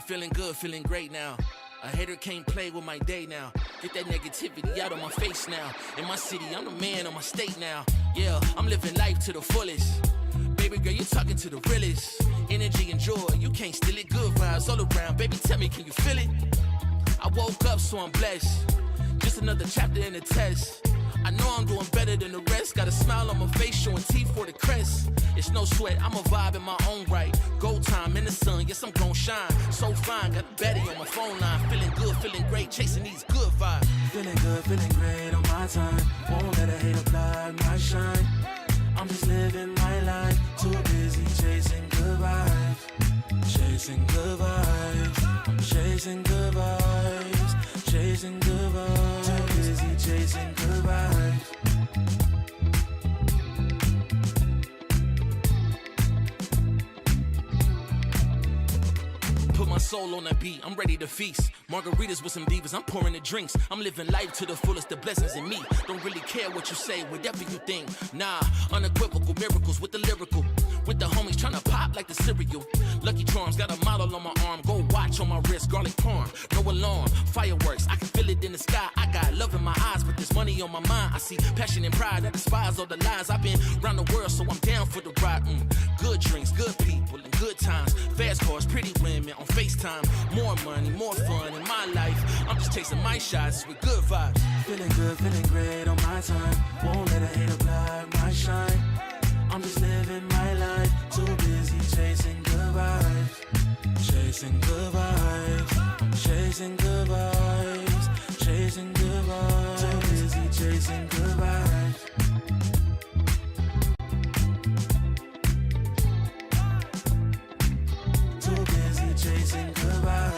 Feeling good, feeling great now. A hater can't play with my day now. Get that negativity out of my face now. In my city, I'm the man of my state now. Yeah, I'm living life to the fullest. Baby girl, you're talking to the realest. Energy and joy, you can't steal it. Good vibes all around. Baby, tell me, can you feel it? I woke up, so I'm blessed. Just another chapter in the test. I know I'm doing better than the rest. Got a smile on my face, showing teeth for the crest. It's no sweat, I'm a vibe in my own right. Go time in the sun, yes, I'm gon' shine. So fine, got a baddie on my phone line. Feeling good, feeling great, chasing these good vibes. Feeling good, feeling great on my time. Won't let a hater blind my shine. I'm just living my life. Too busy chasing good vibes. Chasing good vibes. Chasing good vibes. Chasing good vibes. Too busy chasing good vibes. Put my soul on that beat, I'm ready to feast. Margaritas with some divas, I'm pouring the drinks. I'm living life to the fullest, the blessings in me. Don't really care what you say, whatever you think. Nah, unequivocal miracles with the lyrical. With the homies tryna pop like the cereal. Lucky Charms, got a model on my arm. Go watch on my wrist, garlic parm. No alarm, fireworks, I can feel it in the sky. I got love in my eyes, but there's money on my mind. I see passion and pride, I despise all the lies. I've been around the world, so I'm down for the ride. Good drinks, good people, and good times. Fast cars, pretty women on FaceTime. More money, more fun in my life. I'm just chasing my shots with good vibes. Feeling good, feeling great on my time. Won't let a hater blind my shine. I'm just living my life. Too busy chasing good vibes. Chasing good vibes. Chasing good vibes. Chasing good vibes. Too busy chasing good vibes. Too busy chasing good vibes.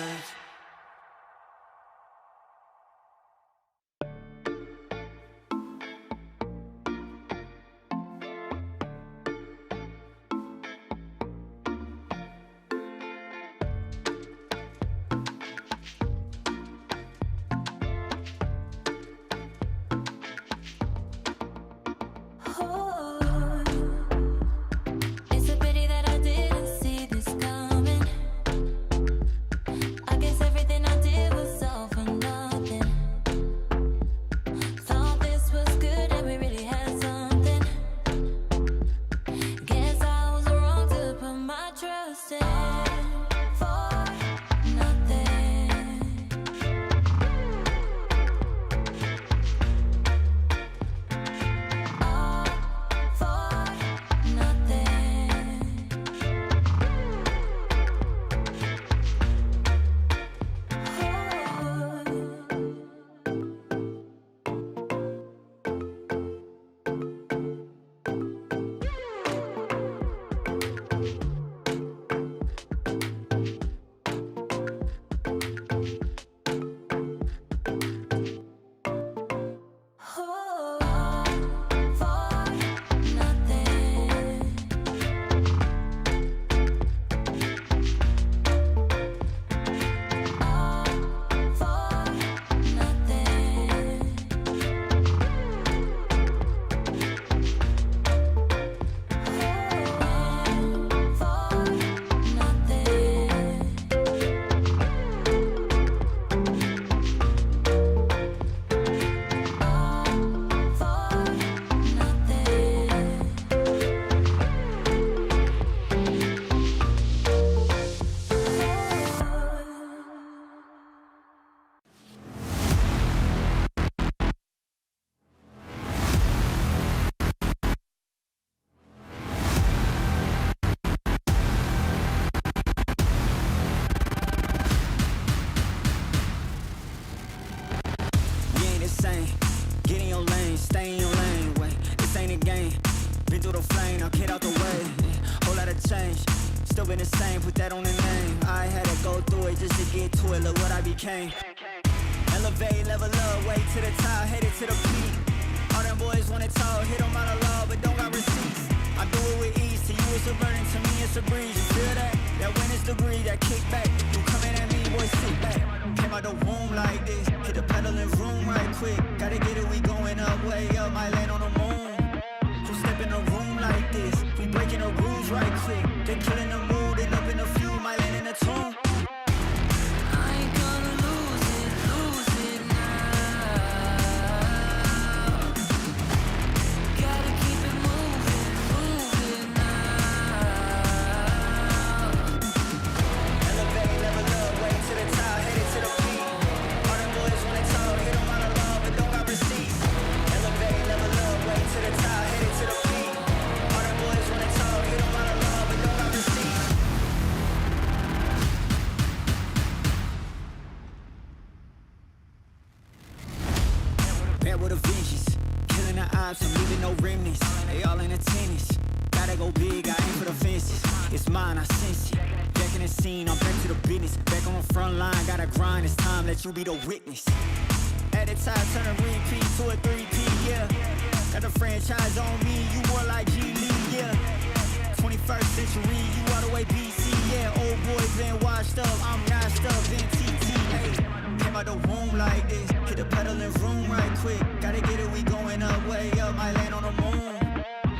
Elevate, level up, way to the top, headed to the peak. All them boys wanna talk, hit them out of law, but don't got receipts. I do it with ease, to you it's a burden, to me it's a breeze. You feel that? That witness degree, that kickback. You coming at me, boy, sit back. Came out the womb like this, hit the pedal and room right quick. Gotta get it, we going up, way up, might land on the moon. Who step in a room like this? We breaking the rules right quick. They killing the mood and up in the few, might land in a tomb. with a vengeance. Killing the ops, I'm leaving no remnants. They all in attendance. Gotta go big, I aim for the fences. It's mine, I sense it. Back in the scene, I'm back to the business. Back on the front line, gotta grind. It's time, let you be the witness. At the time, turn a repeat to a 3P, yeah. Got the franchise on me, you more like G League, yeah. 21st century, you all the way BC, yeah. Old boy been washed up, I'm notched up in TTA. Came out the womb like this, hit the pedal and room right quick. Gotta get it, we going up, way up, might land on the moon.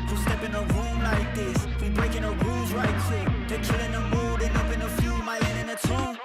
Who step in the room like this? We breaking the rules right quick. They're killing the mood and up in a few, might land in a tomb.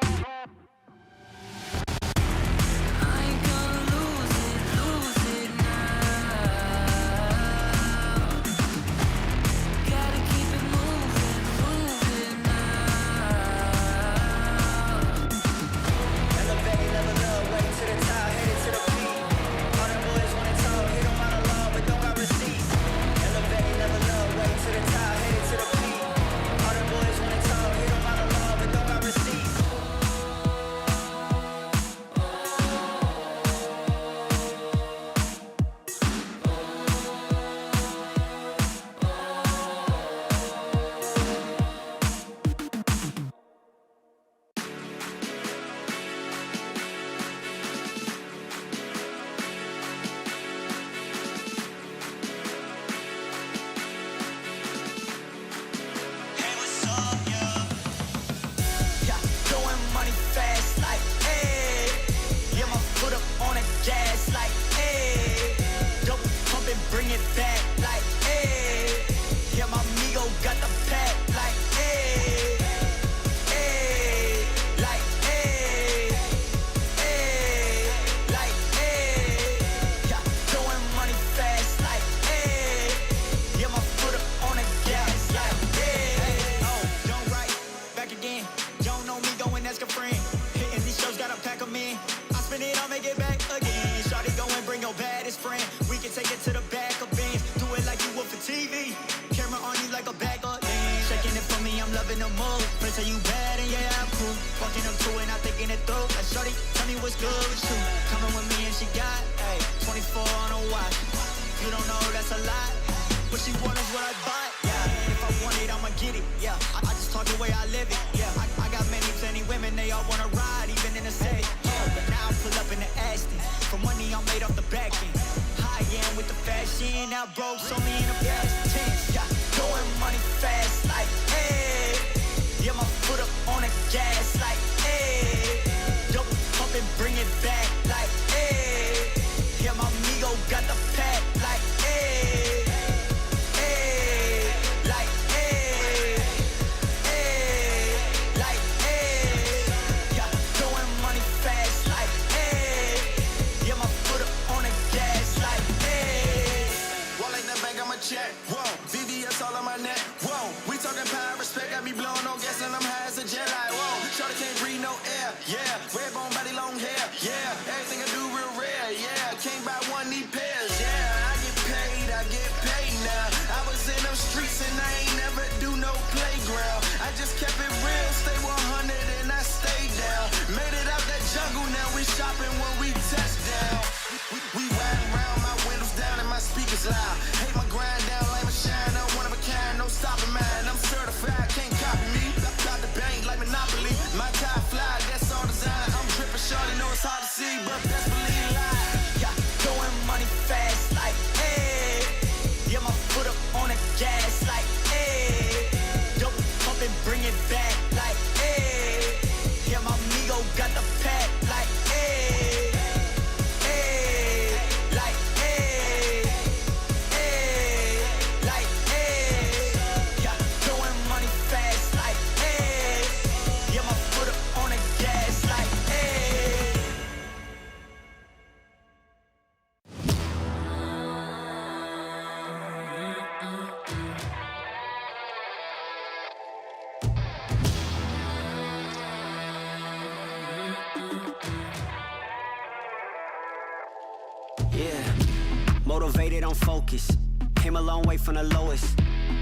Motivated, I'm focused. Came a long way from the lowest.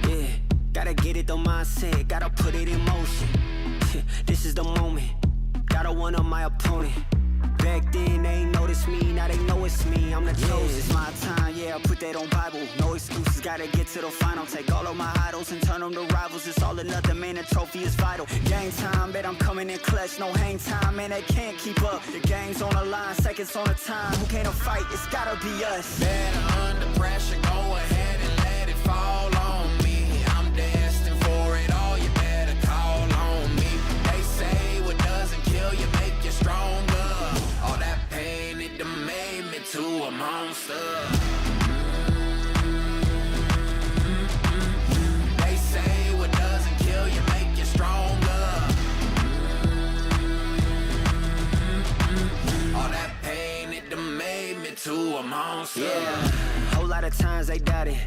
Yeah, gotta get it, the mindset, gotta put it in motion. This is the moment. Gotta one up my opponent. Back then they ain't noticed me, now they know it's me. I'm the chosen. It's my time, yeah, I put that on Bible. No excuses, gotta get to the final. Take all of my idols and turn them to rivals. It's all or nothing, man, the trophy is vital. Game time, bet I'm coming in clutch. No hang time, man, they can't keep up. The game's on the line, seconds on the time. Who can't fight? It's gotta be us. Better under pressure, go ahead and let it fall on me. I'm destined for it all, you better call on me. They say what doesn't kill you make you stronger. All that pain, it done made me to a monster. They say what doesn't kill you make you stronger. All that pain, it done made me to a monster. Yeah, whole lot of times they doubted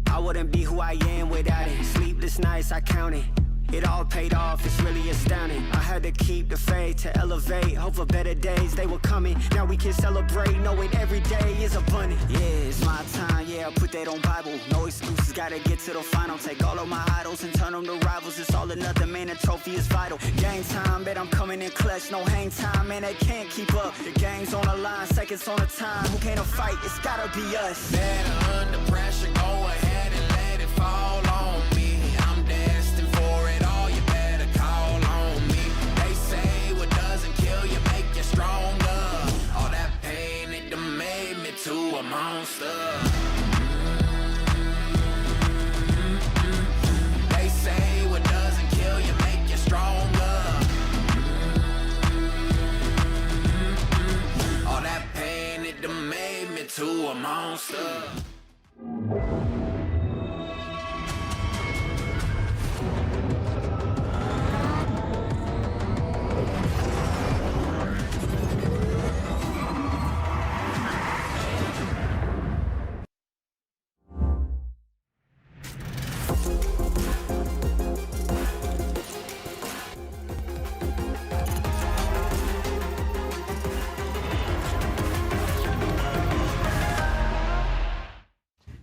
I wouldn't be who I am without it. Sleepless nights, I counted. It all paid off, it's really astounding. I had to keep the faith to elevate. Hope for better days, they were coming. Now we can celebrate, knowing every day is abundant. Yeah, it's my time, yeah, I put that on Bible. No excuses, gotta get to the final. Take all of my idols and turn them to rivals. It's all or nothing, man, the trophy is vital. Game time, bet I'm coming in clutch. No hang time, man, they can't keep up. The game's on the line, seconds on the time. Who can't fight? It's gotta be us. Better under pressure, go ahead and let it fall on me. I'm destined for it all, you better call on me. They say what doesn't kill you make you stronger. All that pain, it done made me to a monster. They say what doesn't kill you make you stronger. All that pain, it done made me to a monster.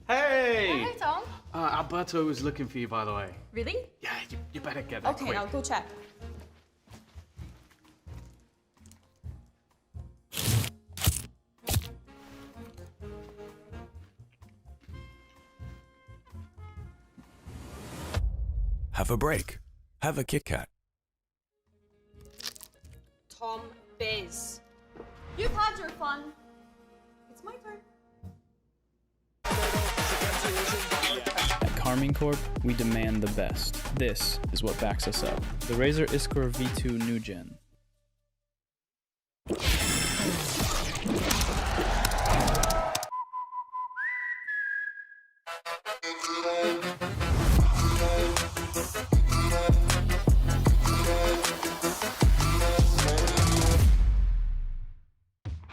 Hey! Hey, Tom. Alberto was looking for you, by the way. Really? Yeah, you better get there Okay, quick. I'll go check. Have a break. Have a Kit Kat. Tom Biz. You've had your fun. It's my turn. At Carmine Corp, we demand the best. This is what backs us up. The Razer Iskor V2 New Gen.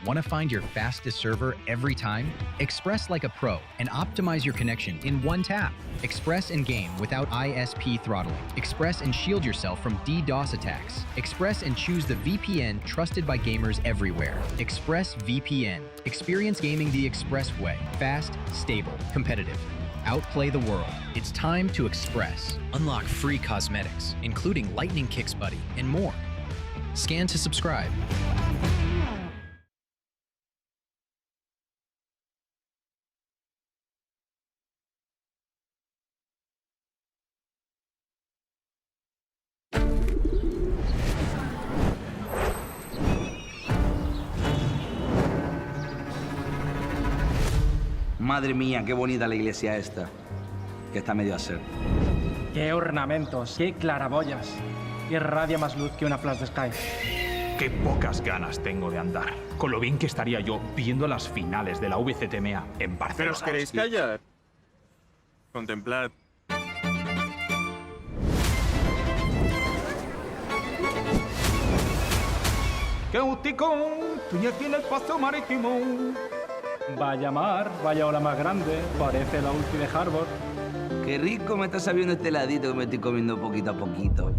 Want to find your fastest server every time? Express like a pro and optimize your connection in one tap. Express and game without ISP throttling. Express and shield yourself from DDoS attacks. Express and choose the VPN trusted by gamers everywhere. Express VPN. Experience gaming the Express way. Fast, stable, competitive. Outplay the world. It's time to Express. Unlock free cosmetics, including Lightning Kicks Buddy and more. Scan to subscribe. Madre mía, qué bonita la iglesia esta, que está medio a ser. ¡Qué ornamentos! ¡Qué claraboyas! ¡Qué radia más luz que una flash de Sky! Qué pocas ganas tengo de andar. Con lo bien que estaría yo viendo las finales de la VCT EMEA en Barcelona. ¿Pero os queréis callar? Contemplad. ¡Qué gustico! Estoy aquí en el paseo marítimo. Vaya mar, vaya ola más grande, parece la ulti de Harvard. Qué rico me está sabiendo este heladito que me estoy comiendo poquito a poquito.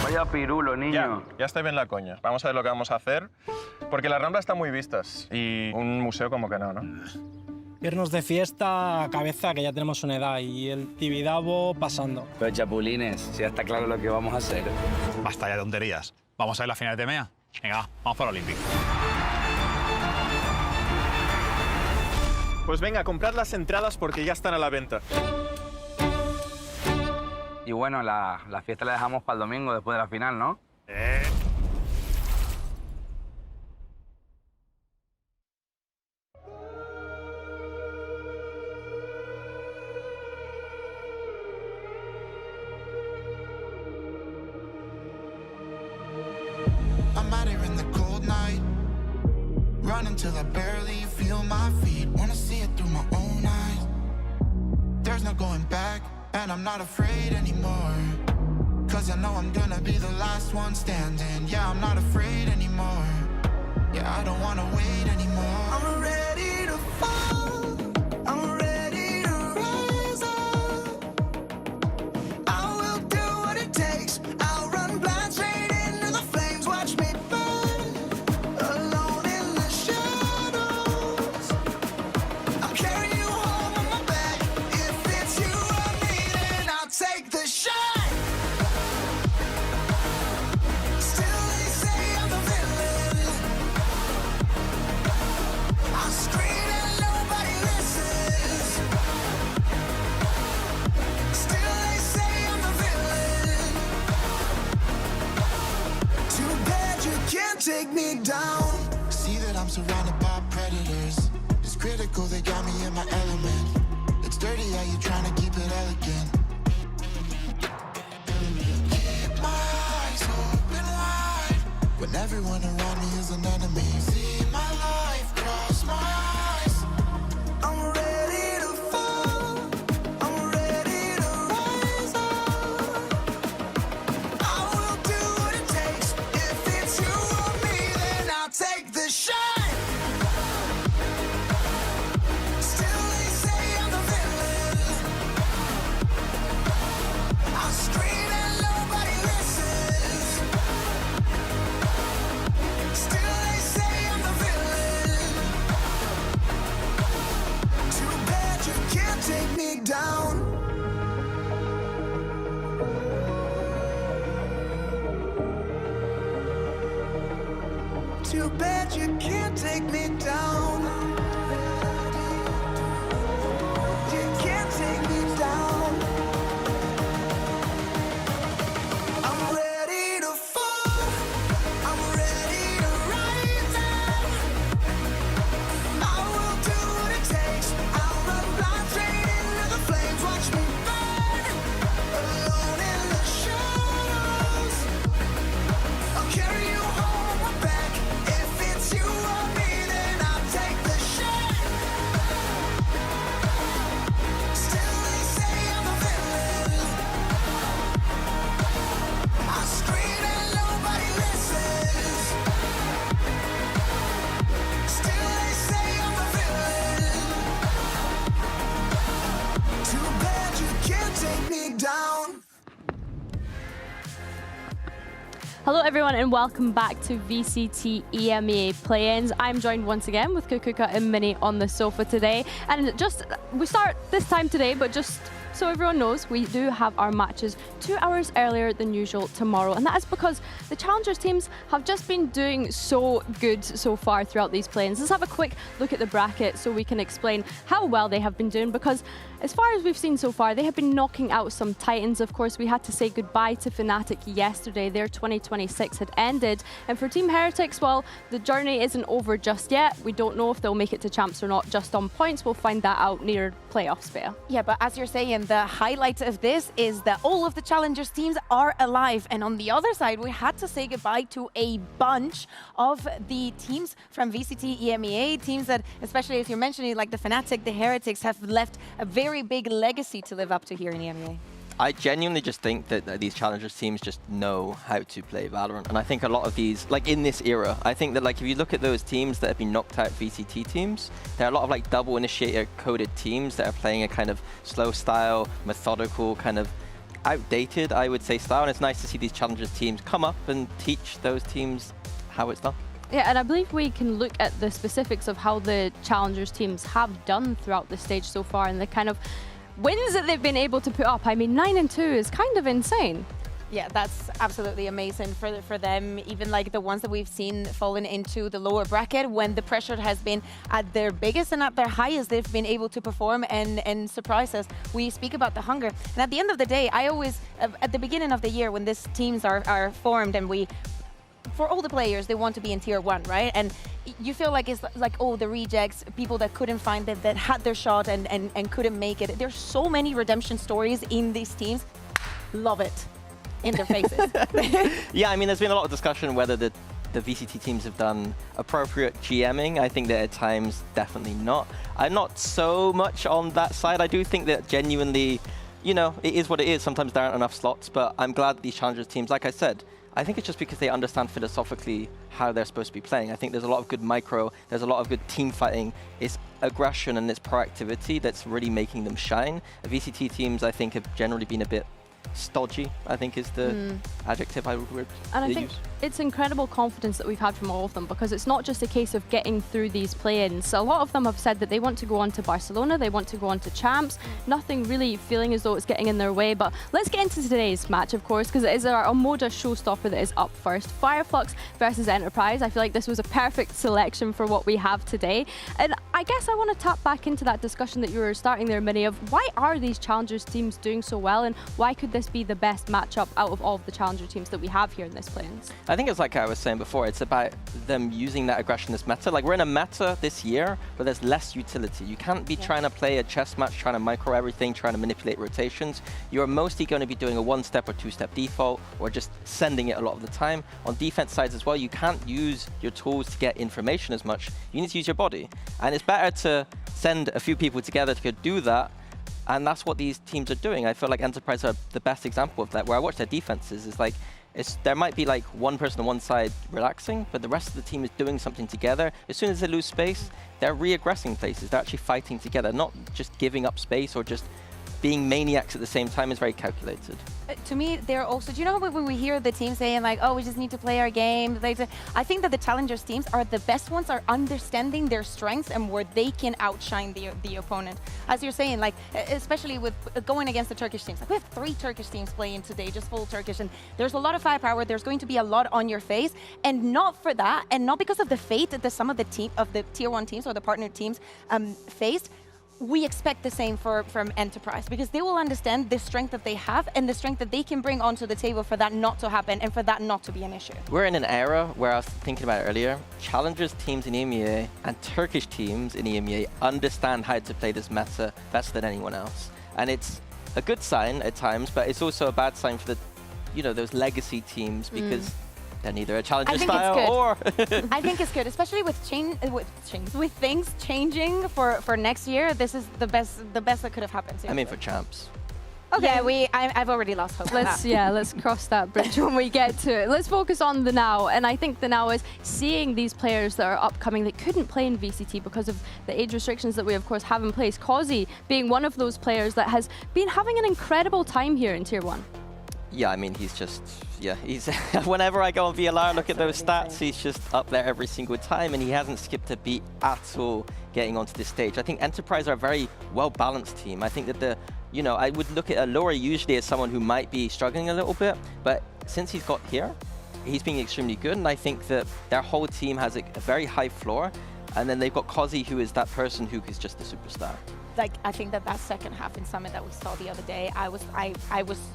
Vaya pirulo, niño. Ya estoy bien la coña. Vamos a ver lo que vamos a hacer. Porque las Ramblas están muy vistas. Y un museo como que no, ¿no? Irnos de fiesta a cabeza, que ya tenemos una edad, y el Tibidabo pasando. Pero chapulines, si ya está claro lo que vamos a hacer. Basta ya de tonterías. ¿Vamos a ver la final de EMEA? Venga, vamos para el Olímpico. Pues venga, comprad las entradas porque ya están a la venta. Y bueno, la fiesta la dejamos para el domingo después de la final, ¿no? I'm out here in the cold night, running till I barely feel my feet. Wanna see it through my own eyes. There's no going back, and I'm not afraid anymore. Cause I know I'm gonna be the last one standing. Yeah, I'm not afraid anymore. Yeah, I don't wanna wait anymore. I'm ready to fall, I'm ready to rise up. I will do what it takes, I'll run blind straight into the flames. Watch me burn, alone in the shadows. I'll carry you home on my back. If it's you or me, then I'll take the shot. Still they say I'm the villain. I scream and nobody listens. Still they say I'm the villain. Too bad you can't take me down. See that I'm surrounded by predators. It's critical, they got me in my element. It's dirty how you trying to keep it elegant. Keep my eyes open wide when everyone around me is an enemy. See my life cross my eyes. I'm ready to fall, I'm ready to rise up. I will do what it takes. If it's you or me, then I'll take the shot. Still they say I'm the villain. I scream and nobody listens. Still they say I'm the villain. Too bad you can't take me down. Too bad you can't take me down. You can't take me down. I'm ready to fall, I'm ready to rise up. I will do what it takes, I'll run blind straight into the flames. Watch me burn, alone in the shadows. I'll carry you home on my back. If it's you or me, then I'll take the shot. Still they say I'm the villain. I scream and nobody listens. Still they say I'm the villain. Too bad you can't take me down. Hello everyone and welcome back to VCT EMEA Play-Ins. I'm joined once again with Kukuka and Minnie on the sofa today. And we start this time today, but just so everyone knows, we do have our matches 2 hours earlier than usual tomorrow. And that is because the Challengers teams have just been doing so good so far throughout these play-ins. Let's have a quick look at the bracket so we can explain how well they have been doing, because as far as we've seen so far, they have been knocking out some titans. Of course, we had to say goodbye to Fnatic yesterday. Their 2026 had ended. And for Team Heretics, well, the journey isn't over just yet. We don't know if they'll make it to champs or not just on points. We'll find that out near playoffs, Bea. Yeah, but as you're saying, the highlight of this is that all of the Challengers teams are alive. And on the other side, we had to say goodbye to a bunch of the teams from VCT EMEA, teams that, especially if you're mentioning like the Fnatic, the Heretics, have left a very big legacy to live up to here in EMEA. I genuinely just think that these Challengers teams just know how to play Valorant. And I think a lot of these, like in this era, I think that like if you look at those teams that have been knocked out VCT teams, there are a lot of like double initiator coded teams that are playing a kind of slow style, methodical, kind of outdated, I would say, style. And it's nice to see these Challengers teams come up and teach those teams how it's done. Yeah, and I believe we can look at the specifics of how the Challengers teams have done throughout the stage so far and the kind of wins that they've been able to put up. I mean, 9-2 is kind of insane. Yeah, that's absolutely amazing for them. Even like the ones that we've seen falling into the lower bracket when the pressure has been at their biggest and at their highest, they've been able to perform and surprise us. We speak about the hunger. And at the end of the day, I always, at the beginning of the year when these teams are formed and for all the players, they want to be in tier 1, right? And you feel like it's like, oh, the rejects, people that couldn't find it, that had their shot and couldn't make it. There's so many redemption stories in these teams. Love it. In their faces. Yeah, I mean, there's been a lot of discussion whether the VCT teams have done appropriate GMing. I think that at times, definitely not. I'm not so much on that side. I do think that genuinely, you know, it is what it is. Sometimes there aren't enough slots, but I'm glad that these Challengers teams, like I said, I think it's just because they understand philosophically how they're supposed to be playing. I think there's a lot of good micro, there's a lot of good team fighting. It's aggression and it's proactivity that's really making them shine. The VCT teams, I think, have generally been a bit stodgy, I think is the adjective I would use. And I think it's incredible confidence that we've had from all of them, because it's not just a case of getting through these play-ins. A lot of them have said that they want to go on to Barcelona, they want to go on to Champs, nothing really feeling as though it's getting in their way. But let's get into today's match, of course, because it is our Omoda showstopper that is up first. Fireflux versus Enterprise. I feel like this was a perfect selection for what we have today. And I guess I want to tap back into that discussion that you were starting there, Minnie, of why are these Challengers teams doing so well, and why could this be the best matchup out of all of the Challenger teams that we have here in this play-ins? I think it's like I was saying before, it's about them using that aggression as meta. Like, we're in a meta this year, but there's less utility. You can't be trying to play a chess match, trying to micro everything, trying to manipulate rotations. You're mostly going to be doing a one-step or two-step default, or just sending it a lot of the time. On defense sides as well, you can't use your tools to get information as much. You need to use your body. And it's better to send a few people together to do that. And that's what these teams are doing. I feel like Enterprise are the best example of that, where I watch their defenses. It's like, there might be like one person on one side relaxing, but the rest of the team is doing something together. As soon as they lose space, they're re-aggressing places. They're actually fighting together, not just giving up space or just being maniacs at the same time. Is very calculated. To me, they're also, do you know when we hear the team saying like, oh, we just need to play our game? I think that the Challengers teams are the best ones, are understanding their strengths and where they can outshine the opponent. As you're saying, like, especially with going against the Turkish teams. Like, we have 3 Turkish teams playing today, just full Turkish, and there's a lot of firepower. There's going to be a lot on your face, and not for that, and not because of the fate that some of the tier 1 teams or the partner teams faced. We expect the same from Enterprise, because they will understand the strength that they have and the strength that they can bring onto the table for that not to happen and for that not to be an issue. We're in an era where, I was thinking about it earlier, Challengers teams in EMEA and Turkish teams in EMEA understand how to play this meta better than anyone else. And it's a good sign at times, but it's also a bad sign for the, you know, those legacy teams, because they're neither a Challenger style or... I think it's good, especially with things changing for next year. This is the best that could have happened. I mean, for Champs. Okay, yeah, I've already lost hope. Let's cross that bridge when we get to it. Let's focus on the now, and I think the now is seeing these players that are upcoming that couldn't play in VCT because of the age restrictions that we of course have in place. Causey being one of those players that has been having an incredible time here in Tier 1. Yeah, I mean, he's just, he's whenever I go on VLR, look at those stats, he's just up there every single time, and he hasn't skipped a beat at all getting onto this stage. I think Enterprise are a very well-balanced team. I think that I would look at Alora usually as someone who might be struggling a little bit, but since he's got here, he's been extremely good, and I think that their whole team has a very high floor, and then they've got Causey, who is that person who is just a superstar. Like, I think that second half in Summit that we saw the other day, I was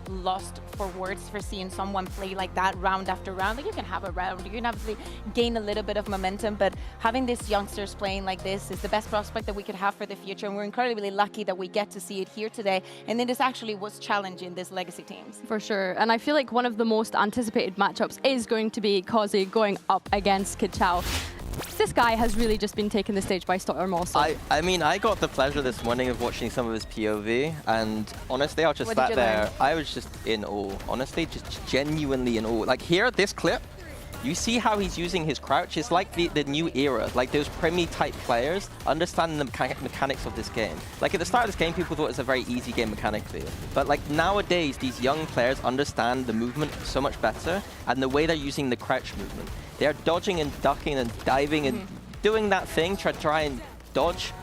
lost for words for seeing someone play like that round after round. Like, you can have a round, you can obviously gain a little bit of momentum, but having these youngsters playing like this is the best prospect that we could have for the future, and we're incredibly lucky that we get to see it here today. And then this actually was challenging these legacy teams. For sure, and I feel like one of the most anticipated matchups is going to be Causey going up against Kichao. This guy has really just been taking the stage by storm also. I mean, I got the pleasure this morning of watching some of his POV, and honestly, I was just sat there. I was just in awe. Honestly, just genuinely in awe. Like, here, this clip, You see how he's using his crouch? It's like the new era, like those Premi-type players understanding the mechanics of this game. Like at the start of this game, people thought it was a very easy game mechanically. But like nowadays, these young players understand the movement so much better and the way they're using the crouch movement. They're dodging and ducking and diving and doing that thing to try and dodge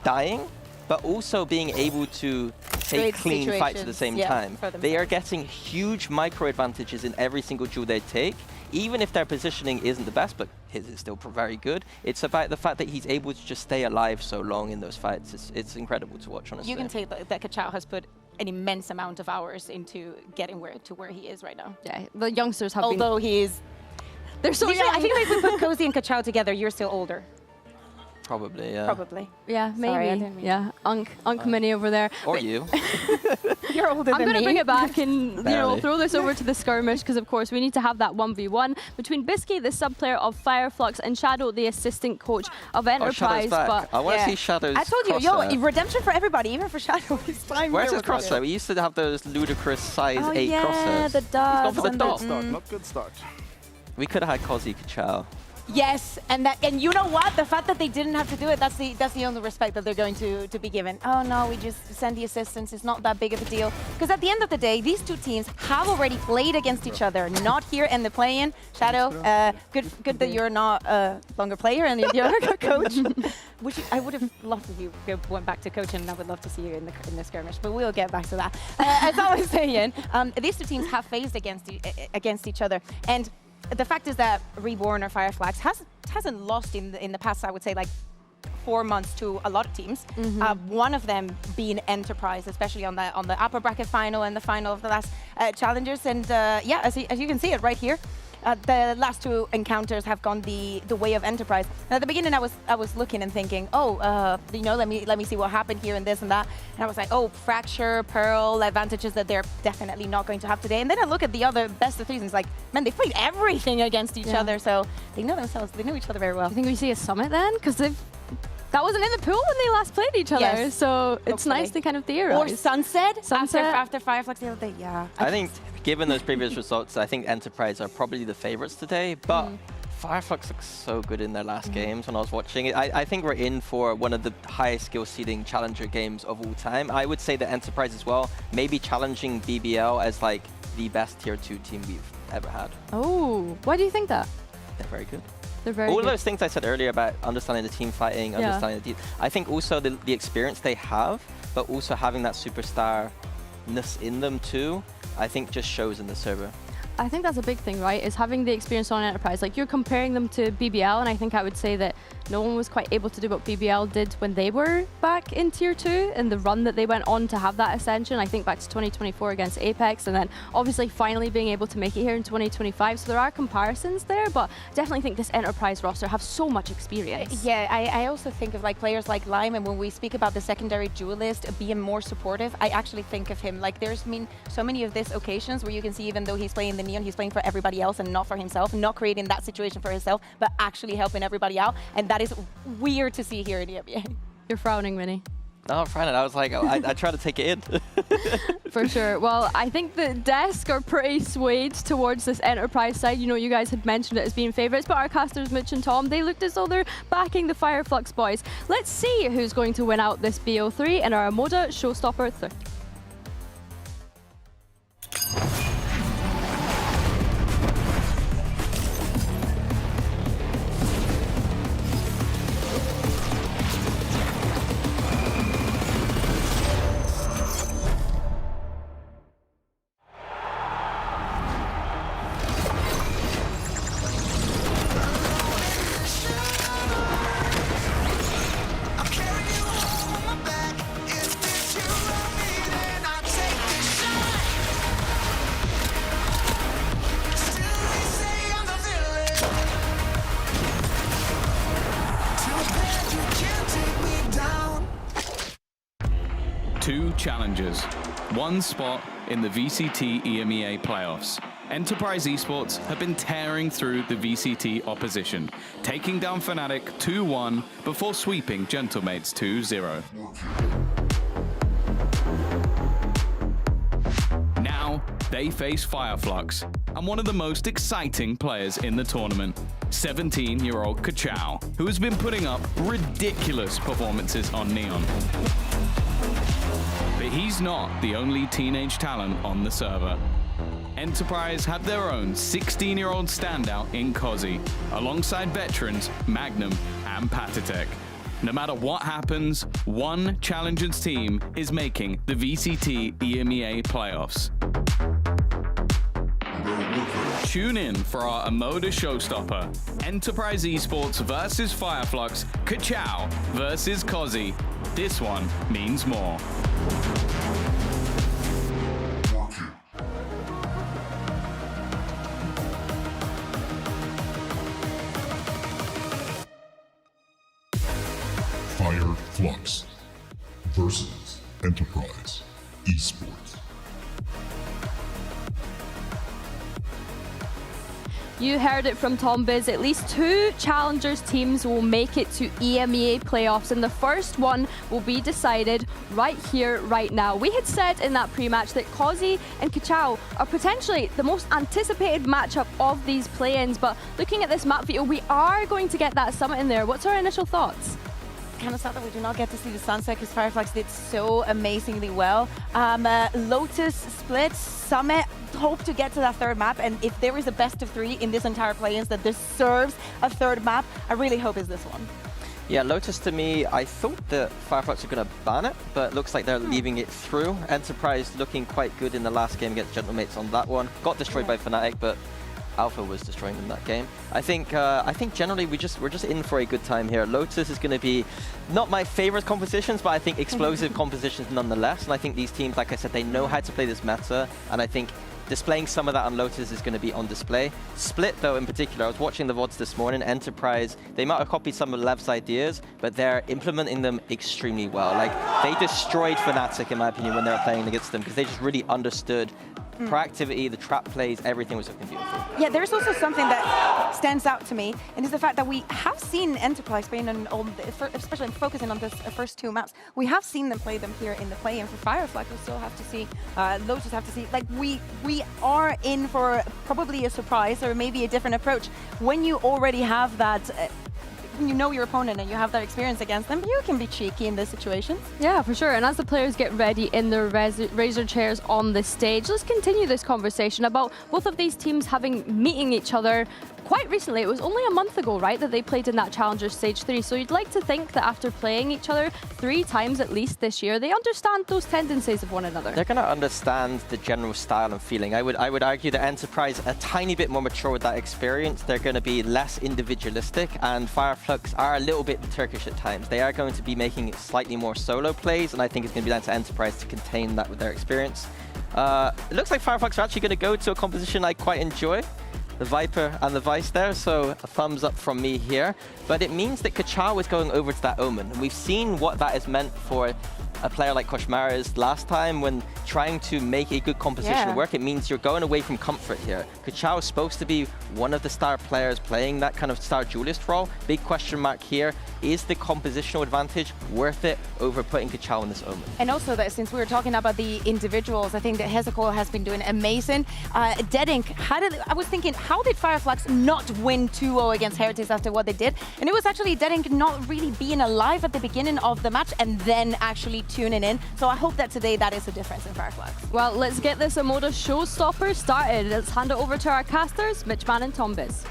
dying, but also being able to take clean fights at the same time. They are getting huge micro advantages in every single duel they take, even if their positioning isn't the best, but his is still very good. It's about the fact that he's able to just stay alive so long in those fights. It's incredible to watch, honestly. You can say that Kachao has put an immense amount of hours into getting to where he is right now. Yeah, the youngsters have Although he is... They're so young. I feel like if we put Cozy and Kachao together, you're still older. Probably, yeah. Probably. Yeah, maybe. Sorry, I didn't mean Unk Mini over there. Or you. You're older I'm than me. going to bring it back and Barely. throw this over to the skirmish because, of course, we need to have that 1v1 between Bisky, the sub-player of Fireflux, and Shadow, the assistant coach of Enterprise. Shadow's back. I want to see Shadow's I told you, crosshair. redemption for everybody, even for Shadow. It's time. Where's his crosshair? We used to have those ludicrous size 8 yeah, crosshairs. the dots. He's gone for the dot. Not good start. We could have had Kozi Kachao. Yes, and you know what? The fact that they didn't have to do it, that's the only respect that they're going to be given. Oh no, we just send the assistants. It's not that big of a deal. Because at the end of the day, these two teams have already played against each other. Not here in the play-in. Shadow, good that you're not a longer player and you're a coach. I would have loved if you went back to coaching, and I would love to see you in the skirmish. But we'll get back to that. As I was saying, these two teams have faced against each other, and the fact is that Reborn or Fireflax hasn't lost in the past, I would say, like 4 months to a lot of teams. One of them being Enterprise, especially on the upper bracket final and the final of the last challengers. And yeah, as you can see it right here, the last two encounters have gone the way of Enterprise. And at the beginning, I was looking and thinking, oh, you know, let me see what happened here and this and that. And I was like, oh, Fracture, Pearl, advantages that they're definitely not going to have today. And then I look at the other best of threes and it's like, man, they've played everything against each other, so they know themselves, they know each other very well. I think we see a summit then, because that wasn't in the pool when they last played each other, Yes, so it's hopefully. nice to kind of theorize. Or Sunset after Sunset. Fireflax the other day, yeah. I think, given those previous results, I think Enterprise are probably the favorites today, but Fireflux looks so good in their last games when I was watching it. I think we're in for one of the highest skill seeding challenger games of all time. I would say that Enterprise as well, maybe challenging BBL as like the best tier 2 team we've ever had. Oh, why do you think that? They're very good. They're very all good. of those things I said earlier about understanding the team fighting, understanding the I think also the experience they have, but also having that superstar-ness in them too, I think just shows in the server. I think that's a big thing, right? Is having the experience on Enterprise. Like, you're comparing them to BBL, and I think I would say that no one was quite able to do what BBL did when they were back in Tier 2 and the run that they went on to have that ascension. I think back to 2024 against Apex, and then obviously finally being able to make it here in 2025. So there are comparisons there, but I definitely think this Enterprise roster have so much experience. Yeah, I also think of like players like Lime, and when we speak about the secondary duelist being more supportive, I actually think of him like there's been so many of these occasions where you can see, even though he's playing the Neon, he's playing for everybody else and not for himself, not creating that situation for himself, but actually helping everybody out. And that is weird to see here in EMEA. You're frowning, Minnie. No, I'm frowning. I was like, I tried to take it in. For sure. Well, I think the desk are pretty swayed towards this Enterprise side. You know, you guys had mentioned it as being favourites, but our casters, Mitch and Tom, they looked as though they're backing the Fireflux boys. Let's see who's going to win out this BO3 in our Moda Showstopper 30. Two challengers, one spot in the VCT EMEA playoffs. Enterprise Esports have been tearing through the VCT opposition, taking down Fnatic 2-1 before sweeping Gentlemates 2-0. Now they face Fireflux, and one of the most exciting players in the tournament, 17-year-old Kachao, who has been putting up ridiculous performances on Neon. But he's not the only teenage talent on the server. Enterprise have their own 16-year-old standout in Kozzy, alongside veterans Magnum and Patatek. No matter what happens, one Challengers team is making the VCT EMEA playoffs. Tune in for our Amoda showstopper, Enterprise Esports versus Fireflux, Kachao versus Kozzy. This one means more. Fireflux versus Enterprise Esports. You heard it from Tom Biz. At least 2 Challengers teams will make it to EMEA playoffs, and the first one will be decided right here, right now. We had said in that pre-match that Kozzy and Kachao are potentially the most anticipated matchup of these play-ins, but looking at this map field, we are going to get that Summit in there. What's our initial thoughts? Kind of sad that we do not get to see the Sunset because Fireflux did so amazingly well. Lotus split, Summit hope to get to that third map, and if there is a best of 3 in this entire play-ins that deserves a third map, I really hope it's this one. Yeah, Lotus to me, I thought that Fireflux were going to ban it, but it looks like they're leaving it through. Enterprise looking quite good in the last game against Gentlemates on that one. Got destroyed by Fnatic, but Alpha was destroying them that game. I think generally we're just in for a good time here. Lotus is going to be not my favorite compositions, but I think explosive compositions nonetheless. And I think these teams, like I said, they know how to play this meta, and I think displaying some of that on Lotus is going to be on display. Split, though, in particular, I was watching the VODs this morning. Enterprise, they might have copied some of Lev's ideas, but they're implementing them extremely well. Like, they destroyed Fnatic, in my opinion, when they were playing against them, because they just really understood proactivity, the trap plays, everything was looking beautiful. Yeah, there's also something that stands out to me, and it's the fact that we have seen Enterprise playing on especially focusing on this first 2 maps. We have seen them play them here in the play-in. For Firefly, we still have to see. Lotus have to see. Like we are in for probably a surprise or maybe a different approach when you already have that. You know your opponent and you have that experience against them, you can be cheeky in those situations. Yeah, for sure. And as the players get ready in their Razor chairs on the stage, let's continue this conversation about both of these teams meeting each other quite recently. It was only a month ago, right, that they played in that Challenger Stage 3. So you'd like to think that after playing each other 3 times at least this year, they understand those tendencies of one another. They're going to understand the general style and feeling. I would argue that Enterprise a tiny bit more mature with that experience. They're going to be less individualistic, and Fireflux are a little bit Turkish at times. They are going to be making slightly more solo plays, and I think it's going to be down to Enterprise to contain that with their experience. It looks like Fireflux are actually going to go to a composition I quite enjoy. The Viper and the Vice there, so a thumbs up from me here. But it means that Kachao is going over to that Omen. And we've seen what that has meant for a player like Koshmara's last time when trying to make a good composition work. It means you're going away from comfort here. Kachao is supposed to be one of the star players playing that kind of star duelist role. Big question mark here. Is the compositional advantage worth it over putting Kachao in this Omen? And also that since we were talking about the individuals, I think that Hezekiah has been doing amazing. Dead Ink, I was thinking, how did Fireflux not win 2-0 against Heretics after what they did? And it was actually Dead Ink not really being alive at the beginning of the match and then actually tuning in. So I hope that today that is a difference in Fireflux. Well, let's get this Amoda showstopper started. Let's hand it over to our casters, Mitchman and Tom Biz.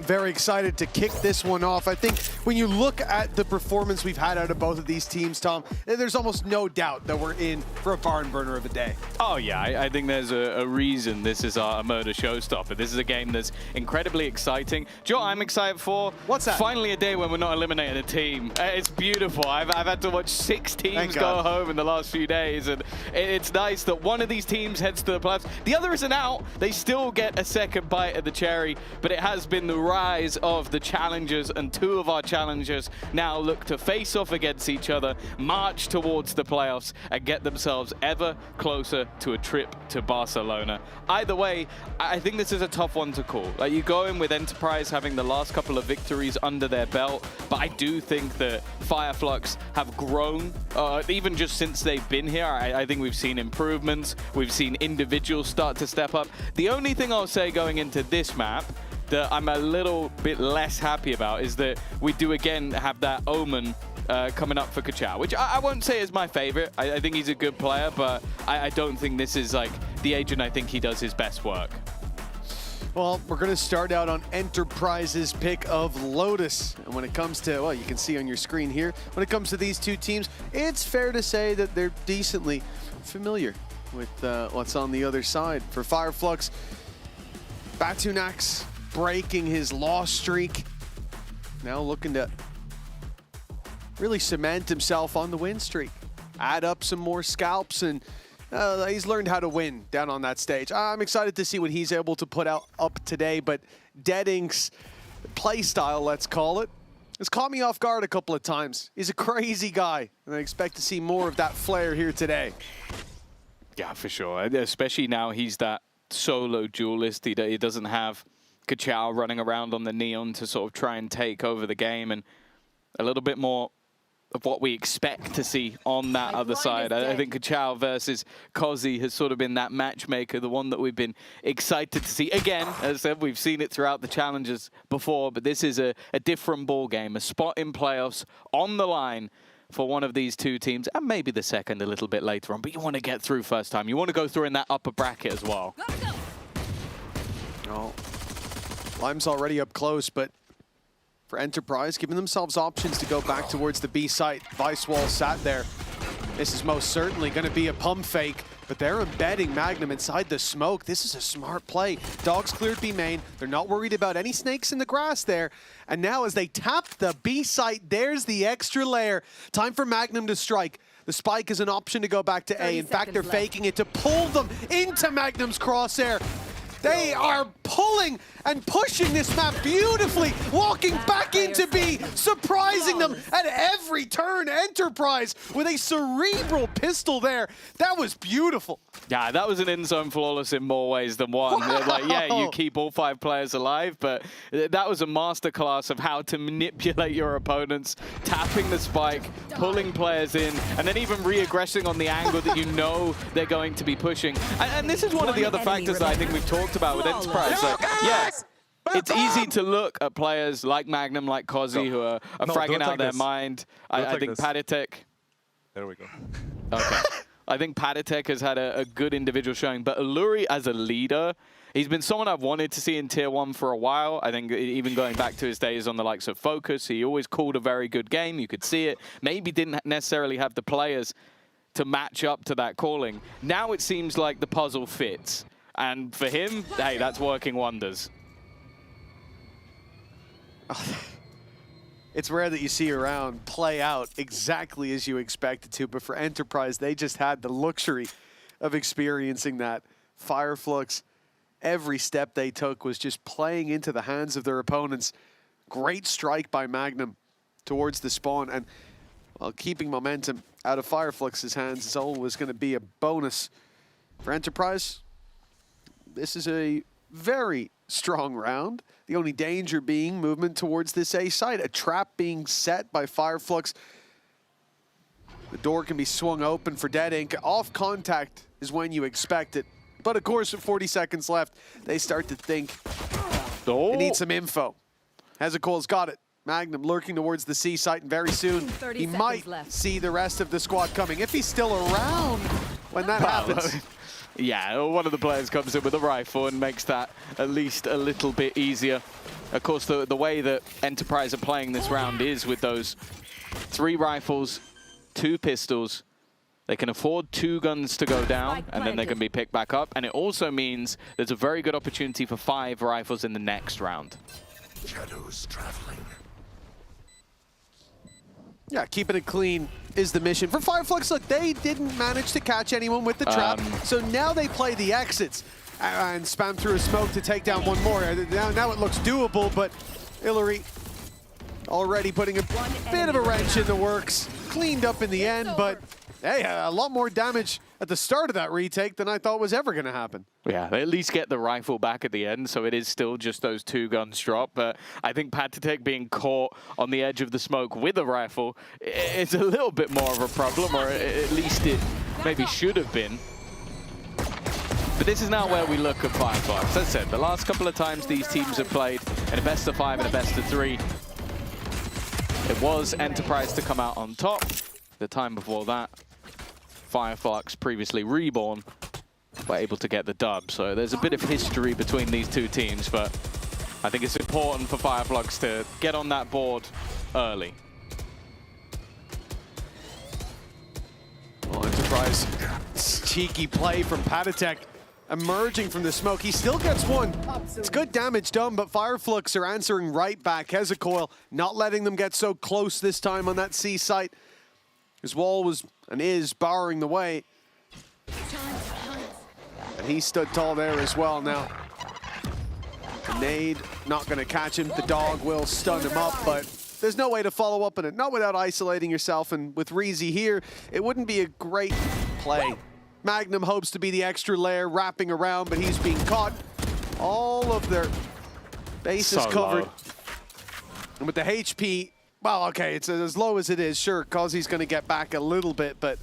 Very excited to kick this one off. I think when you look at the performance we've had out of both of these teams, Tom, there's almost no doubt that we're in for a barn burner of a day. Oh yeah, I think there's a reason this is our Amoda showstopper. This is a game that's incredibly exciting. Do you know what I'm excited for? What's that? Finally a day when we're not eliminating a team. It's beautiful. I've had to watch 6 teams go home in the last few days, and it's nice that one of these teams heads to the playoffs. The other isn't out. They still get a second bite at the cherry, but it has been the right rise of the challengers, and two of our challengers now look to face off against each other, march towards the playoffs, and get themselves ever closer to a trip to Barcelona. Either way, I think this is a tough one to call. Like, you go in with Enterprise having the last couple of victories under their belt, but I do think that Fireflux have grown, even just since they've been here. I think we've seen improvements. We've seen individuals start to step up. The only thing I'll say going into this map that I'm a little bit less happy about is that we do again have that Omen coming up for Kachao, which I won't say is my favorite. I think he's a good player, but I don't think this is like the agent. I think he does his best work. Well, we're going to start out on Enterprise's pick of Lotus. And when it comes to, well, you can see on your screen here, when it comes to these two teams, it's fair to say that they're decently familiar with what's on the other side. For Fireflux, Batunax breaking his loss streak. Now looking to really cement himself on the win streak. Add up some more scalps, and he's learned how to win down on that stage. I'm excited to see what he's able to put up today, but Deadink's play style, let's call it, has caught me off guard a couple of times. He's a crazy guy, and I expect to see more of that flair here today. Yeah, for sure. Especially now he's that solo duelist. He doesn't have Kachao running around on the Neon to sort of try and take over the game, and a little bit more of what we expect to see on that other side. I think Kachao versus Kozi has sort of been that matchmaker, the one that we've been excited to see. Again, as I said, we've seen it throughout the challenges before, but this is a different ball game, a spot in playoffs on the line for one of these two teams, and maybe the second a little bit later on, but you want to get through first time. You want to go through in that upper bracket as well. Oh, Lime's already up close, but for Enterprise, giving themselves options to go back towards the B site. Vice Wall sat there. This is most certainly going to be a pump fake, but they're embedding Magnum inside the smoke. This is a smart play. Dogs cleared B main. They're not worried about any snakes in the grass there. And now as they tap the B site, there's the extra layer. Time for Magnum to strike. The spike is an option to go back to A. In fact, they're faking it to pull them into Magnum's crosshair. They are pulling and pushing this map beautifully, walking back into B, surprising them at every turn. Enterprise with a cerebral pistol there. That was beautiful. Yeah, that was an in-zone flawless in more ways than one. Wow. Like, yeah, you keep all 5 players alive, but that was a masterclass of how to manipulate your opponents, tapping the spike, pulling players in, and then even re-aggressing on the angle that you know they're going to be pushing. And this is one of the other factors that I think we've talked about with Enterprise. Like, yeah, it's easy to look at players like Magnum, like Kozi, who are fragging out their mind. I think Paditek. There we go. Okay. I think Paditek has had a good individual showing, but Alluri as a leader, he's been someone I've wanted to see in Tier 1 for a while. I think even going back to his days on the likes of Focus, he always called a very good game. You could see it. Maybe didn't necessarily have the players to match up to that calling. Now it seems like the puzzle fits. And for him, hey, that's working wonders. It's rare that you see a round play out exactly as you expect it to, but for Enterprise, they just had the luxury of experiencing that. Fireflux, every step they took was just playing into the hands of their opponents. Great strike by Magnum towards the spawn, and while keeping momentum out of Fireflux's hands is always going to be a bonus. For Enterprise, this is a very strong round. The only danger being movement towards this A site. A trap being set by Fireflux. The door can be swung open for Deadink. Off contact is when you expect it. But of course, with 40 seconds left, they start to think they need some info. Hezekiah's got it. Magnum lurking towards the C site, and very soon he might see the rest of the squad coming. If he's still around when that happens. Yeah, one of the players comes in with a rifle and makes that at least a little bit easier. Of course, the way that Enterprise are playing this round is with those 3 rifles, 2 pistols. They can afford 2 guns to go down, and then they can be picked back up. And it also means there's a very good opportunity for 5 rifles in the next round. Shadows traveling. Yeah, keeping it clean is the mission. For Fireflux, look, they didn't manage to catch anyone with the trap, so now they play the exits. and spam through a smoke to take down one more. Now it looks doable, but Hillary already putting a bit of a wrench in the works. Cleaned up in the end, but hey, a lot more damage at the start of that retake than I thought was ever going to happen. Yeah, they at least get the rifle back at the end, so it is still just those 2 guns drop. But I think Patitek being caught on the edge of the smoke with a rifle is a little bit more of a problem, or at least it maybe should have been. But this is now where we look at Fireflux. As I said, the last couple of times these teams have played in a best of 5 and a best of 3, it was Enterprise to come out on top. The time before that, Fireflux, previously Reborn, were able to get the dub. So there's a bit of history between these 2 teams, but I think it's important for Fireflux to get on that board early. Well, Enterprise, cheeky play from Patitek, emerging from the smoke. He still gets one. It's good damage done, but Fireflux are answering right back. Hezecoil not letting them get so close this time on that C site. His wall was and is barring the way. And he stood tall there as well. Now, the nade not going to catch him. The dog will stun him up, but there's no way to follow up on it. Not without isolating yourself. And with Reezy here, it wouldn't be a great play. Magnum hopes to be the extra layer wrapping around, but he's being caught. All of their bases covered. Low. And with the HP, well, okay, it's as low as it is. Sure, Kazi's going to get back a little bit, but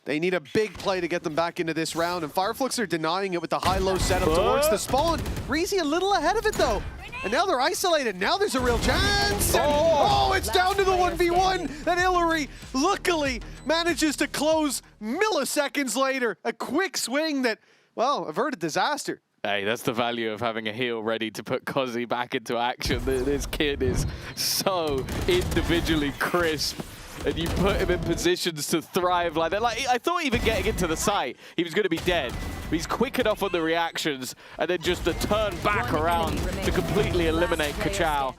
they need a big play to get them back into this round. And Fireflux are denying it with the high-low setup towards the spawn. Reezy a little ahead of it, though. And now they're isolated. Now there's a real chance. Oh, it's down to the 1v1 that Hillary luckily manages to close milliseconds later. A quick swing that, well, averted disaster. Hey, that's the value of having a heal ready to put Kazi back into action. This kid is so individually crisp, and you put him in positions to thrive like that. Like, I thought even getting into the site, he was going to be dead. But he's quick enough on the reactions, and then just to turn back around to completely eliminate Kachow.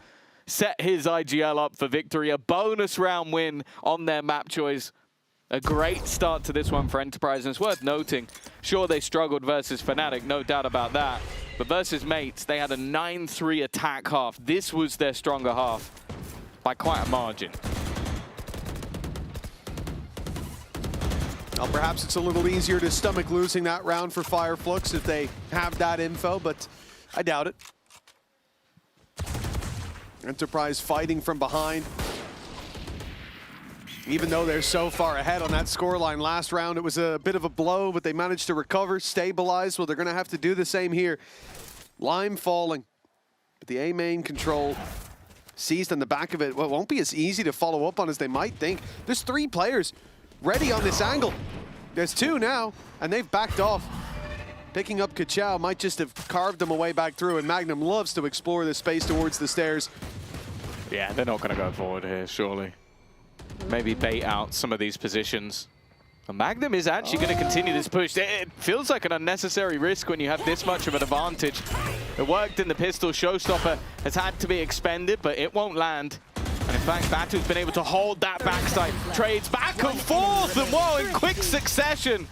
Set his IGL up for victory. A bonus round win on their map choice. A great start to this one for Enterprise, and it's worth noting, sure, they struggled versus Fnatic, no doubt about that, but versus Mates, they had a 9-3 attack half. This was their stronger half by quite a margin. Well, perhaps it's a little easier to stomach losing that round for Fireflux if they have that info, but I doubt it. Enterprise fighting from behind. Even though they're so far ahead on that scoreline last round, it was a bit of a blow, but they managed to recover, stabilize. Well, they're going to have to do the same here. Lime falling, but the A main control seized on the back of it. Well, it won't be as easy to follow up on as they might think. There's 3 players ready on this angle. There's 2 now, and they've backed off. Picking up Kachow might just have carved them a way back through, and Magnum loves to explore the space towards the stairs. Yeah, they're not going to go forward here, surely. Maybe bait out some of these positions. And Magnum is actually going to continue this push. It feels like an unnecessary risk when you have this much of an advantage. It worked in the pistol. Showstopper has had to be expended, but it won't land. And in fact, Batu's been able to hold that backside. Trades back and forth, and whoa, in quick succession.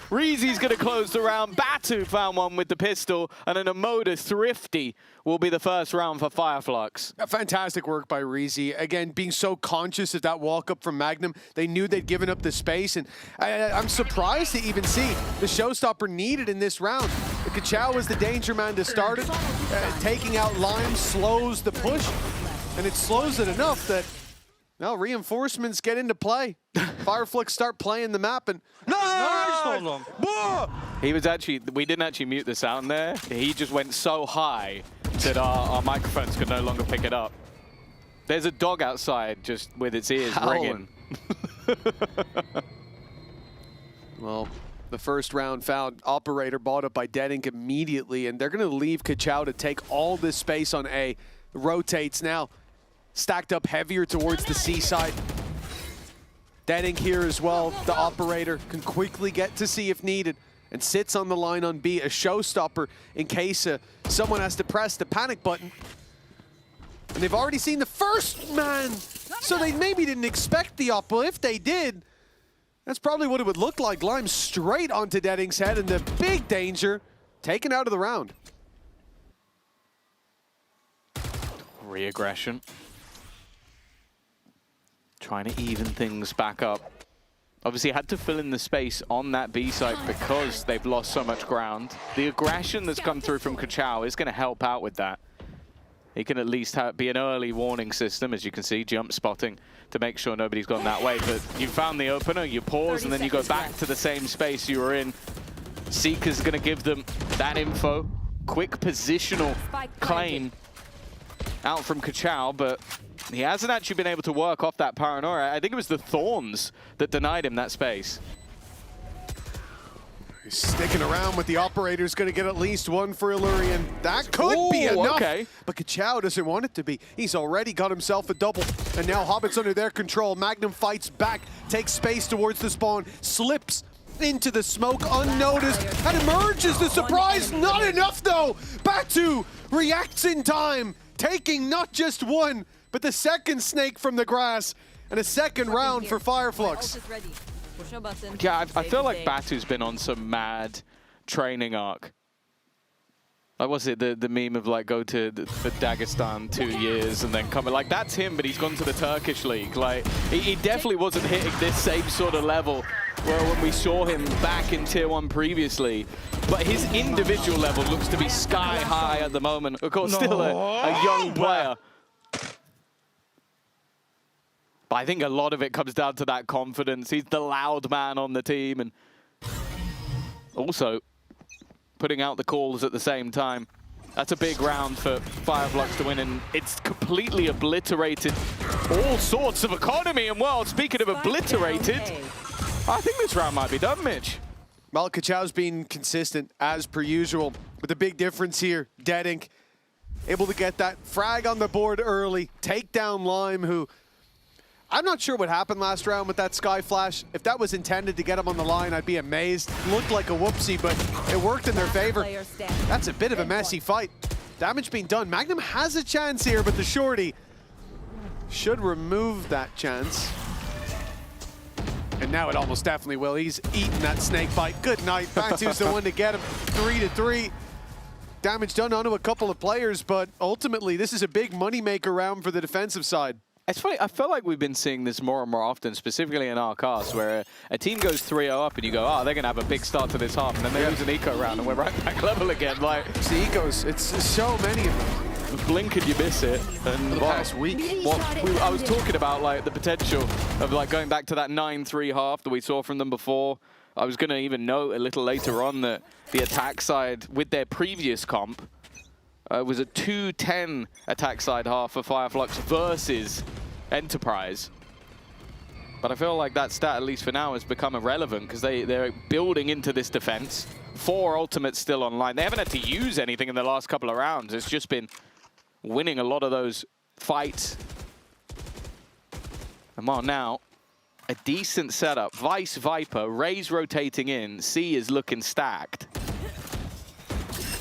Reezy's going to close the round. Batu found one with the pistol, and an Emoda Thrifty will be the first round for Fireflux. Fantastic work by Reezy. Again, being so conscious of that walk-up from Magnum. They knew they'd given up the space, and I'm surprised to even see the showstopper needed in this round. Kachow was the danger man to start it. Taking out Lime slows the push, and it slows it enough that now reinforcements get into play. Fireflux start playing the map, and he was actually, we didn't actually mute the sound there. He just went so high that our microphones could no longer pick it up. There's a dog outside just with its ears ringing. Well, the first round found Operator bought up by Deadink immediately, and they're going to leave Kachow to take all this space on A. Rotates now, stacked up heavier towards the C side. Deadink here as well. The Operator can quickly get to C if needed, and sits on the line on B, a showstopper in case someone has to press the panic button. And they've already seen the first man, so they maybe didn't expect the op. Well, if they did, That's probably what it would look like. Lime straight onto Deading's head, and the big danger taken out of the round. Re-aggression. Trying to even things back up. Obviously had to fill in the space on that B site because they've lost so much ground. The aggression that's come through from Kachao is going to help out with that. He can at least be an early warning system, as you can see, jump spotting to make sure nobody's gone that way. But you found the opener, you pause, and then you go back to the same space you were in. Seeker's going to give them that info. Quick positional claim out from Kachao, but he hasn't actually been able to work off that paranoia. I think it was the Thorns that denied him that space. He's sticking around with the operator's going to get at least one for Illurion. That could be enough, but Kachao doesn't want it to be. He's already got himself a double, and now Hobbit's under their control. Magnum fights back, takes space towards the spawn, slips into the smoke unnoticed, and emerges the surprise. Not enough though. Batu reacts in time, taking not just one, but the second snake from the grass, and a second round for Fireflux. Yeah, I feel like Batu's been on some mad training arc. Like, was it the meme of like go to the Dagestan 2 years and then come? Like, that's him, but he's gone to the Turkish league. Like, he definitely wasn't hitting this same sort of level when we saw him back in Tier 1 previously. But his individual level looks to be sky high at the moment. Of course, still a young player. But I think a lot of it comes down to that confidence. He's the loud man on the team, and also putting out the calls at the same time. That's a big round for Fireflux to win, and it's completely obliterated all sorts of economy. And well, speaking of obliterated, I think this round might be done, Mitch. Well, Kachao's been consistent as per usual, with the big difference here, Deadink able to get that frag on the board early, take down Lime, who I'm not sure what happened last round with that Sky Flash. If that was intended to get him on the line, I'd be amazed. Looked like a whoopsie, but it worked in their favor. That's a bit of a messy fight. Damage being done. Magnum has a chance here, but the shorty should remove that chance. And now it almost definitely will. He's eaten that snake bite. Good night. Batu's the one to get him. 3-3. Damage done onto a couple of players, but ultimately this is a big moneymaker round for the defensive side. It's funny, I feel like we've been seeing this more and more often, specifically in our cast, where a team goes 3-0 up and you go, oh, they're going to have a big start to this half, and then they lose an eco round and we're right back level again. Like, it's the ecos, it's so many of them. Blink and you miss it. And the past week. I was talking about like the potential of like going back to that 9-3 half that we saw from them before. I was going to even note a little later on that the attack side with their previous comp was a 2-10 attack side half for Fireflux versus Enterprise. But I feel like that stat, at least for now, has become irrelevant because they're building into this defense. 4 ultimates still online. They haven't had to use anything in the last couple of rounds. It's just been winning a lot of those fights. And well, now, a decent setup. Vice Viper, Raze rotating in, C is looking stacked.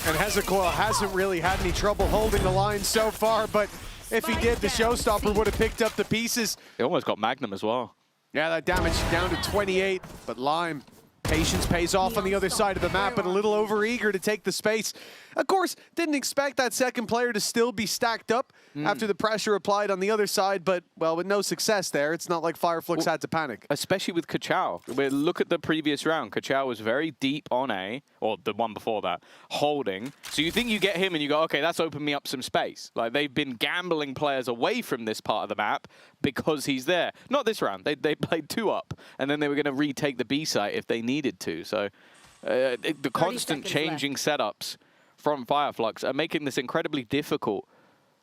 And Hezekiah hasn't really had any trouble holding the line so far, but if he did, the showstopper would have picked up the pieces. He almost got Magnum as well. Yeah, that damage down to 28, but Lime, patience pays off on the other side of the map, but a little overeager to take the space. Of course, didn't expect that second player to still be stacked up after the pressure applied on the other side, but, well, with no success there, it's not like Fireflux had to panic. Especially with Kachao. Look at the previous round. Kachao was very deep on A, or the one before that, holding. So you think you get him and you go, okay, that's opened me up some space. Like, they've been gambling players away from this part of the map because he's there. Not this round. They played 2 up, and then they were going to retake the B site if they needed to. So the constant changing setups from Fireflux are making this incredibly difficult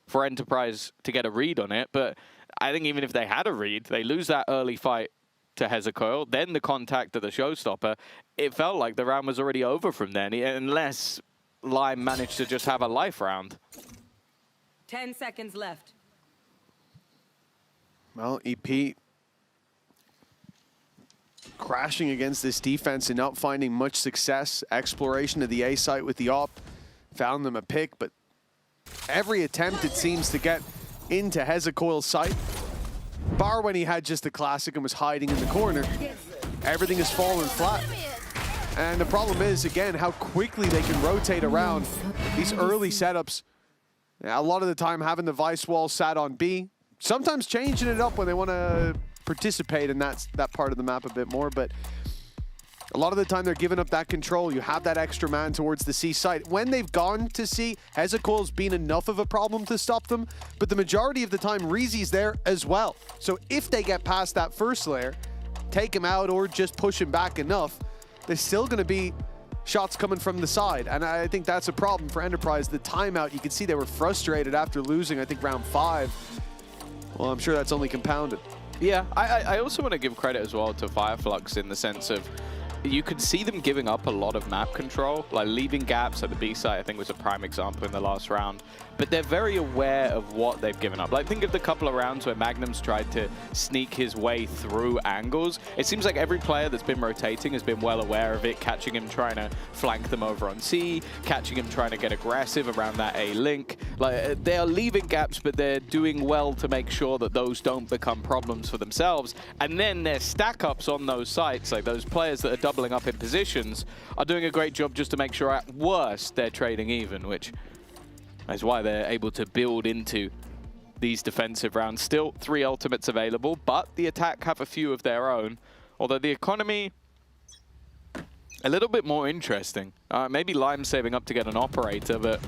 for Enterprise to get a read on it. But I think even if they had a read, they lose that early fight to Hezekiah, then the contact to the showstopper. It felt like the round was already over from then, unless Lime managed to just have a life round. 10 seconds left. Well, EP crashing against this defense and not finding much success. Exploration of the A site with the op found them a pick, but every attempt it seems to get into Hezekiah's sight, bar when he had just the classic and was hiding in the corner. everything is falling flat. And the problem is, again, how quickly they can rotate around these early setups. A lot of the time having the Vice wall sat on B, sometimes changing it up when they want to participate in that part of the map a bit more, but a lot of the time they're giving up that control. You have that extra man towards the C site. When they've gone to C, Hezekiah's been enough of a problem to stop them, but the majority of the time Reezy's there as well. So if they get past that first layer, take him out or just push him back enough, there's still going to be shots coming from the side. And I think that's a problem for Enterprise. The timeout, you can see they were frustrated after losing, I think, round 5. Well, I'm sure that's only compounded. Yeah, I also want to give credit as well to Fireflux in the sense of you could see them giving up a lot of map control, like leaving gaps at the B site, I think was a prime example in the last round. But they're very aware of what they've given up. Like, think of the couple of rounds where Magnum's tried to sneak his way through angles. It seems like every player that's been rotating has been well aware of it, catching him trying to flank them over on C, catching him trying to get aggressive around that A link. Like, they are leaving gaps, but they're doing well to make sure that those don't become problems for themselves. And then their stack-ups on those sites, like those players that are doubling up in positions, are doing a great job just to make sure at worst they're trading even, which is why they're able to build into these defensive rounds. Still 3 ultimates available, but the attack have a few of their own. Although the economy, a little bit more interesting. Maybe Lime saving up to get an operator, but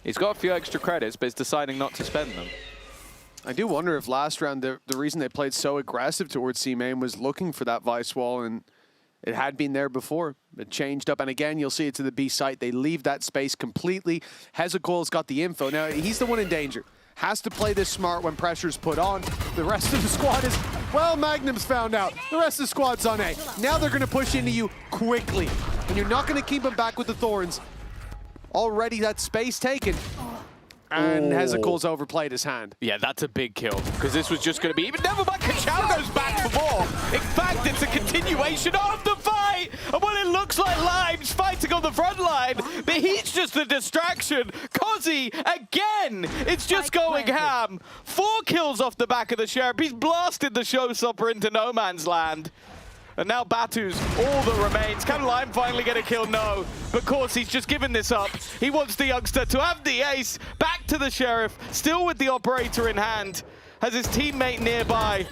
he's got a few extra credits, but he's deciding not to spend them. I do wonder if last round the reason they played so aggressive towards C main was looking for that Vice wall, and it had been there before. It changed up, and again, you'll see it to the B site. They leave that space completely. Hezekiah's got the info. Now, he's the one in danger. Has to play this smart when pressure's put on. The rest of the squad is, well, Magnum's found out. The rest of the squad's on A. Now they're going to push into you quickly, and you're not going to keep them back with the Thorns. Already that space taken. And Hezekiah's overplayed his hand. Yeah, that's a big kill, because this was just going to be even. Never mind, Kachao goes back for more. In fact, it's a continuation of the fight. And what it looks like, Lime's fighting on the front line, but he's just a distraction. Kozzy, again, it's just going ham. 4 kills off the back of the Sheriff. He's blasted the showstopper into no man's land. And now Batu's all that remains. Can Lime finally get a kill? No. But of course, he's just given this up. He wants the youngster to have the ace. Back to the Sheriff, still with the operator in hand. Has his teammate nearby.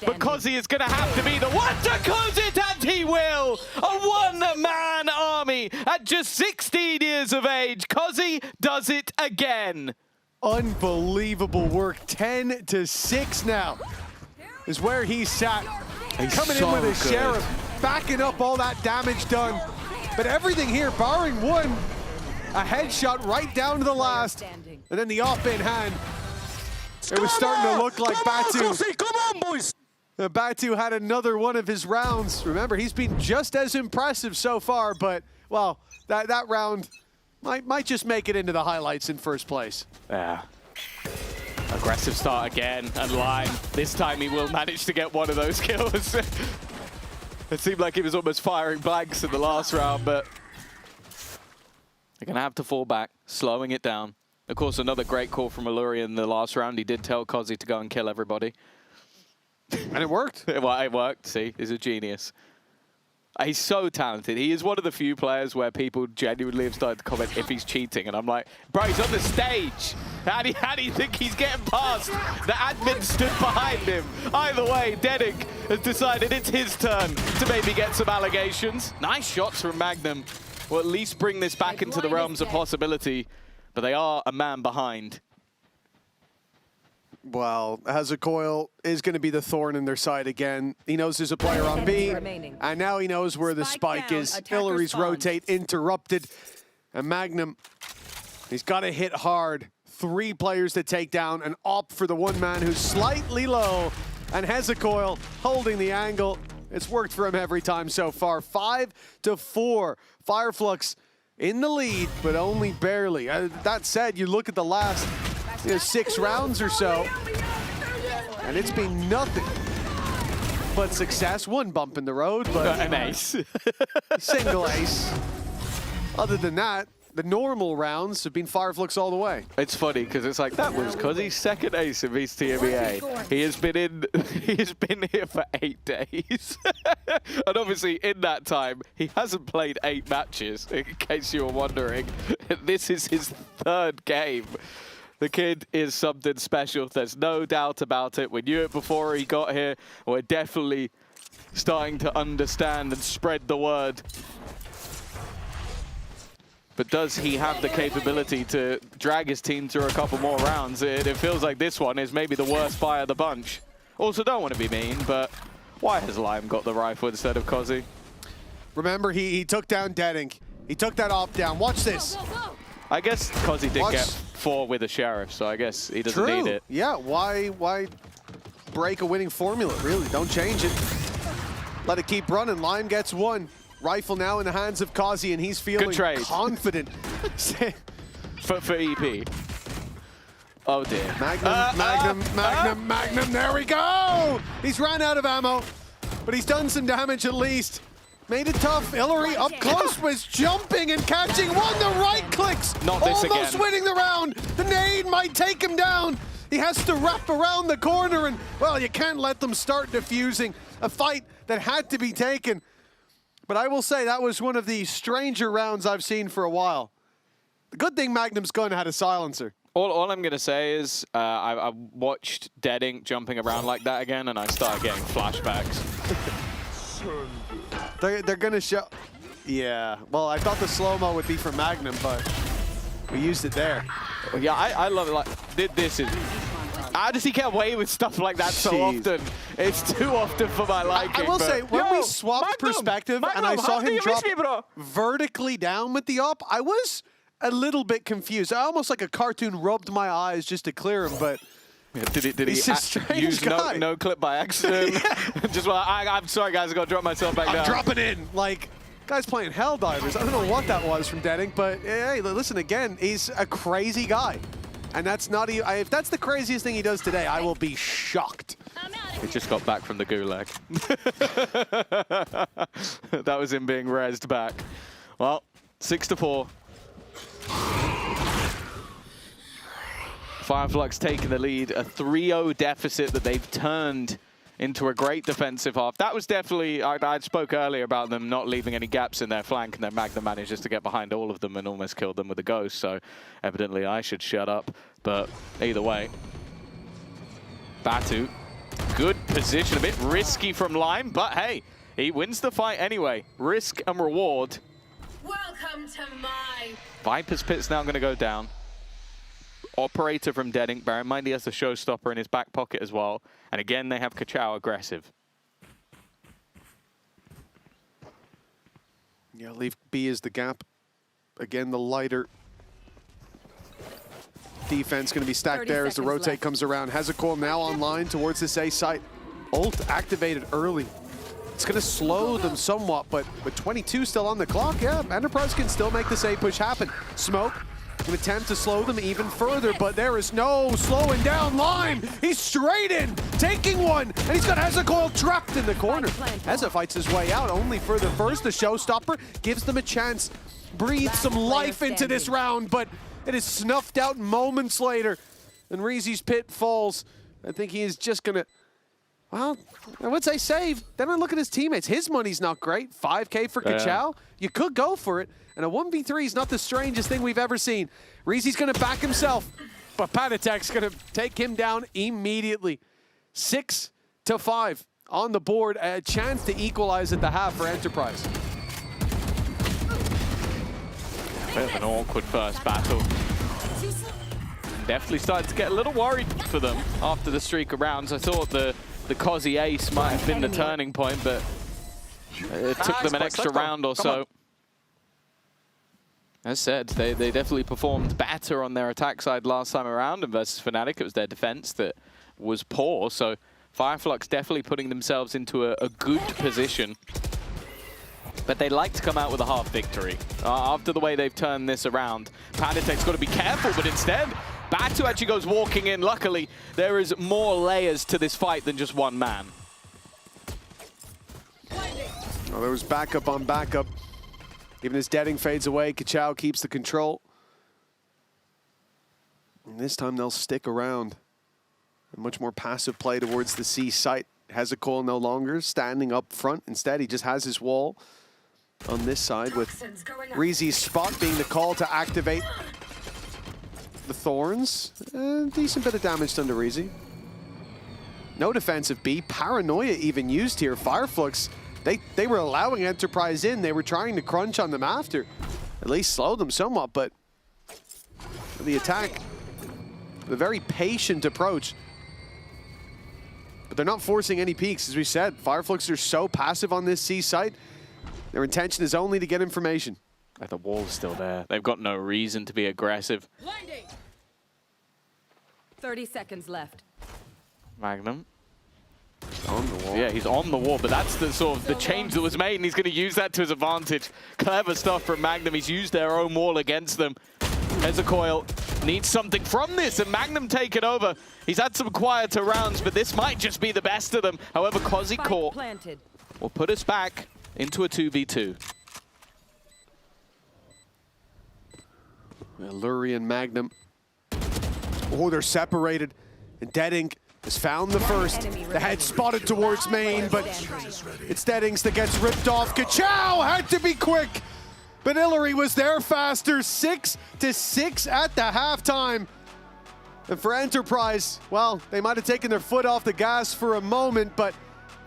But Kozzy is going to have to be the one to close it, and he will. A one-man army at just 16 years of age. Kozzy does it again. Unbelievable work. 10-6 now is where he sat. He's coming so in with a good. Sheriff, backing up all that damage done. But everything here, barring one, a headshot right down to the last, and then the op in hand. It was starting to look like Batu. Come on, boys! Batu had another one of his rounds. Remember, he's been just as impressive so far, but, well, that round might just make it into the highlights in first place. Yeah. Aggressive start again, and Lime. This time he will manage to get one of those kills. It seemed like he was almost firing blanks in the last round, but they're going to have to fall back, slowing it down. Of course, another great call from Allurian in the last round. He did tell Kozzy to go and kill everybody. And it worked. Well, it worked, see? He's a genius. He's so talented. He is one of the few players where people genuinely have started to comment if he's cheating. And I'm like, bro, he's on the stage. How do you think he's getting past? The admin stood behind him. Either way, Dedic has decided it's his turn to maybe get some allegations. Nice shots from Magnum. Will at least bring this back into the realms of possibility. But they are a man behind. Well, Hezekiah is going to be the thorn in their side again. He knows there's a player on B, and now he knows where the spike is. Hillary's rotate interrupted, and Magnum, he's got to hit hard. 3 players to take down, and opt for the one man who's slightly low, and Hezekiah holding the angle. It's worked for him every time so far. 5-4, Fireflux in the lead, but only barely. That said, you look at the last 6 rounds or so, and it's been nothing but success. 1 bump in the road, but an ace. Single ace. Other than that, the normal rounds have been Fireflux all the way. It's funny because it's like that was Cozzy's second ace in VCT EMEA. He has been here for 8 days, and obviously in that time he hasn't played 8 matches. In case you were wondering, this is his 3rd game. The kid is something special. There's no doubt about it. We knew it before he got here. We're definitely starting to understand and spread the word. But does he have the capability to drag his team through a couple more rounds? It feels like this one is maybe the worst buy of the bunch. Also, don't want to be mean, but why has Lime got the rifle instead of Cozzy? Remember, he took down Deadink. He took that op down. Watch this. I guess Cozzy did get 4 with a Sheriff, so I guess he doesn't need it. Yeah, why break a winning formula, really? Don't change it. Let it keep running. Lime gets 1. Rifle now in the hands of Cozzy, and he's feeling confident. for EP. Oh dear. Magnum, there we go! He's ran out of ammo, but he's done some damage at least. Made it tough. Hillary up close was jumping and catching one. The right clicks. Not this again. Almost winning the round. The nade might take him down. He has to wrap around the corner, and well, you can't let them start defusing a fight that had to be taken. But I will say that was one of the stranger rounds I've seen for a while. The good thing Magnum's gun had a silencer. All I'm going to say is I watched Deadink jumping around like that again, and I started getting flashbacks. They're going to show... Yeah, well, I thought the slow-mo would be for Magnum, but we used it there. Yeah, I love it. Like, this is... How does he get away with stuff like that so often? It's too often for my liking. I will say, when we swapped perspective and I saw him drop vertically down with the op, I was a little bit confused. I almost like a cartoon rubbed my eyes just to clear him, but yeah, did he use no clip by accident? Just I'm sorry, guys, I got to drop myself back down. I'm dropping in. Like, guy's playing Helldivers. I don't know what that was from Deadink, but hey, listen again, he's a crazy guy. And that's not even, if that's the craziest thing he does today, I will be shocked. He just got back from the gulag. That was him being rezzed back. Well, 6-4. Fireflux taking the lead, a 3-0 deficit that they've turned into a great defensive half. That was definitely, I spoke earlier about them not leaving any gaps in their flank, and then Magnum manages to get behind all of them and almost killed them with a ghost, so evidently I should shut up. But either way, Batu, good position, a bit risky from Lime, but hey, he wins the fight anyway. Risk and reward. Welcome to my... Viper's Pit's now going to go down. Operator from Deadink, bear in mind he has the showstopper in his back pocket as well. And again, they have Kachao aggressive. Yeah, leave B as the gap. Again, the lighter defense going to be stacked there as the rotate comes around. Hezekol now online towards this A site. Ult activated early. It's going to slow them somewhat, but with 22 still on the clock, yeah, Enterprise can still make this A push happen. Smoke. An attempt to slow them even further, but there is no slowing down Lime. He's straight in, taking one, and he's got Hezekol trapped in the corner. Heza fights his way out, only for the first. The showstopper gives them a chance, breathe some life into this round, but it is snuffed out moments later. And Reezy's pit falls. I think he is just gonna, well, I would say save. Then I look at his teammates. His money's not great. 5K for Kachao. You could go for it. And a 1v3 is not the strangest thing we've ever seen. Reezy's going to back himself, but Panatek's going to take him down immediately. 6-5 on the board. A chance to equalize at the half for Enterprise. Bit of an awkward first battle. Definitely started to get a little worried for them after the streak of rounds. I thought the Cozzy ace might have been the turning point, but it took them an extra round or so. As said, they definitely performed better on their attack side last time around, and versus Fnatic, it was their defense that was poor. So Fireflux definitely putting themselves into a good position. But they like to come out with a half victory. After the way they've turned this around, Panatek's got to be careful, but instead, Batu actually goes walking in. Luckily, there is more layers to this fight than just one man. Oh, there was backup on backup. Even as Deading fades away, Kachao keeps the control. And this time they'll stick around. A much more passive play towards the C site. Hezekiah no longer standing up front. Instead, he just has his wall on this side with Reezy's spot being the call to activate the Thorns. Decent bit of damage done to Reezy. No defensive B. Paranoia even used here. Fireflux, they were allowing Enterprise in. They were trying to crunch on them after. At least slow them somewhat, but the attack, the very patient approach. But they're not forcing any peaks, as we said. Fireflux are so passive on this C site. Their intention is only to get information. The wall's still there. They've got no reason to be aggressive. 30 seconds left. Magnum. On the wall. Yeah, he's on the wall, but that's the sort of the change that was made, and he's going to use that to his advantage. Clever stuff from Magnum. He's used their own wall against them. Hezekiah needs something from this, and Magnum take it over. He's had some quieter rounds, but this might just be the best of them. However, Kozi Core will put us back into a 2v2. Luri and Magnum. Oh, they're separated. And Deading has found the first. The head spotted towards main, but it's Deadings that gets ripped off. Kachao had to be quick, but Hillary was there faster. 6-6 at the halftime. And for Enterprise, well, they might have taken their foot off the gas for a moment, but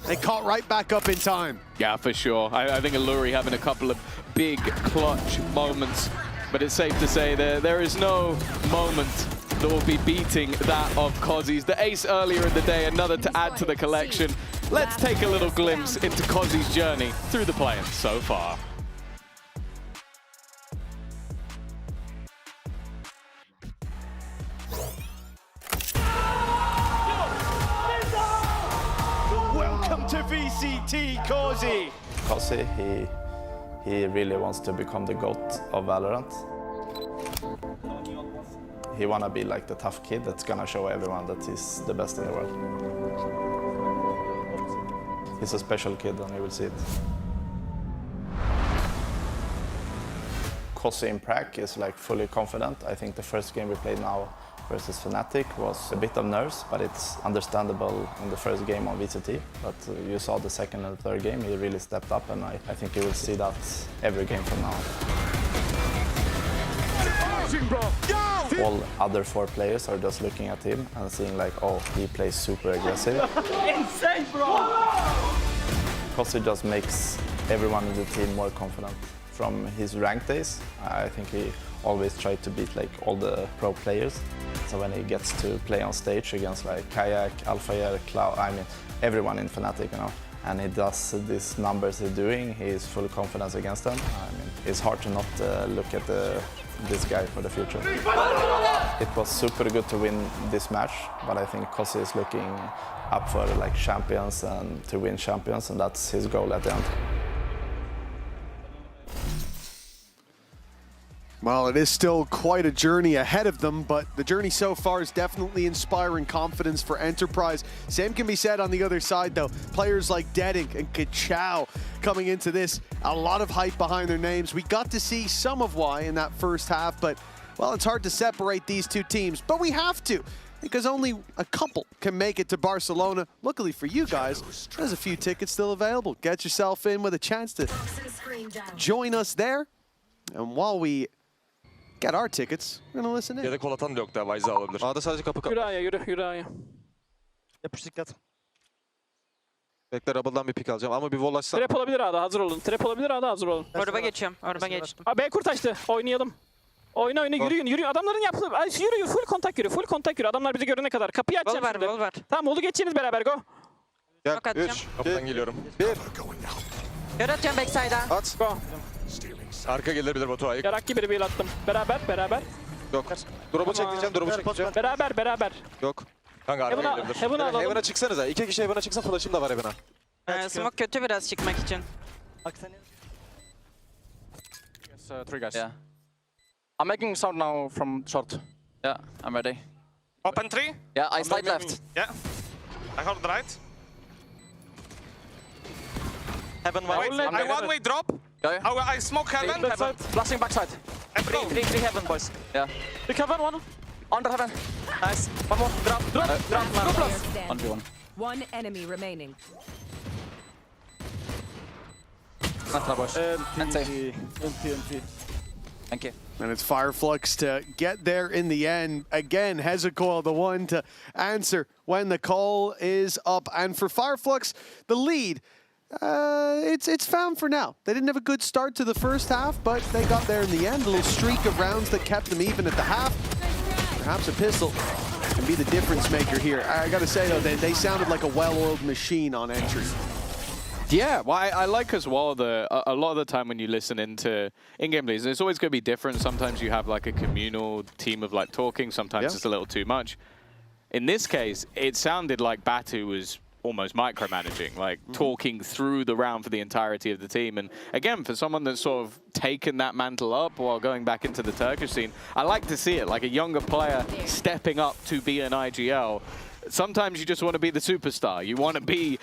they caught right back up in time. Yeah, for sure. I think Alluri having a couple of big clutch moments, but it's safe to say there is no moment that will be beating that of Kozi's. The ace earlier in the day, another to add to the collection. Let's take a little glimpse into Kozi's journey through the play-ins so far. Welcome to VCT, Kozi. Kozi, he really wants to become the GOAT of Valorant. He wanna be like the tough kid that's gonna show everyone that he's the best in the world. He's a special kid, and you will see it. Kozi in Prague is like fully confident. I think the first game we played now versus Fnatic was a bit of nerves, but it's understandable in the first game on VCT. But you saw the second and third game, he really stepped up, and I think you will see that every game from now on. All other 4 players are just looking at him and seeing like, oh, he plays super aggressive. Insane, bro! Kozi just makes everyone in the team more confident. From his ranked days, I think he always tried to beat like all the pro players. So when he gets to play on stage against like Kayak, Alphayer, Cloud, I mean everyone in Fnatic, you know, and he does these numbers he's doing, he's full confidence against them. I mean, it's hard to not look at this guy for the future. It was super good to win this match, but I think Kozi is looking up for like champions and to win champions, and that's his goal at the end. Well, it is still quite a journey ahead of them, but the journey so far is definitely inspiring confidence for Enterprise. Same can be said on the other side, though. Players like Deading and Kachao coming into this, a lot of hype behind their names. We got to see some of why in that first half, but, well, it's hard to separate these two teams, but we have to, because only a couple can make it to Barcelona. Luckily for you guys, there's a few tickets still available. Get yourself in with a chance to join us there. And while we get our tickets, we're gonna listen in. Yedek Polat'ın da yok daha, Wise'ı alabilir. A'da sadece kapı Yürü A'ya, yürü A'ya. Yapış dikkat. Bekle, Rubble'dan bir pick alacağım ama bir wall açsam. Trap olabilir A'da, hazır olun. Trap olabilir A'da, hazır olun. Orba geçiyorum, orba geç. B kurtaştı, oynayalım. Oyna, yürüyün. Adamların yaptığı, yürü, full kontak yürü. Adamlar bizi görene kadar. Kapıyı açacağım şimdi. Wall var. Tamam, Wall'u geçeceğiniz beraber, go. Gel, 3, kapıdan geliyorum. 1. Kör atacağım backside'a. At. Go. Arka gelebilir Batu ayık. Yarak gibi bir attım. Beraber. Yok. Drop'u çekeceğim. Beraber. Yok. Kanka arka gelebilir. Heaven'a çıksanıza. 2 kişi Heaven'a çıksın, flash'ım da var Heaven'a. Smoke kötü biraz çıkmak için. Yes, 3 guys. Yeah. I'm making sound now from short. Yeah, I'm ready. Open 3? Yeah, I slide left. Yeah. I hold right. Heaven Wait, I one way drop. I smoke heaven. Flashing backside. Three heaven, boys. Yeah. Big heaven, one. Under heaven. Nice. One more. Drop. Player Plus. standing. 1v1. One enemy remaining. Nice, boys. NT. Thank you. And it's Fireflux to get there in the end. Again, Hezekiah, the one to answer when the call is up. And for Fireflux, the lead, it's found for now. They didn't have a good start to the first half, but they got there in the end. A little streak of rounds that kept them even at the half. Perhaps a pistol can be the difference maker here. I got to say, though, they sounded like a well-oiled machine on entry. Yeah, well, I like as well a lot of the time when you listen into in-game plays, it's always going to be different. Sometimes you have like a communal team of like talking. Sometimes it's a little too much. In this case, it sounded like Batu was almost micromanaging, like talking through the round for the entirety of the team. And again, for someone that's sort of taken that mantle up while going back into the Turkish scene, I like to see it, like a younger player stepping up to be an IGL. Sometimes you just want to be the superstar. You want to be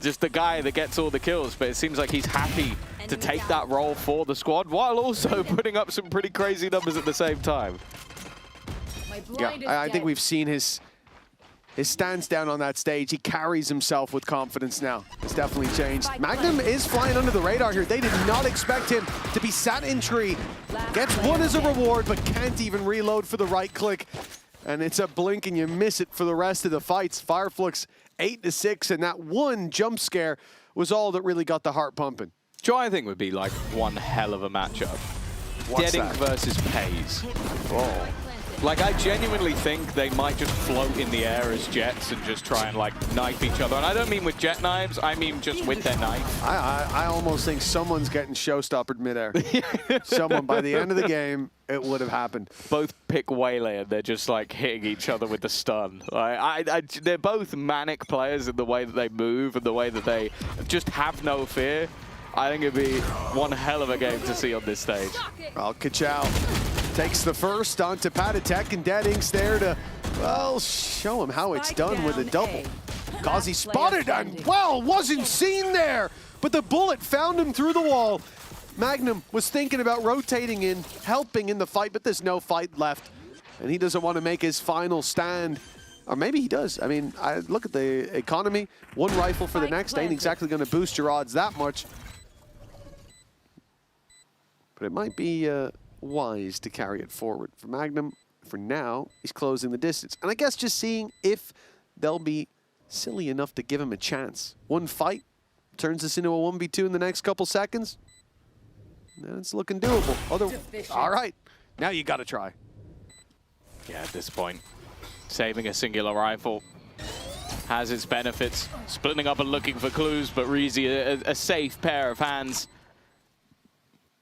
just the guy that gets all the kills, but it seems like he's happy to take that role for the squad while also putting up some pretty crazy numbers at the same time. Yeah, I think we've seen his stance down on that stage. He carries himself with confidence now. It's definitely changed. Magnum is flying under the radar here. They did not expect him to be sat in tree. Gets one as a reward, but can't even reload for the right click. And it's a blink and you miss it for the rest of the fights. Fireflux 8-6, and that one jump scare was all that really got the heart pumping. Joe, I think would be like one hell of a matchup. Deadink versus Pays. Oh. Like, I genuinely think they might just float in the air as jets and just try and, like, knife each other. And I don't mean with jet knives, I mean just with their knife. I almost think someone's getting showstoppered midair. Someone, by the end of the game, it would have happened. Both pick Waylay and they're just, like, hitting each other with the stun. Like, they're both manic players in the way that they move and the way that they just have no fear. I think it'd be one hell of a game to see on this stage. Well, Kachao takes the first onto Patatek, and Dedink's there to, well, show him how it's done with a double. Kazi spotted and, well, wasn't seen there, but the bullet found him through the wall. Magnum was thinking about rotating in, helping in the fight, but there's no fight left, and he doesn't want to make his final stand. Or maybe he does. I mean, look at the economy. One rifle for the next ain't exactly going to boost your odds that much. But it might be wise to carry it forward. For Magnum, for now, he's closing the distance. And I guess just seeing if they'll be silly enough to give him a chance. One fight turns this into a 1v2 in the next couple seconds. And it's looking doable. All right, now you got to try. Yeah, at this point, saving a singular rifle has its benefits. Splitting up and looking for clues, but Reezy, a safe pair of hands.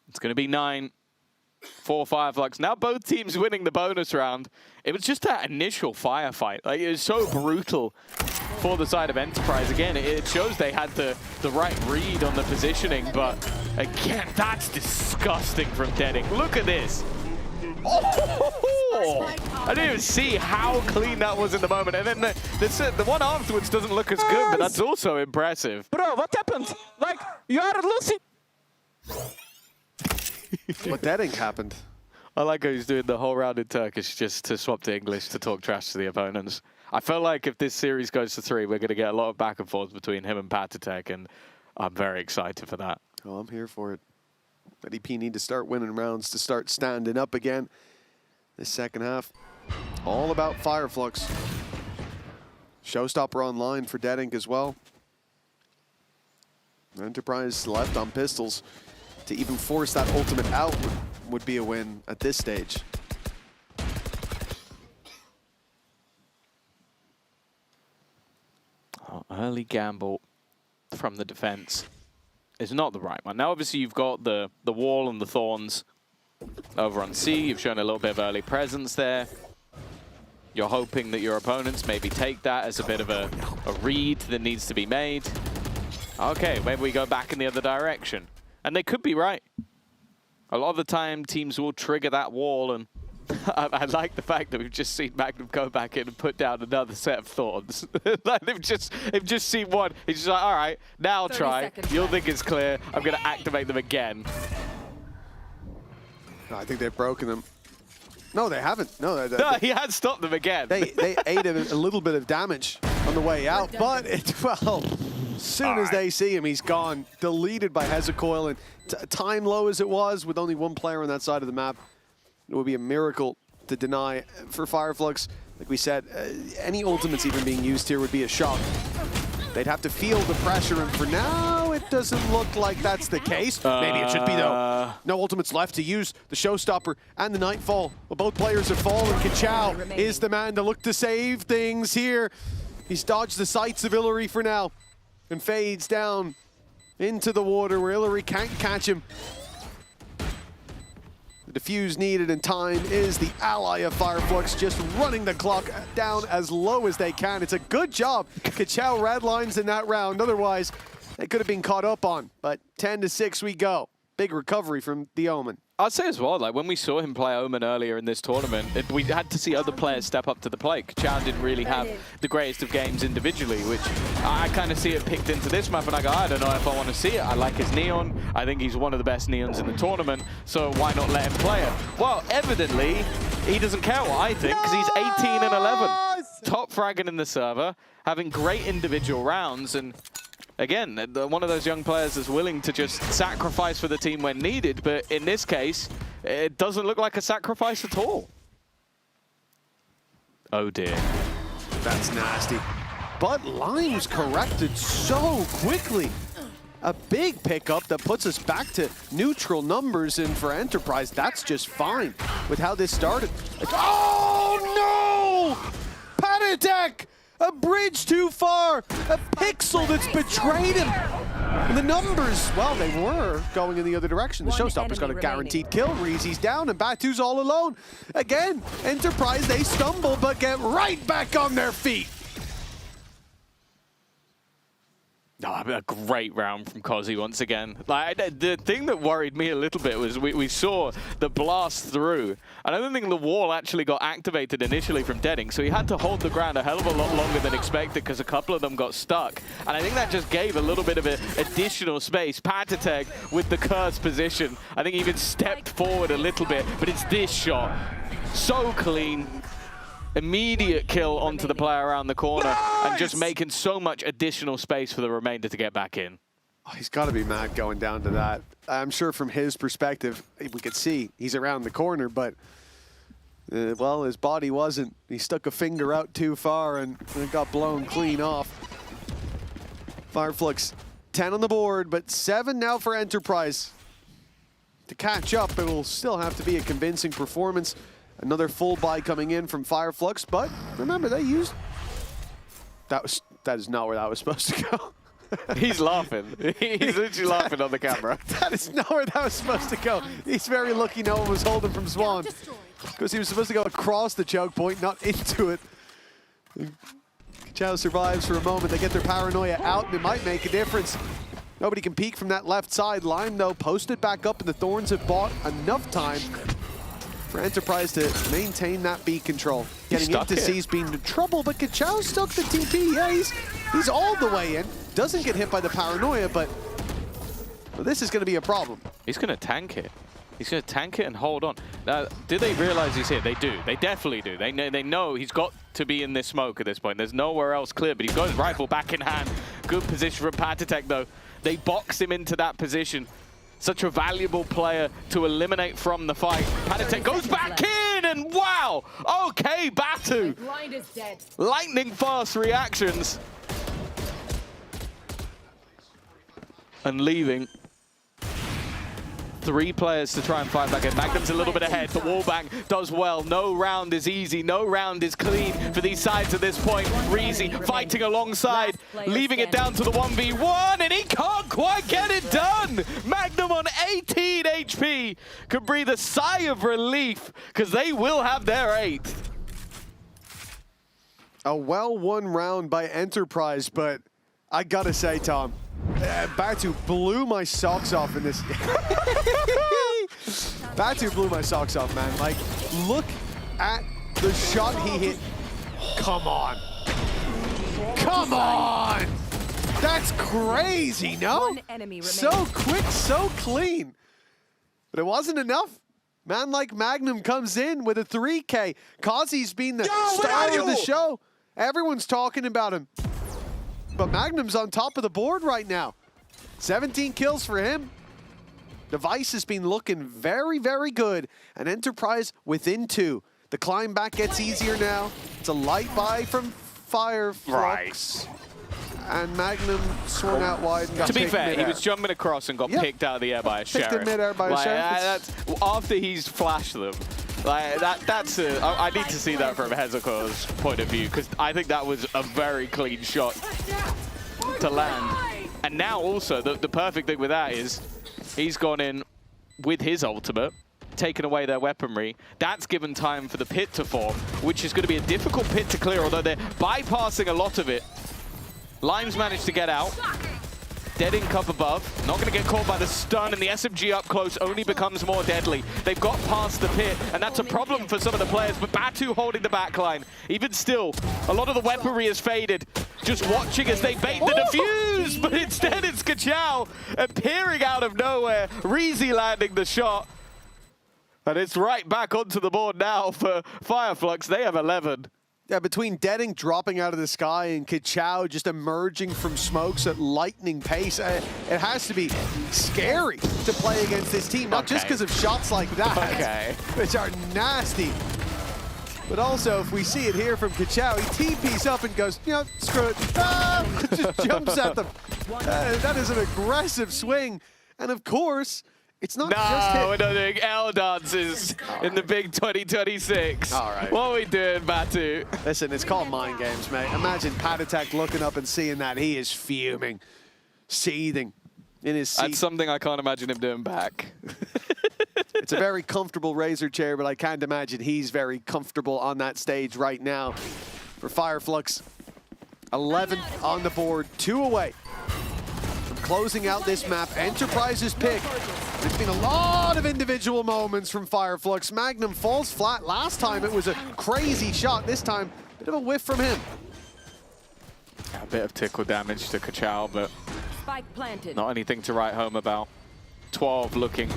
It's going to be 9 for Fireflux. Now both teams winning the bonus round. It was just that initial firefight. Like, it was so brutal for the side of Enterprise. Again, it shows they had the right read on the positioning, but again, that's disgusting from Deadink. Look at this. Oh! I didn't even see how clean that was in the moment. And then the one afterwards doesn't look as good, but that's also impressive. Bro, what happened? Like, you are losing. What Deadink happened? I like how he's doing the whole round in Turkish just to swap to English to talk trash to the opponents. I feel like if this series goes to 3, we're going to get a lot of back and forth between him and Patatek, and I'm very excited for that. Oh, I'm here for it. EDP need to start winning rounds to start standing up again. This second half, all about Fireflux. Showstopper online for Deadink as well. Enterprise left on pistols. To even force that ultimate out would be a win at this stage. Oh, early gamble from the defense is not the right one. Now, obviously, you've got the wall and the thorns over on C. You've shown a little bit of early presence there. You're hoping that your opponents maybe take that as a bit of a read that needs to be made. Okay, maybe we go back in the other direction. And they could be right. A lot of the time, teams will trigger that wall and I like the fact that we've just seen Magnum go back in and put down another set of thorns. Like they've just seen one. He's just like, all right, now I'll try. You'll think it's clear. I'm going to activate them again. No, I think they've broken them. No, they haven't. No, he had stopped them again. They ate a little bit of damage on the way out, but well, as soon as they see him, he's gone. Deleted by Hezecoil, and time low as it was, with only one player on that side of the map, it would be a miracle to deny. For Fireflux, like we said, any ultimates even being used here would be a shock. They'd have to feel the pressure, and for now, it doesn't look like that's the case. Maybe it should be, though. No ultimates left to use the Showstopper and the Nightfall. Well, both players have fallen. Kachao is the man to look to save things here. He's dodged the sights of Hillary for now and fades down into the water where Hillary can't catch him. The defuse needed, and time is the ally of Fireflux, just running the clock down as low as they can. It's a good job. Kachao red lines in that round. Otherwise, they could have been caught up on. But 10-6 we go. Big recovery from the Omen. I'd say as well, like when we saw him play Omen earlier in this tournament, we had to see other players step up to the plate. Kachao didn't really have the greatest of games individually, which I kind of see it picked into this map, and I go, I don't know if I want to see it. I like his Neon. I think he's one of the best Neons in the tournament, so why not let him play it? Well, evidently, he doesn't care what I think, because he's 18 and 11. Top fragging in the server, having great individual rounds, and again, one of those young players that's willing to just sacrifice for the team when needed, but in this case, it doesn't look like a sacrifice at all. Oh dear. That's nasty. But Lime's corrected so quickly. A big pickup that puts us back to neutral numbers, and for Enterprise, that's just fine with how this started. Oh no! Patatek! A bridge too far! A pixel that's betrayed him! And the numbers, well, they were going in the other direction. The Showstopper's got a guaranteed kill. Reezy's down, and Batu's all alone. Again, Enterprise, they stumble, but get right back on their feet. Oh, a great round from Kozzy once again. Like, the thing that worried me a little bit was we saw the blast through. I don't think the wall actually got activated initially from Deading, so he had to hold the ground a hell of a lot longer than expected because a couple of them got stuck. And I think that just gave a little bit of additional space. Patatek with the cursed position, I think he even stepped forward a little bit, but it's this shot. So clean. Immediate kill onto the player around the corner, and just making so much additional space for the remainder to get back in. Oh, he's got to be mad going down to that. I'm sure from his perspective, we could see he's around the corner, but well, his body wasn't. He stuck a finger out too far, and it got blown clean off. Fireflux 10 on the board, but 7 now for Enterprise. To catch up, it will still have to be a convincing performance. Another full buy coming in from Fireflux, but remember, they used... That is not where that was supposed to go. He's laughing. He's literally laughing on the camera. That is not where that was supposed to go. He's very lucky no one was holding from Swan, because he was supposed to go across the choke point, not into it. Kachao survives for a moment. They get their paranoia out, and it might make a difference. Nobody can peek from that left side. Lime, though, posted back up, and the Thorns have bought enough time for Enterprise to maintain that B control. Getting into C's being in trouble, but Kachao stuck the TP. Yeah, he's all the way in. Doesn't get hit by the paranoia, but this is going to be a problem. He's going to tank it. He's going to tank it and hold on. Now, do they realize he's here? They do. They definitely do. They know he's got to be in this smoke at this point. There's nowhere else clear, but he's got his rifle back in hand. Good position from Patatek, though. They box him into that position. Such a valuable player to eliminate from the fight. Patatek goes back in, and wow! Okay, Batu. Lightning fast reactions. And leaving 3 players to try and fight back in. Magnum's a little bit ahead. The wallbang does well. No round is easy. No round is clean for these sides at this point. Reezy fighting alongside, leaving it down to the 1v1, and he can't quite get it done. Magnum on 18 HP can breathe a sigh of relief, because they will have their 8th. A well-won round by Enterprise, but I gotta say, Tom, Batu blew my socks off in this. Batu blew my socks off, man. Like, look at the shot he hit. Come on. Come on! That's crazy, no? One enemy So quick, so clean. But it wasn't enough. Man like Magnum comes in with a 3K. Kazi's been the star of the show. Everyone's talking about him. But Magnum's on top of the board right now. 17 kills for him. Device has been looking very, very good. And Enterprise within 2. The climb back gets easier now. It's a light buy from Fireflux. And Magnum swung out wide and got To be picked fair, mid-air. he was jumping across and got picked out of the air by a Sheriff. Picked in mid-air by a Sheriff. That's, after he's flashed them, like I need to see that from Hezekiah's point of view, because I think that was a very clean shot to land. And now also, the perfect thing with that is he's gone in with his ultimate, taken away their weaponry. That's given time for the pit to form, which is going to be a difficult pit to clear, although they're bypassing a lot of it. Limes managed to get out. Dead Ink up above. Not going to get caught by the stun, and the SMG up close only becomes more deadly. They've got past the pit, and that's a problem for some of the players, but Batu holding the backline. Even still, a lot of the weaponry has faded. Just watching as they bait the defuse, but instead it's Kachao appearing out of nowhere. Reezy landing the shot. And it's right back onto the board now for Fireflux. They have 11. Yeah, between Deading dropping out of the sky and Kachao just emerging from smokes at lightning pace, it has to be scary to play against this team. Not just because of shots like that, which are nasty, but also if we see it here from Kachao, he TPs up and goes, you know, screw it, just jumps at them. That is an aggressive swing, and of course, it's not just hit. We're not doing L dances in the big 2026. All right. What are we doing, Batu? Listen, it's called mind games, mate. Imagine Pat Attack looking up and seeing that. He is fuming, seething in his seat. That's something I can't imagine him doing back. It's a very comfortable Razor chair, but I can't imagine he's very comfortable on that stage right now. For Fireflux, 11 on the board, 2 away from closing out this map. Enterprise's pick. There's been a lot of individual moments from Fireflux. Magnum falls flat. Last time it was a crazy shot. This time, a bit of a whiff from him. A bit of tickle damage to Kachao, but Spike planted. not anything to write home about. 12 looking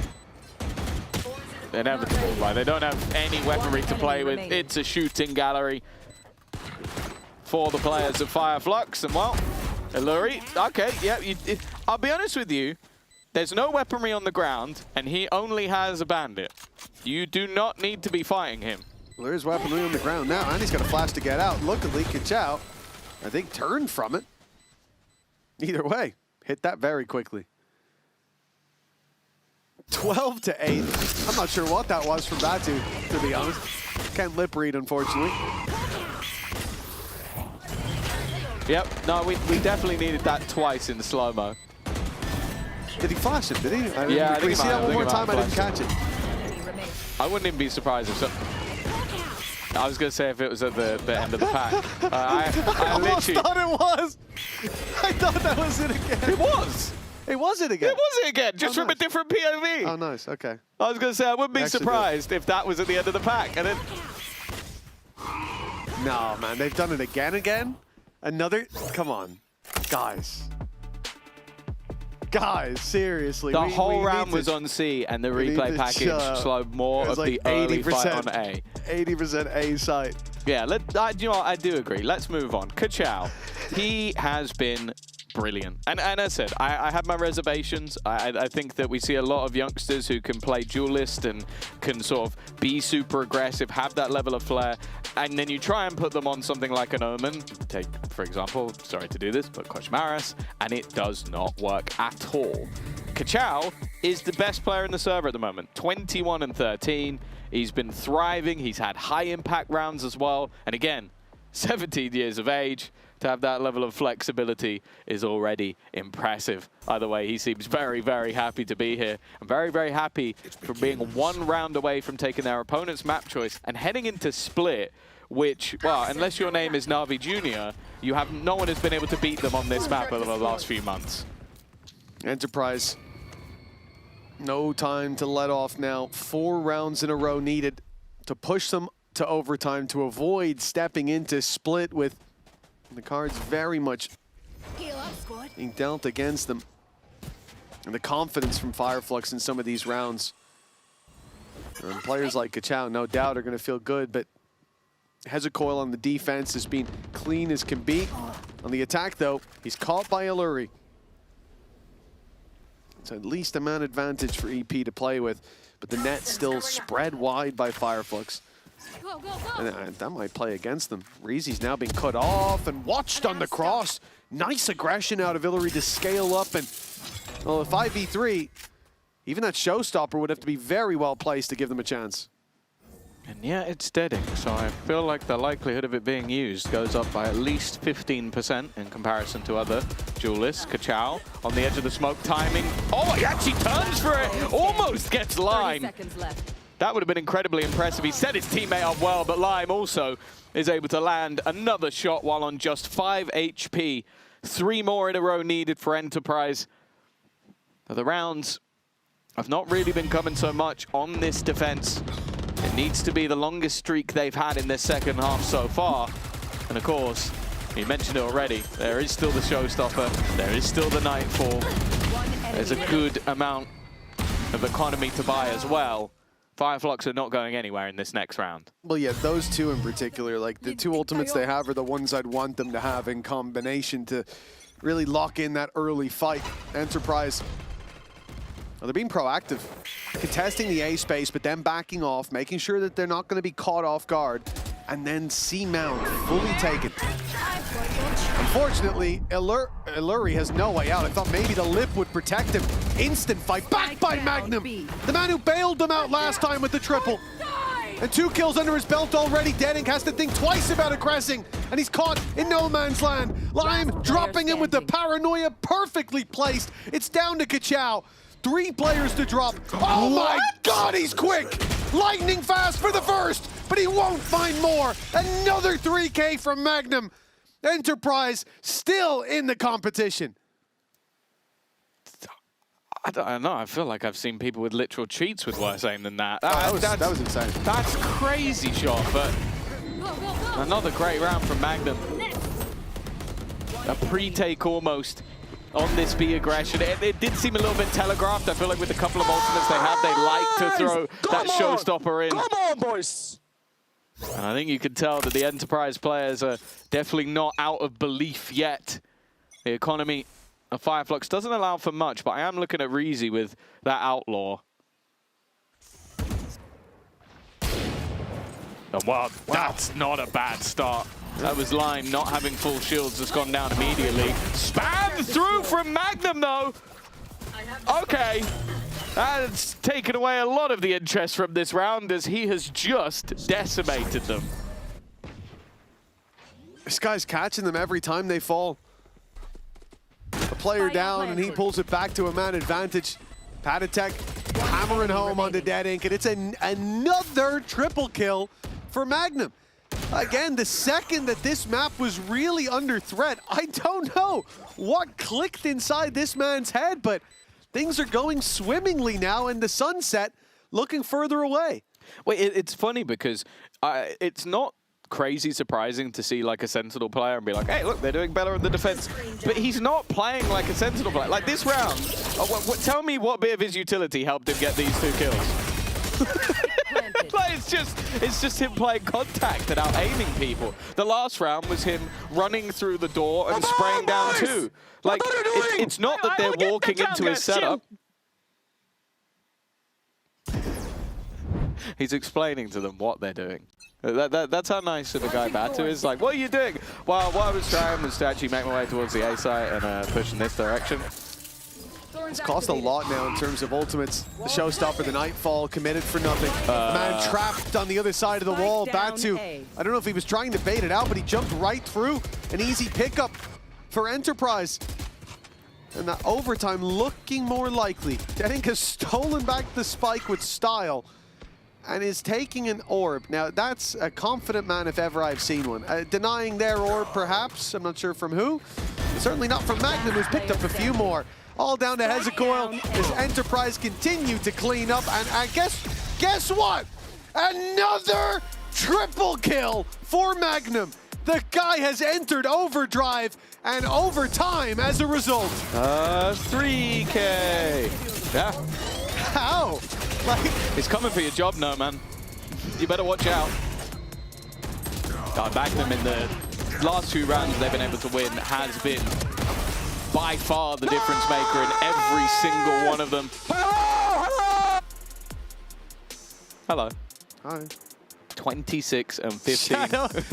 inevitable. Like, they don't have any weaponry to play with. It's a shooting gallery for the players of Fireflux. And well, Illuri, okay, yeah, I'll be honest with you. There's no weaponry on the ground, and he only has a bandit. You do not need to be fighting him. Well, there's weaponry on the ground now, and he's got a flash to get out. Luckily, Kachao, I think, turned from it. Either way, hit that very quickly. 12 to 8. I'm not sure what that was from Batu, to be honest. Can't lip read, unfortunately. Yep, no, we definitely needed that twice in the slow-mo. Did he flash it, did he? Yeah, I think we see that one more time? I didn't catch it. I wouldn't even be surprised if so. I was going to say if it was at the end of the pack. I almost thought it was. I thought that was it again. It was. It was it again. It was it again, just from a different POV. Oh, nice. Okay. I was going to say I wouldn't be surprised if that was at the end of the pack. And then... No, man, they've done it again. Another. Come on, guys. Guys, seriously. The whole round was on C, and the replay package slowed more of the early fight on A. 80% A site. Yeah, you know what, I do agree. Let's move on. Kachao, he has been brilliant. And as I said, I have my reservations. I think that we see a lot of youngsters who can play duelist and can sort of be super aggressive, have that level of flair, and then you try and put them on something like an Omen. Take, for example, sorry to do this, but Koshmaras, and it does not work at all. Kachao is the best player in the server at the moment. 21 and 13. He's been thriving. He's had high impact rounds as well. And again, 17 years of age. To have that level of flexibility is already impressive. Either way, he seems very, very happy to be here. I'm very, very happy for being 1 round away from taking their opponent's map choice and heading into Split, which, well, unless your name is Na'Vi Jr., no one has been able to beat them on this map over the last few months. Enterprise No time to let off now. 4 rounds in a row needed to push them to overtime to avoid stepping into split with the cards very much being dealt against them. And the confidence from Fireflux in some of these rounds. And players like Kachao, no doubt, are going to feel good, but Hezecoil on the defense has been clean as can be. On the attack, though, he's caught by Alluri. It's at least a man advantage for EP to play with, but the net still spread wide by Fireflux. And that might play against them. Reezy's now being cut off and watched on the cross. Nice aggression out of Alluri to scale up, and well, a 5v3, even that showstopper would have to be very well placed to give them a chance. And yeah, it's deading, so I feel like the likelihood of it being used goes up by at least 15% in comparison to other duelists. Kachao on the edge of the smoke, timing. Oh, he actually turns for it, almost gets Lime. That would have been incredibly impressive. He set his teammate up well, but Lime also is able to land another shot while on just 5 HP. 3 more in a row needed for Enterprise. But the rounds have not really been coming so much on this defense. It needs to be the longest streak they've had in their second half so far. And of course, you mentioned it already, there is still the showstopper, there is still the Nightfall. There's a good amount of economy to buy as well. Fireflux are not going anywhere in this next round. Well, yeah, those two in particular, like the 2 ultimates they have are the ones I'd want them to have in combination to really lock in that early fight. Enterprise, well, they're being proactive, contesting the A space, but then backing off, making sure that they're not going to be caught off guard, and then C-Mount fully taken. Unfortunately, Alluri has no way out. I thought maybe the lip would protect him. Instant fight, back by Magnum. The man who bailed them out last time with the triple. And 2 kills under his belt already. Deadink has to think twice about aggressing, and he's caught in no man's land. Lime dropping him with the paranoia perfectly placed. It's down to Kachao. 3 players to drop. Oh my God, he's quick! Lightning fast for the first, but he won't find more. Another 3K from Magnum. Enterprise still in the competition. I don't know, I feel like I've seen people with literal cheats with worse aim than that. That was insane. That's crazy shot, but another great round from Magnum. A pre-take almost on this B aggression. It did seem a little bit telegraphed. I feel like with a couple of ultimates they have, they like to throw that showstopper in. Come on, boys! And I think you can tell that the Enterprise players are definitely not out of belief yet. The economy of Fireflux doesn't allow for much, but I am looking at Reezy with that Outlaw. And wow, that's not a bad start. That was Lime not having full shields, has gone down immediately. Spam through from Magnum though. Okay, that's taken away a lot of the interest from this round as he has just decimated them. This guy's catching them every time they fall. A player down and he pulls it back to a man advantage. Patatek hammering home onto Deadink, and it's another triple kill for Magnum. Again, the second that this map was really under threat, I don't know what clicked inside this man's head, but things are going swimmingly now, and the sunset looking further away. Wait, it's funny because it's not crazy surprising to see like a Sentinel player and be like, hey, look, they're doing better in the defense. But he's not playing like a Sentinel player. Like this round, tell me what bit of his utility helped him get these 2 kills. Like, it's just him playing contact and out aiming people. The last round was him running through the door and spraying down 2. Like, it's not that they're walking into his setup. He's explaining to them what they're doing. That's how nice of a guy Batu is. Like, what are you doing? Well, what I was trying was to actually make my way towards the A site and push in this direction. It's cost a lot now in terms of ultimates. The showstopper, the Nightfall, committed for nothing. Man trapped on the other side of the wall. Batu, I don't know if he was trying to bait it out, but he jumped right through. An easy pickup for Enterprise. And that overtime looking more likely. Deadink has stolen back the spike with style and is taking an orb. Now, that's a confident man if ever I've seen one. Denying their orb, perhaps. I'm not sure from who. Certainly not from Magnum, who's picked up a few more. All down to Hezekiah as Enterprise continue to clean up. And guess what? Another triple kill for Magnum. The guy has entered overdrive and overtime as a result. 3K. Yeah. How? Like, he's coming for your job now, man. You better watch out. Magnum in the last 2 rounds they've been able to win has been by far the difference maker in every single one of them. Hello. Hi. 26 and 15.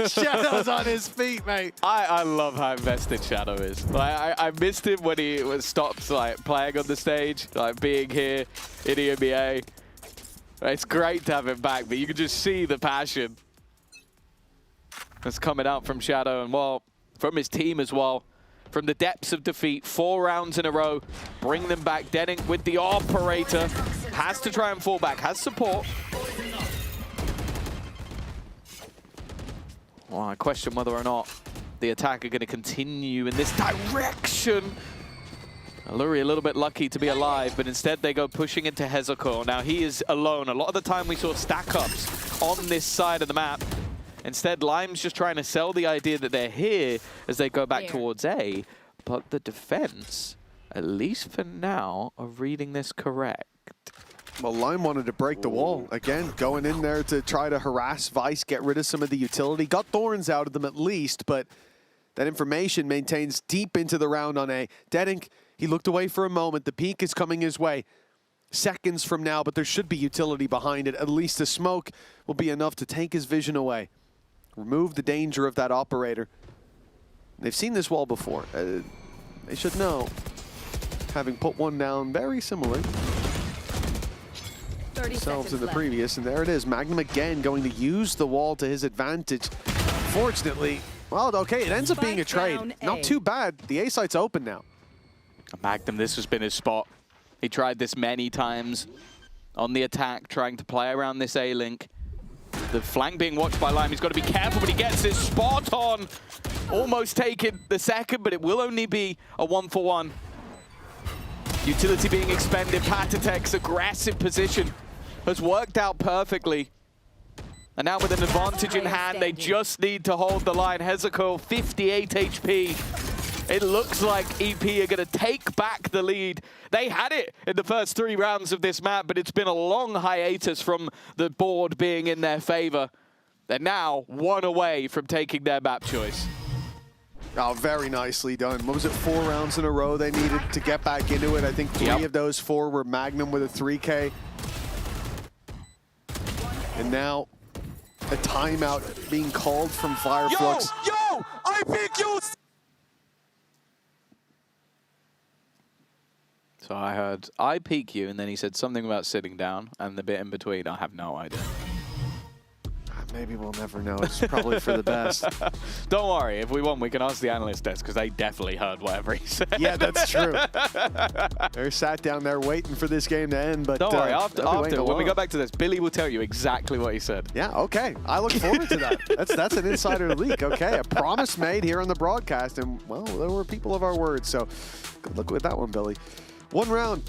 Shadow's on his feet, mate. I love how invested Shadow is. Like, I missed him when he stopped like playing on the stage, like being here in EMEA. It's great to have him back, but you can just see the passion that's coming out from Shadow and, well, from his team as well. From the depths of defeat, 4 rounds in a row, bring them back. Denning with the operator, has to try and fall back, has support. Well, I question whether or not the attack are going to continue in this direction. Alluri a little bit lucky to be alive, but instead they go pushing into Hezekiah. Now he is alone. A lot of the time we saw stack-ups on this side of the map. Instead, Lime's just trying to sell the idea that they're here as they go back towards A. But the defense, at least for now, are reading this correct. Well, Lime wanted to break the wall. Again, going in there to try to harass Vice, get rid of some of the utility. Got Thorns out of them at least, but that information maintains deep into the round on A. Denning, he looked away for a moment. The peak is coming his way. Seconds from now, but there should be utility behind it. At least the smoke will be enough to take his vision away. Remove the danger of that operator. They've seen this wall before. They should know, having put one down very similar themselves in the previous, and there it is. Magnum again going to use the wall to his advantage. Fortunately, well, okay, it ends up being a trade. Not too bad. The A site's open now. Magnum, this has been his spot. He tried this many times on the attack, trying to play around this A-link. The flank being watched by Lime. He's got to be careful, but he gets this spot on. Almost taking the second, but it will only be a 1-for-1. Utility being expended. Patatek's aggressive position has worked out perfectly. And now with an advantage in hand, they just need to hold the line. Hezekiah, 58 HP. It looks like EP are going to take back the lead. They had it in the first 3 rounds of this map, but it's been a long hiatus from the board being in their favor. They're now 1 away from taking their map choice. Oh, very nicely done. What was it, 4 rounds in a row they needed to get back into it? I think 3 of those 4 were Magnum with a 3K. And now a timeout being called from Fireflux. Yo! I pick you! So I heard, I peek you, and then he said something about sitting down, and the bit in between, I have no idea. Maybe we'll never know. It's probably for the best. Don't worry. If we want, we can ask the analyst desk, because they definitely heard whatever he said. Yeah, that's true. They're sat down there waiting for this game to end. But don't worry. After when we go back to this, Billy will tell you exactly what he said. Yeah, okay. I look forward to that. That's an insider leak. Okay, a promise made here on the broadcast. And, well, there were people of our word. So good luck with that one, Billy. 1 round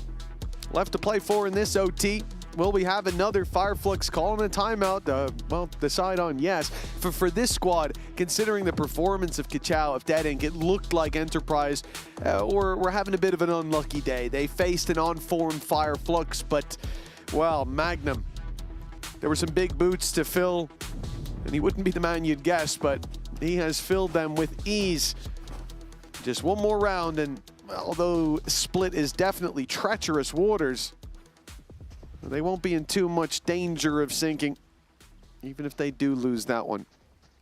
left to play for in this OT. Will we have another Fireflux calling a timeout? Well, decide on yes. For this squad, considering the performance of Kachao, of Dead Ink, it looked like Enterprise were having a bit of an unlucky day. They faced an on-form Fireflux, but, well, Magnum, there were some big boots to fill, and he wouldn't be the man you'd guess, but he has filled them with ease. Just 1 more round, and although Split is definitely treacherous waters, they won't be in too much danger of sinking, even if they do lose that one.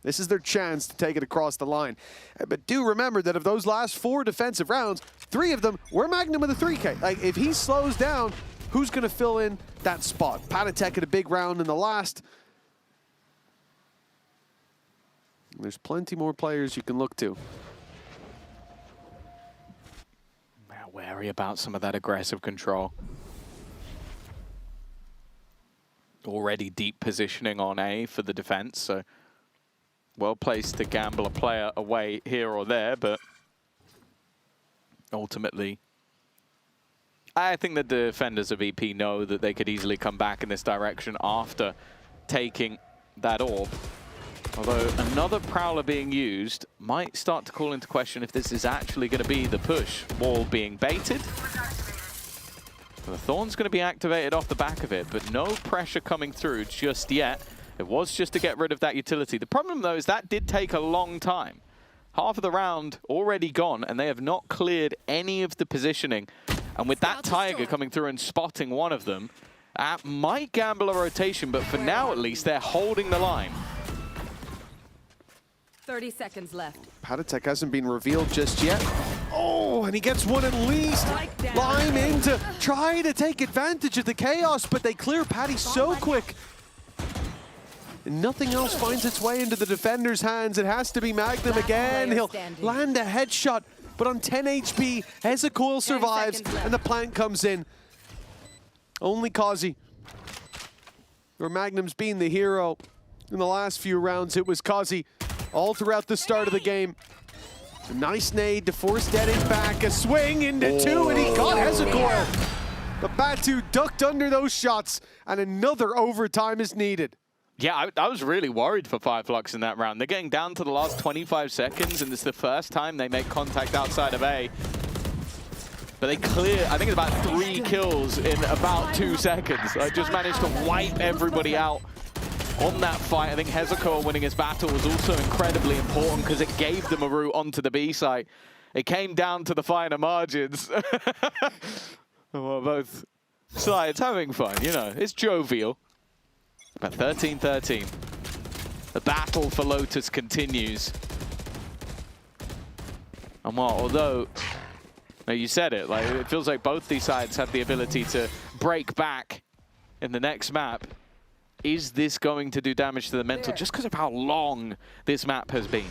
This is their chance to take it across the line. But do remember that of those last 4 defensive rounds, 3 of them were Magnum with a 3K. Like, if he slows down, who's going to fill in that spot? Patatek had a big round in the last. There's plenty more players you can look to. Wary about some of that aggressive control. Already deep positioning on A for the defense, so well placed to gamble a player away here or there, but ultimately. I think the defenders of EP know that they could easily come back in this direction after taking that orb. Although another Prowler being used might start to call into question if this is actually going to be the push. Wall being baited. The Thorn's going to be activated off the back of it, but no pressure coming through just yet. It was just to get rid of that utility. The problem, though, is that did take a long time. Half of the round already gone, and they have not cleared any of the positioning. And with that Tiger coming through and spotting one of them, might gamble a rotation, but for now, at least, they're holding the line. 30 seconds left. Patatek hasn't been revealed just yet. Oh, and he gets one at least. Lime in to try to take advantage of the chaos, but they clear Patty so quick. And nothing else finds its way into the defender's hands. It has to be Magnum again. He'll land a headshot, but on 10 HP, Hezekiah survives, and the plant comes in. Only Kazi, or Magnum's been the hero. In the last few rounds, it was Kazi all throughout the start of the game. A nice nade to force Deading back, a swing into two, and he got Hezekiah. But Batu ducked under those shots, and another overtime is needed. Yeah, I was really worried for Fireflux in that round. They're getting down to the last 25 seconds, and it's the first time they make contact outside of A. But they clear, I think it's about 3 kills in about 2 seconds. I just managed to wipe everybody out on that fight. I think Hezekiah winning his battle was also incredibly important because it gave them a route onto the B site. It came down to the finer margins. Well, both sides having fun, you know, it's jovial. But 13-13. The battle for Lotus continues. And well, although, no, you said it, like it feels like both these sides have the ability to break back in the next map. Is this going to do damage to the mental just because of how long this map has been?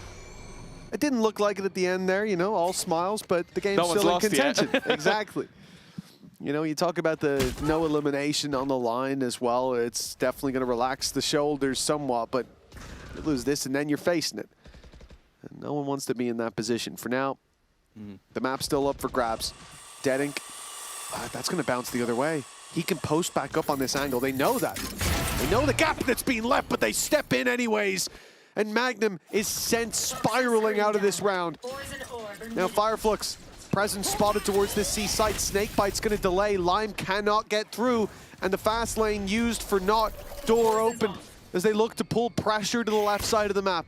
It didn't look like it at the end there, you know, all smiles, but the game's still in contention. Exactly. You know, you talk about the no elimination on the line as well. It's definitely going to relax the shoulders somewhat, but you lose this and then you're facing it. And no one wants to be in that position. For now, the map's still up for grabs. Deadink, that's going to bounce the other way. He can post back up on this angle. They know that. They know the gap that's being left, but they step in anyways. And Magnum is sent spiraling out of this round. Now Fireflux, presence spotted towards this C site. Snakebite's going to delay. Lime cannot get through. And the fast lane used for not. Door open as they look to pull pressure to the left side of the map.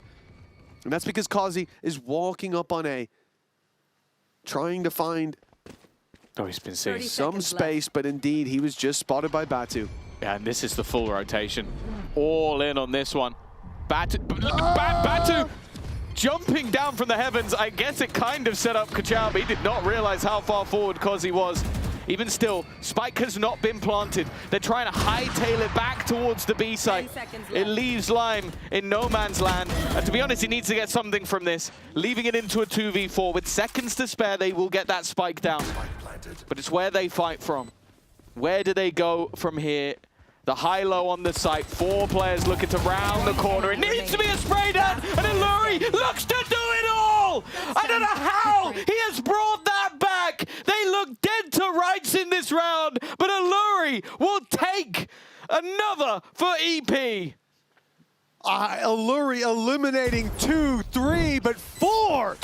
And that's because Kazi is walking up on A, trying to find he's been seen. Some space, but indeed, he was just spotted by Batu. Yeah, and this is the full rotation. All in on this one. Batu jumping down from the heavens. I guess it kind of set up Kachao, but he did not realize how far forward Kazi was. Even still, Spike has not been planted. They're trying to hightail it back towards the B site. It leaves Lime in no man's land. And to be honest, he needs to get something from this. Leaving it into a 2v4. With seconds to spare, they will get that Spike down. But it's where they fight from. Where do they go from here? The high-low on the site. 4 players looking to round the corner. It needs to be a spray down, and Illuri looks to do it all! I don't know how he has brought that back. They look dead to rights in this round, but Illuri will take another for EP. Illuri eliminating 2, 3, but 4!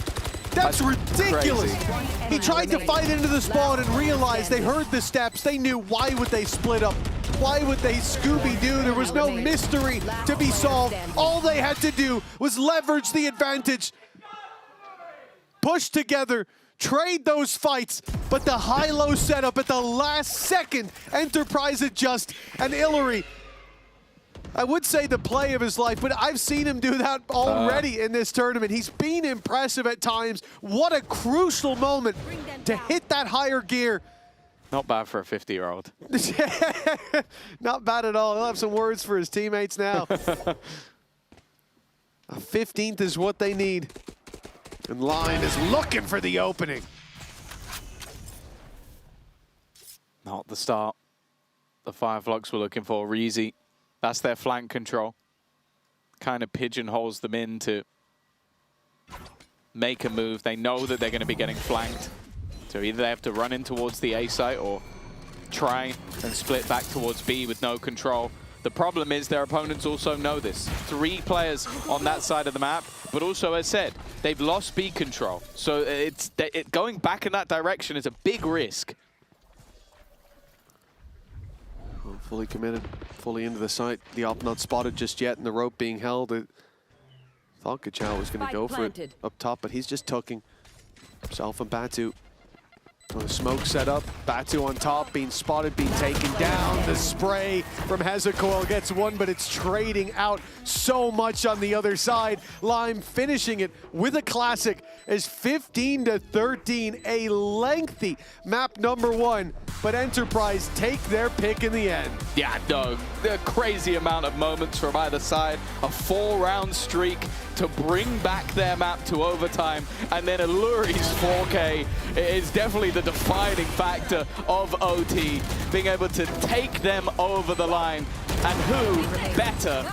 That's ridiculous. Crazy. He tried to fight into the spawn and realized they heard the steps. They knew, why would they split up? Why would they Scooby-Doo? There was no mystery to be solved. All they had to do was leverage the advantage. Push together, trade those fights, but the high-low setup at the last second, Enterprise adjust, and Illuri, I would say the play of his life, but I've seen him do that already in this tournament. He's been impressive at times. What a crucial moment to hit that higher gear. Not bad for a 50-year-old. Not bad at all. He'll have some words for his teammates now. A 15th is what they need. And Line is looking for the opening. Not the start the Fireflux were looking for. Reezy, that's their flank control. Kind of pigeonholes them in to make a move. They know that they're going to be getting flanked. So either they have to run in towards the A site or try and split back towards B with no control. The problem is their opponents also know this. 3 players on that side of the map, but also, as said, they've lost B control. So going back in that direction is a big risk. Well, fully committed, fully into the site. The op not spotted just yet, and the rope being held. I thought Kachao was going to go for it up top, but he's just tucking himself and Batu. So the smoke set up, Batu on top, being spotted, being taken down. The spray from Hezecoil gets one, but it's trading out so much on the other side. Lime finishing it with a classic as 15-13, a lengthy map number 1, but Enterprise take their pick in the end. Yeah, no, a crazy amount of moments from either side. A 4-round streak to bring back their map to overtime, and then Alluri's 4K is definitely the defining factor of OT, being able to take them over the line. And who better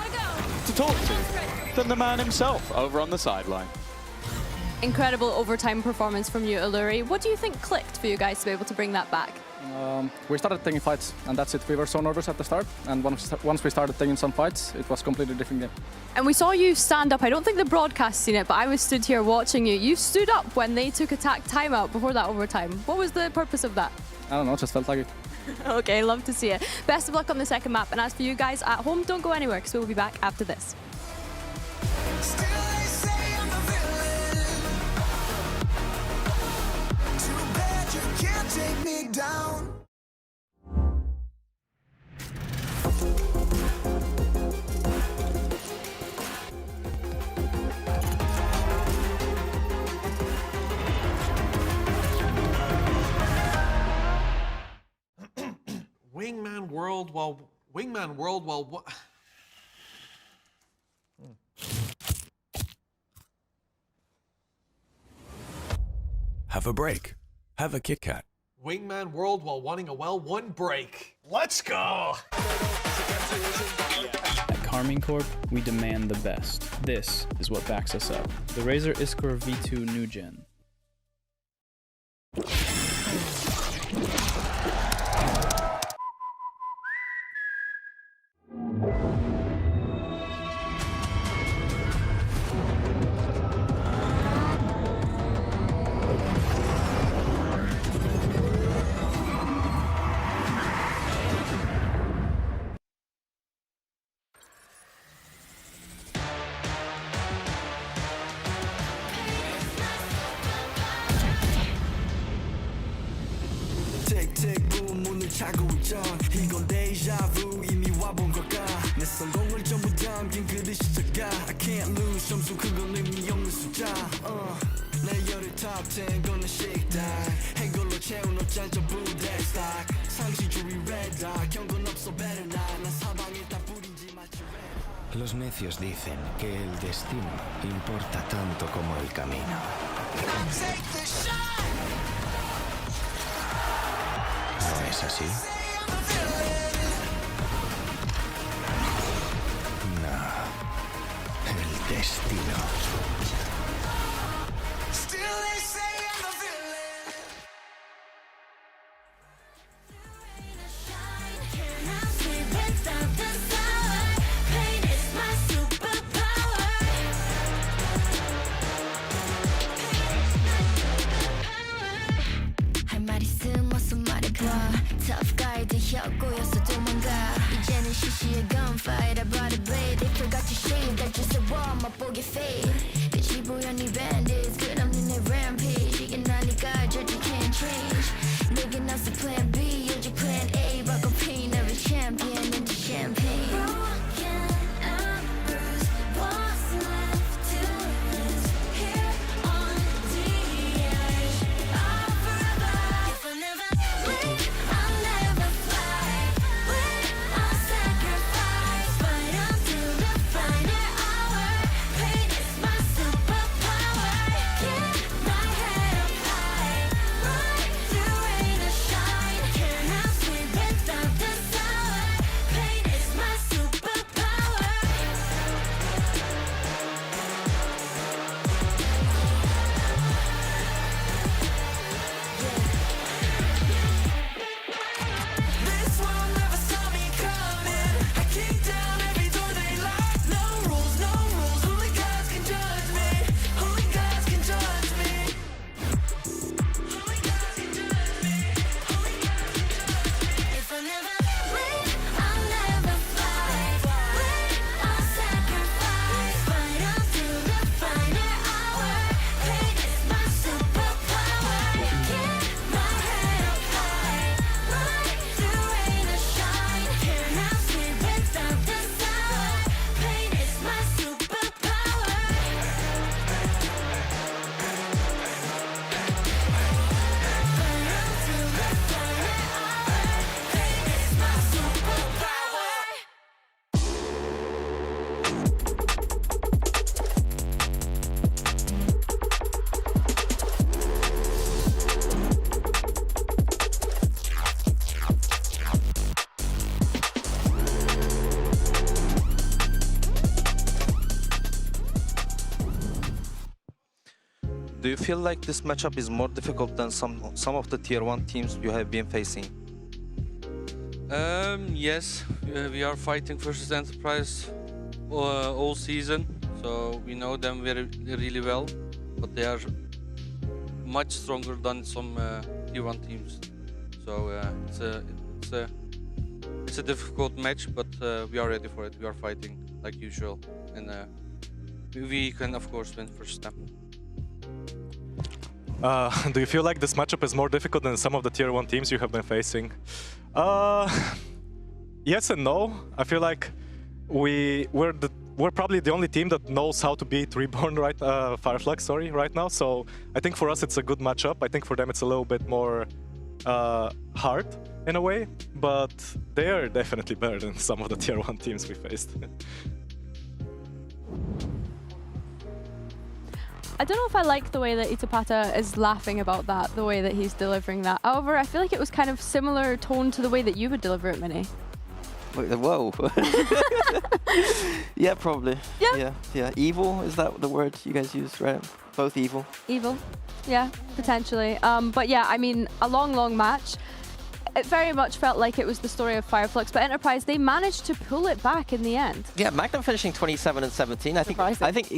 to talk to than the man himself over on the sideline. Incredible overtime performance from you, Alluri. What do you think clicked for you guys to be able to bring that back? We started taking fights, and that's it. We were so nervous at the start, and once we started taking some fights, it was a completely different game. And we saw you stand up. I don't think the broadcast seen it, but I was stood here watching you. You stood up when they took attack timeout before that overtime. What was the purpose of that? I don't know, it just felt like it. Okay, love to see it. Best of luck on the second map. And as for you guys at home, don't go anywhere because we'll be back after this. Take me down. Wingman World while what? Have a break. Have a Kit Kat. Wingman World while wanting a well-won break. Let's go! At Carmine Corp, we demand the best. This is what backs us up. The Razer Iskor V2 New Gen. 틱틱 boom 문을 차고 있죠 이건 데ja vu 이미 와본 걸까 내 성공을 전부 담긴 그릇이 작아 I can't lose 점수 그건 의미 없는 숫자 내 열의 top 10 거는 식당 해골로 채운 옷장 전부 대스탁 상시 주위 red dot 경고는 없어 better not 난 사방에 다 뿌린지 마치 red. Los necios dicen que el destino importa tanto como el camino. ¿No es así? No. El destino. Tough guy 혀꼬여서 도망가 이제는 시시해 gunfight I brought a blade They forgot to shave That just a wall 맛보게 fade 빛이 보여 네 bandits 끝없는 내 rampage 이게 나니까 저지 can't change 내게 나서 plan B 오직 plan A 바꿔 pain every champion into champagne Broken and bruised What's left to lose Here on the edge of forever If I never win I'll never fly. Win, I'll sacrifice. Fight until the final hour. Pain is my superpower. Keep my head up high. Run through rain or shine. Do you feel like this matchup is more difficult than some of the tier 1 teams you have been facing? Yes, we are fighting versus Enterprise all season, so we know them really well, but they are much stronger than some tier 1 teams. So it's a difficult match, but we are ready for it. We are fighting like usual, and we can of course win first step. Do you feel like this matchup is more difficult than some of the tier 1 teams you have been facing? Yes and no. I feel like we're probably the only team that knows how to beat Reborn Fireflux, right now. So I think for us it's a good matchup. I think for them it's a little bit more hard in a way, but they are definitely better than some of the tier 1 teams we faced. I don't know if I like the way that Itapata is laughing about that, the way that he's delivering that. However, I feel like it was kind of similar tone to the way that you would deliver it, Mini. Whoa. Yeah, probably. Yeah. Evil, is that the word you guys use, right? Both evil. Evil, yeah, potentially. But yeah, I mean, a long match. It very much felt like it was the story of Fireflux, but Enterprise, they managed to pull it back in the end. Yeah, Magnum finishing 27 and 17. I think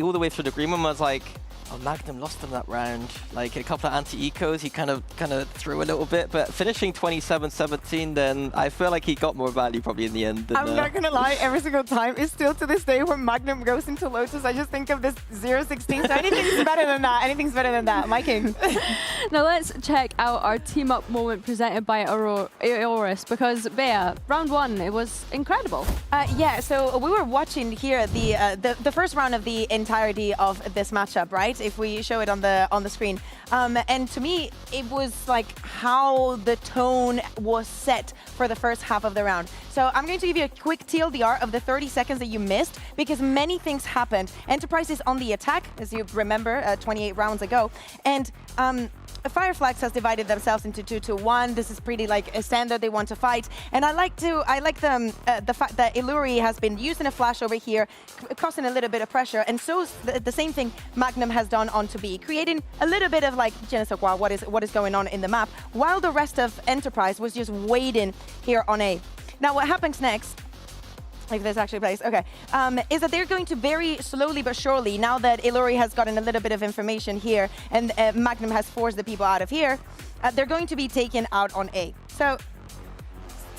all the way through the green one was like, oh, Magnum lost him that round. Like a couple of anti-ecos, he kind of threw a little bit, but finishing 27-17, then I feel like he got more value probably in the end. Than, I'm not gonna lie, every single time, it's still to this day when Magnum goes into Lotus, I just think of this 0-16. So anything's better than that. Anything's better than that. My king. Now let's check out our team up moment presented by Aorus, because Bea, round 1, it was incredible. Yeah, so we were watching here the first round of the entirety of this matchup, right? If we show it on the screen, and to me it was like how the tone was set for the first half of the round. So I'm going to give you a quick TLDR of the 30 seconds that you missed, because many things happened. Enterprise is on the attack, as you remember, 28 rounds ago, and Fireflux has divided themselves into 2-1. This is pretty like a standard. They want to fight, and I like the fact that Illuri has been using a flash over here, causing a little bit of pressure, and so the same thing Magnum has done onto B, creating a little bit of like je ne sais quoi, what is going on in the map, while the rest of Enterprise was just waiting here on A. Now what happens next, if this actually plays, okay, is that they're going to very slowly but surely, now that Illuri has gotten a little bit of information here and Magnum has forced the people out of here, they're going to be taken out on A. So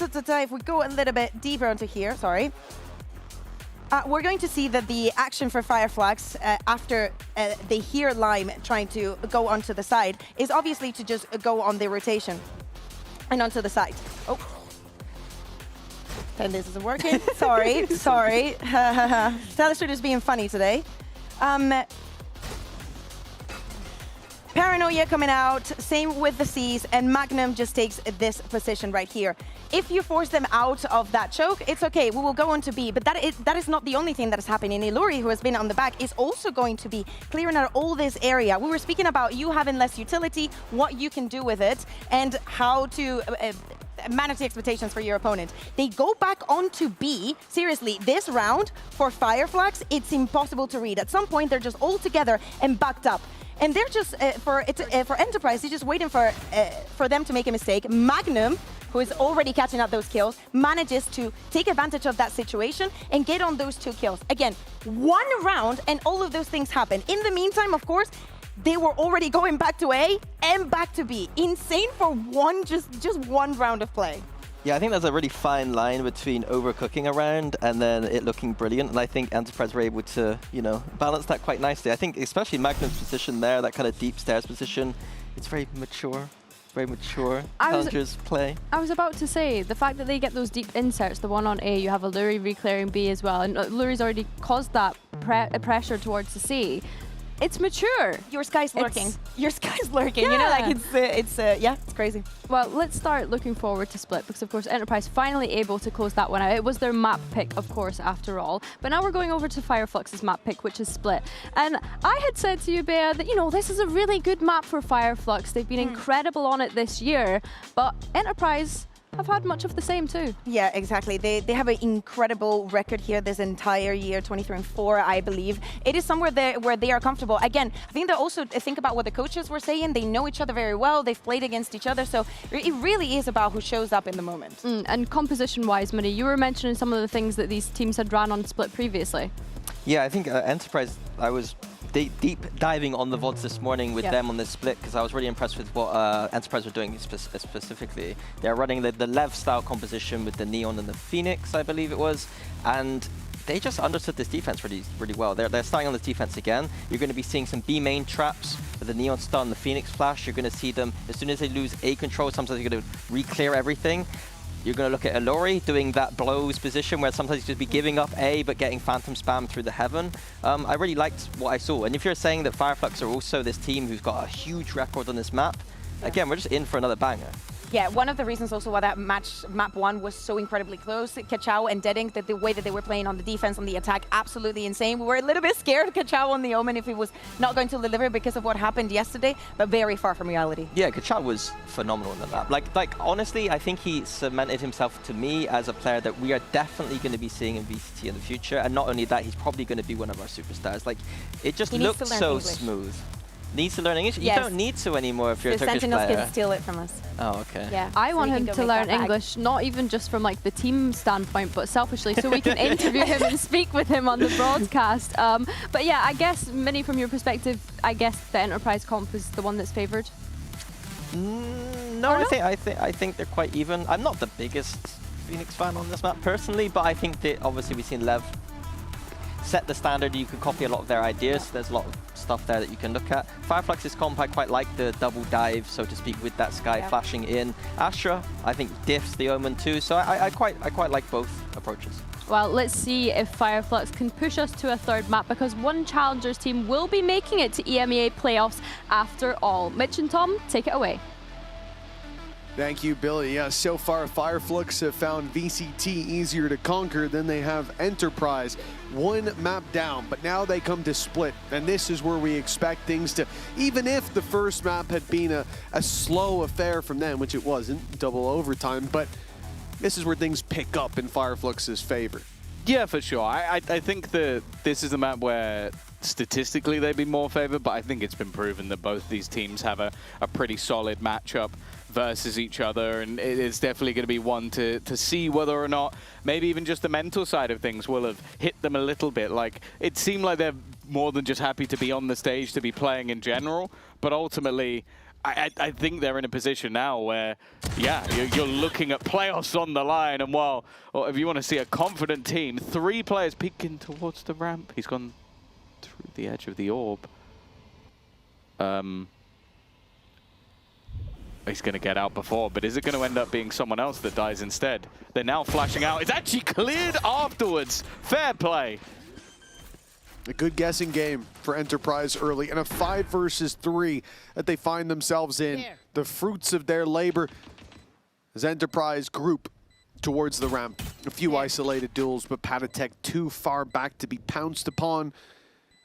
if we go a little bit deeper into here, sorry, we're going to see that the action for Fireflux after they hear Lime trying to go onto the side is obviously to just go on the rotation and onto the side. Oh. And this isn't working. Sorry. Telestrator is being funny today. Paranoia coming out, same with the C's, and Magnum just takes this position right here. If you force them out of that choke, it's okay, we will go on to B, but that is not the only thing that is happening. Illuri, who has been on the back, is also going to be clearing out all this area. We were speaking about you having less utility, what you can do with it, and how to manage the expectations for your opponent. They go back onto B. Seriously, this round for Fireflux, it's impossible to read. At some point, they're just all together and backed up. And they're just, for Enterprise, they're just waiting for them to make a mistake. Magnum, who is already catching up those kills, manages to take advantage of that situation and get on those 2 kills. Again, 1 round and all of those things happen. In the meantime, of course, they were already going back to A and back to B. Insane for just one round of play. Yeah, I think there's a really fine line between overcooking a round and then it looking brilliant. And I think Enterprise were able to, balance that quite nicely. I think especially Magnum's position there, that kind of deep stairs position, it's very mature. Challengers play. I was about to say, the fact that they get those deep inserts, the one on A, you have Illuri reclearing B as well, and Illuri's already caused that pressure towards the C. It's mature. Your sky's lurking. Your sky's lurking. Yeah. It's crazy. Well, let's start looking forward to Split, because of course Enterprise finally able to close that one out. It was their map pick, of course, after all. But now we're going over to Fireflux's map pick, which is Split. And I had said to you, Bea, that this is a really good map for Fireflux. They've been incredible on it this year. But Enterprise have had much of the same too. Yeah, exactly. They have an incredible record here this entire year, 23-4, I believe. It is somewhere there where they are comfortable. Again, I think they also think about what the coaches were saying. They know each other very well. They've played against each other. So it really is about who shows up in the moment. And composition-wise, Mini, you were mentioning some of the things that these teams had ran on Split previously. Yeah, I think Enterprise, I was deep diving on the VODs this morning with them on this split because I was really impressed with what Enterprise were doing specifically. They're running the Lev style composition with the Neon and the Phoenix, I believe it was, and they just understood this defense really well. They're starting on this defense again. You're going to be seeing some B main traps with the Neon stun, the Phoenix flash. You're going to see them as soon as they lose A control. Sometimes you're going to re-clear everything. You're going to look at Alori doing that blows position where sometimes you just be giving up A but getting phantom spam through the heaven. I really liked what I saw. And if you're saying that Fireflux are also this team who's got a huge record on this map, again, we're just in for another banger. Yeah, one of the reasons also why that map 1 was so incredibly close, Kachao and Deadink, that the way that they were playing on the defense, on the attack, absolutely insane. We were a little bit scared of Kachao on the Omen if he was not going to deliver because of what happened yesterday, but very far from reality. Yeah, Kachao was phenomenal in the map. Like honestly, I think he cemented himself to me as a player that we are definitely going to be seeing in VCT in the future. And not only that, he's probably going to be one of our superstars. Like, it just looked so smooth. Needs to learn English? Yes. You don't need to anymore if you're a Turkish player. The Sentinels can steal it from us. Oh, okay. Yeah. I want him to learn English, not even just from like the team standpoint, but selfishly, so we can interview him and speak with him on the broadcast. But yeah, I guess, Mini, from your perspective, I guess the Enterprise comp is the one that's favoured. No, I think they're quite even. I'm not the biggest Phoenix fan on this map personally, but I think that obviously we've seen Lev set the standard. You can copy a lot of their ideas. So there's a lot of stuff there that you can look at. Fireflux's comp, I quite like the double dive, so to speak, with that Sky flashing in. Astra, I think diffs the Omen too. So I quite like both approaches. Well, let's see if Fireflux can push us to a third map, because one Challengers team will be making it to EMEA playoffs after all. Mitch and Tom, take it away. Thank you, Billy. Yeah, so far Fireflux have found VCT easier to conquer than they have Enterprise. One map down, but now they come to Split, and this is where we expect things to, even if the first map had been a slow affair from them, which it wasn't, double overtime, but this is where things pick up in Fireflux's favor. Yeah, for sure. I think that this is a map where statistically they'd be more favored, but I think it's been proven that both these teams have a pretty solid matchup versus each other, and it's definitely going to be one to see whether or not maybe even just the mental side of things will have hit them a little bit. Like, it seemed like they're more than just happy to be on the stage, to be playing in general, but ultimately I think they're in a position now where, yeah, you're looking at playoffs on the line, and well, if you want to see a confident team, 3 players peeking towards the ramp. He's gone through the edge of the orb. He's going to get out before, but is it going to end up being someone else that dies instead? They're now flashing out. It's actually cleared afterwards. Fair play. A good guessing game for Enterprise early, and a 5 versus 3 that they find themselves in. The fruits of their labor as Enterprise group towards the ramp. A few isolated duels, but Patatek too far back to be pounced upon,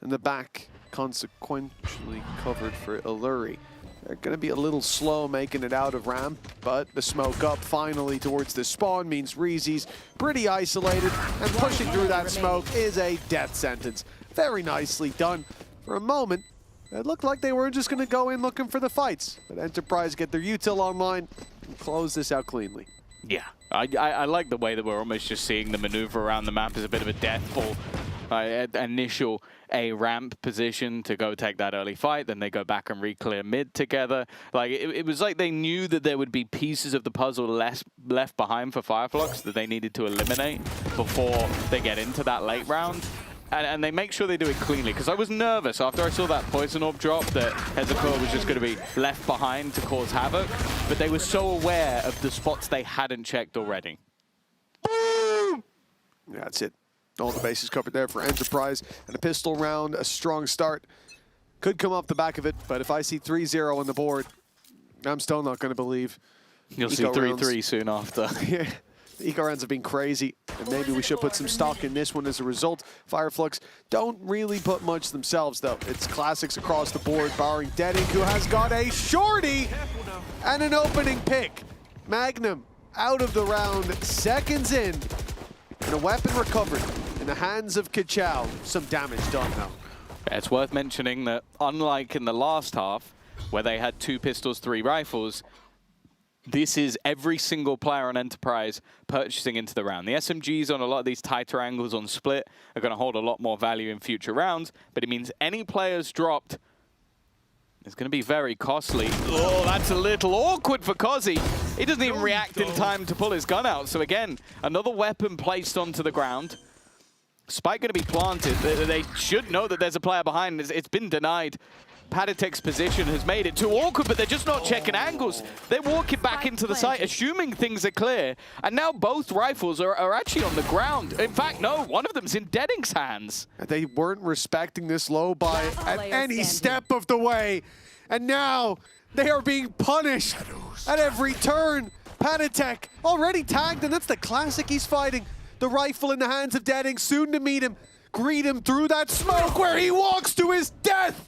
and the back consequentially covered for Aluri. They're going to be a little slow making it out of ramp, but the smoke up finally towards the spawn means Reezy's pretty isolated, and pushing through that smoke is a death sentence. Very nicely done. For a moment, it looked like they were just going to go in looking for the fights, but Enterprise get their util online and close this out cleanly. Yeah, I like the way that we're almost just seeing the maneuver around the map as a bit of a death ball. Initial A ramp position to go take that early fight, then they go back and re-clear mid together. Like, it was like they knew that there would be pieces of the puzzle left behind for Fireflux that they needed to eliminate before they get into that late round. And they make sure they do it cleanly, because I was nervous after I saw that poison orb drop that Hezekiah was just going to be left behind to cause havoc, but they were so aware of the spots they hadn't checked already. Boom! Yeah, that's it. All the bases covered there for Enterprise, and a pistol round, a strong start. Could come off the back of it, but if I see 3-0 on the board, I'm still not going to believe. You'll see 3-3 soon after. Yeah. The eco rounds have been crazy, and maybe we should put some stock in this one as a result. Fireflux don't really put much themselves, though. It's classics across the board, barring Deadink, who has got a shorty and an opening pick. Magnum out of the round, seconds in, and a weapon recovered in the hands of Kachao. Some damage done though. It's worth mentioning that unlike in the last half, where they had 2 pistols, 3 rifles, this is every single player on Enterprise purchasing into the round. The SMGs on a lot of these tighter angles on split are going to hold a lot more value in future rounds, but it means any players dropped is going to be very costly. Oh, that's a little awkward for Kozzy. He doesn't even react in time to pull his gun out. So again, another weapon placed onto the ground. Spike going to be planted. They should know that there's a player behind. It's been denied. Patatek's position has made it too awkward, but they're just not checking angles. They're walking back into the site, assuming things are clear. And now both rifles are actually on the ground. In fact, no, one of them's in Deading's hands. They weren't respecting this low buy at any step of the way. And now they are being punished at every turn. Patatek already tagged, and that's the classic he's fighting. The rifle in the hands of Deading, soon to meet him. Greet him through that smoke where he walks to his death.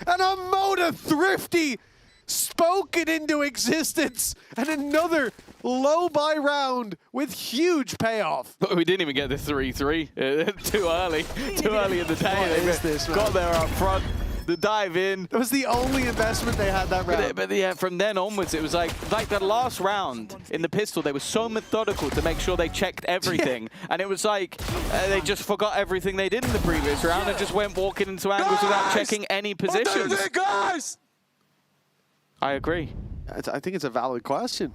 And a Moda Thrifty spoken into existence. And another low buy round with huge payoff. But we didn't even get the 3-3. Too early. Too early in the day. They got there up front. The dive in. It was the only investment they had that round. But yeah, from then onwards, it was like the last round in the pistol, they were so methodical to make sure they checked everything. Yeah. And it was like they just forgot everything they did in the previous round and just went walking into angles without checking any positions. Guys! I agree. I think it's a valid question.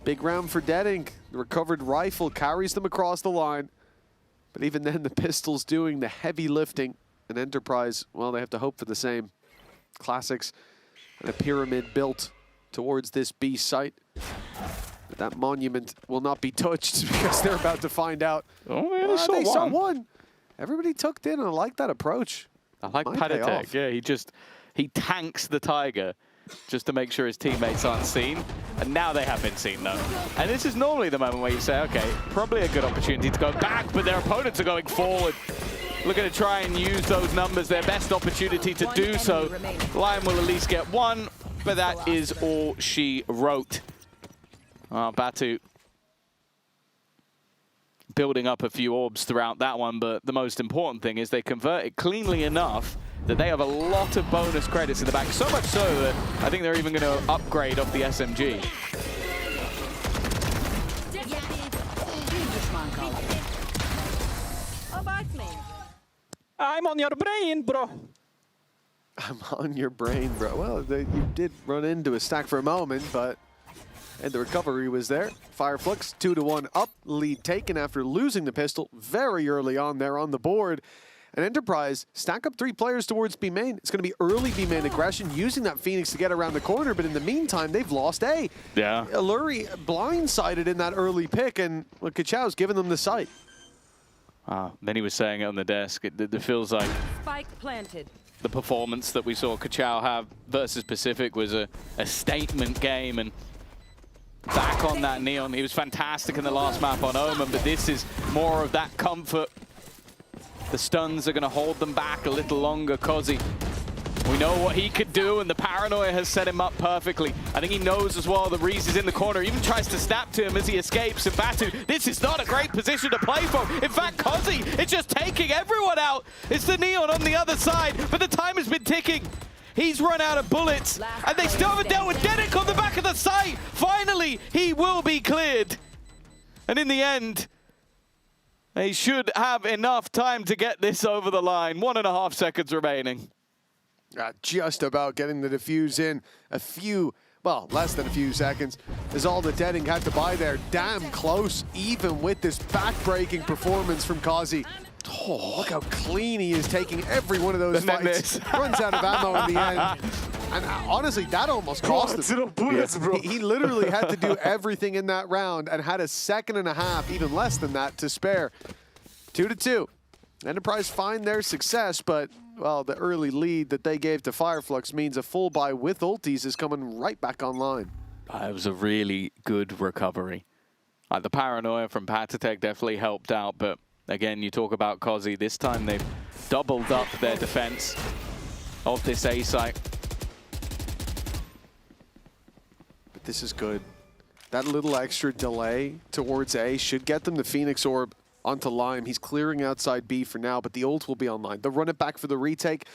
Big round for Deading. The recovered rifle carries them across the line. But even then, the pistol's doing the heavy lifting. And Enterprise, well, they have to hope for the same. Classics and a pyramid built towards this B site. But that monument will not be touched because they're about to find out. Oh, yeah, they saw one. Everybody tucked in, and I like that approach. I like Patatek. Yeah, he tanks the Tiger just to make sure his teammates aren't seen. And now they have been seen, though. And this is normally the moment where you say, okay, probably a good opportunity to go back, but their opponents are going forward. Looking to try and use those numbers, their best opportunity to do so. Lion will at least get one, but that is all she wrote. Batu building up a few orbs throughout that one, but the most important thing is they convert it cleanly enough that they have a lot of bonus credits in the back. So much so that I think they're even going to upgrade off the SMG. I'm on your brain, bro. I'm on your brain, bro. Well, you did run into a stack for a moment, but and the recovery was there. Fireflux 2-1 up, lead taken after losing the pistol very early on there on the board. And Enterprise stack up 3 players towards B main. It's going to be early B main aggression, using that Phoenix to get around the corner, but in the meantime, they've lost A. Yeah. Alluri blindsided in that early pick, and well, Kachao's given them the sight. Then he was saying it on the desk. It feels like Spike planted. The performance that we saw Kachao have versus Pacific was a statement game, and back on that Neon. He was fantastic in the last map on Omen, but this is more of that comfort. The stuns are going to hold them back a little longer. Kozzy, we know what he could do, and the paranoia has set him up perfectly. I think he knows as well that Reese is in the corner. He even tries to snap to him as he escapes. And Batu, this is not a great position to play for. In fact, Kozzy is just taking everyone out. It's the Neon on the other side, but the time has been ticking. He's run out of bullets, and they still haven't dealt with Denik on the back of the site. Finally, he will be cleared. And in the end, they should have enough time to get this over the line. 1.5 seconds remaining. Just about getting the defuse in. Well, less than a few seconds is all that Deading had to buy there. Damn close, even with this back-breaking performance from Kozzy. Oh, look how clean he is taking every one of those fights. Runs out of ammo in the end. And honestly, that almost cost him. Bullets, bro. He literally had to do everything in that round and had a 2.5 seconds, even less than that, to spare. 2-2. Enterprise find their success, but, well, the early lead that they gave to Fireflux means a full buy with ultis is coming right back online. It was a really good recovery. The paranoia from Patatek definitely helped out, but again, you talk about Kozzy. This time they've doubled up their defense of this A site. But this is good. That little extra delay towards A should get them the Phoenix Orb onto Lime. He's clearing outside B for now, but the ult will be online. They'll run it back for the retake.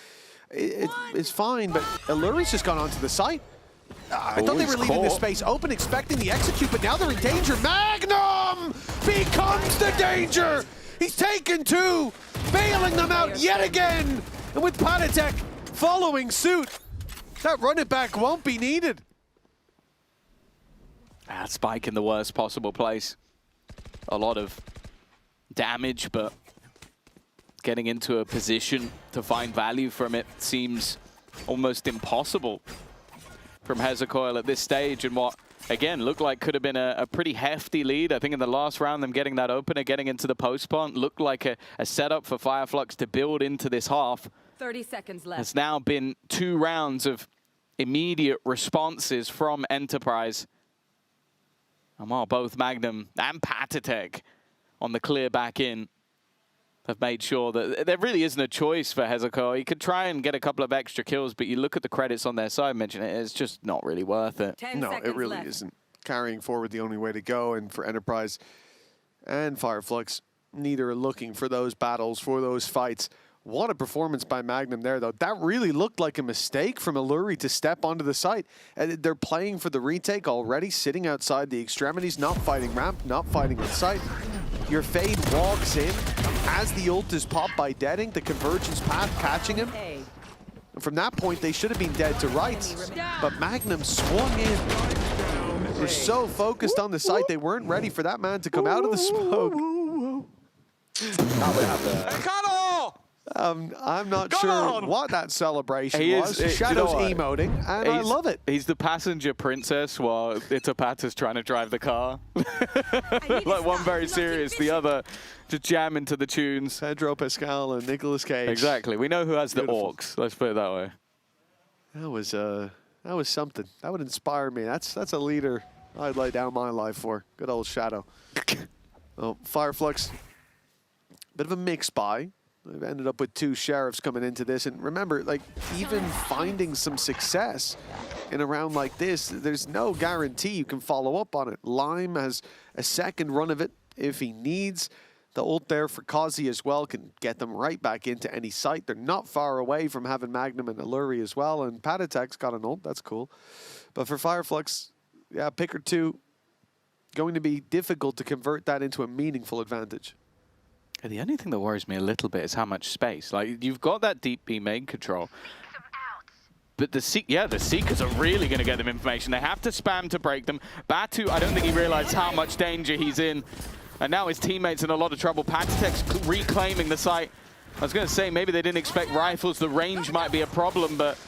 It's fine, but Alluri's just gone onto the site. I thought they were leaving the space open, expecting the execute, but now they're in danger. Magnum becomes the danger! He's taken two, bailing them out yet again! And with Patatek following suit, that run it back won't be needed. Spike in the worst possible place. A lot of damage, but getting into a position to find value from it seems almost impossible from Hezekiah at this stage, and what, again, looked like could have been a pretty hefty lead. I think in the last round, them getting that opener, getting into the post-plant, looked like a setup for Fireflux to build into this half. 30 seconds left. It's now been 2 rounds of immediate responses from Enterprise. And while both Magnum and Patatek on the clear back in have made sure that there really isn't a choice for Hezekiah. He could try and get a couple of extra kills, but you look at the credits on their side, mention it, it's just not really worth it. No, it really isn't. Carrying forward the only way to go, and for Enterprise and Fireflux, neither are looking for those battles, for those fights. What a performance by Magnum there, though. That really looked like a mistake from Alluri to step onto the site. And they're playing for the retake already, sitting outside the extremities, not fighting ramp, not fighting on site. Your Fade walks in as the ult is popped by Deading, the convergence path catching him. And from that point, they should have been dead to rights. But Magnum swung in. They're so focused on the site, they weren't ready for that man to come out of the smoke. I'm not sure what that celebration was. Shadow's emoting, and I love it. He's the passenger princess while Itapata's trying to drive the car. Like one very serious, the other just jam into the tunes. Pedro Pascal and Nicolas Cage. Exactly. We know who has the orcs. Let's put it that way. That was something. That would inspire me. That's a leader I'd lay down my life for. Good old Shadow. Oh, Fireflux, bit of a mixed buy. They've ended up with 2 sheriffs coming into this. And remember, like, even finding some success in a round like this, there's no guarantee you can follow up on it. Lime has a second run of it if he needs. The ult there for Kazi as well can get them right back into any site. They're not far away from having Magnum and Alluri as well. And Patatek's got an ult. That's cool. But for Fireflux, yeah, pick or two, going to be difficult to convert that into a meaningful advantage. The only thing that worries me a little bit is how much space. Like, you've got that deep B main control, but the Seekers are really going to get them information. They have to spam to break them. Batu, I don't think he realized how much danger he's in, and now his teammates in a lot of trouble. Patatek's reclaiming the site. I was going to say, maybe they didn't expect rifles. The range might be a problem, but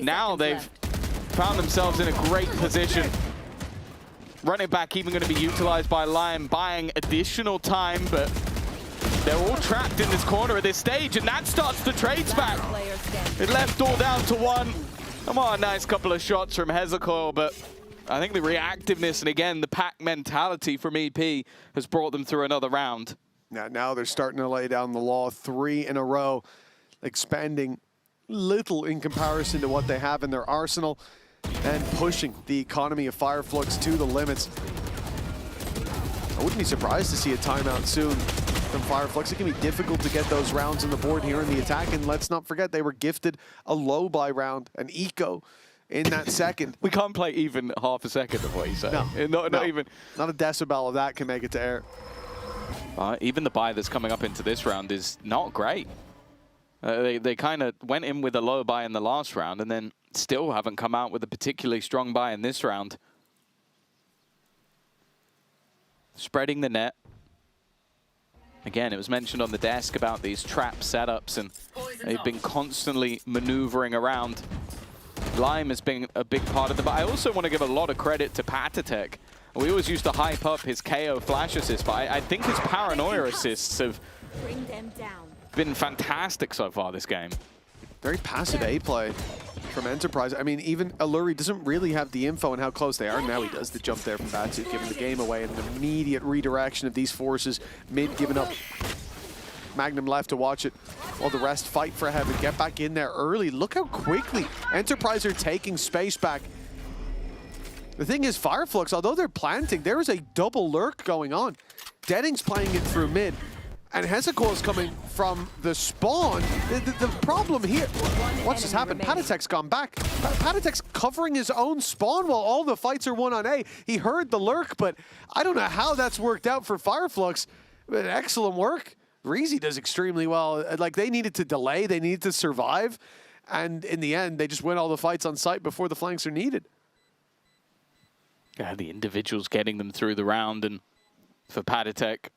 now they've found themselves in a great position. Running back even going to be utilized by Lion, buying additional time, but they're all trapped in this corner at this stage, and that starts the trades back. It left all down to 1. Come on, nice couple of shots from Hezekiah, but I think the reactiveness and, again, the pack mentality from EP has brought them through another round. Now they're starting to lay down the law 3 in a row, expanding little in comparison to what they have in their arsenal and pushing the economy of Fireflux to the limits. I wouldn't be surprised to see a timeout soon from Fireflux. It can be difficult to get those rounds on the board here in the attack, and let's not forget they were gifted a low buy round, an eco in that second. We can't play even half a second of what you say. No, not even. Not a decibel of that can make it to air. Even the buy that's coming up into this round is not great. They kind of went in with a low buy in the last round and then still haven't come out with a particularly strong buy in this round. Spreading the net. Again, it was mentioned on the desk about these trap setups, and they've been constantly maneuvering around. Lime has been a big part of the, but I also want to give a lot of credit to Patatek. We always used to hype up his KO flash assist, but I think his paranoia assists have been fantastic so far this game. Very passive A play from Enterprise. I mean, even Alluri doesn't really have the info on how close they are. Now he does the jump there from Batu, giving the game away, and an immediate redirection of these forces. Mid giving up. Magnum left to watch it while the rest fight for heaven. Get back in there early. Look how quickly Enterprise are taking space back. The thing is, Fireflux, although they're planting, there is a double lurk going on. Deading's playing it through mid, and Hezekiah is coming from the spawn. The problem here, what's just happened? Patatek's gone back. Patatek's covering his own spawn while all the fights are won on A. He heard the lurk, but I don't know how that's worked out for Fireflux. But excellent work. Reezy does extremely well. Like, they needed to delay, they needed to survive, and in the end, they just win all the fights on site before the flanks are needed. Yeah, the individuals getting them through the round, and for Patatek,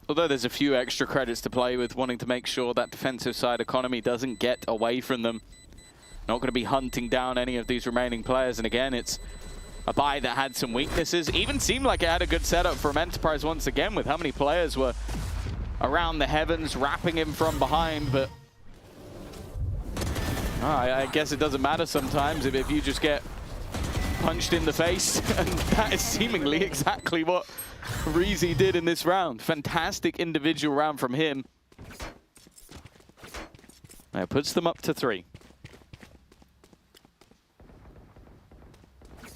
although there's a few extra credits to play with, wanting to make sure that defensive side economy doesn't get away from them. Not going to be hunting down any of these remaining players, and again, it's a buy that had some weaknesses. Even seemed like it had a good setup from Enterprise once again, with how many players were around the heavens, wrapping him from behind, but I guess it doesn't matter sometimes if you just get punched in the face, and that is seemingly exactly what Reezy did in this round. Fantastic individual round from him. That puts them up to 3.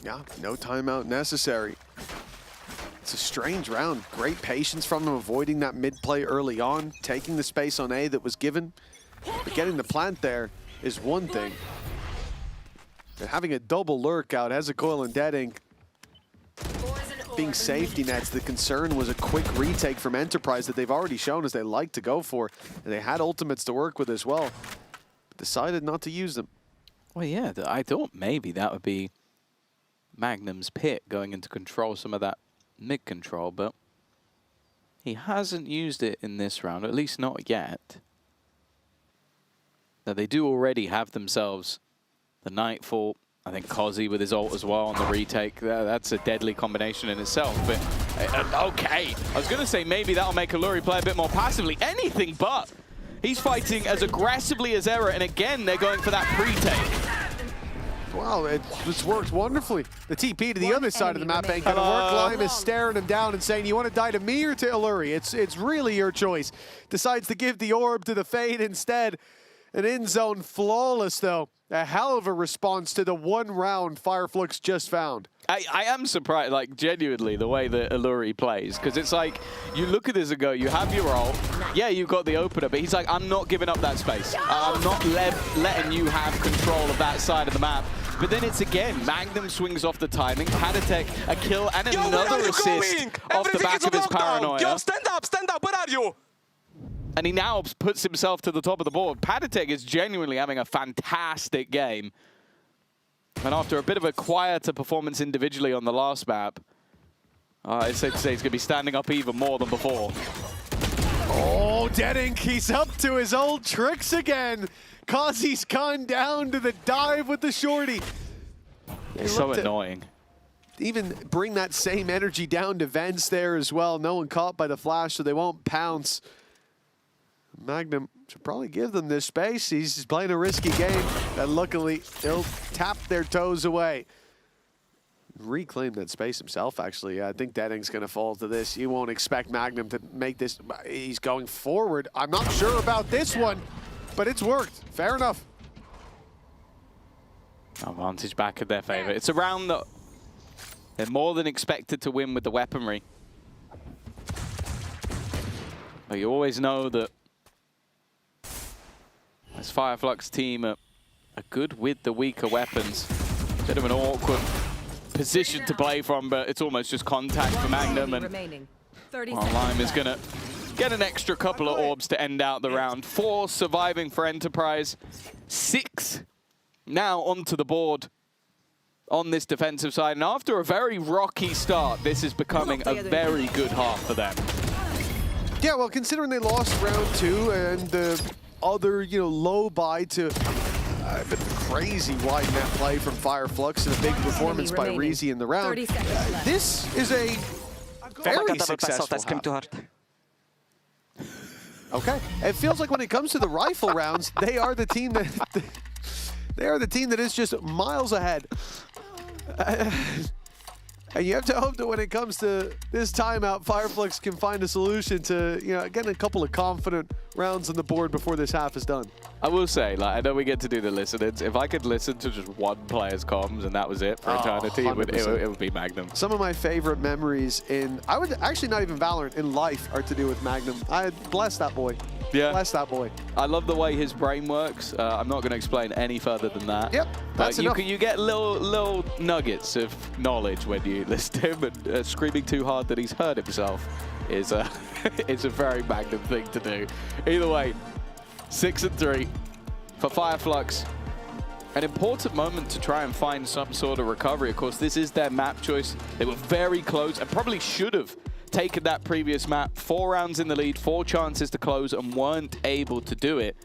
Yeah, no timeout necessary. It's a strange round. Great patience from them, avoiding that mid play early on, taking the space on A that was given. But getting the plant there is one thing. And having a double lurk out, Hezekiah and Deading being safety nets. The concern was a quick retake from Enterprise that they've already shown as they like to go for. And they had ultimates to work with as well, but decided not to use them. Well, yeah, I thought maybe that would be Magnum's pit going into control some of that mid control, but he hasn't used it in this round, at least not yet. Now, they do already have themselves the Nightfall. I think Kozzy with his ult as well on the retake. That's a deadly combination in itself. But okay, I was going to say maybe that'll make Alluri play a bit more passively. Anything but. He's fighting as aggressively as ever, and again, they're going for that pre-take. Wow, it's worked wonderfully. The TP to the other side of the map ain't gonna work. Lime is staring him down and saying, you want to die to me or to Alluri? It's really your choice. Decides to give the orb to the Fade instead. An in-zone flawless, though. A hell of a response to the one round Fireflux just found. I am surprised, like, genuinely, the way that Alluri plays. Because it's like, you look at this and go, you have your ult. Yeah, you've got the opener, but he's like, I'm not giving up that space. I'm not letting you have control of that side of the map. But then it's again, Magnum swings off the timing, Patatek a kill and another assist off the back of his paranoia. Yo, stand up, where are you? And he now puts himself to the top of the board. Patatek is genuinely having a fantastic game. And after a bit of a quieter performance individually on the last map, it's safe to say he's going to be standing up even more than before. Oh, Deadink, he's up to his old tricks again. Kozzy's gone down to the dive with the shorty. It's so annoying. Even bring that same energy down to Vents there as well. No one caught by the flash, so they won't pounce. Magnum should probably give them this space. He's playing a risky game, and luckily he'll tap their toes away. Reclaim that space himself, actually. I think Deading's going to fall to this. You won't expect Magnum to make this. He's going forward. I'm not sure about this one, but it's worked. Fair enough. Advantage back in their favor. It's a round that they're more than expected to win with the weaponry. But you always know that this Fireflux team are good with the weaker weapons. Bit of an awkward position to play from, but it's almost just contact for Magnum. And Lime is going to get an extra couple of orbs to end out the round. 4 surviving for Enterprise. 6 now onto the board on this defensive side. And after a very rocky start, this is becoming a very good half for them. Yeah, well, considering they lost round 2 and the other, low buy to a bit of crazy wide net play from Fireflux and a big performance by Reezy in the round. This is a very successful half. Okay, it feels like when it comes to the rifle rounds, they are the team that is just miles ahead. And you have to hope that when it comes to this timeout, Fireflux can find a solution to, getting a couple of confident rounds on the board before this half is done. I will say, like, I know we get to do the listenings. If I could listen to just one player's comms and that was it for eternity, it would be Magnum. Some of my favorite memories I would actually not even Valorant, in life are to do with Magnum. I bless that boy. Yeah. Bless that boy. I love the way his brain works. I'm not going to explain any further than that. Yep, that's enough. You get little nuggets of knowledge when you listen to him, and screaming too hard that he's hurt himself is a very Magnum thing to do. Either way, 6-3 for Fireflux. An important moment to try and find some sort of recovery. Of course, this is their map choice. They were very close and probably should have taken that previous map. 4 rounds in the lead, 4 chances to close, and weren't able to do it.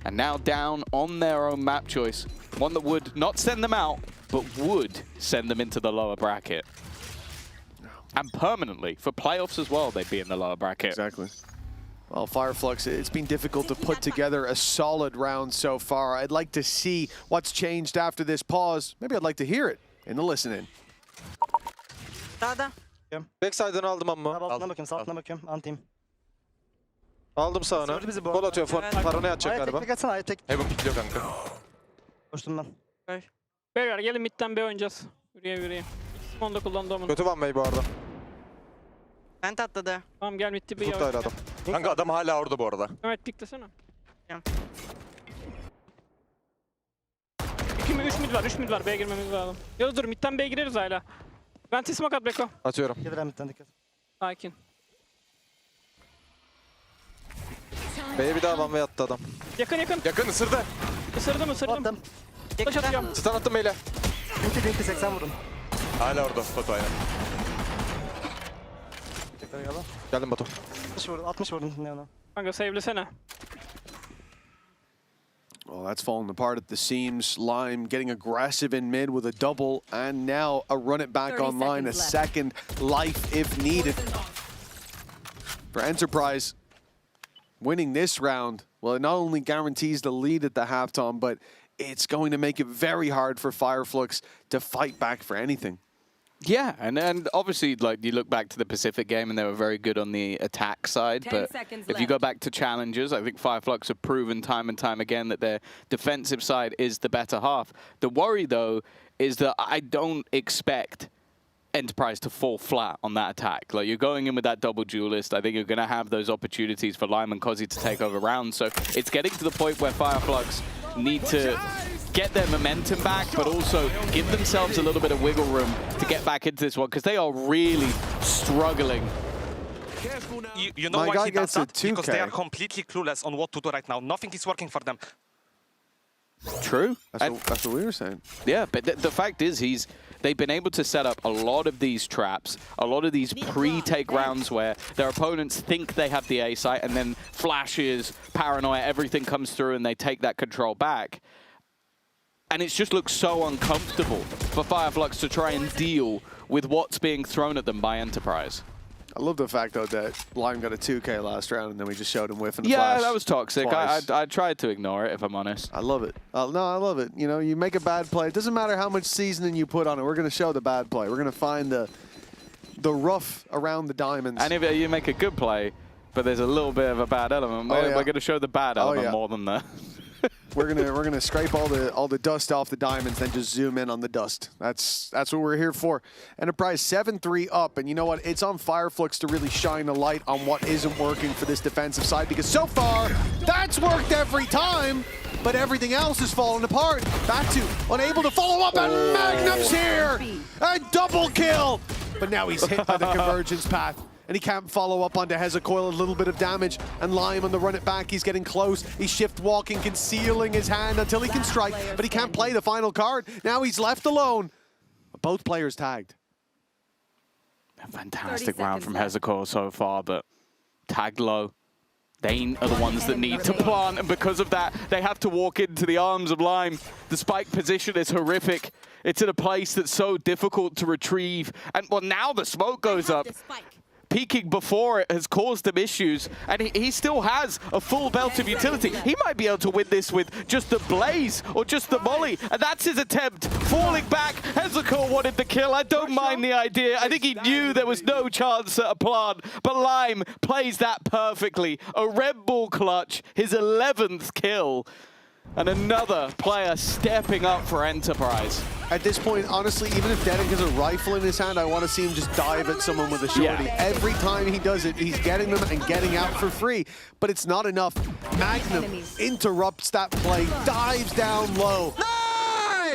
And now down on their own map choice. One that would not send them out, but would send them into the lower bracket. And permanently, for playoffs as well, they'd be in the lower bracket. Exactly. Well, Fireflux, it's been difficult to put together a solid round so far. I'd like to see what's changed after this pause. Maybe I'd like to hear it in the listen-in. Backside'den aldım amma. Altına bakayım, sağ altına bakıyorum. Antim. Aldım sağına. Gol atıyor. Paranoya atacak galiba. Tek atsana, tek. Heaven pikliyor kanka. Koştum ben. Beyler gelin midden B oynayacağız. Yürüye. Onu da kullandı onu. Kötü One Way bu arada. Pent atladı. Tamam gel middi bir Kurtaydı adam. Kanka adam hala orada bu arada. Evet piklesene. Tamam. 2 mi 3 mid var, 3 mid var. B'ye girmemiz lazım. Yavuz dur midden B'ye gireriz hala. Venti smoke at Beko. Atıyorum. Gelir midden dikkat. Sakin. B'ye bir daha One Way attı adam. Yakın. Yakın ısırdı. Isırdım. Attım. Taş atıyorum. Stun attım B'yle. Linki 80 vurdum. Hala orada Batu aynen. Tekrar galiba. Geldim Batu. 60 vurdum ne ona. Kanka save'lesene. Well, that's falling apart at the seams. Lime getting aggressive in mid with a double, and now a run it back online, a second life if needed. For Enterprise, winning this round, well, it not only guarantees the lead at the halftime, but it's going to make it very hard for Fireflux to fight back for anything. Yeah, and obviously, like, you look back to the Pacific game and they were very good on the attack side, but if you go back to challenges, I think Fireflux have proven time and time again that their defensive side is the better half. The worry, though, is that I don't expect Enterprise to fall flat on that attack. Like, you're going in with that double duelist. I think you're going to have those opportunities for Lime and Kozzy to take over rounds. So it's getting to the point where Fireflux need to get their momentum back, but also give themselves a little bit of wiggle room to get back into this one, because they are really struggling. You know why he does that? Because they are completely clueless on what to do right now. Nothing is working for them. True. That's what we were saying. Yeah, but the fact is they've been able to set up a lot of these traps, a lot of these pre-take rounds where their opponents think they have the A site, and then flashes, paranoia, everything comes through and they take that control back. And it just looks so uncomfortable for Fireflux to try and deal with what's being thrown at them by Enterprise. I love the fact, though, that Lime got a 2K last round, and then we just showed him whiffing the flash. Yeah, that was toxic. I tried to ignore it, if I'm honest. I love it. No, I love it. You know, you make a bad play. It doesn't matter how much seasoning you put on it. We're going to show the bad play. We're going to find the rough around the diamonds. And if you make a good play, but there's a little bit of a bad element, we're going to show the bad element more than that. We're gonna scrape all the dust off the diamonds, then just zoom in on the dust. That's what we're here for. Enterprise 7-3 up, and you know what? It's on Fireflux to really shine a light on what isn't working for this defensive side, because so far that's worked every time, but everything else is falling apart. Batu unable to follow up, and Magnum's here, a double kill, but now he's hit by the convergence path. And he can't follow up onto Hezecoil, a little bit of damage. And Lime on the run it back, he's getting close. He's shift walking, concealing his hand until he can strike, but he can't play the final card. Now he's left alone. Both players tagged. A fantastic round from Hezecoil so far, but tagged low. They are the ones that need to plant, and because of that, they have to walk into the arms of Lime. The spike position is horrific. It's in a place that's so difficult to retrieve. And well, now the smoke goes up. peeking before it has caused him issues, and he still has a full belt of utility. He might be able to win this with just the Blaze or just the Molly, and that's his attempt. Falling back, Hezekiah wanted the kill. I don't mind the idea. I think he knew there was no chance at a plant, but Lime plays that perfectly. A Red Bull clutch, his 11th kill. And another player stepping up for Enterprise. At this point, honestly, even if Deadink has a rifle in his hand, I want to see him just dive at someone with a shorty. Yeah. Every time he does it, he's getting them and getting out for free. But it's not enough. Magnum interrupts that play, dives down low,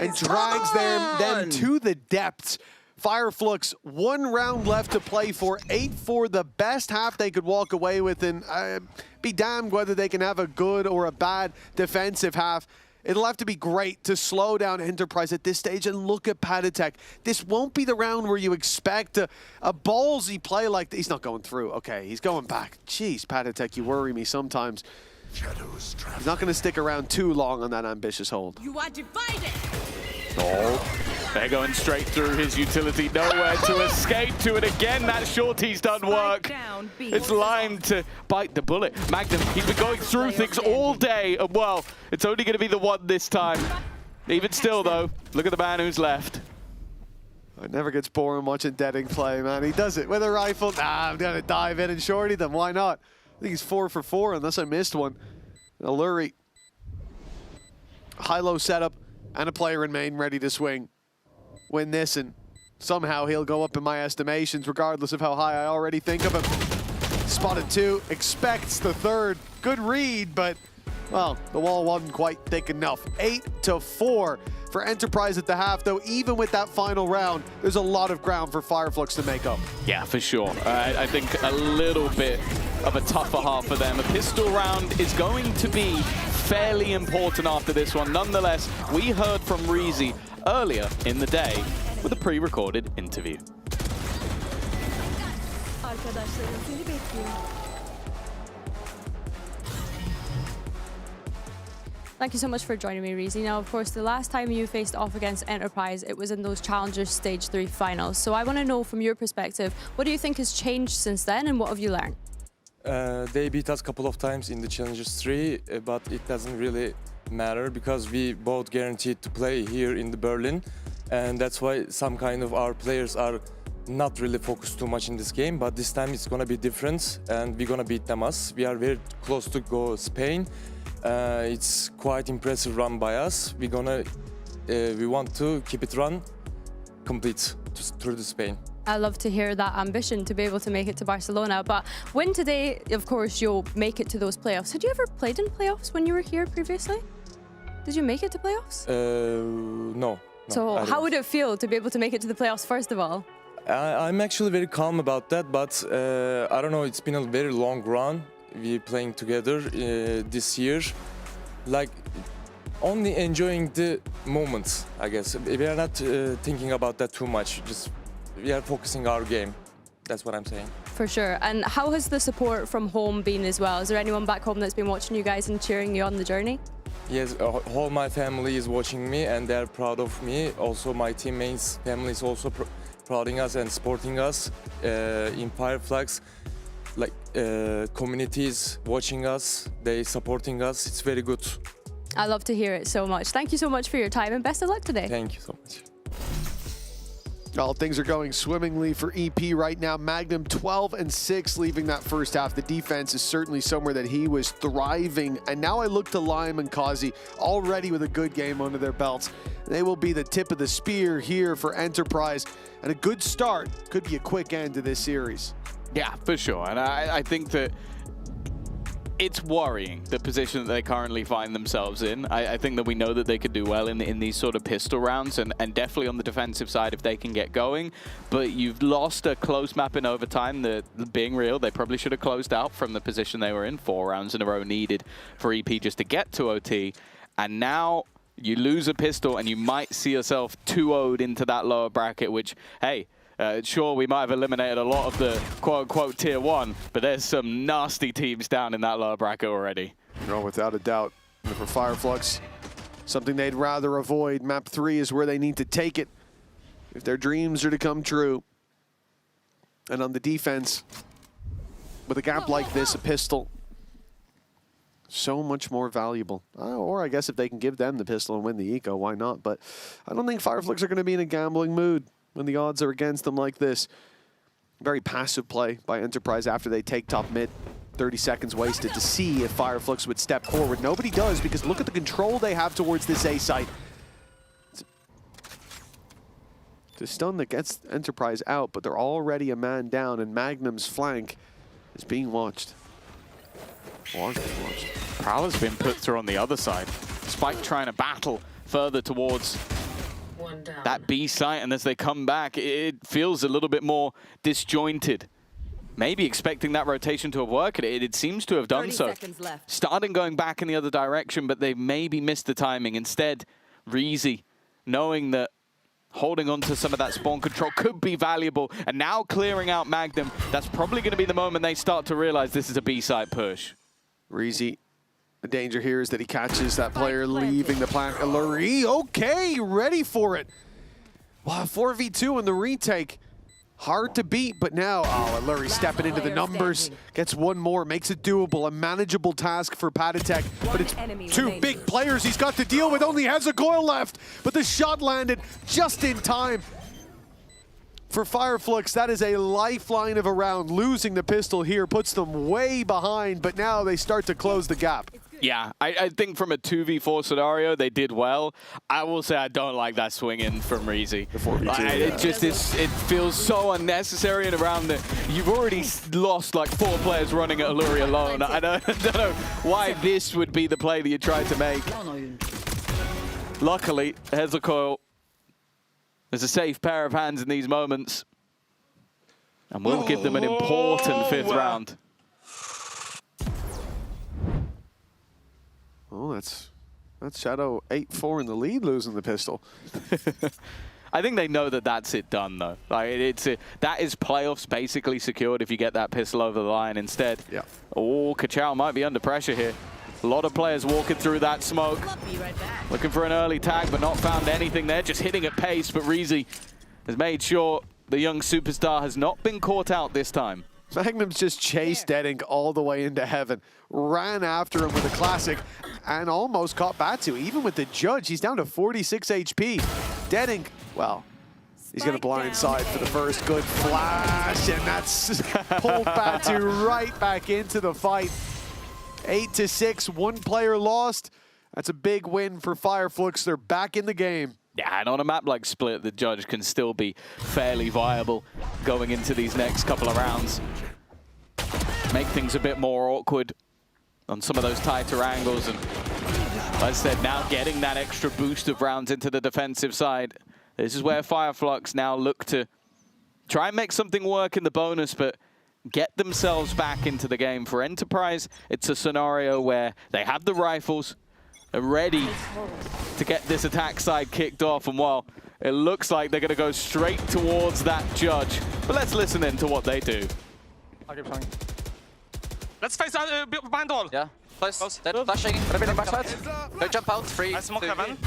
and drags them to the depths. Fireflux, 1 round left to play for, 8-4, the best half they could walk away with, and be damned whether they can have a good or a bad defensive half. It'll have to be great to slow down Enterprise at this stage, and look at Patatek. This won't be the round where you expect a ballsy play like that. He's not going through. Okay, he's going back. Jeez, Patatek, you worry me sometimes. He's not going to stick around too long on that ambitious hold. You are divided. Oh, they're going straight through his utility, nowhere to escape to it again. That shorty's done work. It's Lime to bite the bullet. Magnum, he's been going through things all day, and well, it's only going to be the one this time. Even still, though, look at the man who's left. It never gets boring watching Deadink play, man. He does it with a rifle. Nah, I'm going to dive in and shorty them. Why not? I think he's 4 for 4, unless I missed one. Alluri. High-low setup, and a player in main ready to swing. Win this, and somehow he'll go up in my estimations, regardless of how high I already think of him. Spotted 2, expects the 3rd. Good read, but, well, the wall wasn't quite thick enough. 8-4 for Enterprise at the half, though. Even with that final round, there's a lot of ground for Fireflux to make up. Yeah, for sure. I think a little bit of a tougher half for them. A pistol round is going to be fairly important after this one. Nonetheless, we heard from Reezy earlier in the day with a pre-recorded interview. Thank you so much for joining me, Reezy. Now, of course, the last time you faced off against Enterprise, it was in those Challengers Stage 3 finals. So I want to know from your perspective, what do you think has changed since then, and what have you learned? They beat us a couple of times in the Challengers 3, but it doesn't really matter because we both guaranteed to play here in the Berlin, and that's why some kind of our players are not really focused too much in this game, but this time it's gonna be different and we're gonna beat them us. We are very close to go Spain. It's quite impressive run by us. We want to keep it run complete through the Spain. I love to hear that ambition to be able to make it to Barcelona, but win today, of course, you'll make it to those playoffs. Had you ever played in playoffs when you were here previously? Did you make it to playoffs? No. So how would it feel to be able to make it to the playoffs, first of all? I'm actually very calm about that, but I don't know, it's been a very long run. We're playing together this year. Like, only enjoying the moments, I guess. We are not thinking about that too much. Just we are focusing our game. That's what I'm saying. For sure. And how has the support from home been as well? Is there anyone back home that's been watching you guys and cheering you on the journey? Yes, all my family is watching me and they're proud of me. Also, my teammates' family is also prouding us and supporting us in Fireflux. Like communities watching us, they supporting us. It's very good. I love to hear it so much. Thank you so much for your time and best of luck today. Thank you so much. All things are going swimmingly for EP right now. Magnum 12-6 leaving that first half. The defense is certainly somewhere that he was thriving. And now I look to Lime and Kazi already with a good game under their belts. They will be the tip of the spear here for Enterprise. And a good start could be a quick end to this series. Yeah, for sure. And I think that it's worrying, the position that they currently find themselves in. I think that we know that they could do well in these sort of pistol rounds, and definitely on the defensive side if they can get going. But you've lost a close map in overtime. Being real, they probably should have closed out from the position they were in. 4 rounds in a row needed for EP just to get to OT. And now you lose a pistol and you might see yourself 2-0'd into that lower bracket, which, hey, sure, we might have eliminated a lot of the quote-unquote tier 1, but there's some nasty teams down in that lower bracket already. No, without a doubt. And for Fireflux, something they'd rather avoid. Map 3 is where they need to take it if their dreams are to come true. And on the defense, with a gap like this, a pistol, so much more valuable. Or I guess if they can give them the pistol and win the eco, why not? But I don't think Fireflux are going to be in a gambling mood when the odds are against them like this. Very passive play by Enterprise after they take top mid. 30 seconds wasted to see if Fireflux would step forward. Nobody does, because look at the control they have towards this A site. It's a stun that gets Enterprise out, but they're already a man down, and Magnum's flank is being watched. Prowler's been put through on the other side. Spike trying to battle further towards that B site, and as they come back, it feels a little bit more disjointed. Maybe expecting that rotation to have worked, it seems to have done so. Starting going back in the other direction, but they've maybe missed the timing. Instead, Reezy, knowing that holding on to some of that spawn control could be valuable, and now clearing out Magnum, that's probably going to be the moment they start to realize this is a B-side push. Reezy, the danger here is that he catches that player leaving the plant. Lurie, okay, ready for it. Wow, 4v2 in the retake. Hard to beat, but now, Lurie stepping into the numbers. Gets one more, makes it doable, a manageable task for Patatek. But it's two big players he's got to deal with, only has a coil left. But the shot landed just in time. For Fireflux, that is a lifeline of a round. Losing the pistol here puts them way behind, but now they start to close the gap. Yeah, I think from a 2v4 scenario, they did well. I will say I don't like that swing in from Reezy. It just is, it feels so unnecessary, and around the, you've already lost like 4 players running at Alluri alone. I don't know why this would be the play that you tried to make. Luckily, Hezekiah is a safe pair of hands in these moments, and will give them an important 5th round. Oh, that's Shadow 8-4 in the lead, losing the pistol. I think they know that that's it done, though. Like that is playoffs basically secured if you get that pistol over the line instead. Yeah. Oh, Kachao might be under pressure here. A lot of players walking through that smoke. Looking for an early tag, but not found anything there. Just hitting at pace, but Reezy has made sure the young superstar has not been caught out this time. Magnum's just chased Deadink all the way into heaven, ran after him with a classic, and almost caught Batu. Even with the judge, he's down to 46 HP. Deadink, well, he's going to blindside for the first good flash, and that's pulled Batu right back into the fight. 8-6, 1 player lost. That's a big win for Fireflux. They're back in the game. Yeah, and on a map like Split, the judge can still be fairly viable going into these next couple of rounds. Make things a bit more awkward on some of those tighter angles. And like I said, now getting that extra boost of rounds into the defensive side. This is where Fireflux now look to try and make something work in the bonus, but get themselves back into the game. For Enterprise, it's a scenario where they have the rifles, are ready to get this attack side kicked off, and while it looks like they're going to go straight towards that judge, but let's listen in to what they do. Let's face behind wall. Yeah, close. Dead. Flashing. Revealing backside. Go jump out. 3. I smoke heaven.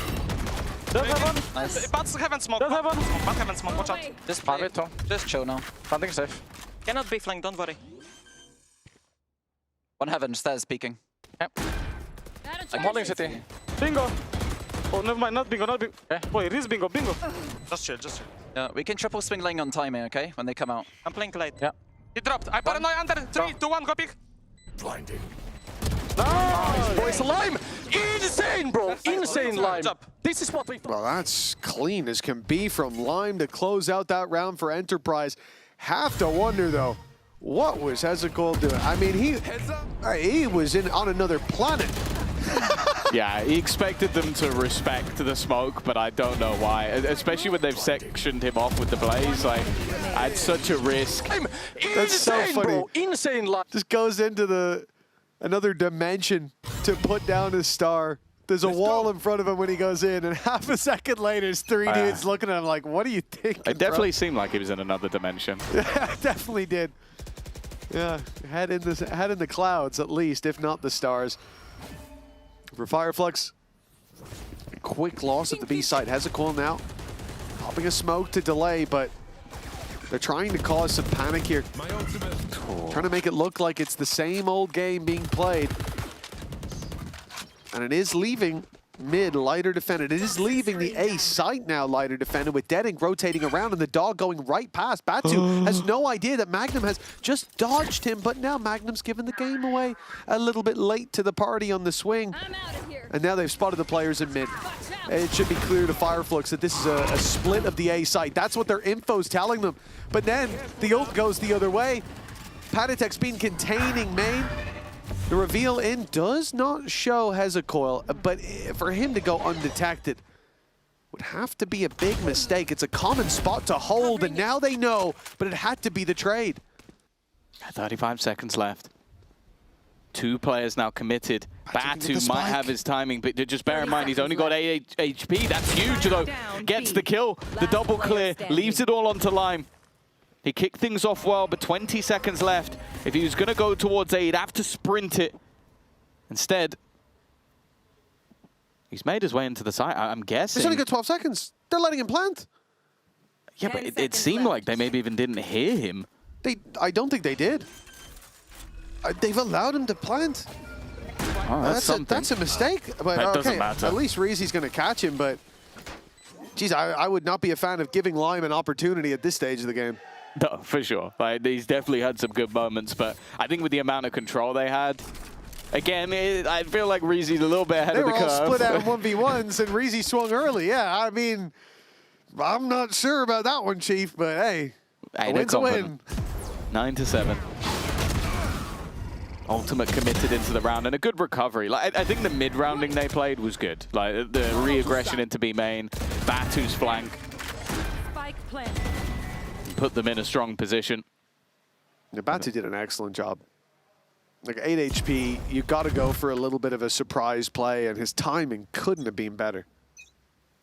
Nice. Bats heaven smoke. Bad heaven smoke. Watch out. Just chill now. Planting safe. Cannot be flanked, don't worry. One heaven, stairs peeking. Yep. I'm holding city. Bingo! Oh, never mind, not bingo, not bingo. Okay. Boy, it is bingo, bingo. Just chill, just chill. Yeah, we can triple swing lane on timing, okay? When they come out. I'm playing late. Yeah. He dropped. I paranoid under. 3, 2, 1, go pick. Blinding. Nice! Boys, Lime! Insane, bro! Insane, Lime! This is what we... Well, that's clean as can be from Lime to close out that round for Enterprise. Have to wonder, though, what was Hezekiah doing? I mean, he was on another planet. Yeah, he expected them to respect the smoke, but I don't know why. Especially when they've sectioned him off with the blaze. Like, at such a risk. That's so funny. Bro. Insane, Lime! Just goes into another dimension to put down his star. There's a wall in front of him when he goes in, and half a second later, there's 3 dudes looking at him like, what are you thinking, It definitely seemed like he was in another dimension. Yeah, definitely did. Yeah, head in the clouds at least, if not the stars. For Fireflux, a quick loss at the B side. Hezekiah now popping a smoke to delay, but They're trying to cause some panic here. Trying to make it look like it's the same old game being played. And it is leaving mid lighter defended. It is leaving the A site now lighter defended, with Deading rotating around and the dog going right past. Batu has no idea that Magnum has just dodged him, but now Magnum's given the game away a little bit late to the party on the swing. And now they've spotted the players in mid. It should be clear to Fireflux that this is a split of the A site. That's what their info's telling them. But then the ult goes the other way. Patatek's been containing main. The reveal in does not show Hezecoil, but for him to go undetected would have to be a big mistake. It's a common spot to hold, and now they know, but it had to be the trade. 35 seconds left. 2 players now committed. Batu might have his timing, but just bear in mind he's only got 8 HP. That's huge though. Gets the kill, the double clear, leaves it all onto Lime. He kicked things off well, but 20 seconds left. If he was going to go towards A, he'd have to sprint it. Instead, he's made his way into the site, I'm guessing. He's only got 12 seconds. They're letting him plant. Yeah, but it seemed like they maybe even didn't hear him. I don't think they did. They've allowed him to plant. Oh, that's a mistake. But that okay, doesn't matter. At least Reezy's going to catch him, but geez, I would not be a fan of giving Lime an opportunity at this stage of the game. No, for sure. Like, he's definitely had some good moments, but I think with the amount of control they had, again, I feel like Reezy's a little bit ahead of the curve. They were all split out in 1v1s, and Reezy swung early. Yeah, I mean, I'm not sure about that one, Chief, but hey, a win's a win. 9-7. Ultimate committed into the round, and a good recovery. Like, I think the mid-rounding they played was good. Like, the re-aggression into B main, Batu's flank. Spike plant. Put them in a strong position. Yeah, Batu did an excellent job. Like 8 HP, you got to go for a little bit of a surprise play, and his timing couldn't have been better.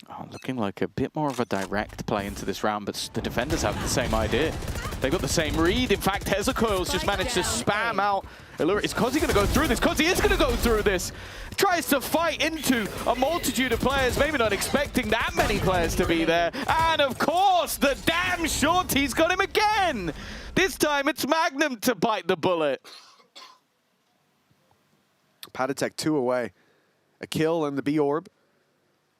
Oh, looking like a bit more of a direct play into this round, but the defenders have the same idea. They've got the same read. In fact, Hezecoil's just managed to spam out. Is Kozi going to go through this? Kozi is going to go through this. Tries to fight into a multitude of players, maybe not expecting that many players to be there. And of course, the damn shorty's got him again. This time it's Magnum to bite the bullet. Patatek 2 away. A kill and the B orb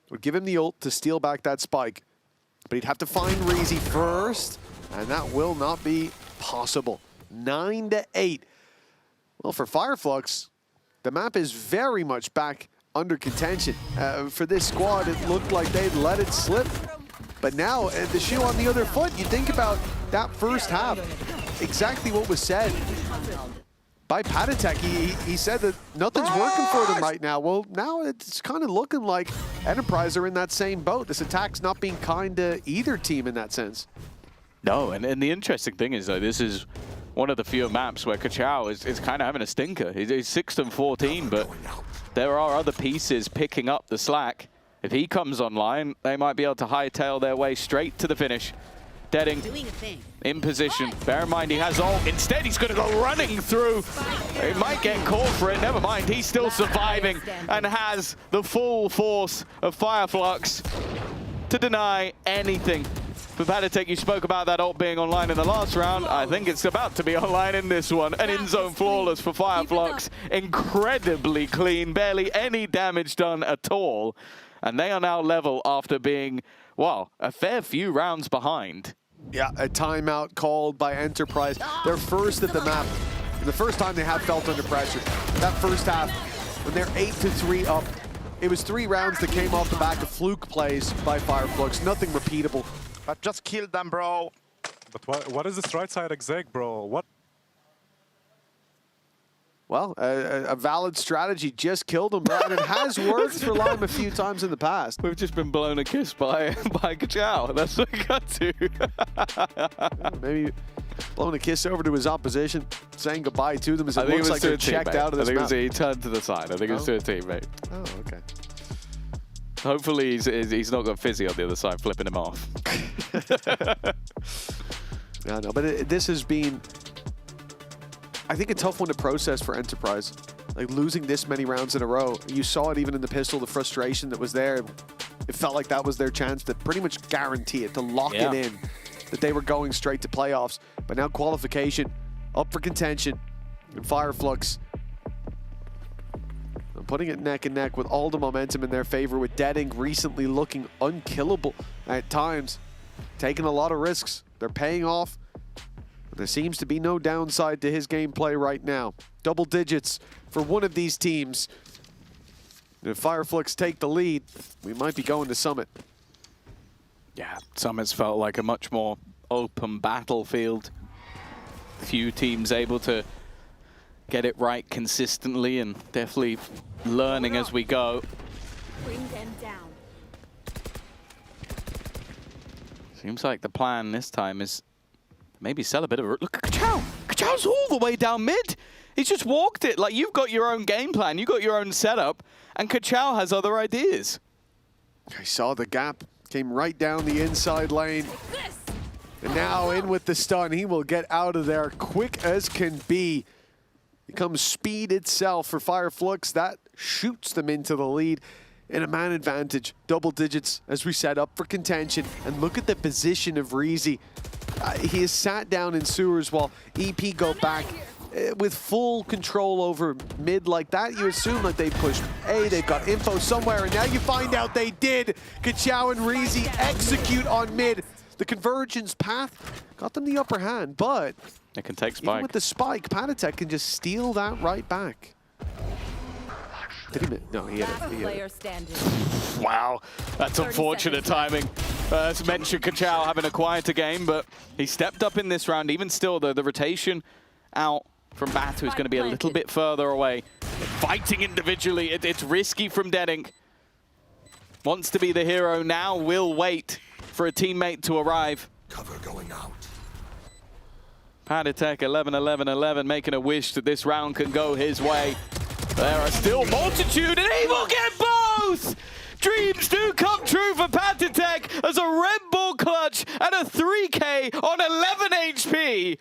would give him the ult to steal back that spike. But he'd have to find Reezy first, and that will not be possible. 9-8. Well, for Fireflux, the map is very much back under contention. For this squad, it looked like they'd let it slip. But now, the shoe on the other foot, you think about that first half, exactly what was said by Patatek. He said that nothing's working for them right now. Well, now it's kind of looking like Enterprise are in that same boat. This attack's not being kind to either team in that sense. No, and the interesting thing is, though, this is one of the few maps where Kachao is kind of having a stinker. He's 6-14, but there are other pieces picking up the slack. If he comes online, they might be able to hightail their way straight to the finish. Deading in position. Bear in mind he has ult. Instead, he's going to go running through. He might get caught for it. Never mind. He's still surviving and has the full force of Fireflux to deny anything. For Patatek, you spoke about that ult being online in the last round. I think it's about to be online in this one. An in-zone flawless for Fireflux. Incredibly clean. Barely any damage done at all. And they are now level after being, well, a fair few rounds behind. Yeah, a timeout called by Enterprise. They're first at the map. The first time they have felt under pressure. That first half, when they're 8-3 up, it was 3 rounds that came off the back of fluke plays by Fireflux. Nothing repeatable. But just kill them, bro. But what is this right side exec, bro? What? Well, a valid strategy just killed him, and it has worked for Lime a few times in the past. We've just been blown a kiss by Kachao. That's what we got to. Maybe blowing a kiss over to his opposition, saying goodbye to them as it looks like they're checked out of this map. He turned to the side. I think it was to a teammate. Oh, okay. Hopefully he's not got Fizzy on the other side flipping him off. Yeah, no, but this has been, I think, a tough one to process for Enterprise. Like, losing this many rounds in a row. You saw it even in the pistol, the frustration that was there. It felt like that was their chance to pretty much guarantee it, to lock it in. that they were going straight to playoffs. But now qualification, up for contention, and Fireflux putting it neck and neck with all the momentum in their favor, with Deadink recently looking unkillable at times, taking a lot of risks. They're paying off. There seems to be no downside to his gameplay right now. Double digits for one of these teams. If Fireflux take the lead, we might be going to Summit. Yeah, Summit's felt like a much more open battlefield. Few teams able to get it right consistently, and definitely learning as we go. Bring them down. Seems like the plan this time is maybe sell a bit of a... Look at Kachao! Kachaw's all the way down mid! He's just walked it. Like, you've got your own game plan, you've got your own setup, and Kachao has other ideas. I saw the gap, came right down the inside lane. And now in with the stun. He will get out of there quick as can be. Becomes speed itself for Fireflux. That shoots them into the lead in a man advantage. Double digits as we set up for contention. And look at the position of Reezy. He is sat down in sewers while EP go back with full control over mid like that. You assume that they pushed A, they've got info somewhere, and now you find out they did. Kachao and Reezy execute on mid. The convergence path got them the upper hand, but it can take Spike. Even with the Spike, Panatek can just steal that right back. Did he? No, he had it. Wow, that's unfortunate timing. As mentioned, Kachao having a quieter game, but he stepped up in this round. Even still, the rotation out from Batu is going to be a little bit further away. Fighting individually, it's risky from Deadink. Wants to be the hero now, will wait for a teammate to arrive. Cover going out. Panatek 11-11-11, making a wish that this round can go his way. There are still multitude, and he will get both! Dreams do come true for Panatek as a Red Bull clutch and a 3K on 11 HP.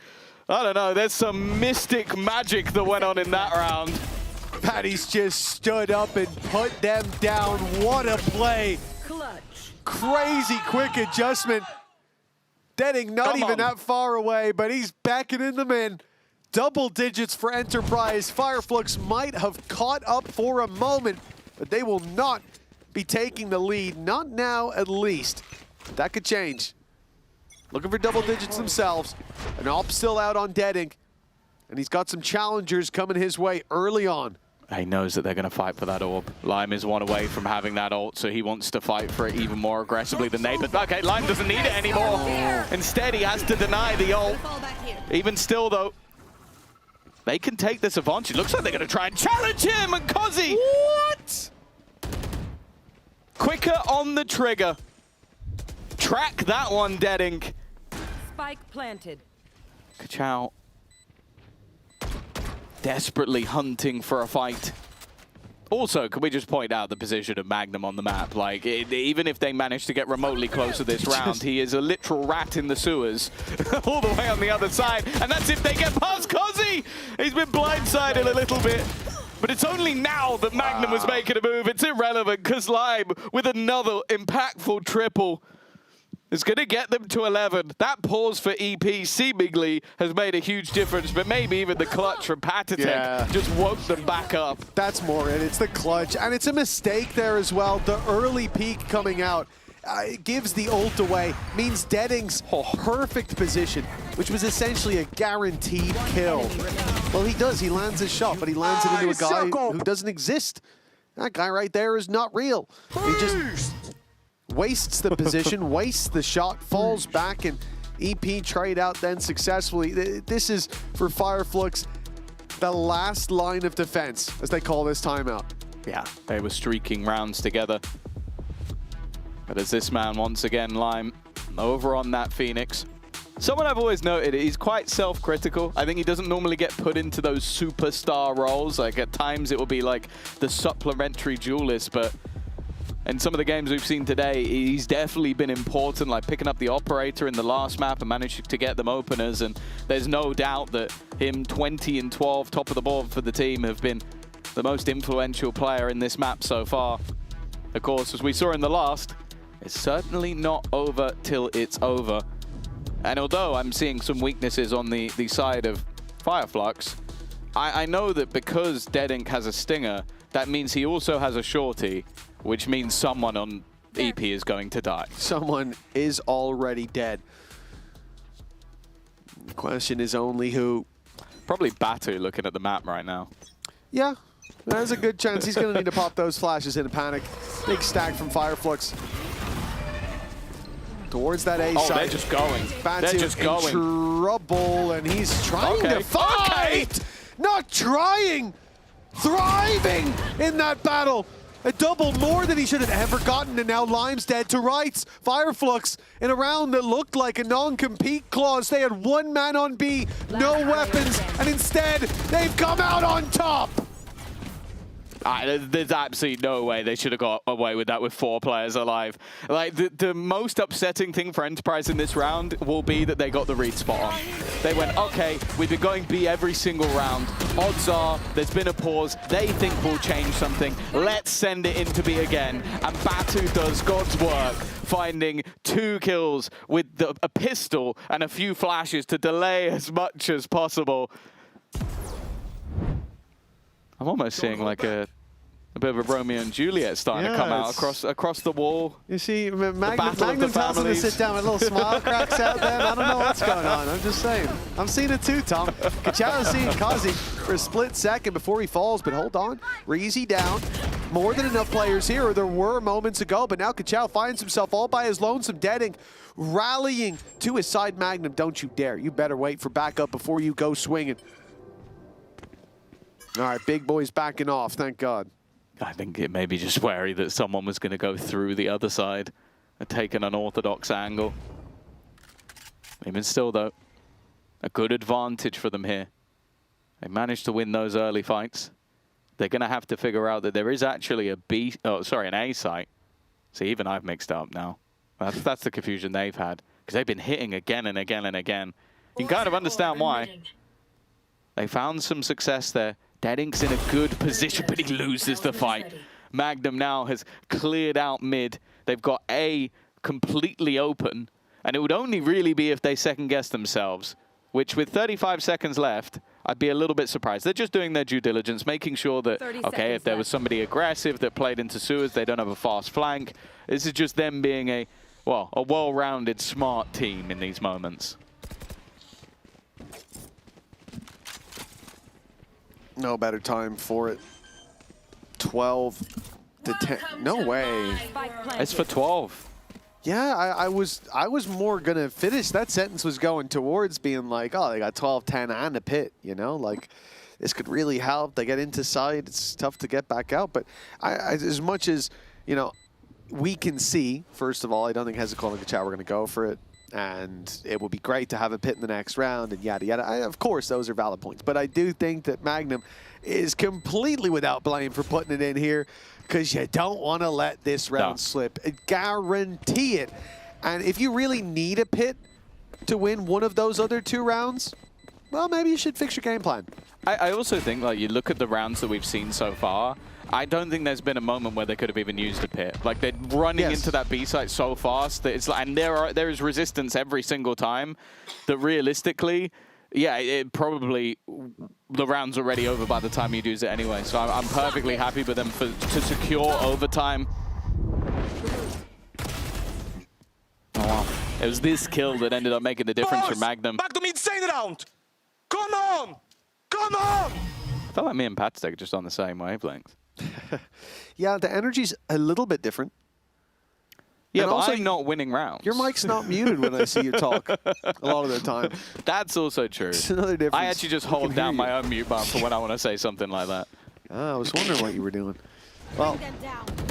I don't know, there's some mystic magic that went on in that round. Patty's just stood up and put them down. What a play. Clutch. Crazy quick adjustment. Deadink not even that far away, but he's beckoning them in. Double digits for Enterprise. Fireflux might have caught up for a moment, but they will not be taking the lead. Not now, at least. That could change. Looking for double digits themselves. An op still out on Deadink, and he's got some challengers coming his way early on. He knows that they're going to fight for that orb. Lime is one away from having that ult, so he wants to fight for it even more aggressively than they. But okay, Lime doesn't need it anymore. Instead, he has to deny the ult. Even still, though, they can take this advantage. Looks like they're going to try and challenge him, and Kozi. What? Quicker on the trigger. Track that one, Deadink. Spike planted. Kachao desperately hunting for a fight. Also, can we just point out the position of Magnum on the map? Like, even if they manage to get remotely close to this round, he is a literal rat in the sewers all the way on the other side. And that's if they get past Kozi. He's been blindsided a little bit. But it's only now that Magnum was making a move. It's irrelevant because Lime, with another impactful triple, is going to get them to 11. That pause for EP seemingly has made a huge difference, but maybe even the clutch from Panatek just woke them back up. That's more it. It's the clutch, and it's a mistake there as well. The early peek coming out gives the ult away, means Deadink's perfect position, which was essentially a guaranteed kill. Well, he does. He lands his shot, but he lands it into a guy who doesn't exist. That guy right there is not real. He just wastes the position, wastes the shot, falls back, and EP trade out then successfully. This is, for Fireflux, the last line of defense, as they call this timeout. Yeah, they were streaking rounds together. But as this man, once again, Lime, over on that Phoenix. Someone I've always noted, he's quite self-critical. I think he doesn't normally get put into those superstar roles. Like, at times it will be like the supplementary duelist, but in some of the games we've seen today, he's definitely been important, like picking up the operator in the last map and managing to get them openers. And there's no doubt that him 20 and 12, top of the board for the team, have been the most influential player in this map so far. Of course, as we saw in the last, it's certainly not over till it's over. And although I'm seeing some weaknesses on the side of Fireflux, I know that because Dead Ink has a Stinger, that means he also has a Shorty, which means someone on EP is going to die. Someone is already dead. The question is only who. Probably Batu looking at the map right now. Yeah, there's a good chance he's going to need to pop those flashes in a panic. Big stack from Fireflux. Towards that A side. Oh, they're just going. Batu They're just going. in trouble, and he's trying to fight! Not trying! Thriving in that battle! A double more than he should have ever gotten, and now Lime's dead to rights. Fireflux in a round that looked like a non-compete clause. They had one man on B, no weapons, and instead they've come out on top. There's absolutely no way they should have got away with that with 4 players alive. Like, the most upsetting thing for Enterprise in this round will be that they got the read spot on. They went, okay, we've been going B every single round. Odds are there's been a pause. They think we'll change something. Let's send it into B again. And Batu does God's work, finding 2 kills with a pistol and a few flashes to delay as much as possible. I'm almost seeing like a bit of a Romeo and Juliet starting to come out across the wall. You see, Magnum tells him to sit down with a little smile cracks out there. I don't know what's going on. I'm just saying. I'm seeing it too, Tom. Kachao's seeing Kazi for a split second before he falls, but hold on. Reezy down. More than enough players here, or there were moments ago, but now Kachao finds himself all by his lonesome. Dead Ink rallying to his side. Magnum, don't you dare. You better wait for backup before you go swinging. All right, big boy's backing off, thank God. I think it may be just wary that someone was going to go through the other side and take an unorthodox angle. Even still, though, a good advantage for them here. They managed to win those early fights. They're going to have to figure out that there is actually an A site. See, even I've mixed up now. That's the confusion they've had, because they've been hitting again and again and again. You can kind of understand why. They found some success there. Dead Ink's in a good position, but he loses the fight. Magnum now has cleared out mid. They've got A completely open, and it would only really be if they second-guess themselves, which with 35 seconds left, I'd be a little bit surprised. They're just doing their due diligence, making sure that, okay, if there was somebody aggressive that played into sewers, they don't have a fast flank. This is just them being a well-rounded, smart team in these moments. No better time for it. 12 to 10. No way. It's for 12. Yeah, I was more gonna finish. That sentence was going towards being like, oh, they got 12, 10, and a pit. You know, like this could really help. They get into side. It's tough to get back out. But as much as we can see, first of all, I don't think Hezekiah and Kachao were gonna go for it. And it would be great to have a pit in the next round and yada yada. Of course, those are valid points. But I do think that Magnum is completely without blame for putting it in here, because you don't want to let this round slip. Guarantee it. And if you really need a pit to win one of those other 2 rounds, well, maybe you should fix your game plan. I also think, like, you look at the rounds that we've seen so far, I don't think there's been a moment where they could have even used a pit. Like, they're running into that B site so fast that it's like, and there is resistance every single time that realistically, yeah, it probably, the round's already over by the time you'd use it anyway. So I'm perfectly happy with them to secure overtime. Oh, wow. It was this kill that ended up making the difference for Magnum. Back to insane round! Come on! Come on! I felt like me and Patstick are just on the same wavelength. Yeah, the energy's a little bit different. Yeah, and but also, I'm not winning rounds. Your mic's not muted when I see you talk a lot of the time. That's also true. It's another difference. I actually just hold down my own mute button for when I want to say something like that. I was wondering what you were doing. Well,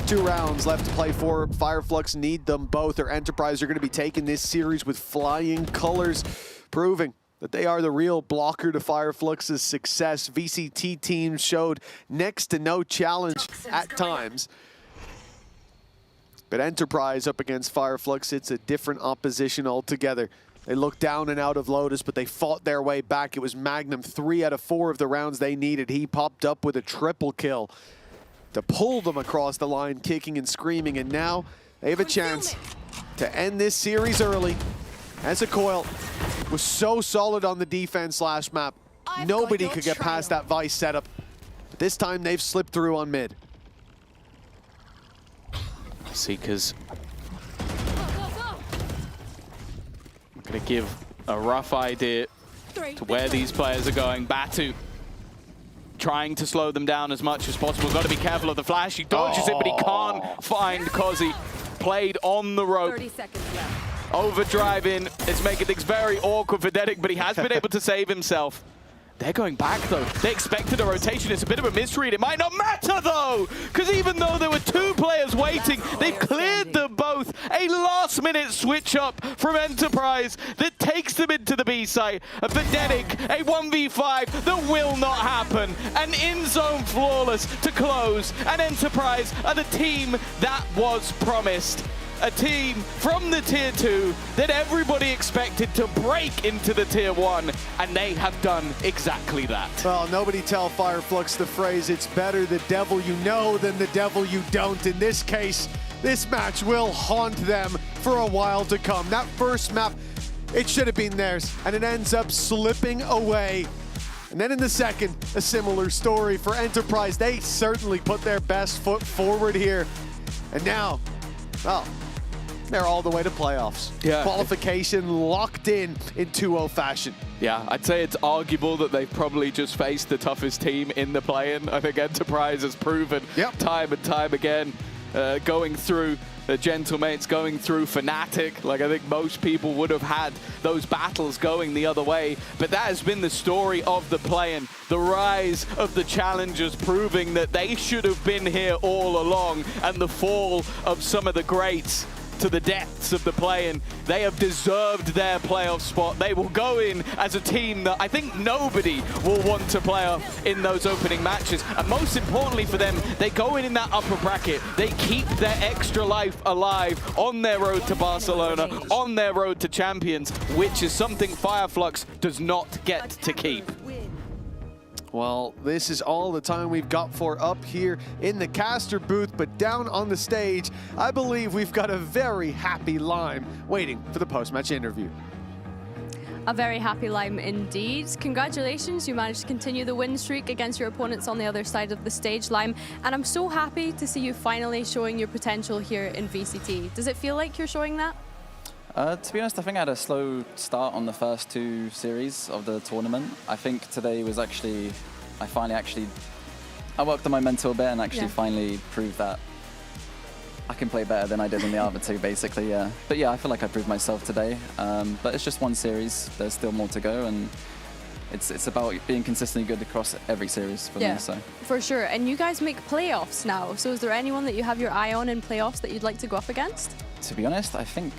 2 rounds left to play for. Fireflux need them both, or Enterprise are going to be taking this series with flying colors, proving that they are the real blocker to Fireflux's success. VCT teams showed next to no challenge at times. But Enterprise up against Fireflux, it's a different opposition altogether. They looked down and out of Lotus, but they fought their way back. It was Magnum 3 out of 4 of the rounds they needed. He popped up with a triple kill to pull them across the line, kicking and screaming. And now they have a chance to end this series early As a Coil was so solid on the defense last map, nobody could get past that Vice setup. But this time they've slipped through on mid. Seekers gonna give a rough idea to where these players are going. Batu trying to slow them down as much as possible. Got to be careful of the flash. He dodges it, but he can't find Kozi. Played on the rope. 30 seconds left. Overdriving. It's making things very awkward for Dedic, but he has been able to save himself. They're going back, though. They expected a rotation. It's a bit of a misread. It might not matter, though, because even though there were two players waiting, they've cleared them both. A last-minute switch-up from Enterprise that takes them into the B site. And for Dedic, a 1v5 that will not happen. An in-zone flawless to close. And Enterprise are the team that was promised. A team from the Tier 2 that everybody expected to break into the Tier 1, and they have done exactly that. Well, nobody tell Fireflux the phrase, it's better the devil you know than the devil you don't. In this case, this match will haunt them for a while to come. That first map, it should have been theirs, and it ends up slipping away. And then in the second, a similar story for Enterprise. They certainly put their best foot forward here. And now, well, they're all the way to playoffs. Yeah. Qualification locked in 2-0 fashion. Yeah, I'd say it's arguable that they've probably just faced the toughest team in the play-in. I think Enterprise has proven time and time again, going through the Gentlemates, going through Fnatic. Like, I think most people would have had those battles going the other way. But that has been the story of the play-in. The rise of the challengers, proving that they should have been here all along, and the fall of some of the greats to the depths of the play-in. They have deserved their playoff spot. They will go in as a team that I think nobody will want to play off in those opening matches. And most importantly for them, they go in that upper bracket. They keep their extra life alive on their road to Barcelona, on their road to Champions, which is something Fireflux does not get to keep. Well, this is all the time we've got for up here in the caster booth, but down on the stage, I believe we've got a very happy Lime waiting for the post-match interview. A very happy Lime indeed. Congratulations, you managed to continue the win streak against your opponents on the other side of the stage, Lime. And I'm so happy to see you finally showing your potential here in VCT. Does it feel like you're showing that? To be honest, I think I had a slow start on the first two series of the tournament. I think today was actually, I worked on my mental a bit and actually finally proved that I can play better than I did in the other two, basically, yeah. But yeah, I feel like I proved myself today. But it's just one series. There's still more to go, and it's about being consistently good across every series for me. So. For sure. And you guys make playoffs now. So is there anyone that you have your eye on in playoffs that you'd like to go up against? To be honest, I think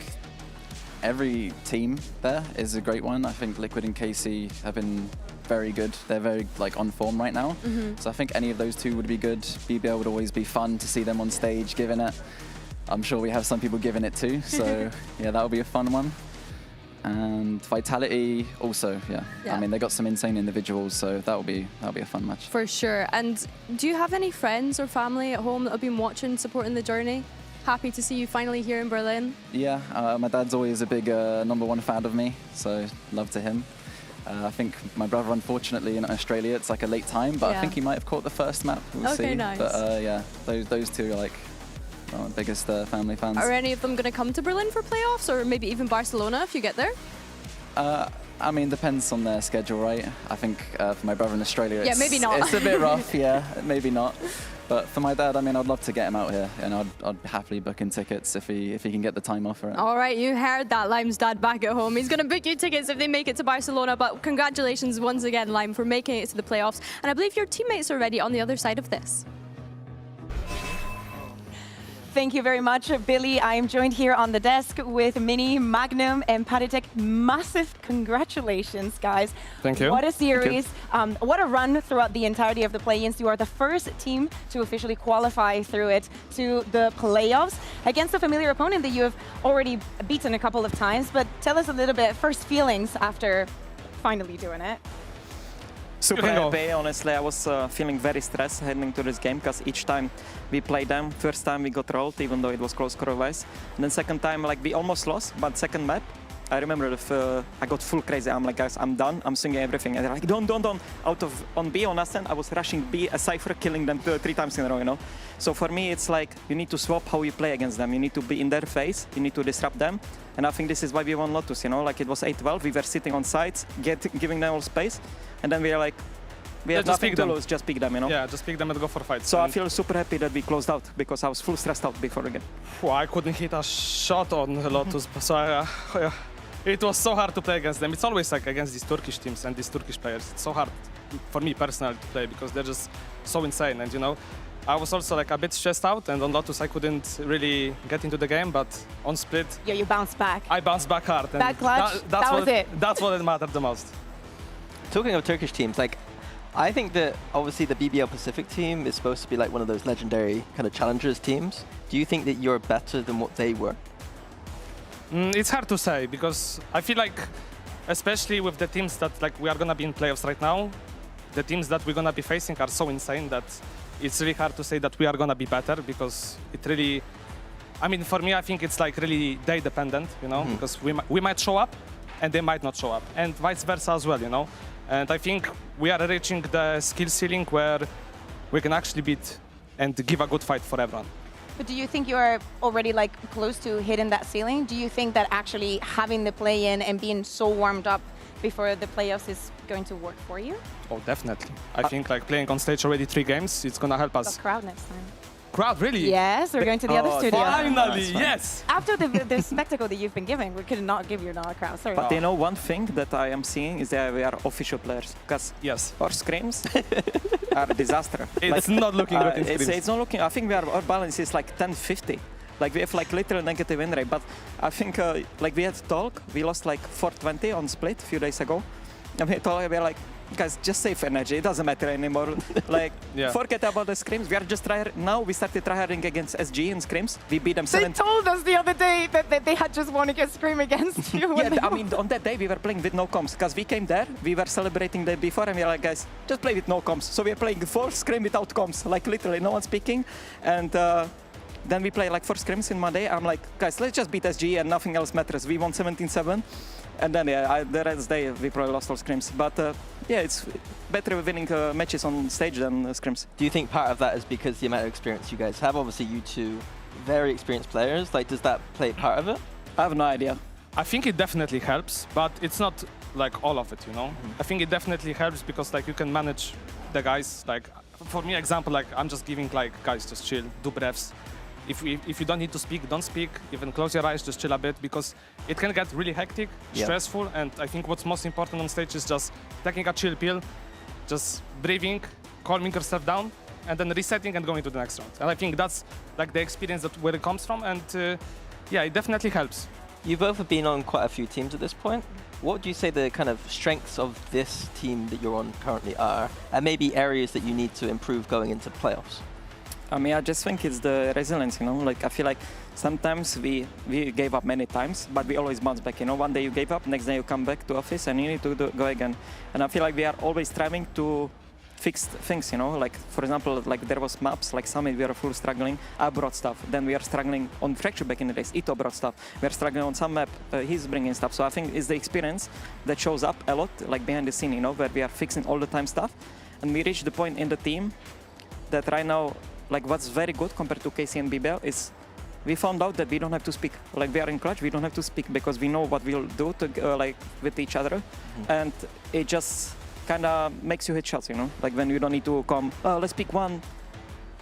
every team there is a great one. I think Liquid and KC have been very good. They're very on form right now. So I think any of those two would be good. BBL would always be fun to see them on stage giving it. I'm sure we have some people giving it too. So yeah, that would be a fun one. And Vitality also, yeah. I mean, they got some insane individuals, so that'll be a fun match. For sure. And do you have any friends or family at home that have been watching, supporting the journey? Happy to see you finally here in Berlin. Yeah, my dad's always a big #1 fan of me, so love to him. I think my brother, unfortunately, in Australia, it's like a late time, but I think he might have caught the first map. We'll see. Nice. But yeah, those two are like my biggest family fans. Are any of them going to come to Berlin for playoffs, or maybe even Barcelona if you get there? I mean, depends on their schedule, right? I think for my brother in Australia, maybe not. It's a bit rough, yeah, maybe not. But for my dad, I mean, I'd love to get him out here, and I'd happily book in tickets if he can get the time off for it. All right, you heard that, Lime's dad back at home. He's going to book you tickets if they make it to Barcelona. But congratulations once again, Lime, for making it to the playoffs. And I believe your teammates are ready on the other side of this. Thank you very much, Billy. I am joined here on the desk with Mini, Magnum, and Paditek. Massive congratulations, guys. Thank you. What a series. What a run throughout the entirety of the play-ins. You are the first team to officially qualify through it to the playoffs against a familiar opponent that you have already beaten a couple of times. But tell us a little bit, first feelings after finally doing it. Super happy, honestly. I was feeling very stressed heading to this game because each time we played them, first time we got rolled, even though it was close score-wise. And then second time, we almost lost, but second map, I remember if I got full crazy. I'm like, guys, I'm done. I'm singing everything. And they're like, don't. On B, on Ascent, I was rushing B, a Cypher, killing them 3 times in a row, you know? So for me, it's like, you need to swap how you play against them. You need to be in their face. You need to disrupt them. And I think this is why we won Lotus, you know? Like, it was 8-12. We were sitting on sides, giving them all space. And then we are like, we have nothing to lose, just pick them, you know? Yeah, just pick them and go for fights. So I feel super happy that we closed out, because I was full stressed out before the game. Well, I couldn't hit a shot on Lotus, so it was so hard to play against them. It's always like against these Turkish teams and these Turkish players. It's so hard for me personally to play, because they're just so insane. And you know, I was also like a bit stressed out, and on Lotus I couldn't really get into the game, but on Split... Yeah, you bounced back. I bounced back hard. And that clutch, that was it. That's what mattered the most. Talking of Turkish teams, like, I think that obviously the BBL Pacific team is supposed to be like one of those legendary kind of challengers teams. Do you think that you're better than what they were? It's hard to say, because I feel like, especially with the teams that like we are gonna be in playoffs right now, the teams that we're gonna be facing are so insane that it's really hard to say that we are gonna be better, because it really, I mean, for me, I think it's like really day dependent, you know, because we might show up and they might not show up, and vice versa as well, you know. And I think we are reaching the skill ceiling where we can actually beat and give a good fight for everyone. But do you think you are already like close to hitting that ceiling? Do you think that actually having the play-in and being so warmed up before the playoffs is going to work for you? Oh, definitely. I think like playing on stage already 3 games, it's gonna help us. But crowd next time. Crowd, really? Yes, we're going to the other studio. Finally, yes! After the spectacle that you've been giving, we could not give you another crowd, sorry. But you know, one thing that I am seeing is that we are official players. Because our scrims are a disaster. It's like, not looking good in scrims. It's not looking, I think our balance is like 10-50. Like we have like literal negative win rate. But I think like we had talk, we lost like 420 on Split a few days ago. And we were like, guys, just save energy. It doesn't matter anymore. Like, forget about the scrims. We are just now we started tryharding against SG in scrims. We beat them 7. They told us the other day that they had just won against scrim against you. Yeah, I mean, on that day we were playing with no comms, because we came there, we were celebrating the day before, and we were like, guys, just play with no comms. So we are playing 4 scrim without comms, like literally no one speaking. And then we play like 4 scrims in one day. I'm like, guys, let's just beat SG and nothing else matters. We won 17-7. And then, yeah, the rest day we probably lost all scrims. But yeah, it's better winning matches on stage than scrims. Do you think part of that is because the amount of experience you guys have? Obviously, you two very experienced players. Like, does that play part of it? I have no idea. I think it definitely helps, but it's not like all of it, you know? I think it definitely helps because like you can manage the guys. Like, for me, example, like I'm just giving like, guys, just chill, do breaths. If you don't need to speak, don't speak. Even close your eyes, just chill a bit, because it can get really hectic, stressful, and I think what's most important on stage is just taking a chill pill, just breathing, calming yourself down, and then resetting and going to the next round. And I think that's like the experience that where it comes from, and yeah, it definitely helps. You both have been on quite a few teams at this point. What would you say the kind of strengths of this team that you're on currently are, and maybe areas that you need to improve going into playoffs? I mean, I just think it's the resilience, you know? Like, I feel like sometimes we gave up many times, but we always bounce back, you know? One day you gave up, next day you come back to office and you need to go again. And I feel like we are always striving to fix things, you know? Like, for example, like there was maps, like Summit, we are full struggling. I brought stuff. Then we are struggling on Fracture back in the days. Ito brought stuff. We are struggling on some map. He's bringing stuff. So I think it's the experience that shows up a lot, like behind the scene, you know, where we are fixing all the time stuff. And we reached the point in the team that right now, like what's very good compared to KC and BBL is we found out that we don't have to speak. Like we are in clutch, we don't have to speak because we know what we'll do to, like with each other. And it just kind of makes you hit shots, you know? Like when you don't need to come, let's pick one.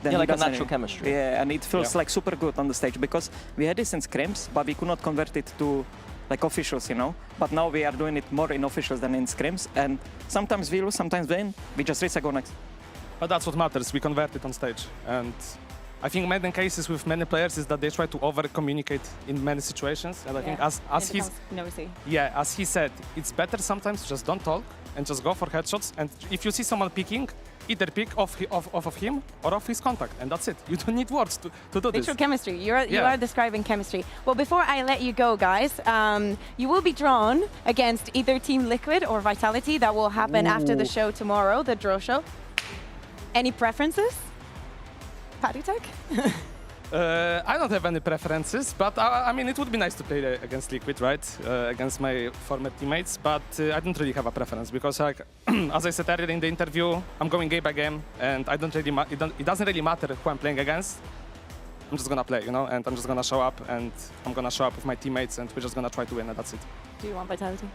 Then like a natural chemistry. Yeah, and it feels like super good on the stage because we had this in scrims, but we could not convert it to like officials, you know? But now we are doing it more in officials than in scrims. And sometimes we lose, sometimes win. We just reset, go next. But that's what matters, we convert it on stage. And I think many cases with many players is that they try to over-communicate in many situations. And I think as he said, it's better sometimes to just don't talk and just go for headshots. And if you see someone picking, either pick off of him or off his contact, and that's it. You don't need words to do this. Picture chemistry. You are describing chemistry. Well, before I let you go, guys, you will be drawn against either Team Liquid or Vitality. That will happen after the show tomorrow, the draw show. Any preferences? Padutek? I don't have any preferences, but I mean, it would be nice to play against Liquid, right? Against my former teammates, but I don't really have a preference because, like, as I said earlier in the interview, I'm going game by game, and I don't really it doesn't really matter who I'm playing against. I'm just gonna play, you know, and I'm just gonna show up, and I'm gonna show up with my teammates, and we're just gonna try to win, and that's it. Do you want Vitality?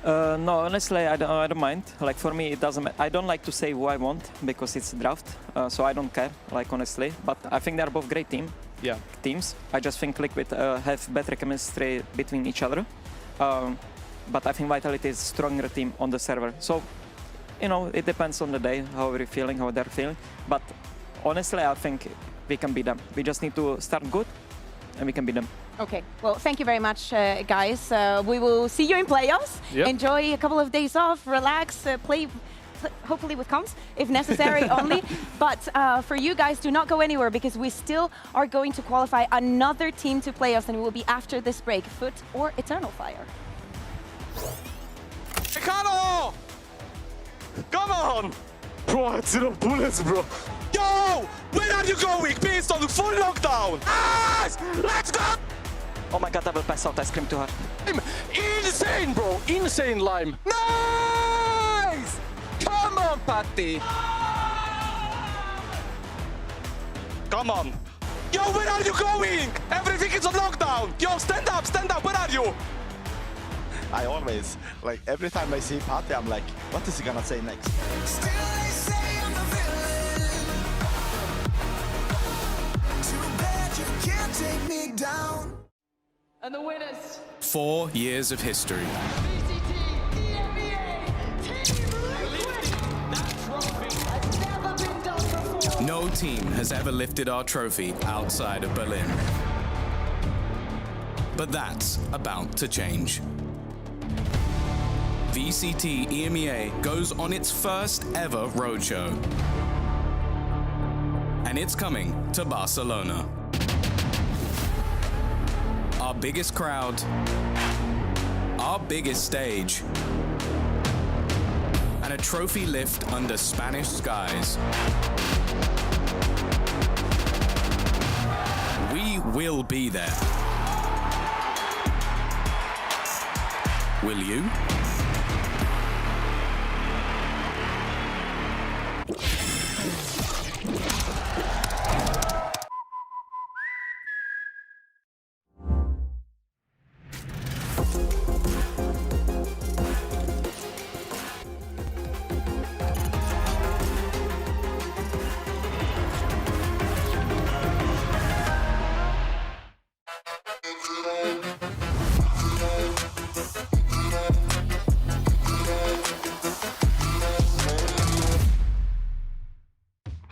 No, honestly, I don't mind. Like for me, it doesn't. I don't like to say who I want because it's draft, so I don't care. Like honestly, but I think they're both great teams. I just think Liquid have better chemistry between each other, but I think Vitality is a stronger team on the server. So, you know, it depends on the day how we're feeling, how they're feeling. But honestly, I think we can beat them. We just need to start good, and we can beat them. Okay, well, thank you very much, guys. We will see you in playoffs. Yep. Enjoy a couple of days off, relax, play hopefully with comms, if necessary only. But for you guys, do not go anywhere because we still are going to qualify another team to playoffs, and it will be after this break, Foot or Eternal Fire. Ricardo! Come on! Bro, I had 0 bullets, bro. Yo! Where are you going? Beast on full lockdown! Nice! Let's go! Oh my god, I will pass out. I screamed too hard. Insane, bro! Insane lime! Nice! Come on, Patty! Come on! Yo, where are you going? Everything is on lockdown! Yo, stand up, where are you? I always, like, every time I see Pate, I'm like, what is he gonna say next? And the winners, 4 years of history. VCT EMEA Team Liquid. That trophy has never been done before. No team has ever lifted our trophy outside of Berlin. But that's about to change. VCT EMEA goes on its first ever roadshow. And it's coming to Barcelona. Our biggest crowd, our biggest stage, and a trophy lift under Spanish skies. We will be there. Will you?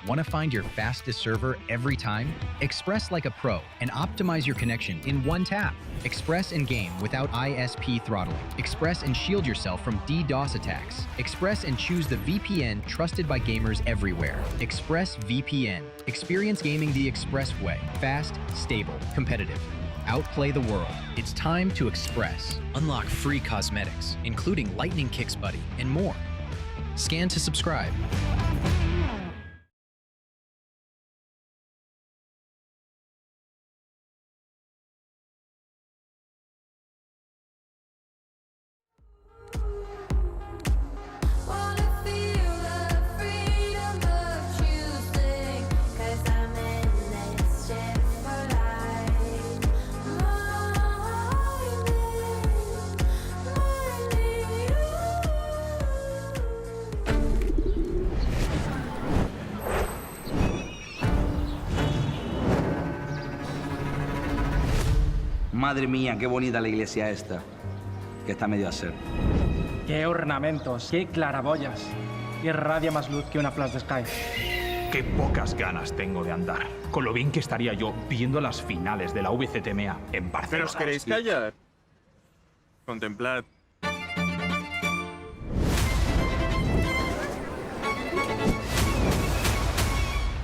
Want to find your fastest server every time? Express like a pro and optimize your connection in one tap. Express in game without ISP throttling. Express and shield yourself from DDoS attacks. Express and choose the VPN trusted by gamers everywhere. Express VPN. Experience gaming the Express way. Fast, stable, competitive. Outplay the world. It's time to Express. Unlock free cosmetics, including Lightning Kicks Buddy and more. Scan to subscribe. Madre mía, qué bonita la iglesia esta, que está medio a ser. Qué ornamentos, qué claraboyas. Irradia más luz que una flash de Sky. Qué pocas ganas tengo de andar. Con lo bien que estaría yo viendo las finales de la VCT EMEA en Barcelona. ¿Pero os queréis callar? Contemplad.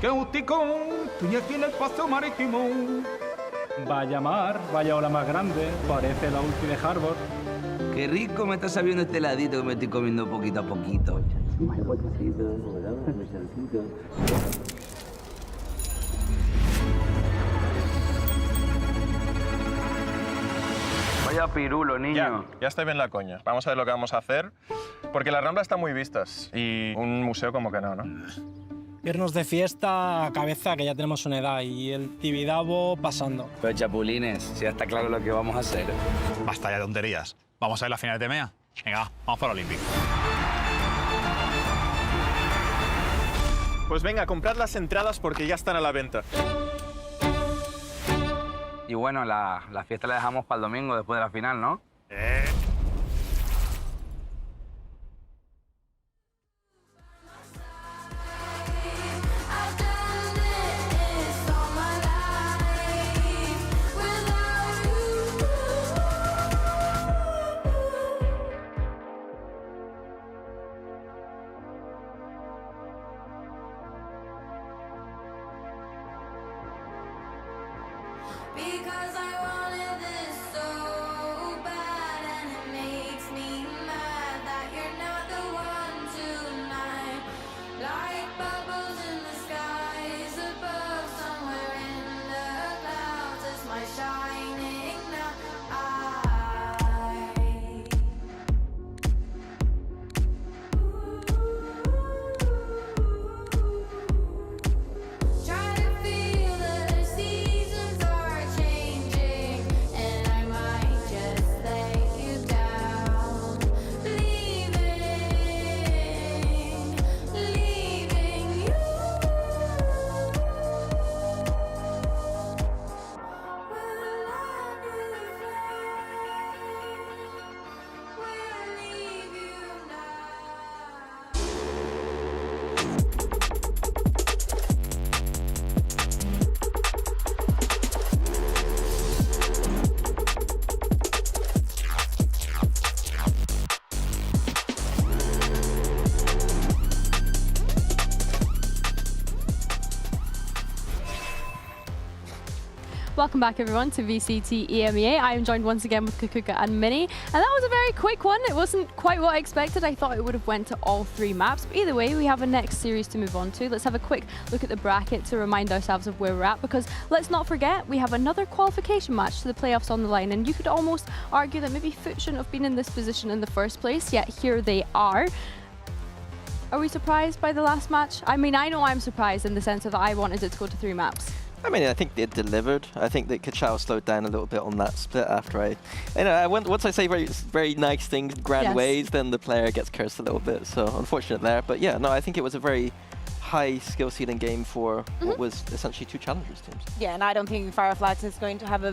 ¡Qué gustico! Estoy aquí en el paso marítimo. Vaya mar, vaya ola más grande. Parece la ulti de Harbor. Qué rico me está sabiendo este heladito que me estoy comiendo poquito a poquito. Suelta pirulo, niño. Ya estoy bien la coña. Vamos a ver lo que vamos a hacer. Porque las Ramblas están muy vistas. Y un museo como que no, ¿no? Irnos de fiesta a cabeza, que ya tenemos una edad, y el Tibidabo pasando. Pero chapulines, si ya está claro lo que vamos a hacer. Basta ya de tonterías. ¿Vamos a ver la final de EMEA? Venga, vamos para el Olímpico. Pues venga, comprad las entradas porque ya están a la venta. Y bueno, la fiesta la dejamos para el domingo después de la final, ¿no? Because I wanted this so bad, and it makes me mad that you're not the one tonight. Like bubbles in the skies above, somewhere in the clouds is my shining eye. Try to feel the seasons are changing, and I might just let you down. Leaving you. Welcome back everyone to VCT EMEA. I am joined once again with Kukuka and Mini, and that was a very quick one. It wasn't quite what I expected. I thought it would have went to all 3 maps, but either way we have a next series to move on to. Let's have a quick look at the bracket to remind ourselves of where we're at, because let's not forget we have another qualification match to the playoffs on the line, and you could almost argue that maybe Foot shouldn't have been in this position in the first place, yet here they are. Are we surprised by the last match? I mean, I know I'm surprised in the sense of that I wanted it to go to 3 maps. I mean, I think they delivered. I think that Kachao slowed down a little bit on that split after once I say very nice things, grand ways, then the player gets cursed a little bit. So unfortunate there. But yeah, no, I think it was a very high skill ceiling game for what was essentially 2 challengers teams. Yeah, and I don't think Fireflies is going to have a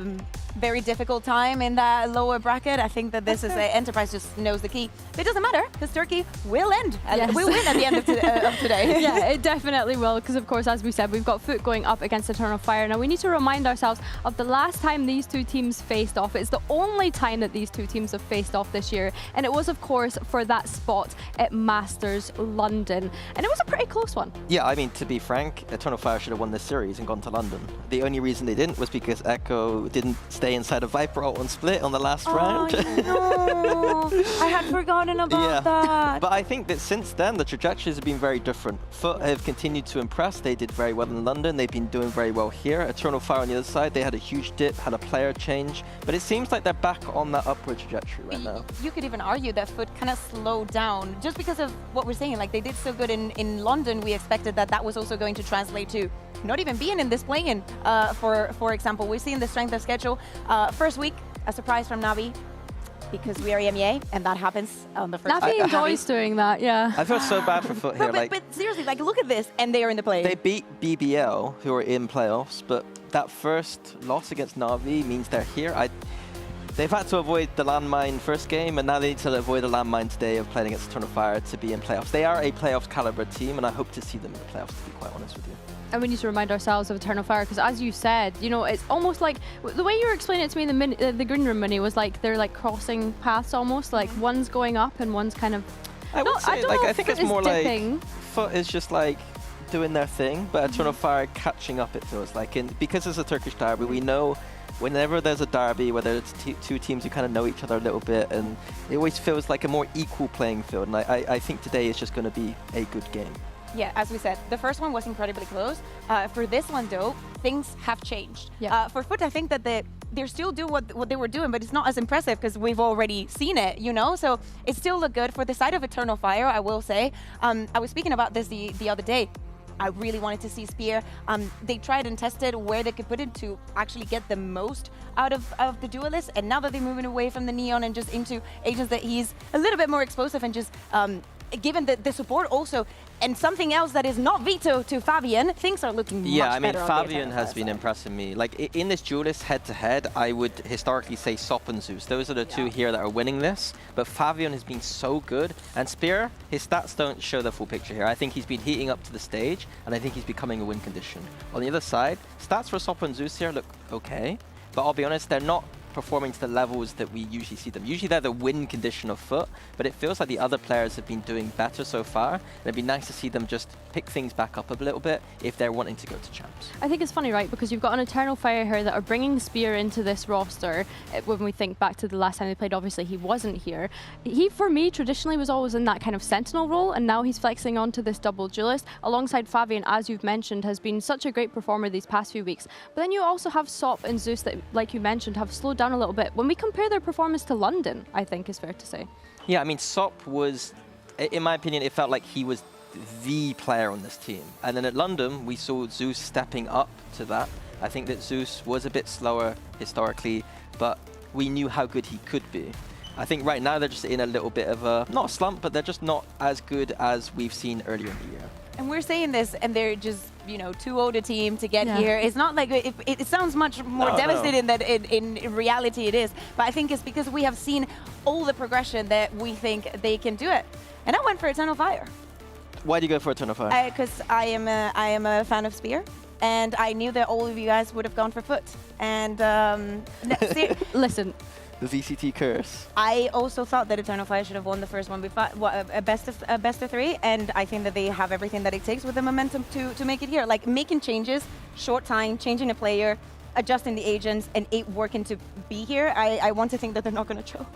very difficult time in that lower bracket. I think that this is Enterprise just knows the key. It doesn't matter because Turkey will end. And will win at the end of today. Yeah, it definitely will, because of course, as we said, we've got Foot going up against Eternal Fire. Now we need to remind ourselves of the last time these 2 teams faced off. It's the only time that these 2 teams have faced off this year, and it was of course for that spot at Masters London, and it was a pretty close one. Yeah, I mean, to be frank, Eternal Fire should have won this series and gone to London. The only reason they didn't was because Echo didn't stay inside a Viper ult on split on the last round. No, I had forgotten about that. But I think that since then, the trajectories have been very different. Foot have continued to impress. They did very well in London. They've been doing very well here. Eternal Fire on the other side, they had a huge dip, had a player change. But it seems like they're back on that upward trajectory right now. You could even argue that Foot kind of slowed down just because of what we're saying. Like, they did so good in London, we expected that was also going to translate to not even being in this play-in, for example. We've seen the strength of schedule. First week, a surprise from Navi, because we are EMEA, and that happens on the first Navi enjoys doing that, yeah. I feel so bad for Foot here. But seriously, like, look at this, and they are in the play. They beat BBL, who are in playoffs, but that first loss against Navi means they're here. They've had to avoid the landmine first game, and now they need to avoid the landmine today of playing against Eternal Fire to be in playoffs. They are a playoffs caliber team, and I hope to see them in the playoffs, to be quite honest with you. And we need to remind ourselves of Eternal Fire, because as you said, you know, it's almost like the way you were explaining it to me in the green room, Minnie, was like they're like crossing paths almost, like one's going up and one's kind of. I would say, like, I think it's more dipping. like Foot is just like doing their thing, but Eternal Fire catching up, it feels like. And because it's a Turkish derby, we know whenever there's a derby, whether it's 2 teams who kind of know each other a little bit, and it always feels like a more equal playing field. And I think today is just going to be a good game. Yeah, as we said, the first one was incredibly close. For this one, though, things have changed. Yeah. For Foot, I think that they still do what they were doing, but it's not as impressive because we've already seen it, you know? So it still looked good. For the side of Eternal Fire, I will say, I was speaking about this the other day. I really wanted to see Spear. They tried and tested where they could put it to actually get the most out of the Duelist, and now that they're moving away from the Neon and just into agents that he's a little bit more explosive and just given the support also, and something else that is not veto to Fabian, things are looking much better. Yeah, I mean, on the Fabian Eternal has Fire been side. impressing me. Like, in this Duelist head-to-head, I would historically say Sop and Zeus. Those are the two here that are winning this. But Fabian has been so good. And Spear, his stats don't show the full picture here. I think he's been heating up to the stage, and I think he's becoming a win condition. On the other side, stats for Sop and Zeus here look okay. But I'll be honest, they're not performing to the levels that we usually see them. Usually they're the win condition of Foot, but it feels like the other players have been doing better so far. And it'd be nice to see them just pick things back up a little bit if they're wanting to go to champs. I think it's funny, right? Because you've got an Eternal Fire here that are bringing Spear into this roster. When we think back to the last time they played, obviously he wasn't here. He, for me, traditionally was always in that kind of Sentinel role, and now he's flexing onto this double duelist alongside Fabian, as you've mentioned, has been such a great performer these past few weeks. But then you also have Sop and Zeus that, like you mentioned, have slowed down a little bit. When we compare their performance to London, I think is fair to say. Yeah, I mean, Sop was, in my opinion, it felt like he was the player on this team. And then at London, we saw Zeus stepping up to that. I think that Zeus was a bit slower historically, but we knew how good he could be. I think right now they're just in a little bit of a, not a slump, but they're just not as good as we've seen earlier in the year. And we're saying this, and they're just, you know, too old a team to get here. It's not like, it sounds much more devastating than in reality it is. But I think it's because we have seen all the progression that we think they can do it. And I went for Eternal Fire. Why do you go for Eternal Fire? Because I am a fan of Spear. And I knew that all of you guys would have gone for Foot. And listen. The VCT curse. I also thought that Eternal Fire should have won the first one before, a best of three, and I think that they have everything that it takes with the momentum to make it here. Like making changes, short time, changing a player, adjusting the agents, and it working to be here. I want to think that they're not going to choke.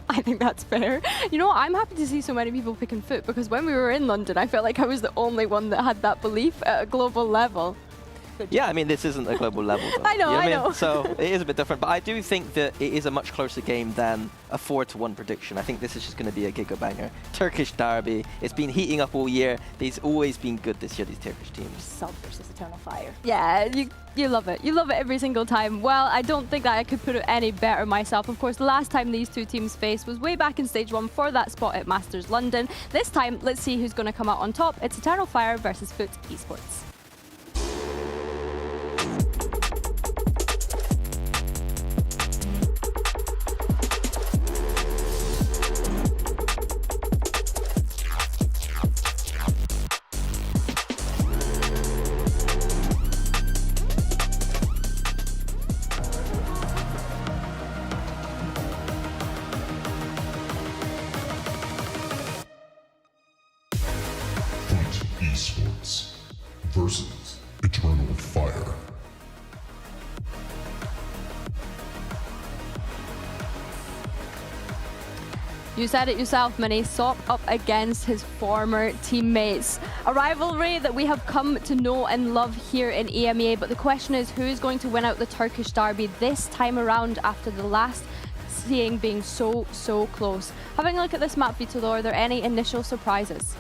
I think that's fair. You know, I'm happy to see so many people picking Foot, because when we were in London, I felt like I was the only one that had that belief at a global level. Yeah, I mean, this isn't a global level, though. I know, You I know. So it is a bit different, but I do think that it is a much closer game than a 4-1 prediction. I think this is just going to be a giga-banger. Turkish derby. It's been heating up all year. They've always been good this year, these Turkish teams. Salt versus Eternal Fire. Yeah, you love it. You love it every single time. Well, I don't think that I could put it any better myself. Of course, the last time these two teams faced was way back in Stage 1 for that spot at Masters London. This time, let's see who's going to come out on top. It's Eternal Fire versus Foot Esports. Esports versus Eternal Fire. You said it yourself, Mini. Sop up against his former teammates. A rivalry that we have come to know and love here in EMEA, but the question is, who is going to win out the Turkish derby this time around after the last seeing being so close? Having a look at this map, Vito, though, are there any initial surprises?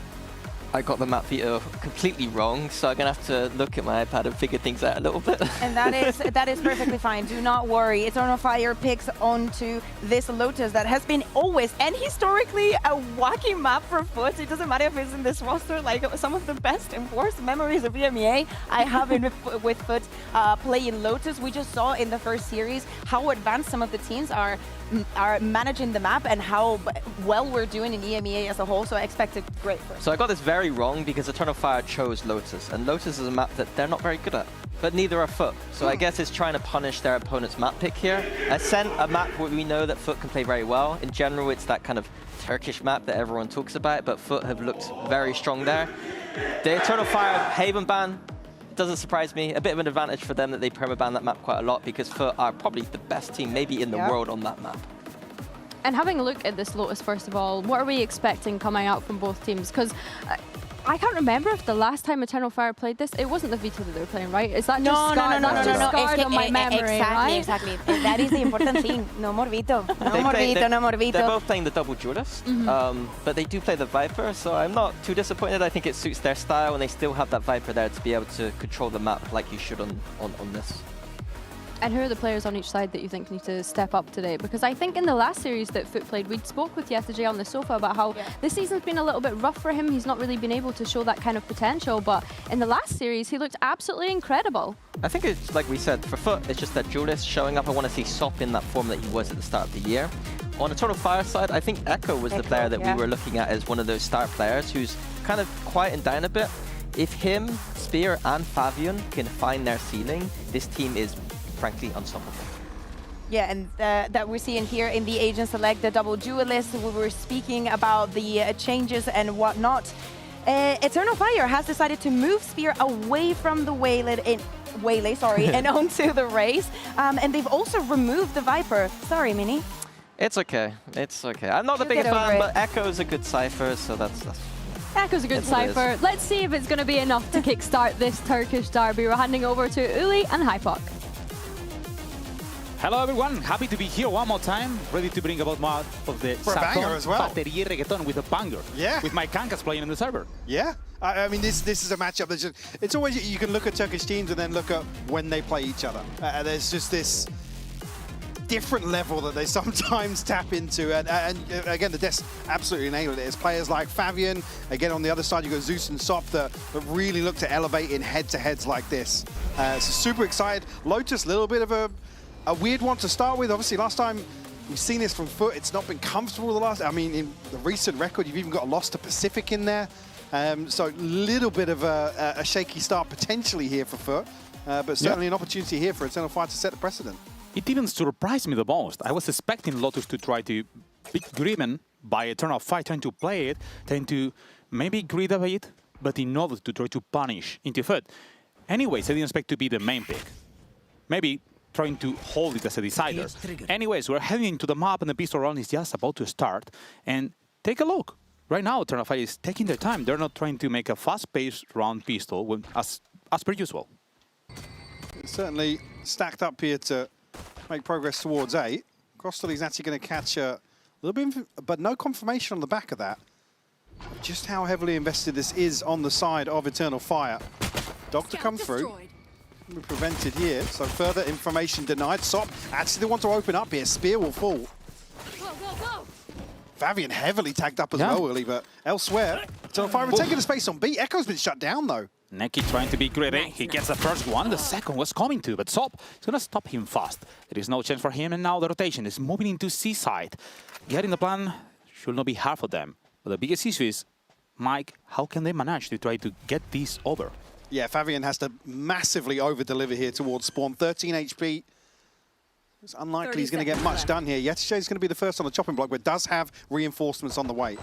I got the map veto completely wrong, so I'm going to have to look at my iPad and figure things out a little bit. And that is perfectly fine. Do not worry. Eternal Fire picks onto this Lotus that has been always and historically a wacky map for Foot. It doesn't matter if it's in this roster, like some of the best and worst memories of EMEA I have with Foot playing Lotus. We just saw in the first series how advanced some of the teams are managing the map and how well we're doing in EMEA as a whole, so I expect a great first. So I got this very wrong because Eternal Fire chose Lotus, and Lotus is a map that they're not very good at, but neither are Foot. So I guess it's trying to punish their opponent's map pick here. I sent a map where we know that Foot can play very well. In general, it's that kind of Turkish map that everyone talks about, but Foot have looked very strong there. The Eternal Fire Haven ban doesn't surprise me. A bit of an advantage for them that they permaban that map quite a lot, because Foot are probably the best team maybe in the world on that map. And having a look at this Lotus, first of all, what are we expecting coming out from both teams? Because I can't remember if the last time Eternal Fire played this, it wasn't the Vita that they were playing, right? Is that No, just scarred? That's just scarred on my memory, right? Exactly. That is the important thing. No more Vito. No more Vito, no more Vito. They're both playing the double duelist, but they do play the Viper, so I'm not too disappointed. I think it suits their style, and they still have that Viper there to be able to control the map like you should on this. And who are the players on each side that you think need to step up today? Because I think in the last series that Foot played, we spoke with Yesterday on the sofa about how this season's been a little bit rough for him. He's not really been able to show that kind of potential, but in the last series, he looked absolutely incredible. I think it's like we said, for Foot, it's just that duelist showing up. I want to see Sop in that form that he was at the start of the year. On Eternal Fire side, I think Echo was the player that we were looking at as one of those star players who's kind of quieting down a bit. If him, Spear, and Fabian can find their ceiling, this team is frankly unstoppable. Yeah, and that we're seeing here in the Agent Select, the double duelist. We were speaking about the changes and whatnot. Eternal Fire has decided to move Spear away from the Waylay, and onto the Raze. And they've also removed the Viper. Sorry, Mini. It's okay. It's okay. I'm not the biggest fan, but Echo's a good Cypher, so that's Echo's a good Cypher. Let's see if it's going to be enough to kickstart this Turkish derby. We're handing over to Uli and Hypok. Hello everyone, happy to be here one more time, ready to bring about more of the Batería Reggaeton with a banger. Yeah. With my Kankas playing in the server. Yeah. I mean, this is a matchup that's just, it's always, you can look at Turkish teams and then look at when they play each other. There's just this different level that they sometimes tap into. And again, the Des absolutely nailed it. It's players like Fabian. Again, on the other side, you've got Zeus and Sop that really look to elevate in head-to-heads like this. So super excited. Lotus, a little bit of a weird one to start with. Obviously, last time we've seen this from Foot, it's not been comfortable the last. I mean, in the recent record, you've even got a loss to Pacific in there. So a little bit of a shaky start potentially here for Foot, but certainly an opportunity here for Eternal Fire to set the precedent. It even surprised me the most. I was expecting Lotus to try to be driven by Eternal Fire, trying to play it, trying to maybe grid a bit, but in order to try to punish into Foot. Anyways, I didn't expect to be the main pick. Maybe trying to hold it as a decider. Anyways, we're heading into the map and the pistol round is just about to start. And take a look. Right now, Eternal Fire is taking their time. They're not trying to make a fast-paced round pistol as per usual. It's certainly stacked up here to make progress towards 8. Crossley's actually going to catch a little bit, but no confirmation on the back of that. Just how heavily invested this is on the side of Eternal Fire. Dog to come through. We're prevented here, so further information denied. Sop actually they want to open up here. Spear will fall. Go, go, go. Fabian heavily tagged up as well, Willie, but elsewhere, Eternal Fire taking the space on B. Echo's been shut down, though. Neki trying to be greedy. He gets the first one. The second was coming too, but Sop is going to stop him fast. There is no chance for him, and now the rotation is moving into C side. Getting the plan should not be hard for them. But the biggest issue is, Mike, how can they manage to try to get this over? Yeah, Fabian has to massively over-deliver here towards Spawn. 13 HP. It's unlikely he's going to get much done here. Yetishay is going to be the first on the chopping block, but does have reinforcements on the way.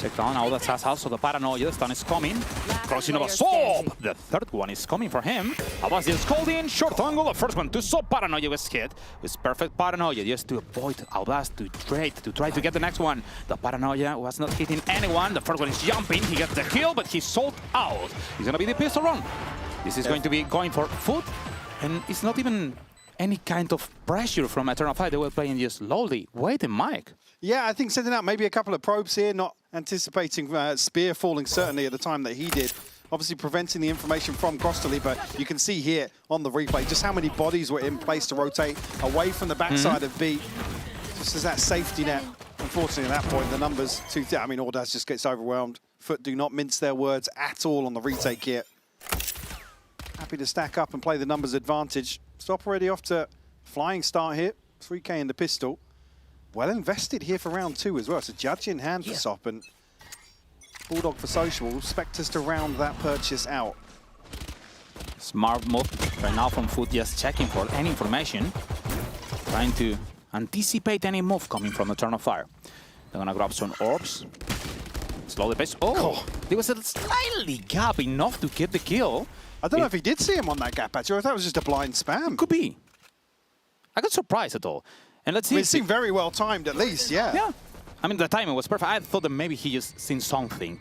Check down now, that's also the Paranoia. The stun is coming. Crossing over Sop! The third one is coming for him. Abbas is called in. Short angle. The first one to Sop. Paranoia was hit. It's perfect Paranoia just to avoid Abbas to trade, to try to get the next one. The Paranoia was not hitting anyone. The first one is jumping. He gets the kill, but he's sold out. He's going to be the pistol run. This is going to be going for Foot, and it's not even any kind of pressure from Eternal Fire. They were playing just slowly. Waiting, Mike. Yeah, I think sending out maybe a couple of probes here, not anticipating Spear falling certainly at the time that he did. Obviously preventing the information from Crossley, but you can see here on the replay just how many bodies were in place to rotate away from the backside of B. Just as that safety net. Unfortunately, at that point, the numbers too thin. I mean, Ordaz just gets overwhelmed. Foot do not mince their words at all on the retake here. Happy to stack up and play the numbers advantage. Stop already off to flying start here. 3K in the pistol. Well invested here for round 2 as well. It's a judge in hand for Sop and Bulldog for Social. Expect us to round that purchase out. Smart move right now from Foot, just checking for any information. Trying to anticipate any move coming from Eternal Fire. They're gonna grab some orbs. Slow the pace. Oh, there was a slightly gap enough to get the kill. I don't know if he did see him on that gap, actually. I thought it was just a blind spam. Could be. I got surprised at all. And let's see. I mean, it seemed very well timed, at least, yeah. Yeah. I mean, the timing was perfect. I thought that maybe he just seen something.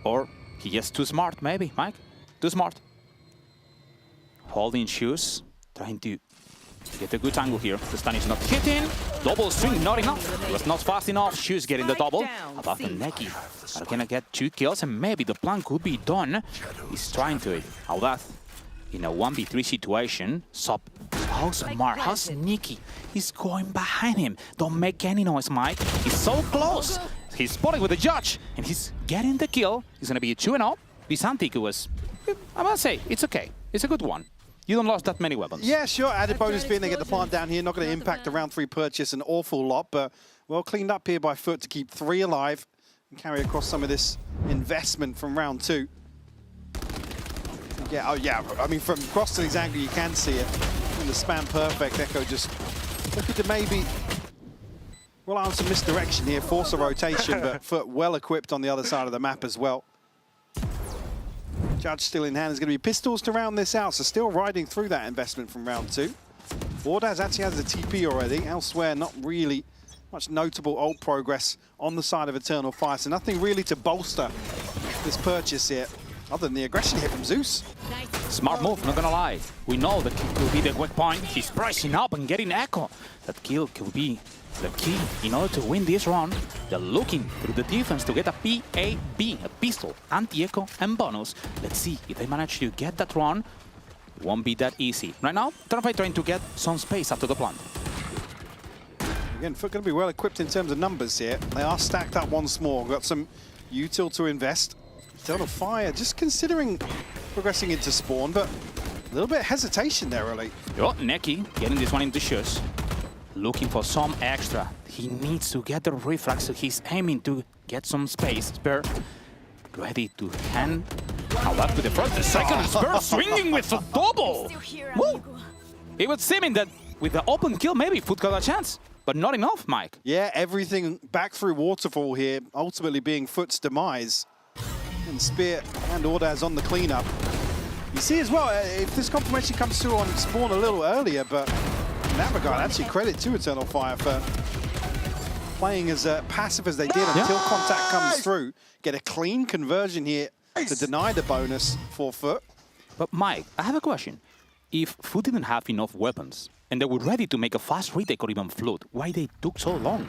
Or He gets too smart, maybe, Mike. Too smart. Holding shoes, trying to get a good angle here. The stun is not hitting. Double swing, not enough. It was not fast enough. Shoes getting the double. Above the Neki are gonna get 2 kills, and maybe the plan could be done. He's trying to it. Audath in a 1v3 situation. Sop, how smart, how sneaky. He's going behind him. Don't make any noise, Mike. He's so close. He's spotting with the judge, and he's getting the kill. He's gonna be a 2-0. This antique was, I must say, it's okay. It's a good one. You don't lost that many weapons. Yeah, sure. Added bonus being they get the plant down here. Not going to impact the round 3 purchase an awful lot, but well cleaned up here by Foot to keep 3 alive and carry across some of this investment from round 2. Yeah, oh yeah. I mean, from Croston's angle, you can see it. In the spam perfect, Echo just looking to maybe rely on some misdirection here, force a rotation, but Foot well equipped on the other side of the map as well. Judge still in hand. There's going to be pistols to round this out, so still riding through that investment from round 2. Wardaz actually has a TP already. Elsewhere, not really much notable ult progress on the side of Eternal Fire, so nothing really to bolster this purchase here, other than the aggression here from Zeus. Smart move, not gonna lie. We know that kill will be the weak point. He's pricing up and getting Echo. That kill could be the key in order to win this round. They're looking through the defense to get a PAB, a pistol, anti-echo, and bonus. Let's see if they manage to get that round. It won't be that easy. Right now, Eternal trying to get some space after the plant. Again, Foot going to be well equipped in terms of numbers here. They are stacked up once more. Got some util to invest. Eternal Fire just considering progressing into spawn, but a little bit of hesitation there, really. Oh, Neki getting this one into shoes. Looking for some extra. He needs to get the reflex, so he's aiming to get some space. Spur ready to hand. Now back to the first, the second. Spur swinging with a double. Woo! It was seeming that with the open kill, maybe Foot got a chance, but not enough, Mike. Yeah, everything back through Waterfall here, ultimately being Foot's demise. And Spear and Ordaz on the cleanup. You see as well, if this confirmation comes through on spawn a little earlier, but in that regard, actually credit to Eternal Fire for playing as passive as they did until contact comes through. Get a clean conversion here to deny the bonus for Foot. But Mike, I have a question. If Foot didn't have enough weapons and they were ready to make a fast retake or even float, why they took so long?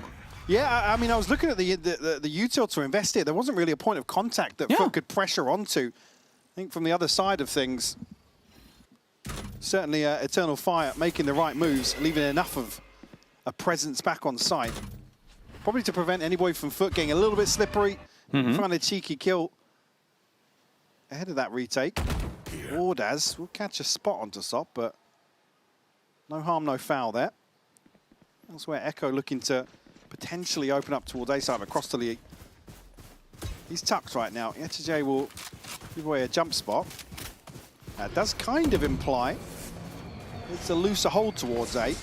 Yeah, I mean, I was looking at the util to invest here. There wasn't really a point of contact that Foot could pressure onto. I think from the other side of things, certainly Eternal Fire making the right moves, leaving enough of a presence back on site. Probably to prevent anybody from Foot getting a little bit slippery, find a cheeky kill ahead of that retake. Ordaz will catch a spot onto Sop, but no harm, no foul there. Elsewhere, Echo looking to potentially open up towards A side across the league. He's tucked right now. YTJ will give away a jump spot. That does kind of imply it's a looser hold towards A.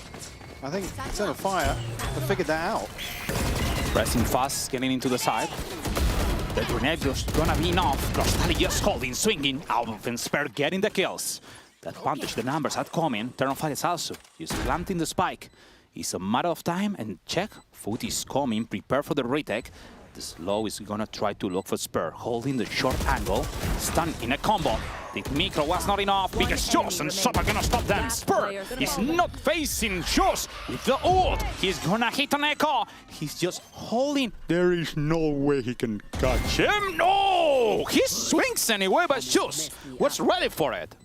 I think Eternal Fire have figured that out. Pressing fast, getting into the side. The grenade just gonna be enough. Crostali just holding, swinging. Out and Spur getting the kills. That advantage, the numbers are coming. Eternal Fire is also just planting the spike. It's a matter of time, and check. Foot is coming, prepare for the retake. The slow is gonna try to look for Spur, holding the short angle. Stun in a combo. The micro was not enough. Biggest shots, and Sop are gonna stop them. Spur is not facing shots with the ult. He's gonna hit an echo. He's just holding. There is no way he can catch him. No! He swings anyway, but Shoes was ready for it.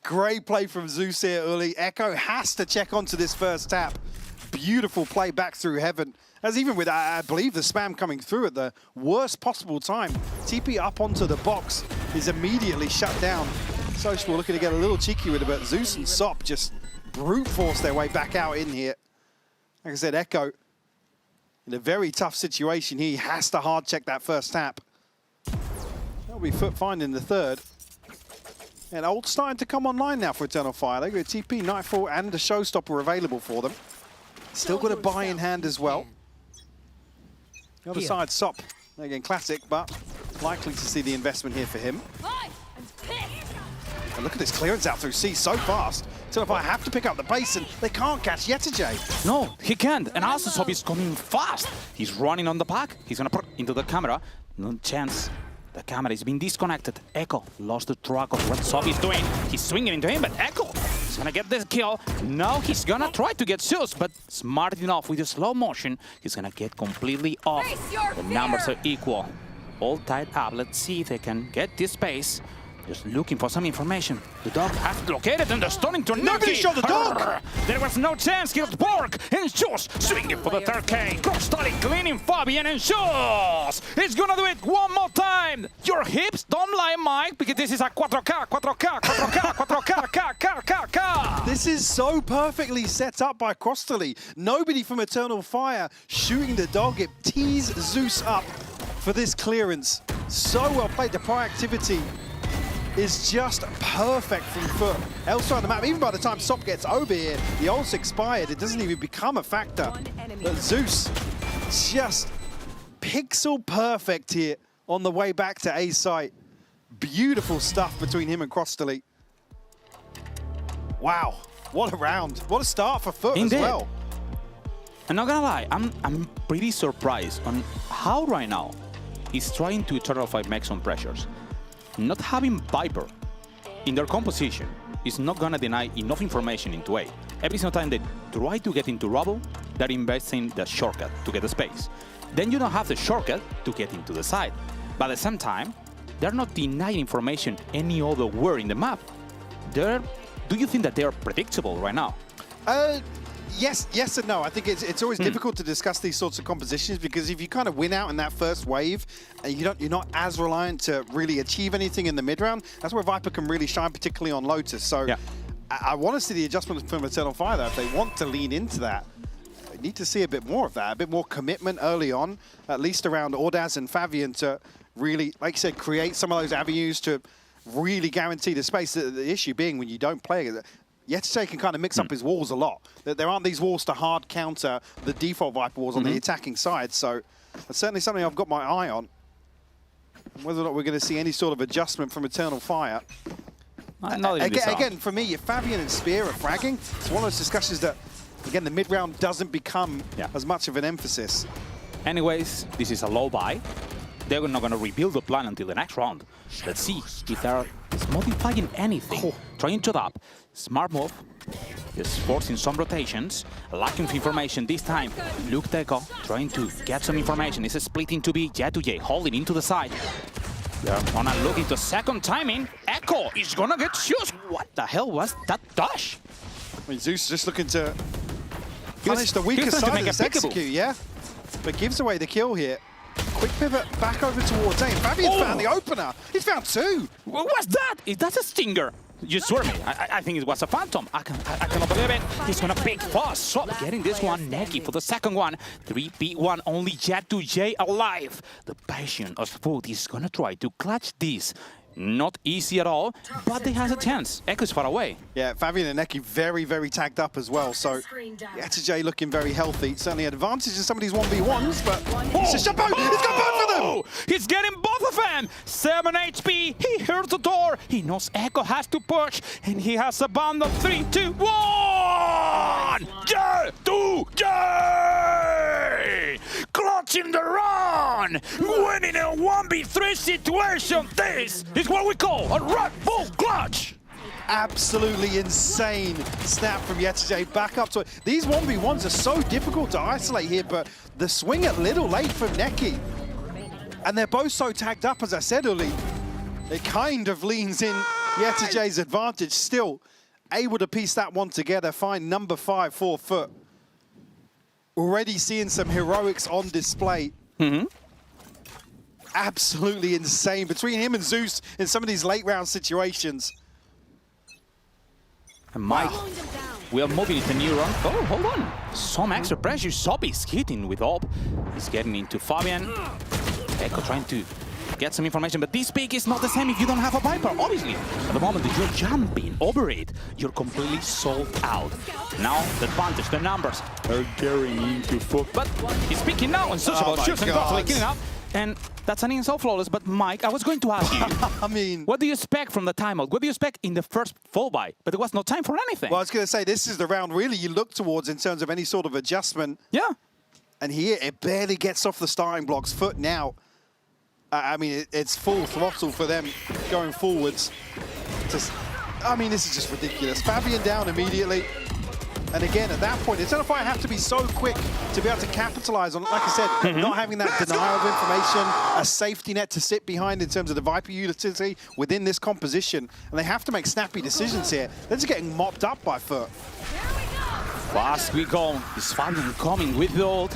Great play from Zeus here, Uli. Echo has to check onto this first tap. Beautiful play back through heaven. As even with, I believe, the spam coming through at the worst possible time. TP up onto the box is immediately shut down. Social looking to get a little cheeky with it, but Zeus and Sop just brute force their way back out in here. Like I said, Echo in a very tough situation. He has to hard check that first tap. That'll be Foot finding the third. And ult starting to come online now for Eternal Fire. They've got TP, Nightfall, and a Showstopper available for them. Still got a buy in hand as well. The other side, Sop. Again, classic, but likely to see the investment here for him. And look at this clearance out through C so fast. Eternal Fire have to pick up the pace, and they can't catch YTJ. No, he can't. And also Sop is coming fast. He's running on the pack. He's gonna put into the camera. No chance The camera is being disconnected. Echo lost the track of what Sob is doing. He's swinging into him, but Echo is gonna get the kill. Now he's gonna try to get Zeus, but smart enough with the slow motion, he's gonna get completely off. The numbers are equal. All tied up. Let's see if they can get this space. Just looking for some information. The dog has located and they're stunning to Nobody shot the dog! There was no chance. Here's Borg and Zeus swinging for the third K. Cross-tally cleaning Fabian and Zeus. He's gonna do it one more time. Your hips don't lie, Mike, because this is a 4K, 4K, 4K, 4K. This is so perfectly set up by Crostally. Nobody from Eternal Fire shooting the dog. It tees Zeus up for this clearance. So well played. The proactivity is just perfect from Foot. Elsewhere on the map, even by the time Sop gets over here, the ult's expired. It doesn't even become a factor. But Zeus just pixel perfect here on the way back to A site. Beautiful stuff between him and Crostally. Wow, what a round. What a start for Foot as well. I'm not gonna lie, I'm pretty surprised on how right now he's trying to Eternal Fire make some pressures. Not having Viper in their composition is not gonna deny enough information into A. Every single time they try to get into rubble, they're investing the shortcut to get the space. Then you don't have the shortcut to get into the side. But at the same time, they're not denying information any other where in the map. Do you think that they're predictable right now? Yes and no. I think it's always difficult to discuss these sorts of compositions because if you kind of win out in that first wave, and you're not as reliant to really achieve anything in the mid round. That's where Viper can really shine, particularly on Lotus. So I want to see the adjustments from Eternal Fire though. If they want to lean into that, they need to see a bit more of that, a bit more commitment early on, at least around Ordaz and Fabian to really, like you said, create some of those avenues to really guarantee the space. The issue being when you don't play it, Yetisei can kind of mix up his walls a lot. There aren't these walls to hard counter the default Viper walls on the attacking side, so that's certainly something I've got my eye on. Whether or not we're going to see any sort of adjustment from Eternal Fire. Again, for me, if Fabian and Spear are fragging, it's one of those discussions that, again, the mid-round doesn't become as much of an emphasis. Anyways, this is a low buy. They're not going to rebuild the plan until the next round. Let's see if they're modifying anything. Trying to adapt. Smart move. Just forcing some rotations. Lacking information this time. Luke Deco trying to get some information. It's a split into B. J2J holding into the side. They're gonna look into second timing. Echo is gonna get shoes. What the hell was that dash? I mean, Zeus just looking to punish the weaker side of this execute, yeah? But gives away the kill here. Quick pivot back over towards A. Fabian's found the opener. He's found two. What was that? Is that a stinger? You swear me. I think it was a phantom. I cannot believe it. He's gonna pick fast. So getting this one. Neki for the second one. 3v1 only J2J alive. The passion of Foot is gonna try to clutch this. Not easy at all, but they has a chance. Echo's far away. Yeah, Fabian and Neki very, very tagged up as well. So Yetisei looking very healthy. Certainly advantage in some of these 1v1s, but it's just a both. He's got both of them. He's getting both of them. 7 HP. He hears the door. He knows Echo has to push, and he has a band of 3, 2, 1. J2J! Clutching the run. Winning a 1v3 situation. This is what we call a Red Bull clutch. Absolutely insane snap from Yetisei back up to it. These 1v1s are so difficult to isolate here, but the swing a little late from Neki. And they're both so tagged up, as I said earlier. It kind of leans in Yetisei's advantage. Still able to piece that one together, find number 5 for Foot. Already seeing some heroics on display. Absolutely insane between him and Zeus in some of these late round situations. And Mike, we are moving into new round. Oh, hold on. Some extra pressure. Sob is hitting with Ob. He's getting into Fabian. Echo trying to get some information, but this pick is not the same if you don't have a Viper, obviously. At the moment that you're jumping over it, you're completely sold out. Now, the advantage, the numbers are carrying into Foot. But he's picking now on Sociable, shoots and constantly killing up. And that's an insult flawless, but Mike, I was going to ask you. I mean, what do you expect from the timeout? What do you expect in the first full buy? But there was no time for anything. Well, I was going to say, this is the round really you look towards in terms of any sort of adjustment. Yeah. And here, it barely gets off the starting blocks. Foot now I mean, it's full throttle for them going forwards. I mean, this is just ridiculous. Fabian down immediately. And again, at that point, Eternal Fire have to be so quick to be able to capitalize on, like I said, not having that denial of information, a safety net to sit behind in terms of the Viper utility within this composition. And they have to make snappy decisions here. They're just getting mopped up by Foot. Fast we go. Is Fabian coming with the ult?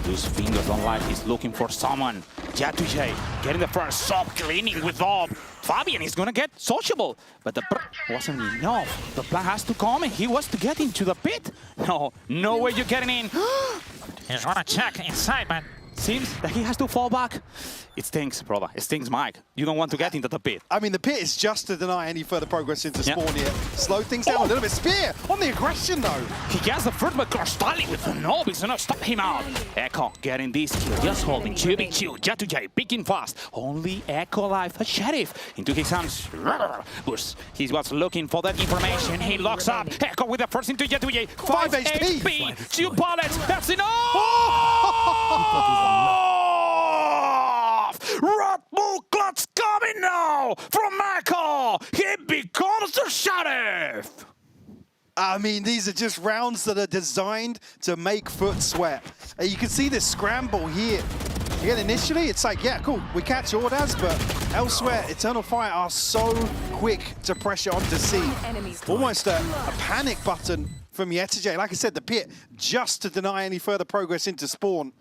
Those fingers don't like. He's looking for someone. J2J getting the first sub, cleaning with Bob. Fabian is gonna get sociable, but the wasn't enough. The plan has to come, and he was to get into the pit. No way you're getting in. He's gonna check inside, but seems that he has to fall back. It stinks, brother. It stinks, Mike. You don't want to get into the pit. I mean, the pit is just to deny any further progress into spawn here. Slow things down a little bit. Spear on the aggression, though. He gets the first, but Styling with the knob. He's gonna stop him out. Echo getting this kill, just holding 2v2. J2J picking fast. Only Echo alive. A Sheriff into his hands. Burst. He was looking for that information. He locks up. Echo with the first into J2J. 5 HP. 2 bullets. That's enough. Red Bull Clutch coming now from Echo. He becomes the Sheriff. I mean, these are just rounds that are designed to make Foot sweat. You can see this scramble here. Again, initially, it's like, yeah, cool, we catch Ordaz, but elsewhere, Eternal Fire are so quick to pressure onto C. Almost a panic button from J2J. Like I said, the pit just to deny any further progress into spawn.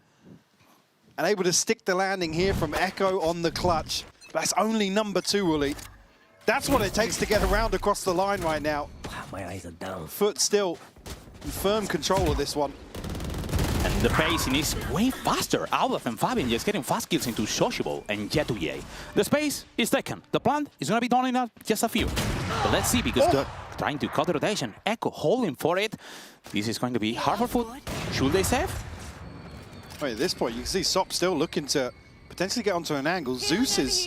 And able to stick the landing here from Echo on the clutch. That's only number 2, Uli. That's what it takes to get around across the line right now. My eyes are down. Foot still in firm control of this one. And the pacing is way faster. Outlaw and Fabian just getting fast kills into Sociable and J2J. The space is taken. The plant is going to be done in just a few. But let's see, because they're trying to cut the rotation. Echo holding for it. This is going to be hard for Foot. Should they save? Well, at this point, you can see Sop still looking to potentially get onto an angle. Zeus is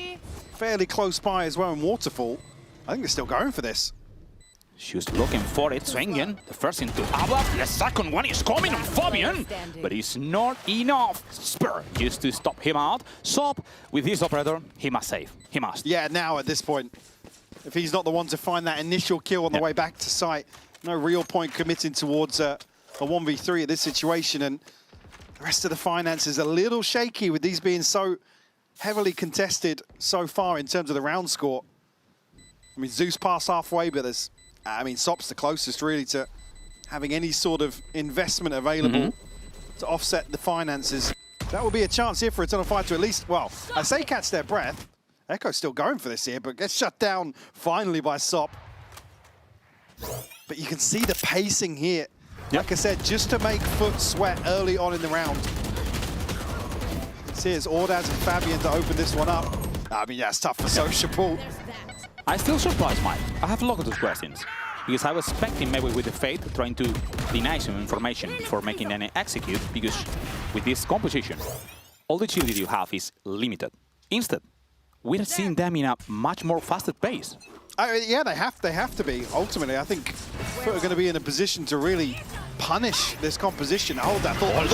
fairly close by as well in Waterfall. I think they're still going for this. She's looking for it, swinging. The first into Abba, the second one is coming on Fabian, but it's not enough. Spur used to stop him out. Sop, with his operator, he must save. He must. Yeah, now at this point, if he's not the one to find that initial kill on the way back to site, no real point committing towards a 1v3 at this situation. And the rest of the finances a little shaky with these being so heavily contested so far in terms of the round score. I mean, Zeus passed halfway, but there's, I mean, Sop's the closest really to having any sort of investment available to offset the finances. That will be a chance here for Eternal Fire to at least, well, I say catch their breath. Echo's still going for this here, but gets shut down finally by Sop. But you can see the pacing here. Like I said, just to make Foot sweat early on in the round. See, it's Ordaz and Fabian to open this one up. I mean, yeah, it's tough for Sociable. I'm still surprised, Mike. I have a lot of those questions. Because I was expecting maybe with the Fate trying to deny some information before making any execute, because with this composition, all the agility you have is limited. Instead, we're seeing them in a much more faster pace. Yeah, they have to be. Ultimately, I think Foot are going to be in a position to really punish this composition. Hold that thought.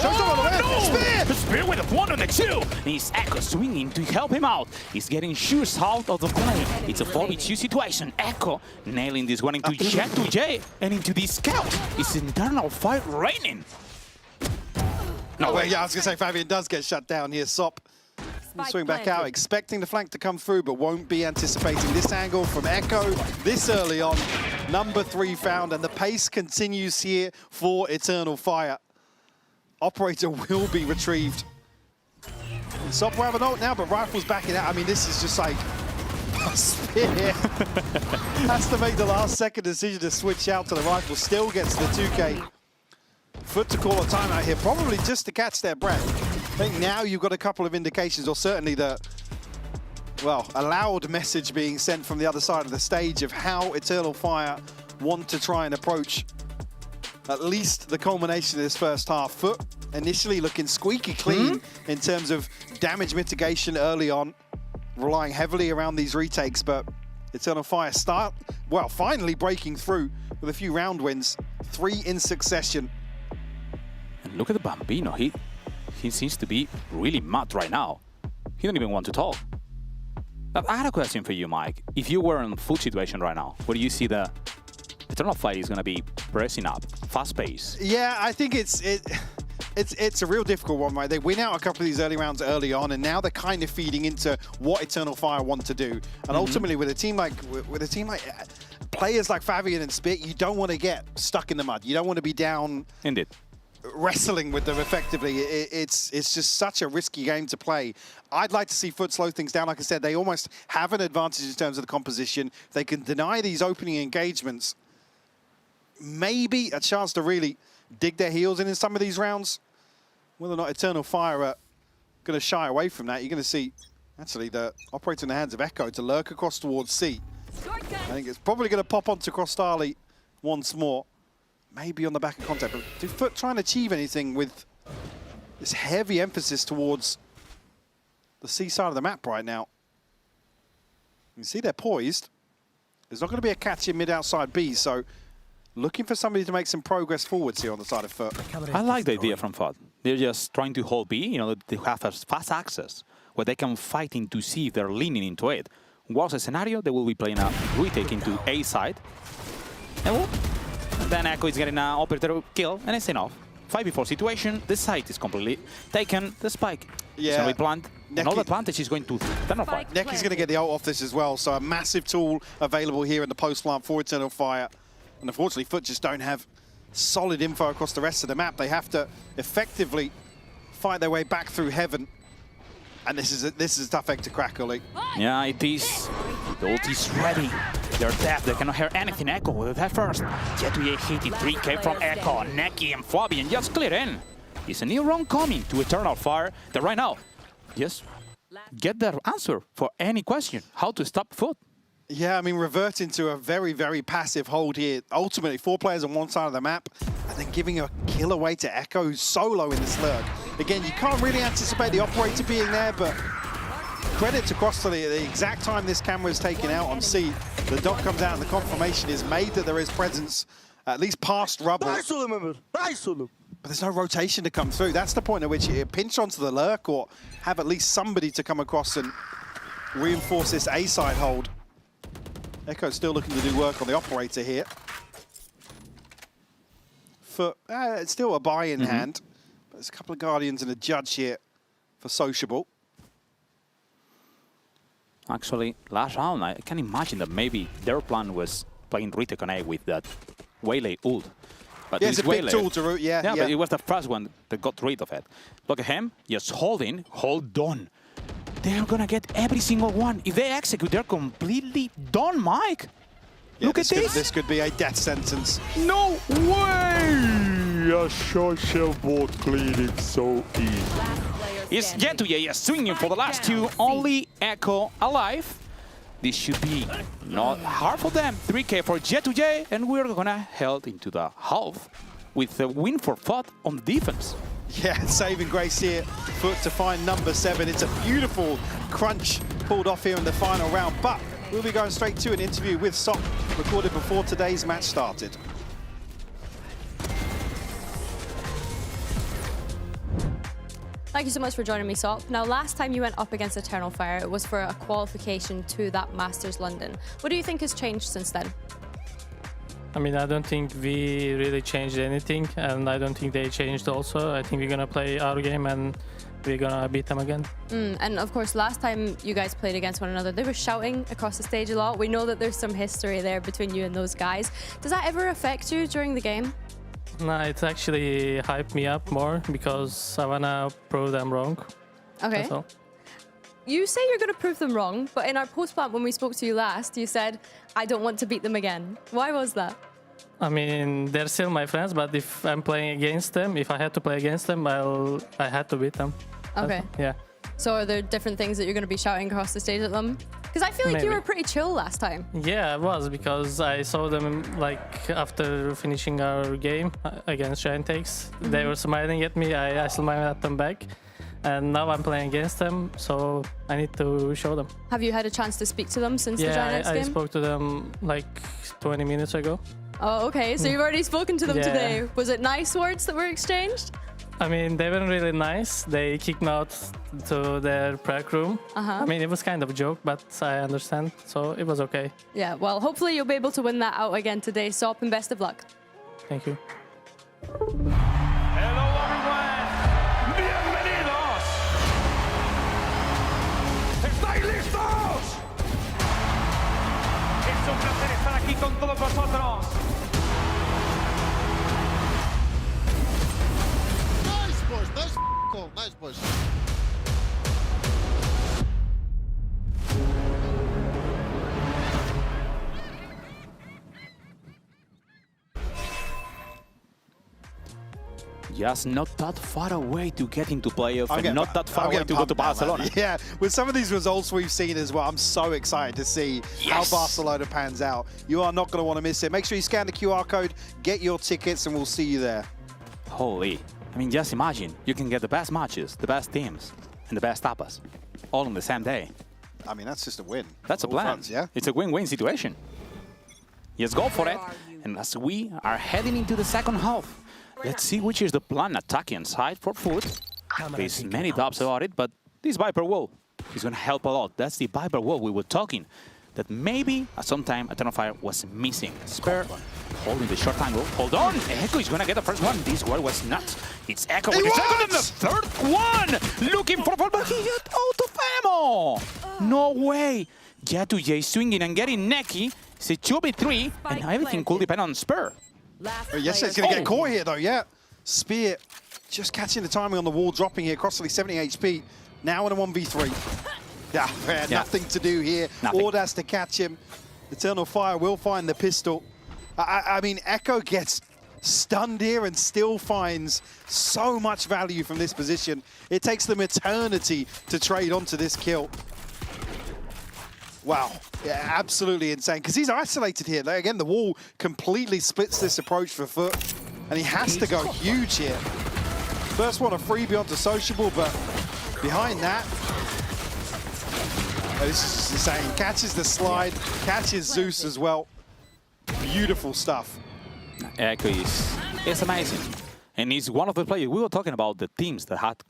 Spear! Spear with a 1 on the 2. He's Echo swinging to help him out. He's getting shoes out of the play. It's a 4v2 situation. Echo nailing this one into J2J and into the scout. It's Eternal Fire raining. No way. Yeah, I was going to say Fabian does get shut down here. Sop. Swing back out, expecting the flank to come through, but won't be anticipating this angle from Echo this early on. Number 3 found, and the pace continues here for Eternal Fire. Operator will be retrieved. And Sop will have an ult now, but Rifle's backing out. I mean, this is just like a spear. Has to make the last second decision to switch out to the Rifle. Still gets the 2K. Foot to call a timeout here, probably just to catch their breath. I think now you've got a couple of indications, or certainly the, well, a loud message being sent from the other side of the stage of how Eternal Fire want to try and approach at least the culmination of this first half. Foot initially looking squeaky clean in terms of damage mitigation early on, relying heavily around these retakes, but Eternal Fire finally breaking through with a few round wins, 3 in succession. And look at the Bambino. He seems to be really mad right now. He don't even want to talk. I had a question for you, Mike. If you were in a foot situation right now, where do you see the Eternal Fire is going to be pressing up, fast pace? Yeah, I think it's a real difficult one, right? They win out a couple of these early rounds early on, and now they're kind of feeding into what Eternal Fire want to do. And ultimately, with a team like players like Fabian and Spit, you don't want to get stuck in the mud. You don't want to be down. Indeed. Wrestling with them effectively. It's just such a risky game to play. I'd like to see Foot slow things down. Like I said, they almost have an advantage in terms of the composition. They can deny these opening engagements. Maybe a chance to really dig their heels in some of these rounds. Whether or not Eternal Fire are going to shy away from that, you're going to see actually the operator in the hands of Echo to lurk across towards C. I think it's probably going to pop onto Crostali once more. Maybe on the back of contact, but do Foot try and achieve anything with this heavy emphasis towards the C side of the map right now? You can see they're poised. There's not going to be a catch in mid-outside B, so looking for somebody to make some progress forwards here on the side of Foot. I like the idea from Foot. They're just trying to hold B, you know, they have a fast access where they can fight into C if they're leaning into it. Worst scenario, they will be playing a retake into A side. And then Echo is getting an operator kill, and it's enough. 5v4 situation, the site is completely taken, the spike is going to be planted, and all the advantage is going to Eternal Fire. Necky's going to get the ult off this as well, so a massive tool available here in the post plant for Eternal Fire. And unfortunately, Foot just don't have solid info across the rest of the map. They have to effectively fight their way back through heaven. And this is a tough egg to crack, Oli. Yeah, it is. The ult is ready. They're deaf, they cannot hear anything. Echo with that first. Jet2A hitting 3k from Echo. Necky and Fabian just clear in. It's a new round coming to Eternal Fire. That right now, just get their answer for any question. How to stop Foot. Yeah, I mean, reverting to a very, very passive hold here. Ultimately, 4 players on one side of the map, and then giving a kill away to Echo, who's solo in this lurk. Again, you can't really anticipate the operator being there, but credit to Crostali at the exact time this camera is taken out on C. The dot comes out and the confirmation is made that there is presence, at least past rubble. But there's no rotation to come through. That's the point at which you pinch onto the lurk or have at least somebody to come across and reinforce this A side hold. Echo's still looking to do work on the operator here. It's still a buy in hand. But there's a couple of Guardians and a Judge here for Sociable. Actually, last round, I can imagine that maybe their plan was playing retake on A with that Waylay ult. But yeah, it's a big tool to root, yeah. But it was the first one that got rid of it. Look at him, just holding, hold on. They're gonna get every single one. If they execute, they're completely done, Mike. Yeah, Look at this. This could be a death sentence. No way! A social bot cleaning so easy. It's Jet2A swinging for the last two. Only Echo alive. This should be not hard for them. 3k for Jet2A, and we're gonna head into the half with a win for Foot on the defense. Yeah, saving grace here. Foot to find number 7. It's a beautiful crunch pulled off here in the final round, but we'll be going straight to an interview with Sok, recorded before today's match started. Thank you so much for joining me, Sok. Now, last time you went up against Eternal Fire, it was for a qualification to that Masters London. What do you think has changed since then? I mean, I don't think we really changed anything, and I don't think they changed also. I think we're gonna play our game and we're gonna beat them again. And of course, last time you guys played against one another, they were shouting across the stage a lot. We know that there's some history there between you and those guys. Does that ever affect you during the game? No, it's actually hyped me up more because I wanna prove them wrong. Okay. That's all. You say you're going to prove them wrong, but in our post-plant when we spoke to you last, you said, I don't want to beat them again. Why was that? I mean, they're still my friends, but if I'm playing against them, if I had to play against them, I had to beat them. Okay. Yeah. So are there different things that you're going to be shouting across the stage at them? Because I feel like you were pretty chill last time. Yeah, I was, because I saw them like after finishing our game against Giant Takes. They were smiling at me, I smiled at them back. And now I'm playing against them, so I need to show them. Have you had a chance to speak to them since the Giant X game? I spoke to them like 20 minutes ago. Oh, okay. So you've already spoken to them today. Was it nice words that were exchanged? I mean, they were really nice. They kicked me out to their prac room. I mean, it was kind of a joke, but I understand, so it was okay. Yeah, well, hopefully you'll be able to win that out again today, Sop, and best of luck. Thank you. Hello everyone, bienvenidos. ¿Estáis listos? Es un placer estar aquí con todos vosotros. Nice push, that's cool, nice push. Just not that far away to get into playoff and not that far away to go to Barcelona. Yeah, with some of these results we've seen as well, I'm so excited to see how Barcelona pans out. You are not going to want to miss it. Make sure you scan the QR code, get your tickets, and we'll see you there. Holy. I mean, just imagine, you can get the best matches, the best teams, and the best tapas, all on the same day. I mean, that's just a win. That's a plan. Fronts, yeah? It's a win-win situation. Yes, go for it. And as we are heading into the second half, let's see which is the plan attacking side for Food. There's many doubts about it, but this Viper wall is going to help a lot. That's the Viper wall we were talking, that maybe at some time Eternal Fire was missing. Spare holding the short angle. Hold on! Echo is going to get the first one. This one was nuts. It's Echo with the second and the third one! Looking for fall, but he got out of ammo! No way! J2J swinging and getting necky. It's a 2v3, and everything could depend on Spur. Yes, it's going to get caught here, though, yeah. Spear just catching the timing on the wall, dropping here, crossly 70 HP. Now in a 1v3. Yeah, nothing to do here. Audas to catch him. Eternal Fire will find the pistol. I mean, Echo gets stunned here and still finds so much value from this position. It takes them eternity to trade onto this kill. Wow, yeah, absolutely insane, because he's isolated here. Like, again, the wall completely splits this approach for Foot, and he has to go huge here. First one, a freebie onto Sociable, but behind that, this is just insane. Catches the slide, catches Zeus as well. Beautiful stuff. Echo is amazing, and he's one of the players. We were talking about the teams that had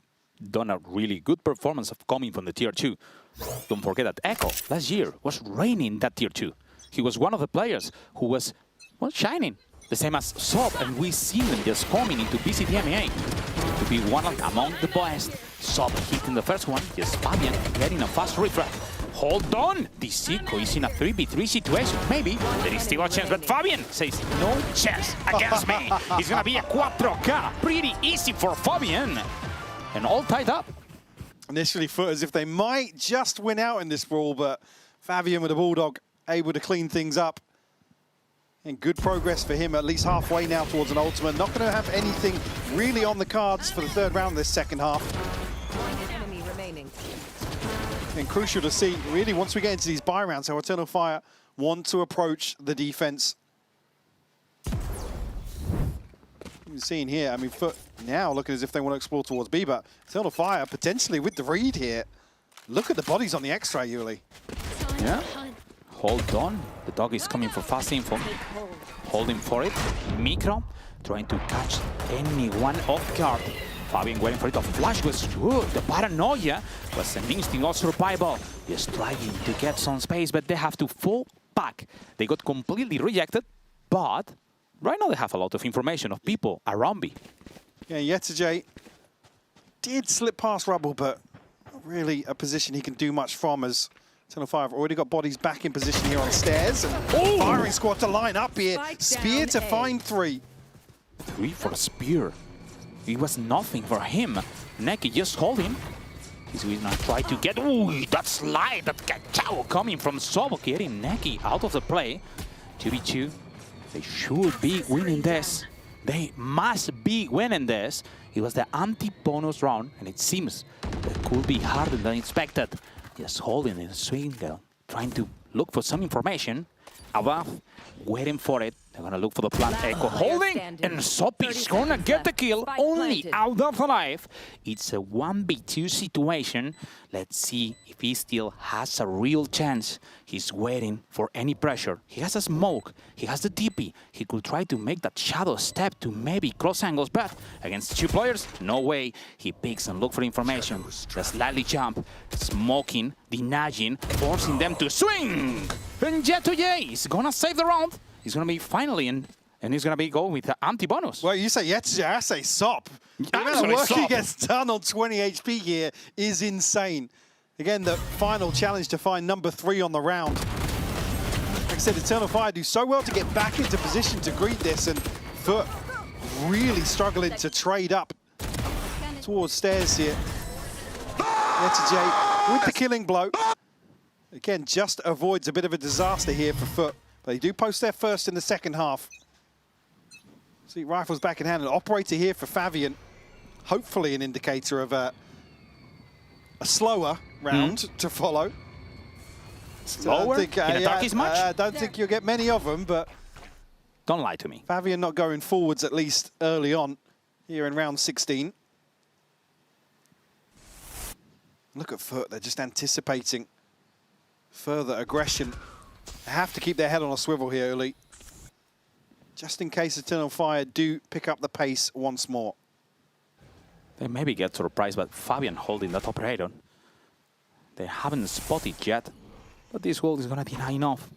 done a really good performance of coming from the Tier 2. Don't forget that Echo last year was reigning that Tier 2. He was one of the players who was, well, shining. The same as Sob, and we see them just coming into VCT EMEA to be one among the best. Sob hitting the first one, just Fabian getting a fast refrag. Hold on! This Zico is in a 3v3 situation. Maybe there is still a chance, but Fabian says no chance against me. It's gonna be a 4K. Pretty easy for Fabian. And all tied up. Initially, Foot as if they might just win out in this brawl, but Fabian with a Bulldog able to clean things up. And good progress for him, at least halfway now towards an ultimate. Not going to have anything really on the cards for the third round this second half. Enemy remaining. And crucial to see, really, once we get into these buy rounds, how Eternal Fire want to approach the defense. You're seeing here, I mean, Foot now looking as if they want to explore towards B, but Eternal Fire potentially with the read here. Look at the bodies on the X-ray, Yuli. Yeah. Hold on. The dog is coming for fast info. Holding for it. Micro trying to catch anyone off guard. Fabian waiting for it. The flash was good. The paranoia was an instinct of survival. Just trying to get some space, but they have to fall back. They got completely rejected, but right now they have a lot of information of people around B. Yeah, J2J did slip past Rubble, but not really a position he can do much from, as Eternal Fire have already got bodies back in position here on stairs. And firing squad to line up here. Spear to find 3. 3 for Spear. It was nothing for him. Neki just holding. He's going to try to get... Ooh, that slide, that Cachao coming from Sobo, getting Neki out of the play. 2v2. They should be winning this. They must be winning this. It was the anti-bonus round, and it seems it could be harder than expected. Just holding and swinging, trying to look for some information. Above, waiting for it. They're gonna look for the plant. Echo holding, and Soppy's gonna get the kill, only out of alive. It's a 1v2 situation. Let's see if he still has a real chance. He's waiting for any pressure. He has a smoke, he has the TP. He could try to make that shadow step to maybe cross angles, but against two players, no way. He picks and looks for information. The slightly jump, smoking, denying, forcing them to swing. And Jet2J is gonna save the round. He's going to be finally in, and he's going to be going with the anti-bonus. Well, you say Jet2J, I say Sop. The amount of work he gets done on 20 HP here is insane. Again, the final challenge to find number 3 on the round. Like I said, Eternal Fire do so well to get back into position to greet this, and Foot really struggling to trade up towards stairs here. Jet2J with the killing blow. Again, just avoids a bit of a disaster here for Foot. They do post their first in the second half. See, rifles back in hand. An operator here for Fabian. Hopefully an indicator of a slower round to follow. Slower? In a darkish match? I don't think you'll get many of them, but... Don't lie to me. Fabian not going forwards, at least early on, here in round 16. Look at Foot. They're just anticipating further aggression. They have to keep their head on a swivel here, Uli. Just in case Eternal Fire do pick up the pace once more. They maybe get surprised, but Fabian holding that operator. They haven't spotted yet, but this world is going to deny enough.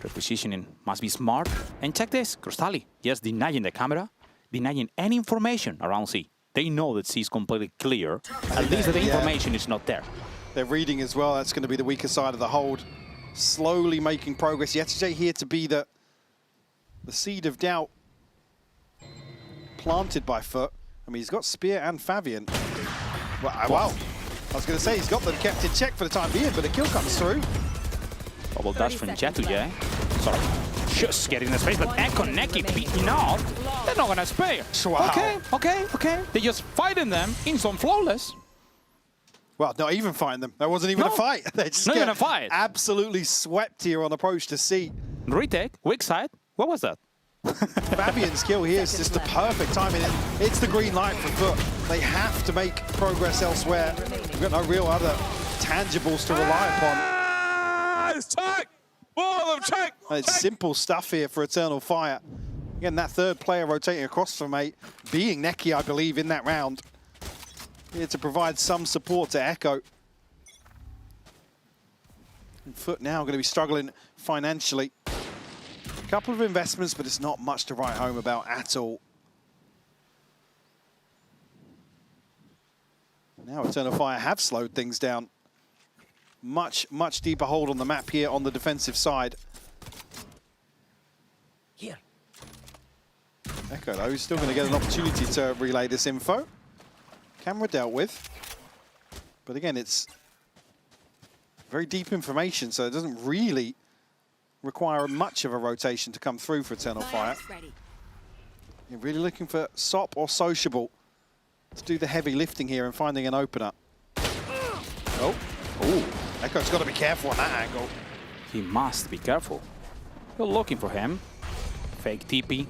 Repositioning must be smart. And check this, Crustalli, just denying the camera, denying any information around C. They know that C is completely clear, at least that the information is not there. They're reading as well. That's going to be the weaker side of the hold. Slowly making progress. Jet2J here to be the seed of doubt planted by Foot. I mean, he's got Spear and Fabian. Wow. I was going to say he's got them kept in check for the time being, but a kill comes through. Bubble dash from Jet2J. Sorry, just getting the space, but Echo Neki beating off. They're not going to spare. Wow. Okay. They're just fighting them in some flawless. Well, not even fighting them. That wasn't even a fight. They just not even a fight. Absolutely swept here on approach to C. Retake, weak side. What was that? Fabian's kill here is just the perfect timing. It's the green light for Foot. They have to make progress elsewhere. We've got no real other tangibles to rely upon. It's tech! Oh, tech! It's simple stuff here for Eternal Fire. Again, that third player rotating across from A, being Neki, I believe, in that round. Here to provide some support to Echo. And Foot now going to be struggling financially. A couple of investments, but it's not much to write home about at all. Now Eternal Fire have slowed things down. Much deeper hold on the map here on the defensive side. Here. Echo, though, he's still going to get an opportunity to relay this info. Camera dealt with. But again, it's very deep information, so it doesn't really require much of a rotation to come through for Eternal Fire. You're really looking for Sop or Sociable to do the heavy lifting here and finding an opener. Oh. Ooh. Echo's got to be careful on that angle. He must be careful. You're looking for him. Fake TP.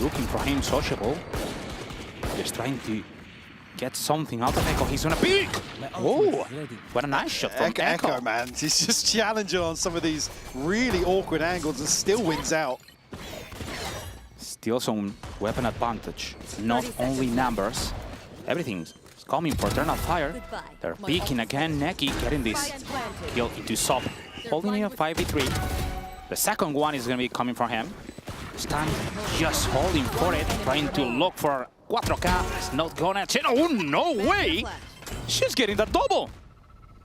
Looking for him, Sociable. Just trying to get something out of Echo. He's gonna peek! Oh, what a nice shot from Echo, man. He's just challenging on some of these really awkward angles and still wins out. Still some weapon advantage. Not only numbers. Everything's coming for Eternal Fire. They're peeking again. Neki getting this kill into Sop. Holding a 5v3. The second one is gonna be coming for him. Stan just holding for it, trying to look for 4K. It's not gonna change. Oh, no way! She's getting that double.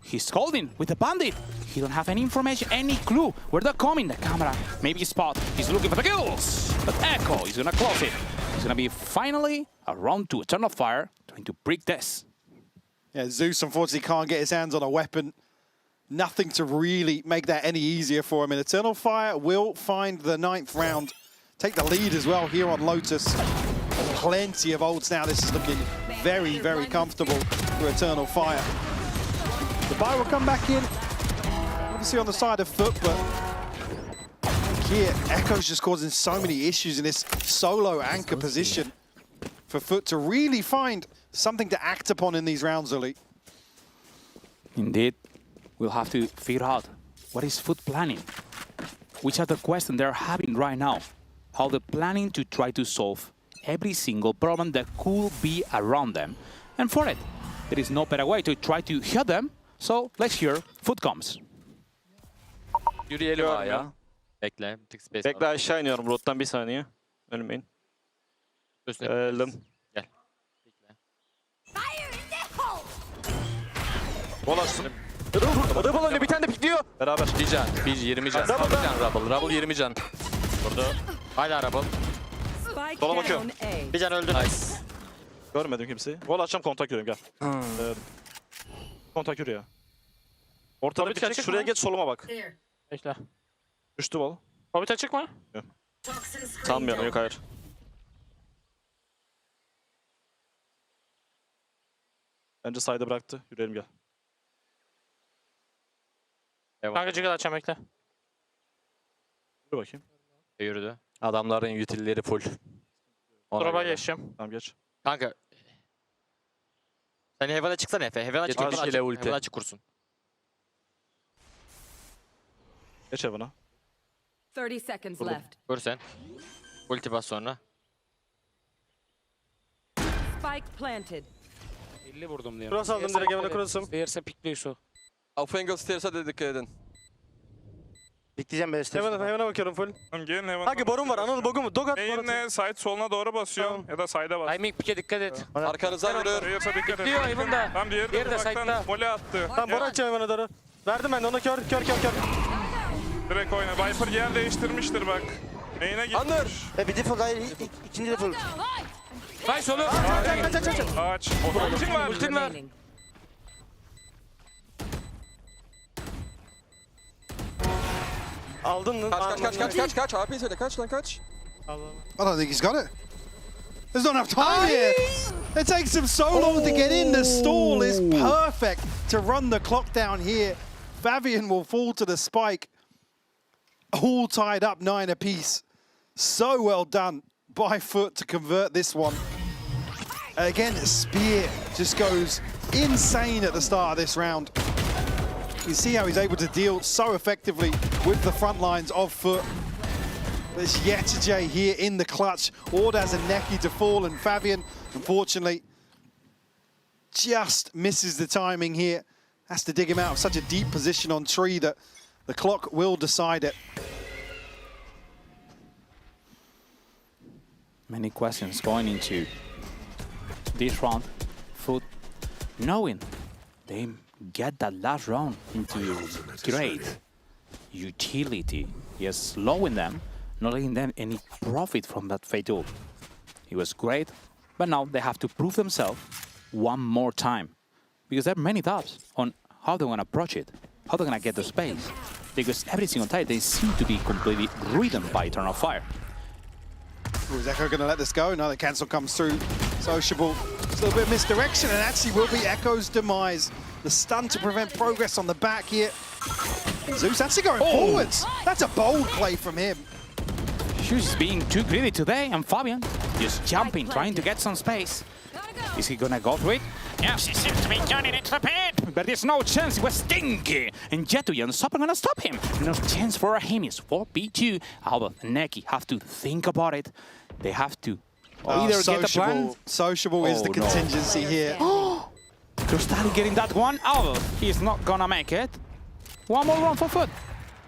He's holding with the bandit. He don't have any information, any clue where they're coming. The camera, maybe spot. He's looking for the kills. But Echo is gonna close it. It's gonna be finally a round to Eternal Fire, trying to break this. Yeah, Zeus unfortunately can't get his hands on a weapon. Nothing to really make that any easier for him. And Eternal Fire will find the 9th round. Take the lead as well here on Lotus. Plenty of ults now. This is looking very, very comfortable for Eternal Fire. The buy will come back in. Obviously on the side of Foot, but here, Echo's just causing so many issues in this solo anchor position for Foot to really find something to act upon in these rounds, Uli. Indeed, we'll have to figure out what is Foot planning, which are the questions they're having right now, how they're planning to try to solve every single problem that could be around them. And for it, there is no better way to try to hear them, so let's hear Foot comes. Yürüyelim A'ya. Bekle. Bir tık space Bekle aşağı iniyorum root'tan bir saniye. Ölmeyin. Geldim. Gel. Bol açtım. Rubble önüne bir tane de pikliyor. Beraber. 1 can. 20 can. Double 20 can Rubble. Rubble 20 can. Burada. Hala Rubble. Sola bakıyorum. Bir can öldü. Nice. Görmedim kimseyi. Bol açacağım kontak yürüyorum gel. Kontak yürü ya. Ortada bir çık. Şuraya geç soluma bak. Bekle. Düştü bol. Hobbit açık mı? Yok. Sanmıyorum yok hayır. Bence side'ı bıraktı. Yürüyelim gel. Kanka jiggle açacağım bekle. Yürü bakayım. Yürüdü. Adamların utility'leri full. Drop'a geçeceğim. Tamam geç. Kanka. Sen Heaven'a çıksana Efe. Heaven'a çık. Heaven'a açık kursun. Geç Heaven'a. 30 seconds left. Kur sen. Ulti bas sonra. Spike planted. 50 vurdum diyorum. Cross aldım direkt Heaven'a cross'um. Stairs'e pikliyor şu. Auf Angle Stairs'e de dikkat edin. Bekleyeceğim ben Stairs'e. Heaven'a bakıyorum full. Tamam gelin hemen. Hangi borun var? Anıl bogu mu? Dog at. Main'le side soluna doğru basıyorum ya da side'a bas. Timing pike dikkat et. Arkanıza yürür. Stairs'e dikkat et. Pikliyor Heaven'da. Tam diğeri Diğeri de de uzaktan side'da. mole attı. Tamam boru açacağım Heaven'a doğru. Verdim ben de ona kör. Direkt oyna. Viper yer değiştirmiştir bak. Main'e gitmiş. Anır. Bir default hayır. İkinci default. Nice oğlum. Aç. Ultin var. Ultin var. Aldın mı? Kaç. AP söyle kaç lan kaç. I don't think he's got it. There's not enough time here. It takes him so long to get in. The stall is perfect to run the clock down here. Fabian will fall to the spike. All tied up 9 apiece. So well done by Foot to convert this one. And again, Spear just goes insane at the start of this round. You see how he's able to deal so effectively with the front lines of Foot. There's Yetijay here in the clutch. Ordaz and Neki to fall, and Fabian, unfortunately, just misses the timing here. Has to dig him out of such a deep position on tree that the clock will decide it. Many questions going into this round. Foot knowing they get that last round into great utility. Yes, slowing them, not letting them any profit from that fatal. It was great, but now they have to prove themselves one more time. Because there are many doubts on how they're going to approach it, how they're going to get the space. Because every single time they seem to be completely ridden by Eternal Fire. Is Echo going to let this go? No, the cancel comes through. Sociable. It's a little bit of misdirection, and actually will be Echo's demise. The stun to prevent progress on the back here. And Zeus actually going forwards. That's a bold play from him. She's being too greedy today, and Fabian just jumping, trying to get some space. Is he gonna go for it? Yes, he seems to be turning into the pit, but there's no chance. It was stinky, and Jetu and Sopper gonna stop him. No chance for him. It's 4v2. Albert and Neki have to think about it. They have to either get the plan. Sociable is the contingency here. Crustali getting that one. Albert, he's not gonna make it. One more run for Foot.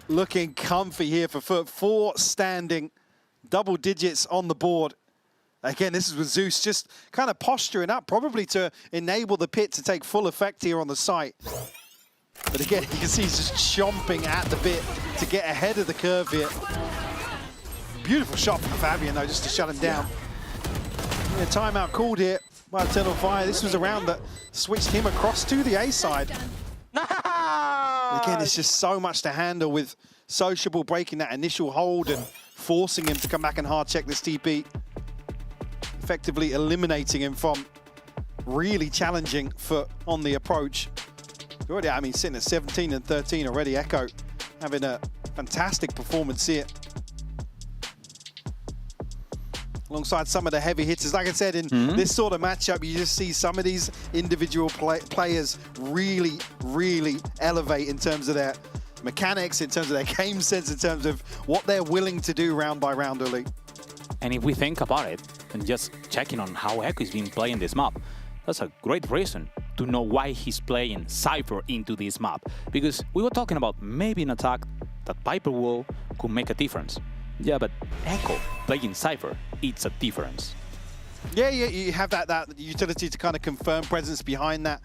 Looking comfy here for Foot. 4 standing, double digits on the board. Again, this is with Zeus just kind of posturing up, probably to enable the pit to take full effect here on the site. But again, you can see he's just chomping at the bit to get ahead of the curve here. Beautiful shot from Fabian, though, just to shut him down. Yeah, timeout called here by Eternal Fire. This was a round that switched him across to the A side. Again, it's just so much to handle with Sociable breaking that initial hold and forcing him to come back and hard check this TP. Effectively eliminating him from really challenging Foot on the approach. Already, I mean, sitting at 17 and 13 already. Echo having a fantastic performance here. alongside some of the heavy hitters. Like I said, in this sort of matchup, you just see some of these individual players really, really elevate in terms of their mechanics, in terms of their game sense, in terms of what they're willing to do round by round, Uli. And if we think about it, and just checking on how Echo has been playing this map, that's a great reason to know why he's playing Cypher into this map. Because we were talking about maybe an attack that Piper Wall could make a difference. Yeah, but Echo playing Cypher, it's a difference. Yeah, you have that utility to kind of confirm presence behind that,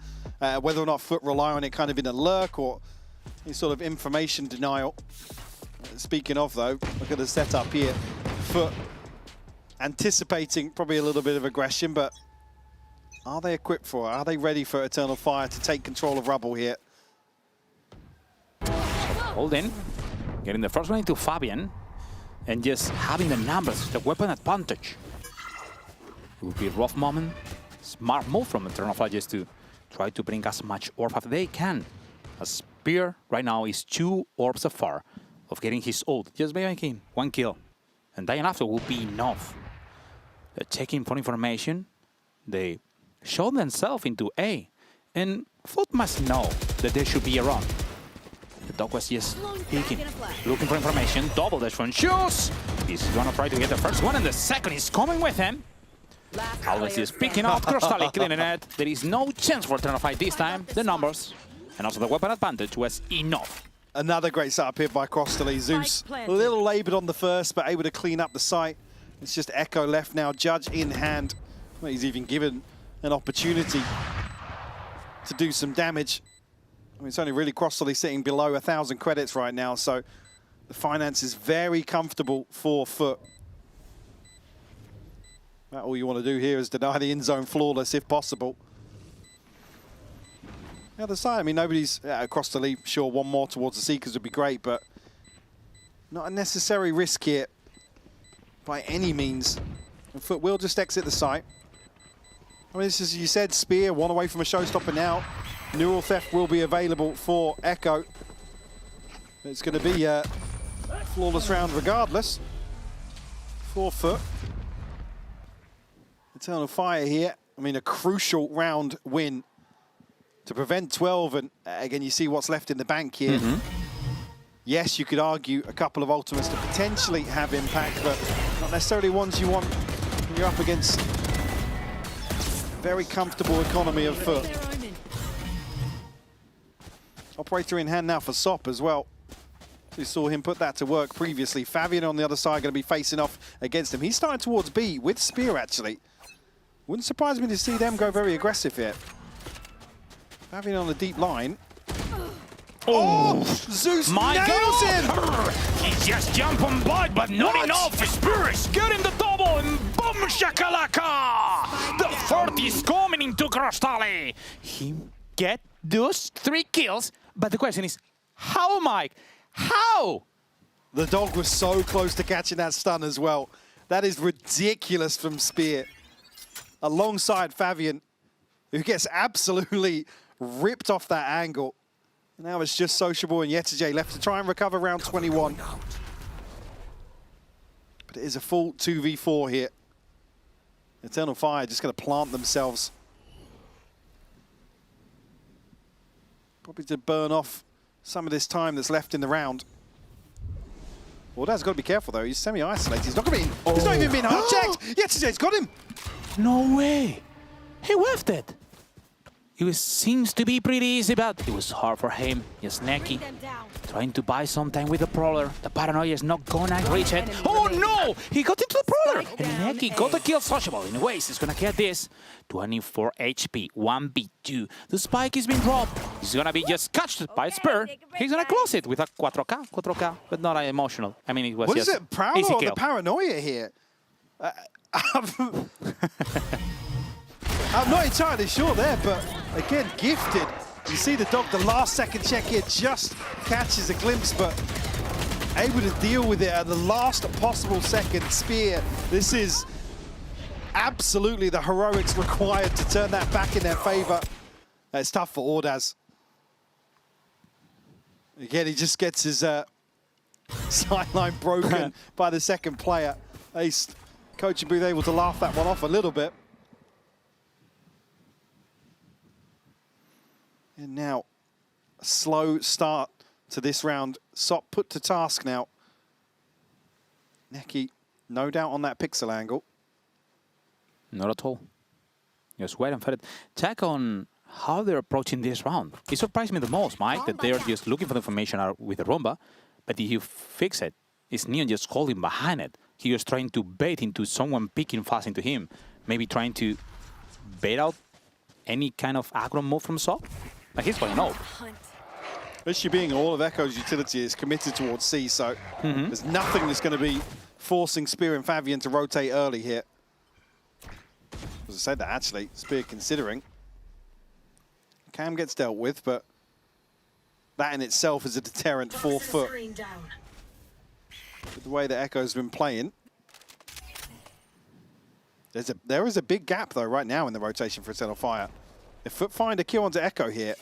whether or not Foot rely on it kind of in a lurk or any sort of information denial. Speaking of though, look at the setup here. Foot anticipating probably a little bit of aggression, but are they equipped for it? Are they ready for Eternal Fire to take control of Rubble here? Hold in, getting the first one into Fabian, and just having the numbers, the weapon advantage. It will be a rough moment. Smart move from Eternal Fire just to try to bring as much orb as they can. A Spear right now is 2 orbs afar of getting his ult, just by making 1 kill. And dying after will be enough. They're checking for information. They show themselves into A. And Foot must know that they should be around. The dog was just peeking, looking for information. Double dash from Shoes. He's gonna try to get the first one, and the second is coming with him. Alex is picking out Crostally, cleaning it. There is no chance for Eternal Fight this time. The numbers and also the weapon advantage was enough. Another great setup here by Crostally. Zeus a little laboured on the first, but able to clean up the site. It's just Echo left now, Judge in hand. Well, he's even given an opportunity to do some damage. I mean, it's only really Crostally sitting below 1,000 credits right now, so the finance is very comfortable for Foot. Now, all you want to do here is deny the in-zone flawless if possible. The other side, I mean, nobody's across the leap. Sure, one more towards the Seekers would be great, but not a necessary risk here by any means. And Foot will just exit the site. I mean, this is, you said, Spear, one away from a showstopper now. Neural Theft will be available for Echo. It's going to be a flawless round regardless for Foot. Eternal Fire here. I mean, a crucial round win to prevent 12, and again, you see what's left in the bank here. Yes, you could argue a couple of ultimates to potentially have impact, but not necessarily ones you want when you're up against a very comfortable economy of Foot. Operator in hand now for Sop as well. We saw him put that to work previously. Fabian on the other side going to be facing off against him. He's starting towards B with Spear, actually. Wouldn't surprise me to see them go very aggressive here. Fabian on the deep line. Oh, Zeus nails him! He just jumped on by, but not enough. Spears getting the double, and boom, shakalaka! The 40 is coming into Crostally. He get those 3 kills, but the question is, how, Mike? How? The dog was so close to catching that stun as well. That is ridiculous from Spear. Alongside Fabian, who gets absolutely ripped off that angle. Now it's just Sociable and Yetajay left to try and recover round 21. But it is a full 2v4 here. Eternal Fire just going to plant themselves. Probably to burn off some of this time that's left in the round. Wardad's got to be careful though, he's semi-isolated. He's not going to be, he's not even being hard-checked! Yetajay's got him! No way! He whiffed it! It seems to be pretty easy, but it was hard for him. Just Neki trying to buy some time with the Prowler. The Paranoia is not gonna reach it. Oh no! He got into the Prowler! And Neki got the kill Sociable. Anyways, he's gonna get this. 24 HP, 1v2. The spike is being dropped. He's gonna be just catched by Spur. He's gonna close it with a 4K, but not emotional. I mean, it was what just is it, Prowler easy or kill. the Paranoia here? I'm not entirely sure there, but again, gifted. You see the dog, the last second check here just catches a glimpse, but able to deal with it at the last possible second. Spear, this is absolutely the heroics required to turn that back in their favor. It's tough for Ordaz. Again, he just gets his sideline broken by the second player. Ace coaching booth able to laugh that one off a little bit. And now, a slow start to this round. Sop put to task now. Neki, no doubt on that pixel angle. Not at all. Just wait and for it. Check on how they're approaching this round. It surprised me the most, Mike, that they're just looking for the information with the Rumba. But if you fix it, it's Neon just holding behind it. He was trying to bait into someone picking fast into him. Maybe trying to bait out any kind of aggro move from Sop. But he's going no. Especially being all of Echo's utility is committed towards C, so there's nothing that's going to be forcing Spear and Fabian to rotate early here. As I said that actually, Spear considering. Cam gets dealt with, but that in itself is a deterrent 4 foot. With the way that Echo's been playing. There is a big gap though right now in the rotation for Eternal Fire. If Foot find a kill onto Echo here.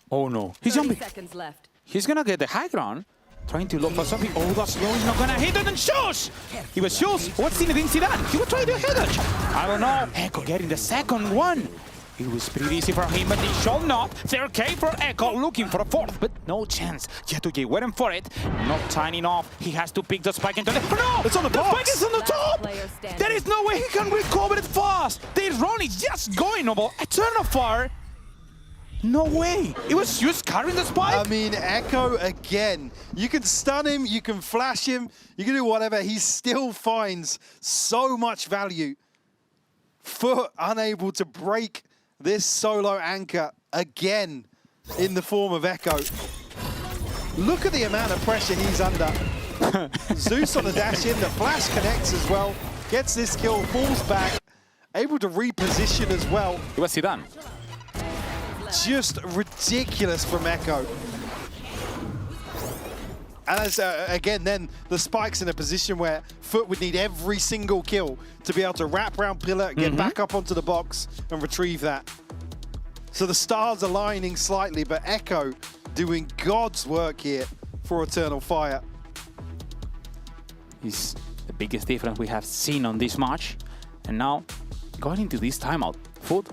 Oh no, he's jumping. Seconds left. He's gonna get the high ground, trying to look for something. Oh, that's low, he's not gonna hit it, and Shoes! He was Shoes. What's Zinedine Zidane? He was trying to hit it. I don't know. Echo getting the second one. It was pretty easy for him, but he shall not. 3K for Echo, looking for a fourth, but no chance. Yatugi waiting for it. Not tiny enough. He has to pick the spike into the... No! It's on the box! box! The spike is on the top! There is no way he can recover it fast! The run is just going over Eternal Fire. No way! It was just carrying the spike? I mean, Echo again. You can stun him, you can flash him, you can do whatever. He still finds so much value. Foot unable to break this solo anchor again in the form of Echo. Look at the amount of pressure he's under. Zeus on the dash in, the flash connects as well. Gets this kill, falls back, able to reposition as well. It was Zidane. Just ridiculous from Echo. And as, again, then the spike's in a position where Foot would need every single kill to be able to wrap around Pillar, get back up onto the box and retrieve that. So the stars aligning slightly, but Echo doing God's work here for Eternal Fire. Is the biggest difference we have seen on this match. And now, going into this timeout, Foot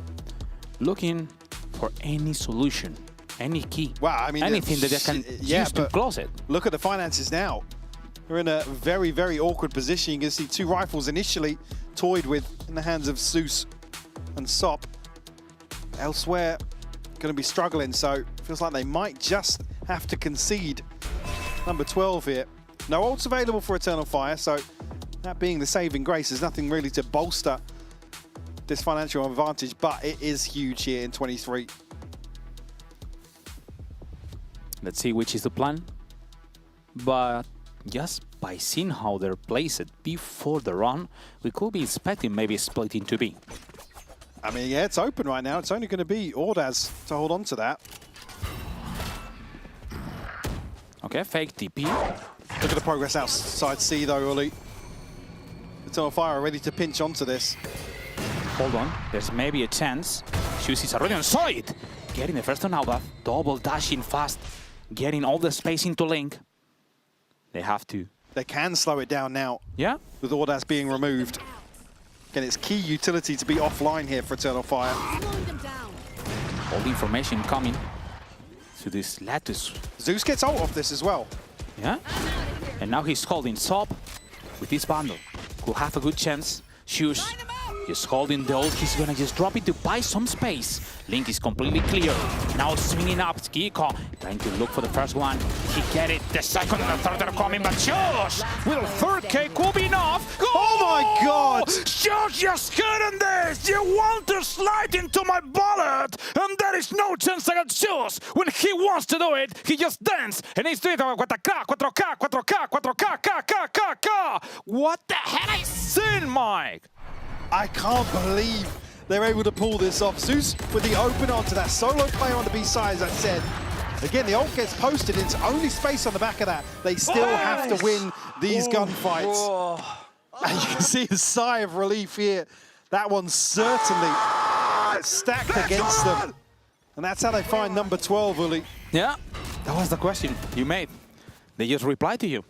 looking for any solution. Any key, wow, I mean, anything that they can use to close it. Look at the finances now. We're in a very, very awkward position. You can see 2 rifles initially toyed with in the hands of Zeus and Sop. Elsewhere, going to be struggling, so feels like they might just have to concede. Number 12 here. No ults available for Eternal Fire, so that being the saving grace, there's nothing really to bolster this financial advantage, but it is huge here in 23. Let's see which is the plan. But just by seeing how they're placed before the run, we could be expecting maybe split into B. I mean, yeah, it's open right now. It's only going to be Ordaz to hold on to that. Okay, fake TP. Look at the progress outside C though, Uli. Eternal Fire are ready to pinch onto this. Hold on, there's maybe a chance. Shoes is already on side. Getting the first one out of, double dashing fast. Getting all the space into Link. They have to. They can slow it down now. Yeah. With Ordaz being removed. Again, it's key utility to be offline here for Eternal Fire. All the information coming to this lattice. Zeus gets ult off this as well. Yeah. And now he's holding Sop with this bundle. Could have a good chance. Shoes just holding the ult. He's gonna just drop it to buy some space. Link is completely clear. Now swinging up, Skiko trying to look for the first one. He get it. The second and the third are coming, but Josh with a 3K could be enough. Go! Oh my God! Josh just hitting this. You want to slide into my bullet, and there is no chance against Josh. When he wants to do it, he just dance, and he's doing it 4K, 4K, 4K, 4K, K. What the hell is seen, Mike? I can't believe they're able to pull this off. Zeus with the open onto that solo player on the B side, as I said. Again, the ult gets posted. It's only space on the back of that. They still have to win these gunfights. And you can see the sigh of relief here. That one's certainly stacked against them. And that's how they find number 12, Uli. Yeah, that was the question you made. They just replied to you.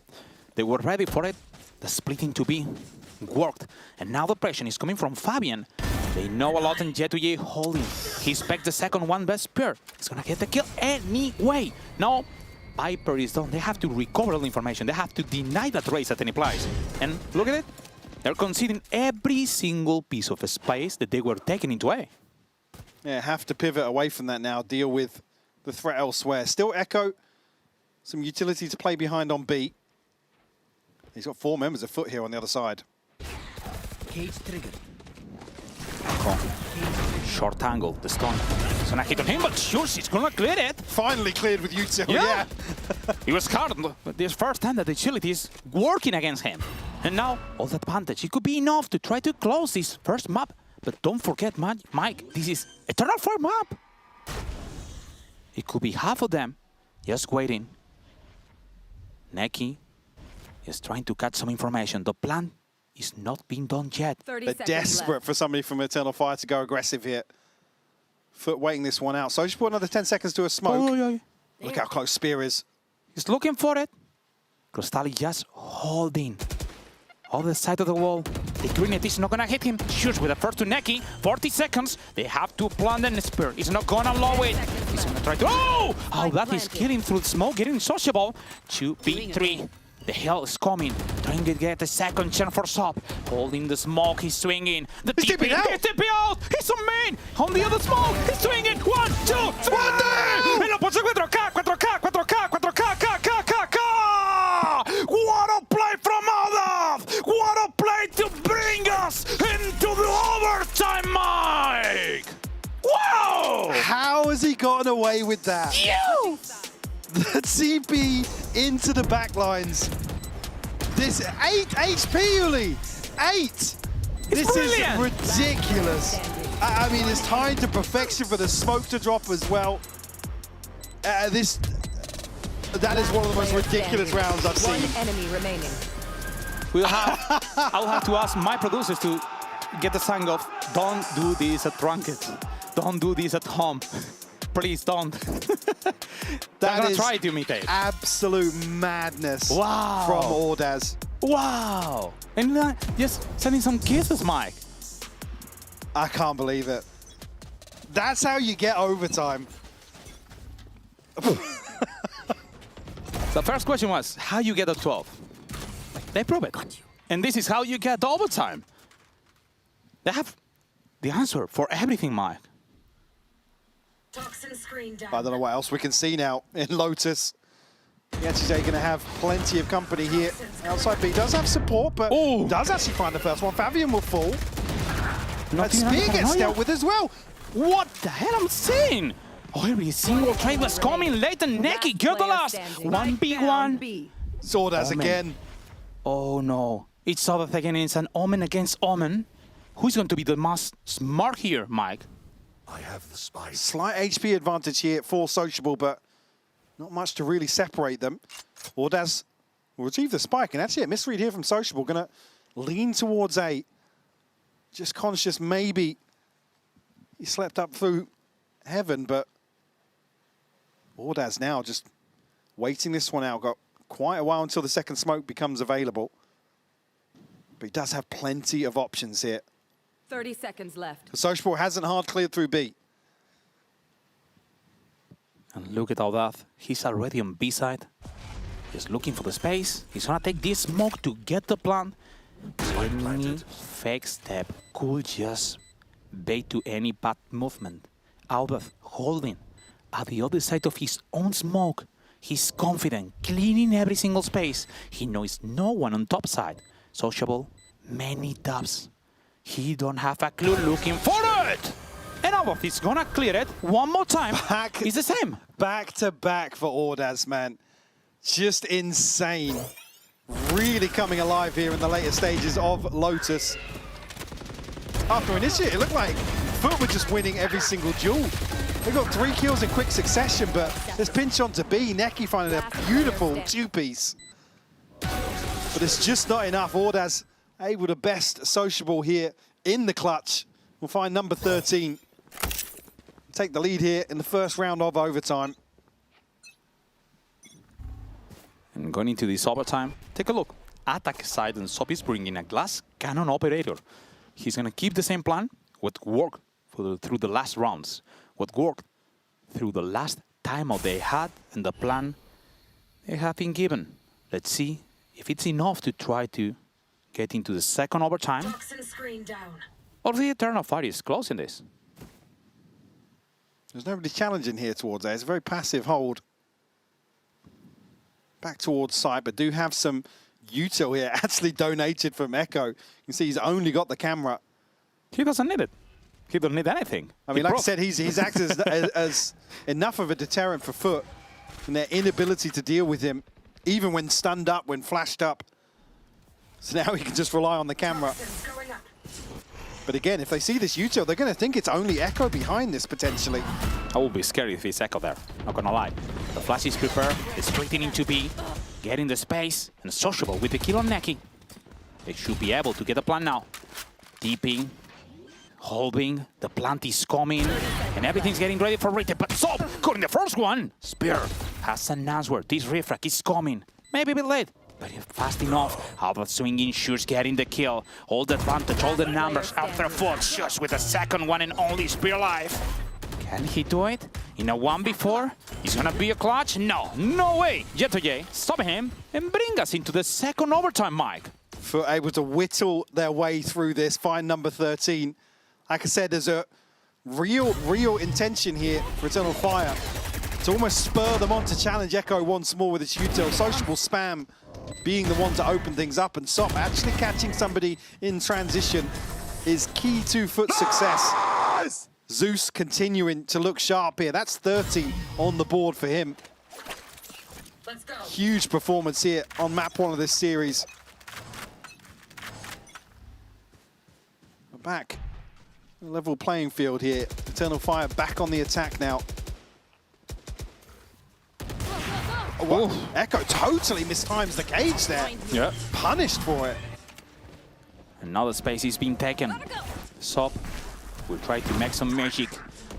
They were ready for it. The split into B. worked. And now the pressure is coming from Fabian. They know a lot on Jet2J holding. He expects the second one best pair. He's gonna get the kill anyway. No, Viper is done. They have to recover all the information. They have to deny that race at any price. And look at it. They're conceding every single piece of space that they were taking into A. Yeah, have to pivot away from that now, deal with the threat elsewhere. Still Echo, some utility to play behind on B. He's got 4 members of Foot here on the other side. Cage trigger. Short angle, the stun. It's gonna hit on him, but sure, he's gonna clear it. Finally cleared with Util, yeah. He was scared, but this first time that the agility is working against him. And now, all that advantage, it could be enough to try to close this first map. But don't forget, Mike, this is Eternal Fire map. It could be half of them just waiting. Neki is trying to catch some information. The plan is not being done yet. They're desperate for somebody from Eternal Fire to go aggressive here. Foot waiting this one out. So just put another 10 seconds to a smoke. Look how close Spear is. He's looking for it. Crystalli just holding. Other side of the wall. The grenade is not gonna hit him. Shoots with the first to Neki. 40 seconds. They have to plant the Spear. He's not gonna allow it. He's gonna try to. Oh! Oh, that is killing through the smoke, getting sociable. 2v3. The hell is coming. Trying to get a second chance for Sop. Holding the smoke, he's swinging. The TP out! He's on main! On the other smoke, he's swinging! 1, 2, 3! E lo puso 4K, 4K, 4K, 4K, K. What a play from Olaf! What a play to bring us into the overtime, Mike! Wow! How has he gotten away with that? You! The TP into the backlines. This 8 HP, Uli! 8! This brilliant. is ridiculous. I mean, it's timed to perfection for the smoke to drop as well. That is one of the most ridiculous rounds I've seen. One enemy remaining. I'll have to ask my producers to get the sign of don't do this at Ranked. Don't do this at home. Please don't. They're gonna try to imitate. Absolute madness from Ordaz. Wow! And just sending some kisses, Mike. I can't believe it. That's how you get overtime. The first question was, how you get a 12? They prove it. And this is how you get the overtime. They have the answer for everything, Mike. I don't know what else we can see now in Lotus. Jet2J going to have plenty of company here. Outside B does have support, but does actually find the first one. Fabian will fall. But Spear gets dealt with as well. What the hell I'm seeing? Every single trade was coming late and Neki got the last. 1v1. Ordaz again. Oh no. It's over again. It's an Omen against Omen. Who's going to be the most smart here, Mike? I have the spike. Slight HP advantage here for Sociable, but not much to really separate them. Ordaz will retrieve the spike, and that's it. Misread here from Sociable. Going to lean towards A. Just conscious maybe he slept up through heaven, but Ordaz now just waiting this one out. Got quite a while until the second smoke becomes available. But he does have plenty of options here. 30 seconds left. Sociable hasn't hard cleared through B. And look at all that. He's already on B side. He's looking for the space. He's gonna take this smoke to get the plant. Any fake step could just bait to any bad movement. Albert holding at the other side of his own smoke. He's confident, cleaning every single space. He knows no one on top side. Sociable, many dubs. He don't have a clue looking for it! And Albert is gonna clear it one more time. It's the same. Back to back for Ordaz, man. Just insane. Really coming alive here in the later stages of Lotus. After Initiate, it looked like Foot were just winning every single duel. They got 3 kills in quick succession, but there's pinch on to B. Neki finding a beautiful 2-piece. But it's just not enough. Ordaz able to best Sociable here in the clutch. We'll find number 13. Take the lead here in the first round of overtime. And going into this overtime, take a look. attack side, and Sop is bringing a glass cannon operator. He's going to keep the same plan, what worked through the last rounds, what worked through the last timeout they had, and the plan they have been given. Let's see if it's enough to try to get into the second overtime, or the Eternal Fire is closing this. There's nobody challenging here towards there. It's a very passive hold. Back towards side, but do have some util here. Actually donated from Echo. You can see he's only got the camera. He doesn't need it. He doesn't need anything. I mean, like I said, he's acted as enough of a deterrent for Foot and their inability to deal with him, even when stunned up, when flashed up. So now he can just rely on the camera. But again, if they see this util, they're going to think it's only Echo behind this, potentially. I will be scared if it's Echo there, not gonna lie. The flash is prepared, they're splitting into B, getting the space, and Sociable with the kill on Neki. They should be able to get a plan now. Deeping, holding, the plant is coming, and everything's getting ready for Rita, but Sop, caught in the first one! Spear has an answer, this refrag is coming. Maybe a bit late, but fast enough. How about swinging shoots, getting the kill? All the advantage, all the numbers after Foot, just with the second one and only Spear alive. Can he do it? In a 1v4? Is gonna be a clutch? No, no way! Jet2J, stop him and bring us into the second overtime, Mike. For able to whittle their way through this, find number 13. Like I said, there's a real intention here for Eternal Fire to almost spur them on to challenge Echo once more with its util. Sociable spam being the one to open things up, and Sop actually catching somebody in transition is key to Foot's success. Zeus continuing to look sharp here. That's 30 on the board for him. Let's go. Huge performance here on map 1 of this series. We're back. Level playing field here. Eternal Fire back on the attack now. Oh, well, Echo totally mistimes the cage there. Yeah. Punished for it. Another space is being taken. Sop will try to make some magic.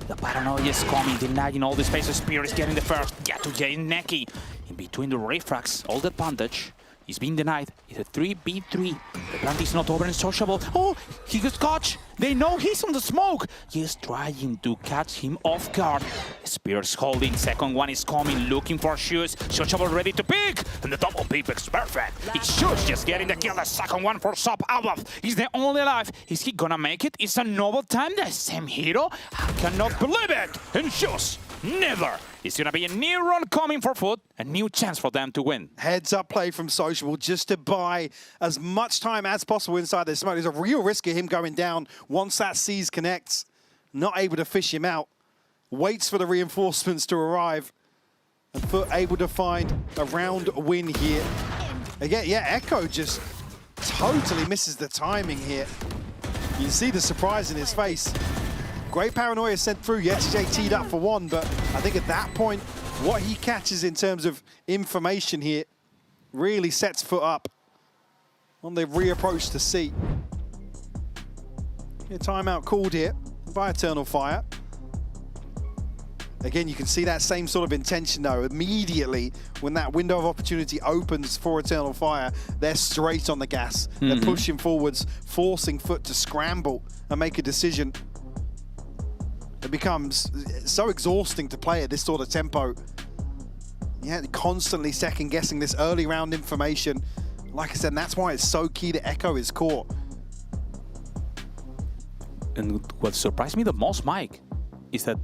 The paranoia is coming, denying all the space. Spear is getting the first. Jet2J and Neki. In between the refrags, all the advantage is being denied. It's a 3v3. The plant is not over and Sociable. Oh, he got caught. They know he's on the smoke. He's trying to catch him off guard. Spears holding. Second one is coming, looking for shoes. Sociable ready to pick. And the double pick is perfect. It's Shoes just getting the kill. The second one for Sop above. He's the only alive. Is he gonna make it? It's a novel time. The same hero. I cannot believe it. And Shoes, never. It's gonna be a new run coming for Foot. A new chance for them to win. Heads up play from Sociable just to buy as much time as possible inside the smoke. There's a real risk of him going down once that Seize connects. Not able to fish him out. Waits for the reinforcements to arrive. And Foot able to find a round win here. Again, yeah, Echo just totally misses the timing here. You can see the surprise in his face. Great paranoia sent through. Jet2J teed up for one, but I think at that point, what he catches in terms of information here really sets Foot up on the reapproach to C. A timeout called here by Eternal Fire. Again, you can see that same sort of intention though. Immediately, when that window of opportunity opens for Eternal Fire, they're straight on the gas. They're pushing forwards, forcing Foot to scramble and make a decision. It becomes so exhausting to play at this sort of tempo. Yeah, constantly second-guessing this early round information. Like I said, that's why it's so key to Echo his core. And what surprised me the most, Mike, is that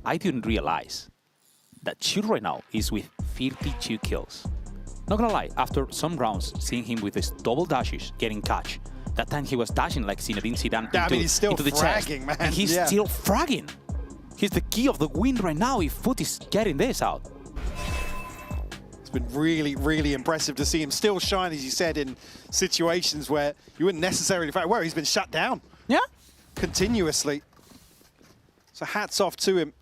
I didn't realize that Shoot right now is with 52 kills. Not gonna lie, after some rounds, seeing him with his double dashes, getting catch, that time he was dashing like Zinedine Zidane I mean, he's still into the chest. man. And he's still fragging. He's the key of the win right now if Foot is getting this out. It's been really, really impressive to see him still shine, as you said, in situations where you wouldn't necessarily fight. Where he's been shut down. Yeah. Continuously. So hats off to him.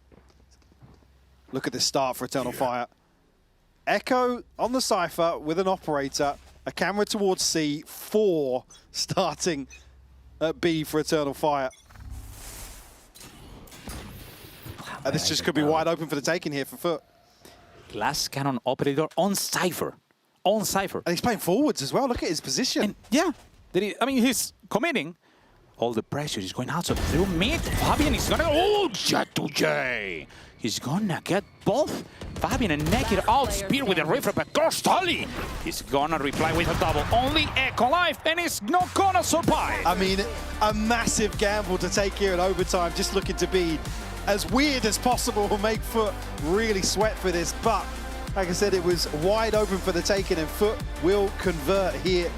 Look at this start for Eternal Fire. Echo on the Cypher with an operator, a camera towards C, 4 starting at B for Eternal Fire. And this just could be wide open for the taking here for Foot. Glass cannon operator on Cypher. own Cypher. And he's playing forwards as well. Look at his position. And yeah, I mean, he's committing. All the pressure is going outside through mid. Fabian is gonna, oh, J2J. He's gonna get both Fabian and Naked out spear with a rifle, but Costali is gonna reply with a double. Only Echo life, and he's not gonna survive. I mean, a massive gamble to take here in overtime, just looking to be as weird as possible, will make Foot really sweat for this. But like I said, it was wide open for the taking, and Foot will convert here.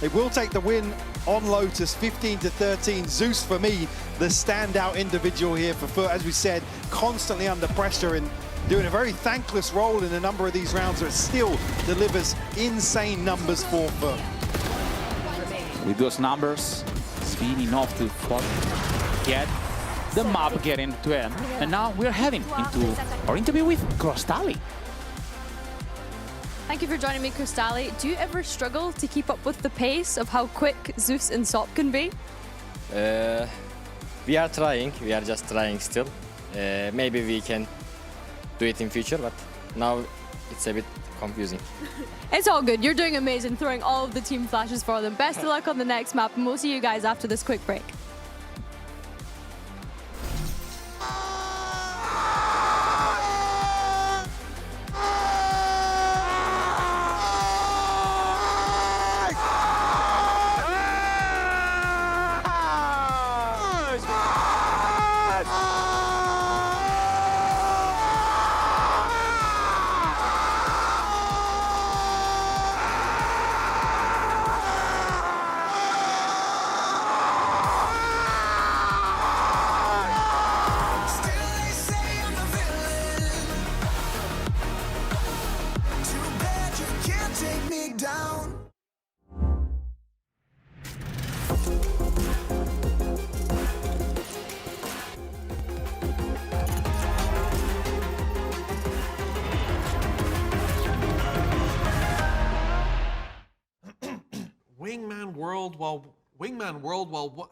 They will take the win on Lotus, 15-13. Zeus, for me, the standout individual here for Foot. As we said, constantly under pressure and doing a very thankless role in a number of these rounds, but still delivers insane numbers for Foot. With those numbers, it's been enough to get the map getting to end. And now we're heading into our interview with Costali. Thank you for joining me, Costali. Do you ever struggle to keep up with the pace of how quick Zeus and Sop can be? We are trying. We are just trying still. Maybe we can do it in future, but now it's a bit confusing. It's all good. You're doing amazing, throwing all of the team flashes for them. Best of luck on the next map, and we'll see you guys after this quick break. Wingman World while what?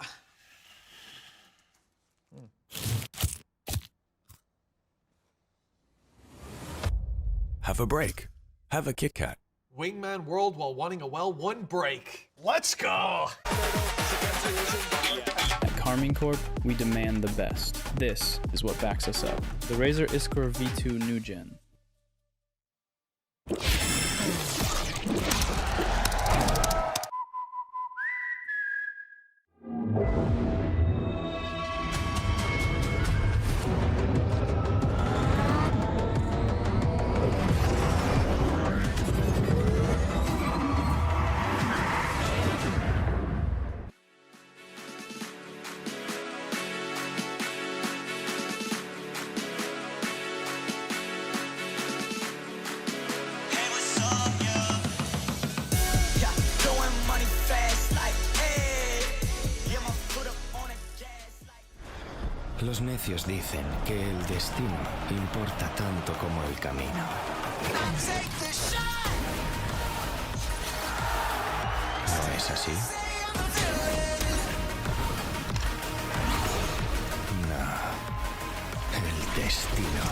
Have a break. Have a Kit Kat. Wingman World while wanting a well-won break. Let's go! At Carmine Corp, we demand the best. This is what backs us up. The Razer Iskor V2 New Gen. Los necios dicen que el destino importa tanto como el camino. ¿No es así? No. El destino.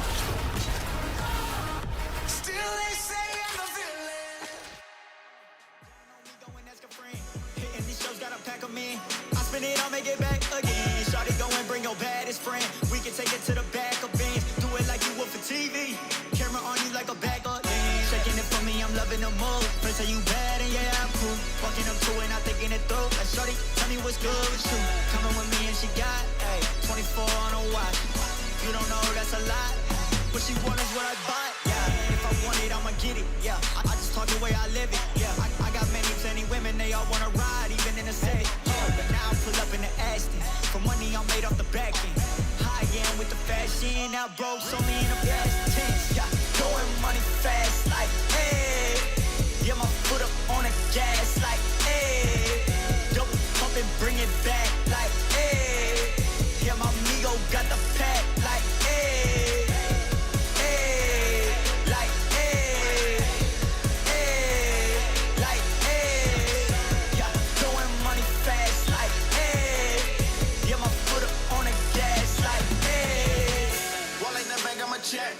Friend, we can take it to the back of Benz. Do it like you would for TV. Camera on you like a bag of lean. Shaking it for me, I'm loving the move. Friends say you bad and yeah, I'm cool. Walking up to it, not thinking it through. Like shorty, tell me what's good with you. Coming with me and she got, ayy, 24 on a watch. You don't know that's a lot. What she want is what I bought. Yeah, if I want it, I'ma get it. Yeah, I just talk the way I live it. Yeah, I got plenty women, they all wanna ride, even in the city. Yeah, but now I pull up in the Aston. For money, I'm made off the back end. High end with the fashion, now bro, so me in the past tense. Yeah, going money fast, like, hey. Yeah, my foot up on the gas, like, hey. Dope pump and bring it back, like, hey. Yeah, my amigo got the pack, like, hey. Check.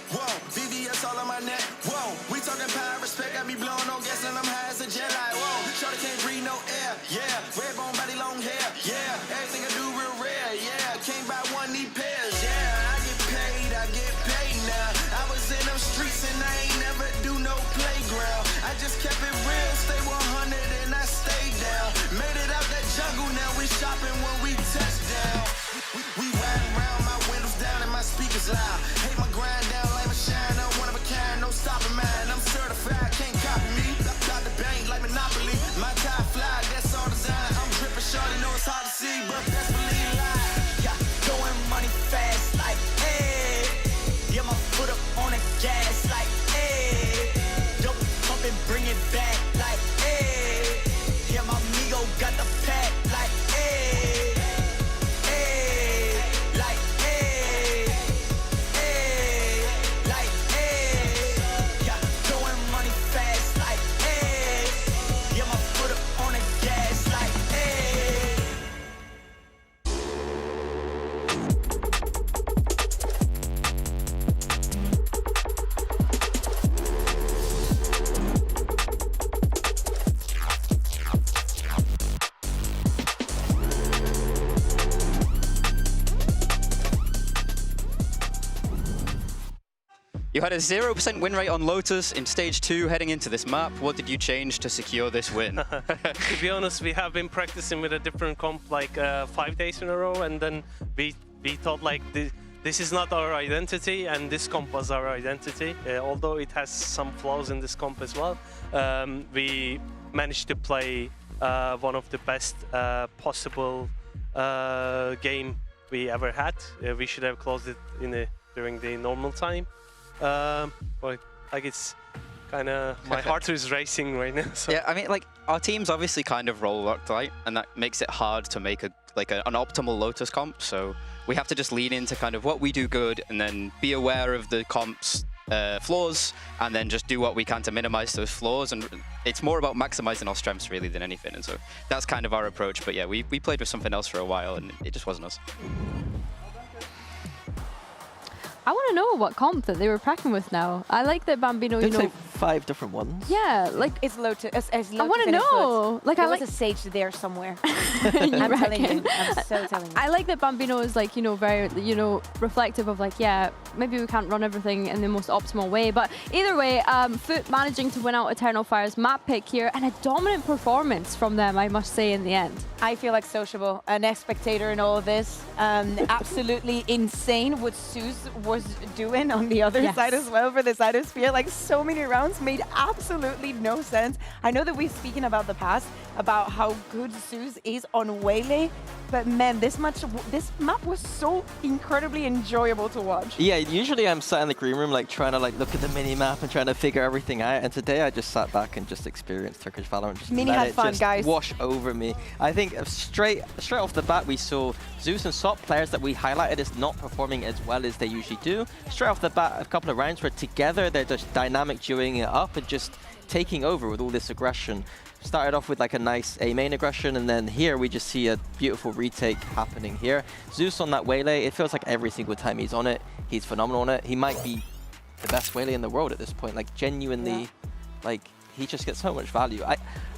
is loud. Hate my grind down like my shine. I'm one of a kind, no stopping mine. I'm certified, can't copy me. Got the bank like Monopoly. My tie fly, that's all design. I'm dripping shorty, know it's hard to see, but best believe lie. Yeah, throwing money fast like, hey. Yeah, my foot up on the gas like, hey. Dope pump and bring it back like, hey. Yeah, my amigo got the pack like, hey. Hey, like, hey. Hey, like, hey. Yeah, throwing money fast like, hey. Yeah, my foot up on the gas like, hey. You had a 0% win rate on Lotus in Stage 2 heading into this map. What did you change to secure this win? To be honest, we have been practicing with a different comp like 5 days in a row, and then we thought like this is not our identity, and this comp was our identity. Although it has some flaws in this comp as well, we managed to play one of the best possible game we ever had. We should have closed it during the normal time. But like it's kind of my heart is racing right now. So. Yeah, I mean, like our team's obviously kind of role locked, right? And that makes it hard to make an optimal Lotus comp. So we have to just lean into kind of what we do good, and then be aware of the comp's flaws, and then just do what we can to minimize those flaws. And it's more about maximizing our strengths really than anything. And so that's kind of our approach. But yeah, we played with something else for a while, and it just wasn't us. I want to know what comp that they were packing with now. I like that Bambino, you know. Say 5 different ones. Yeah, like it's low to. I want to know. Like there I was like a Sage there somewhere. I'm telling you. I'm so telling you. I like that Bambino is like, you know, very, you know, reflective of like, yeah, maybe we can't run everything in the most optimal way. But either way, Foot managing to win out Eternal Fire's map pick here, and a dominant performance from them, I must say, in the end. I feel like sociable, an spectator in all of this. Absolutely insane what Zeus was doing on the other side as well for the Cytosphere. Like so many rounds made absolutely no sense. I know that we've spoken about the past, about how good Zeus is on Waylay, but man, this map was so incredibly enjoyable to watch. Yeah, usually I'm sat in the green room like trying to like look at the mini map and trying to figure everything out, and today I just sat back and just experienced Turkish Valorant. Just Mini had fun, guys. Wash over me. I think straight off the bat we saw Zeus and Sop, players that we highlighted as not performing as well as they usually do. Straight off the bat, a couple of rounds where together they're just dynamic duoing it up and just taking over with all this aggression. Started off with like a nice A main aggression, and then here we just see a beautiful retake happening here. Zeus on that Waylay, it feels like every single time he's on it, he's phenomenal on it. He might be the best Waylay in the world at this point, like genuinely, like he just gets so much value.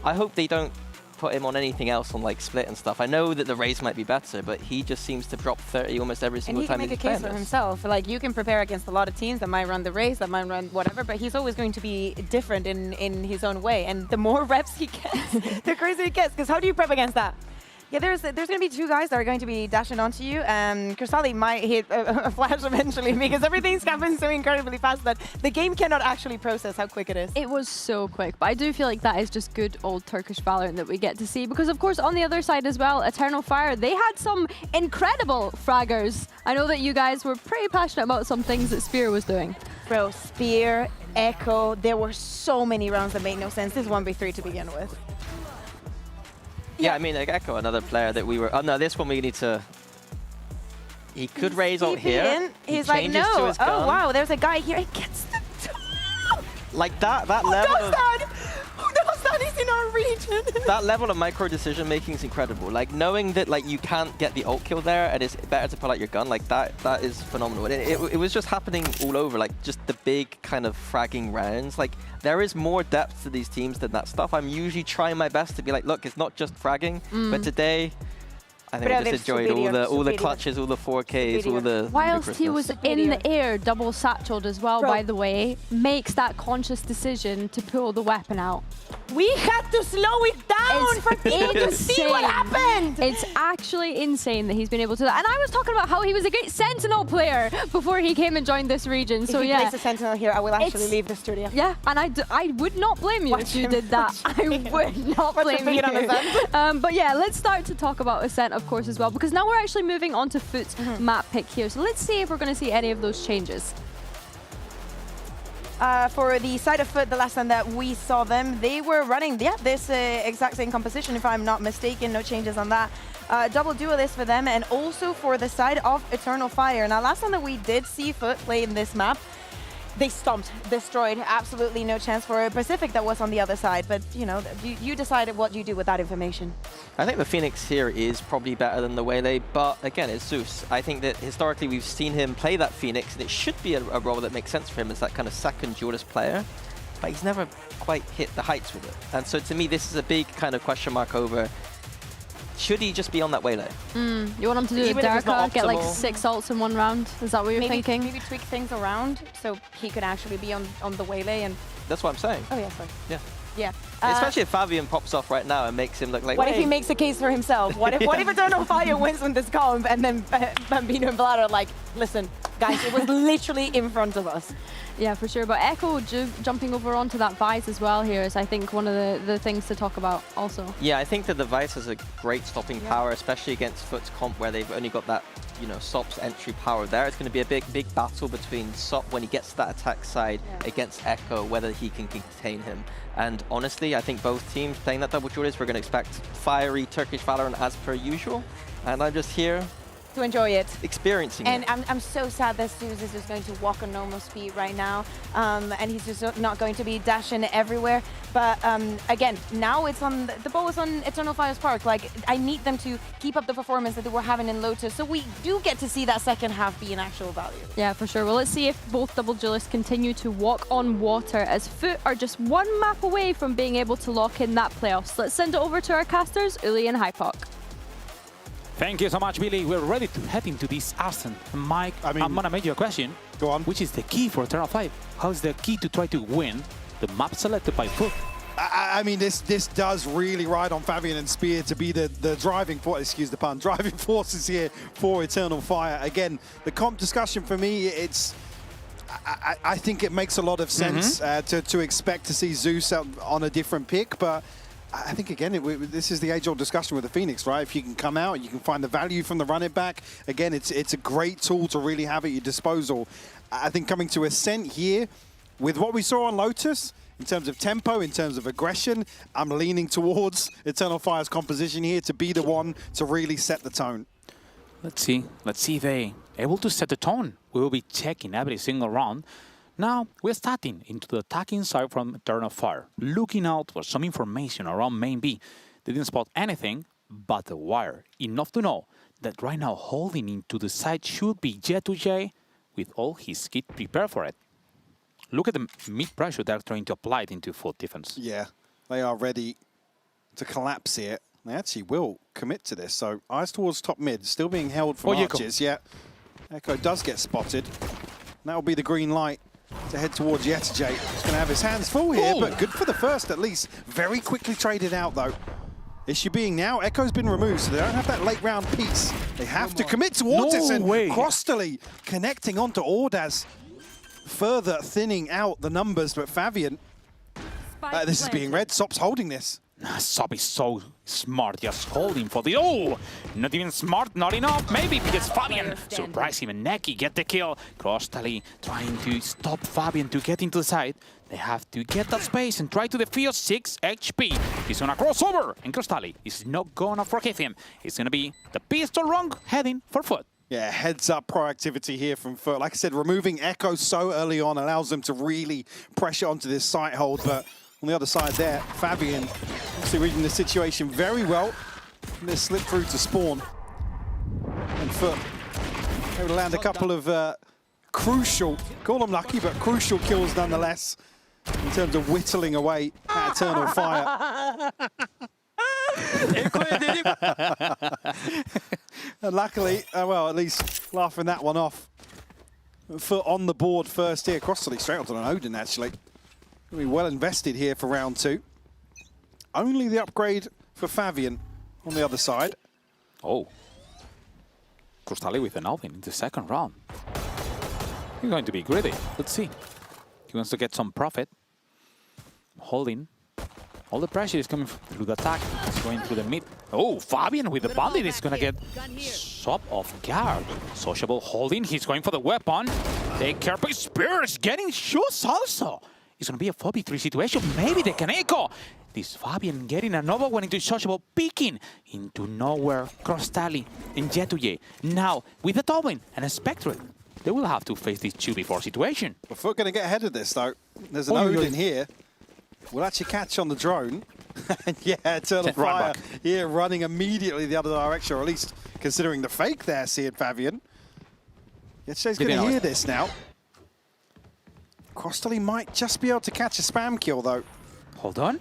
I hope they don't put him on anything else on like Split and stuff. I know that the Raze might be better, but he just seems to drop 30 almost every single time he's playing. And he can make a case for himself. Like you can prepare against a lot of teams that might run the Raze, that might run whatever, but he's always going to be different in his own way. And the more reps he gets, the crazier he gets. Because how do you prep against that? Yeah, there's going to be 2 guys that are going to be dashing onto you. Kristali might hit a flash eventually because everything's happening so incredibly fast that the game cannot actually process how quick it is. It was so quick, but I do feel like that is just good old Turkish Valorant that we get to see, because of course on the other side as well, Eternal Fire, they had some incredible fraggers. I know that you guys were pretty passionate about some things that Spear was doing. Bro, Spear, Echo, there were so many rounds that made no sense. This 1v3 to begin with. Yeah, I mean, like Echo, another player that we were... Oh, no, this one we need to... He could raise ult here. He's like, no. Oh, wow, there's a guy here. He gets the... Like that level of... Who does that? He's in our region. That level of micro decision making is incredible. Like knowing that like you can't get the ult kill there and it's better to pull out your gun, like that is phenomenal. And it was just happening all over, like just the big kind of fragging rounds. Like there is more depth to these teams than that stuff. I'm usually trying my best to be like, look, it's not just fragging, but today I think I just enjoyed all the clutches, all the 4Ks, all the Whilst he was in the Superior. air, double satcheled as well, Bro. by the way, makes that conscious decision to pull the weapon out. We had to slow it down for people to see what happened. It's actually insane that he's been able to do that. And I was talking about how he was a great Sentinel player before he came and joined this region. So if he yeah, plays a Sentinel here, I will actually leave the studio. yeah, and I would not blame you if you did that. I would not blame you. on Ascent. But yeah, let's start to talk about Ascent, of course, as well, because now we're actually moving on to Foot's map pick here. So let's see if we're going to see any of those changes. For the side of Foot, the last time that we saw them, they were running this exact same composition, if I'm not mistaken. No changes on that. Double duelist for them, and also for the side of Eternal Fire. Now, last time that we did see Foot play in this map, they stomped, destroyed, absolutely no chance for Pacific that was on the other side. But, you know, you decided what you do with that information. I think the Phoenix here is probably better than the Waylay, but again, it's Zeus. I think that historically we've seen him play that Phoenix, and it should be a role that makes sense for him as that kind of second duelist player, but he's never quite hit the heights with it. And so to me, this is a big kind of question mark over, should he just be on that Waylay? You want him to do Even the if it's not Derka, get like optimal. 6 ults in one round? Is that what you're thinking? Maybe tweak things around so he could actually be on the Waylay and... That's what I'm saying. Oh, yeah, sorry. Yeah. Yeah. Especially if Fabian pops off right now and makes him look like... What if he makes a case for himself? What if Eternal Fire wins on this comp and then Bambino and Vlad are like, listen, guys, it was literally in front of us. Yeah, for sure. But Echo jumping over onto that Vice as well here is, I think, one of the things to talk about also. Yeah, I think that the Vice has a great stopping power, especially against Foot's comp where they've only got that, you know, Sop's entry power there. It's going to be a big battle between Sop when he gets to that attack side against Echo, whether he can contain him. And honestly, I think both teams playing that double duelist, we're going to expect fiery Turkish Valorant as per usual. And I'm just here to enjoy it, experiencing and it. I'm so sad that Zeus is just going to walk on normal speed right now, and he's just not going to be dashing everywhere. But again, now it's on the ball is on Eternal Fire's park. Like, I need them to keep up the performance that they were having in Lotus, so we do get to see that second half be an actual value. Yeah, for sure. Well, let's see if both double duelists continue to walk on water, as Foot are just one map away from being able to lock in that playoffs. Let's send it over to our casters, Uli and Hypok. Thank you so much, Billy. We're ready to head into this Ascent. Mike, I'm gonna make you a question. Go on. Which is the key for Eternal 5? How's the key to try to win the map selected by Foot? I mean, this does really ride on Fabian and Spear to be the driving force, excuse the pun, driving forces here for Eternal Fire. Again, the comp discussion for me, I think it makes a lot of sense to expect to see Zeus on a different pick, but I think, again, this is the age-old discussion with the Phoenix, right? If you can come out, you can find the value from the run-it back. Again, it's a great tool to really have at your disposal. I think coming to Ascent here, with what we saw on Lotus, in terms of tempo, in terms of aggression, I'm leaning towards Eternal Fire's composition here to be the one to really set the tone. Let's see if they able to set the tone. We will be checking every single round. Now, we're starting into the attacking side from Eternal Fire, looking out for some information around main B. They didn't spot anything but the wire, enough to know that right now holding into the side should be Jet2J with all his kit prepared for it. Look at the mid pressure they're trying to apply it into full defense. Yeah, they are ready to collapse here. They actually will commit to this, so eyes towards top mid, still being held from arches. Yeah, Echo does get spotted. That will be the green light to head towards Jet2J. He's going to have his hands full here, but good for the first at least. Very quickly traded out though. Issue being now, Echo's been removed, so they don't have that late round piece. They have to commit towards this, and Crostally connecting onto Ordaz, further thinning out the numbers, but Fabian, this is being read. Sop's holding this. Sop is so smart, just holding for the... Oh! Not even smart, not enough. Maybe because Fabian surprised him and Neki get the kill. Crostally trying to stop Fabian to get into the side. They have to get that space and try to defeat 6 HP. He's gonna cross over, and Crostally is not gonna forgive him. It's gonna be the pistol wrong heading for Foot. Yeah, heads up proactivity here from Foot. Like I said, removing Echo so early on allows them to really pressure onto this site hold, but on the other side there, Fabian obviously reading the situation very well. And they slip through to spawn. And Foot able to land a couple of crucial, call them lucky, but crucial kills nonetheless, in terms of whittling away at Eternal Fire. And luckily, well, at least laughing that one off. Foot on the board first here. Crossley straight onto an Odin, actually. Gonna be well invested here for round 2. Only the upgrade for Fabian on the other side. Oh. Crostali with an Alvin in the second round. He's going to be greedy. Let's see. He wants to get some profit. Holding. All the pressure is coming through the attack. He's going through the mid. Oh, Fabian with the bandit is going to get sub off guard. Sociable holding. He's going for the weapon. Take care. But Spears getting shots also. It's going to be a 4v3 situation. Maybe they can echo. This Fabian getting another one into Sociable, peeking into nowhere. Crostali and Jetuye. Now, with a Tobin and a Spectre, they will have to face this 2v4 situation. Well, Foot going to get ahead of this, though. There's an Odin here. We'll actually catch on the drone. And yeah, Eternal Fire here running immediately the other direction, or at least considering the fake there, seeing Fabian. Yetche's going to hear this now. Crostali might just be able to catch a spam kill, though. Hold on.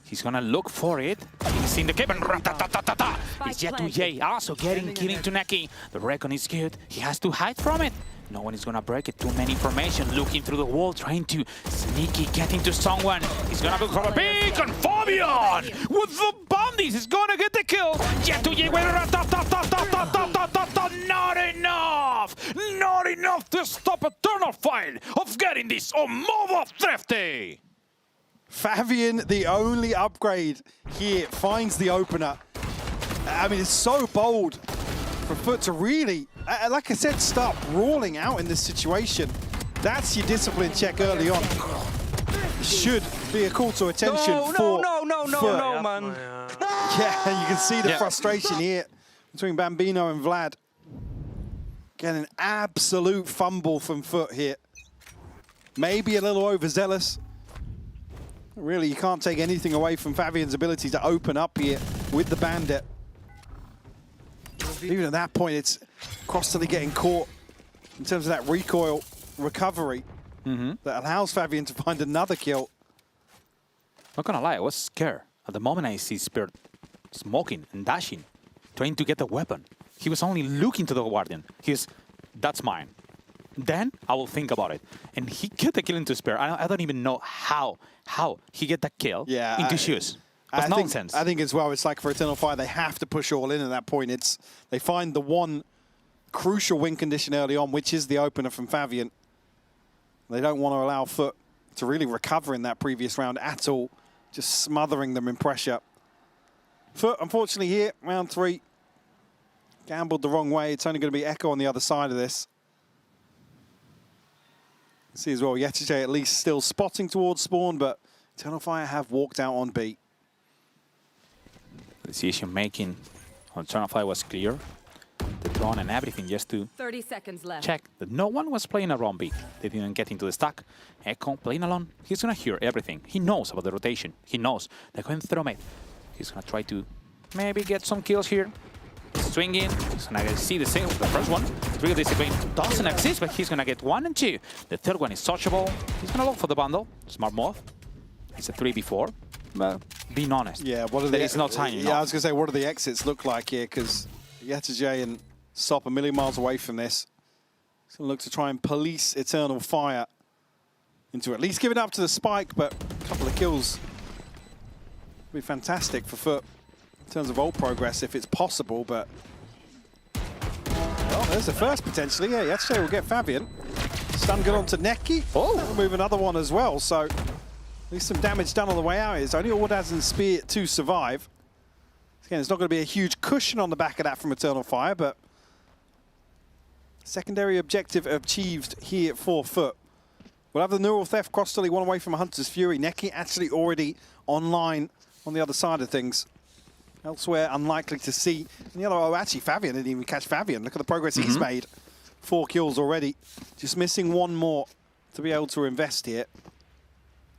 He's going to look for it. He's in the cave and it's Jetuye also getting killing to Neki. The Recon is good. He has to hide from it. No one is going to break it. Too many information. Looking through the wall, trying to sneaky get into someone. He's going to look for a big and Fabian with the bandits. He's going to get the kill. Jetuye with not enough. Not enough to stop Eternal Fire of getting this on Mova Thrifty. Fabian, the only upgrade here, finds the opener. I mean, it's so bold for Foot to really, like I said, start brawling out in this situation. That's your discipline check early on. Should be a call to attention for Foot. man. Yeah, you can see the frustration here between Bambino and Vlad. Getting an absolute fumble from Foot here. Maybe a little overzealous. Really, you can't take anything away from Fabian's ability to open up here with the bandit. Even at that point, it's Crostali getting caught in terms of that recoil recovery that allows Fabian to find another kill. Not gonna lie, I was scared. At the moment I see Spirit smoking and dashing, trying to get the weapon. He was only looking to the Guardian. That's mine. Then I will think about it. And he get the kill into Spirit. I don't even know how he get that kill into shoes. That's nonsense. I think as well, it's like for Eternal Fire, they have to push all in at that point. They find the one crucial win condition early on, which is the opener from Fabian. They don't want to allow Foot to really recover in that previous round at all, just smothering them in pressure. Foot, unfortunately here, round 3, gambled the wrong way. It's only going to be Echo on the other side of this. See as well, Yetche at least still spotting towards spawn, but Eternal Fire have walked out on B. The decision making on Eternal Fire was clear. The drone and everything just to 30 seconds left. check that no one was playing around B. They didn't get into the stack. Echo playing alone. He's going to hear everything. He knows about the rotation. He knows they're going through mid. He's going to try to maybe get some kills here. Swinging. He's going to see the single. The first one. Real discipline doesn't exist, but he's going to get 1 and 2. The third one is touchable. He's going to look for the bundle. Smart move. It's a 3v4. But being honest, there is no time. Yeah, I was going to say, what do the exits look like here? Because Yetche and Sop a million miles away from this. He's going to look to try and police Eternal Fire into at least giving up to the spike, but a couple of kills would be fantastic for Foot in terms of ult progress if it's possible, but well, there's the first potentially. Yeah, Yetche will get Fabian. Stun good onto Neki. That'll move another one as well, so at least some damage done on the way out. It's only Ordaz and Spear to survive. Again, it's not going to be a huge cushion on the back of that from Eternal Fire, but secondary objective achieved here for Foot. We'll have the Neural Theft. Crostali one away from Hunter's Fury. Neki actually already online on the other side of things. Elsewhere, unlikely to see. And the other, oh, actually, Fabian didn't even catch Fabian. Look at the progress he's made. 4 kills already. Just missing 1 more to be able to invest here.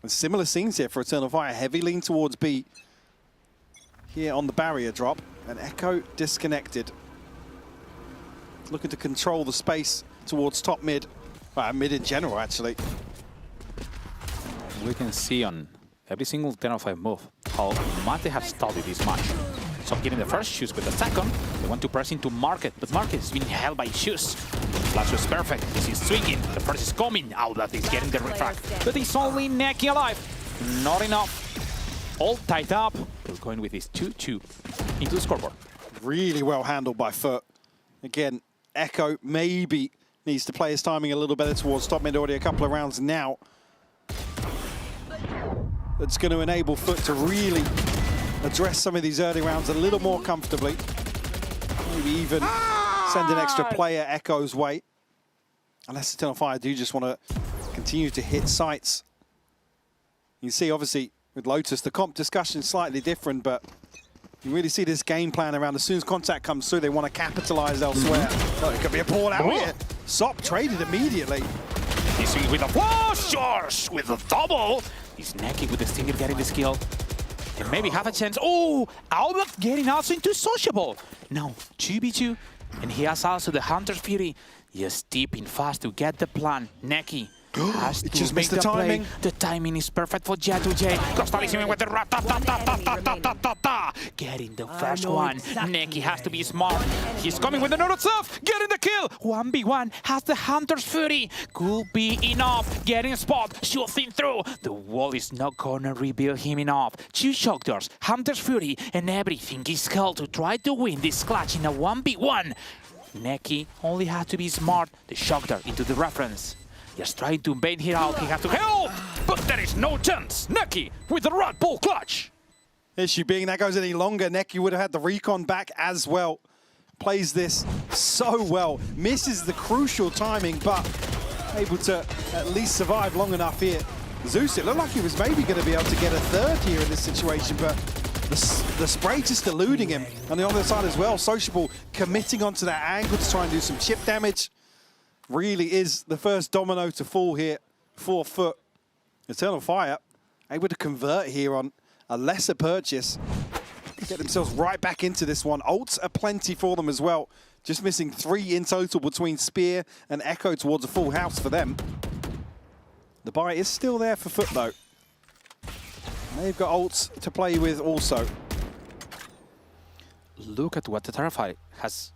And similar scenes here for Eternal Fire. Heavy lean towards B here on the barrier drop. And Echo disconnected. Looking to control the space towards top mid. Well, mid in general, actually. We can see on every single 10 of 5 move how much they have studied this match. So getting the first shoes with the second, they want to press into Market, but Market is being held by shoes. Flash was perfect. This is swinging. The first is coming out. That is getting the refract. But it's only Neki alive. Not enough. All tied up. We're going with this 2-2 into the scoreboard. Really well handled by Foot. Again, Echo maybe needs to play his timing a little better towards top mid already a couple of rounds now. That's going to enable Foot to really address some of these early rounds a little more comfortably. Maybe even send an extra player Echo's way. Unless Eternal Fire do just want to continue to hit sites. You see, obviously, with Lotus, the comp discussion is slightly different, but you really see this game plan around as soon as contact comes through, they want to capitalize elsewhere. Oh, it could be a ball out here. Sop traded immediately. He's with a flash, George with a double. He's Neki with the Stinger getting this kill. And maybe have a chance. Oh, Albert getting also into sociable. Now 2v2, and he has also the Hunter's Fury. Just deeping fast to get the plan. Neki has to just make missed the timing. Play. The timing is perfect for Jet2J. Costalisimo with the rat-ta-ta-ta-ta-ta-ta-ta-ta. Getting the first one. Exactly. Neki has to be smart. He's coming with the Nord itself. Getting the kill. 1v1 has the Hunter's Fury. Could be enough. Getting a spot. Shooting through. The wall is not gonna rebuild him enough. 2 shock doors, Hunter's Fury, and everything is held to try to win this clutch in a 1v1. Neki only has to be smart. The shock dart into the reference. Just trying to bait here out, he has to help! But there is no chance! Neki with the Red Bull clutch! Issue being that goes any longer, Neki would have had the recon back as well. Plays this so well. Misses the crucial timing, but able to at least survive long enough here. Zeus, it looked like he was maybe going to be able to get a third here in this situation, but the spray just eluding him. On the other side as well, Sociable committing onto that angle to try and do some chip damage. Really is the first domino to fall here for Foot. Eternal Fire able to convert here on a lesser purchase. Get themselves right back into this one. Ults are plenty for them as well. Just missing 3 in total between Spear and Echo towards a full house for them. The buy is still there for Foot though. They've got ults to play with also. Look at what the Terrify has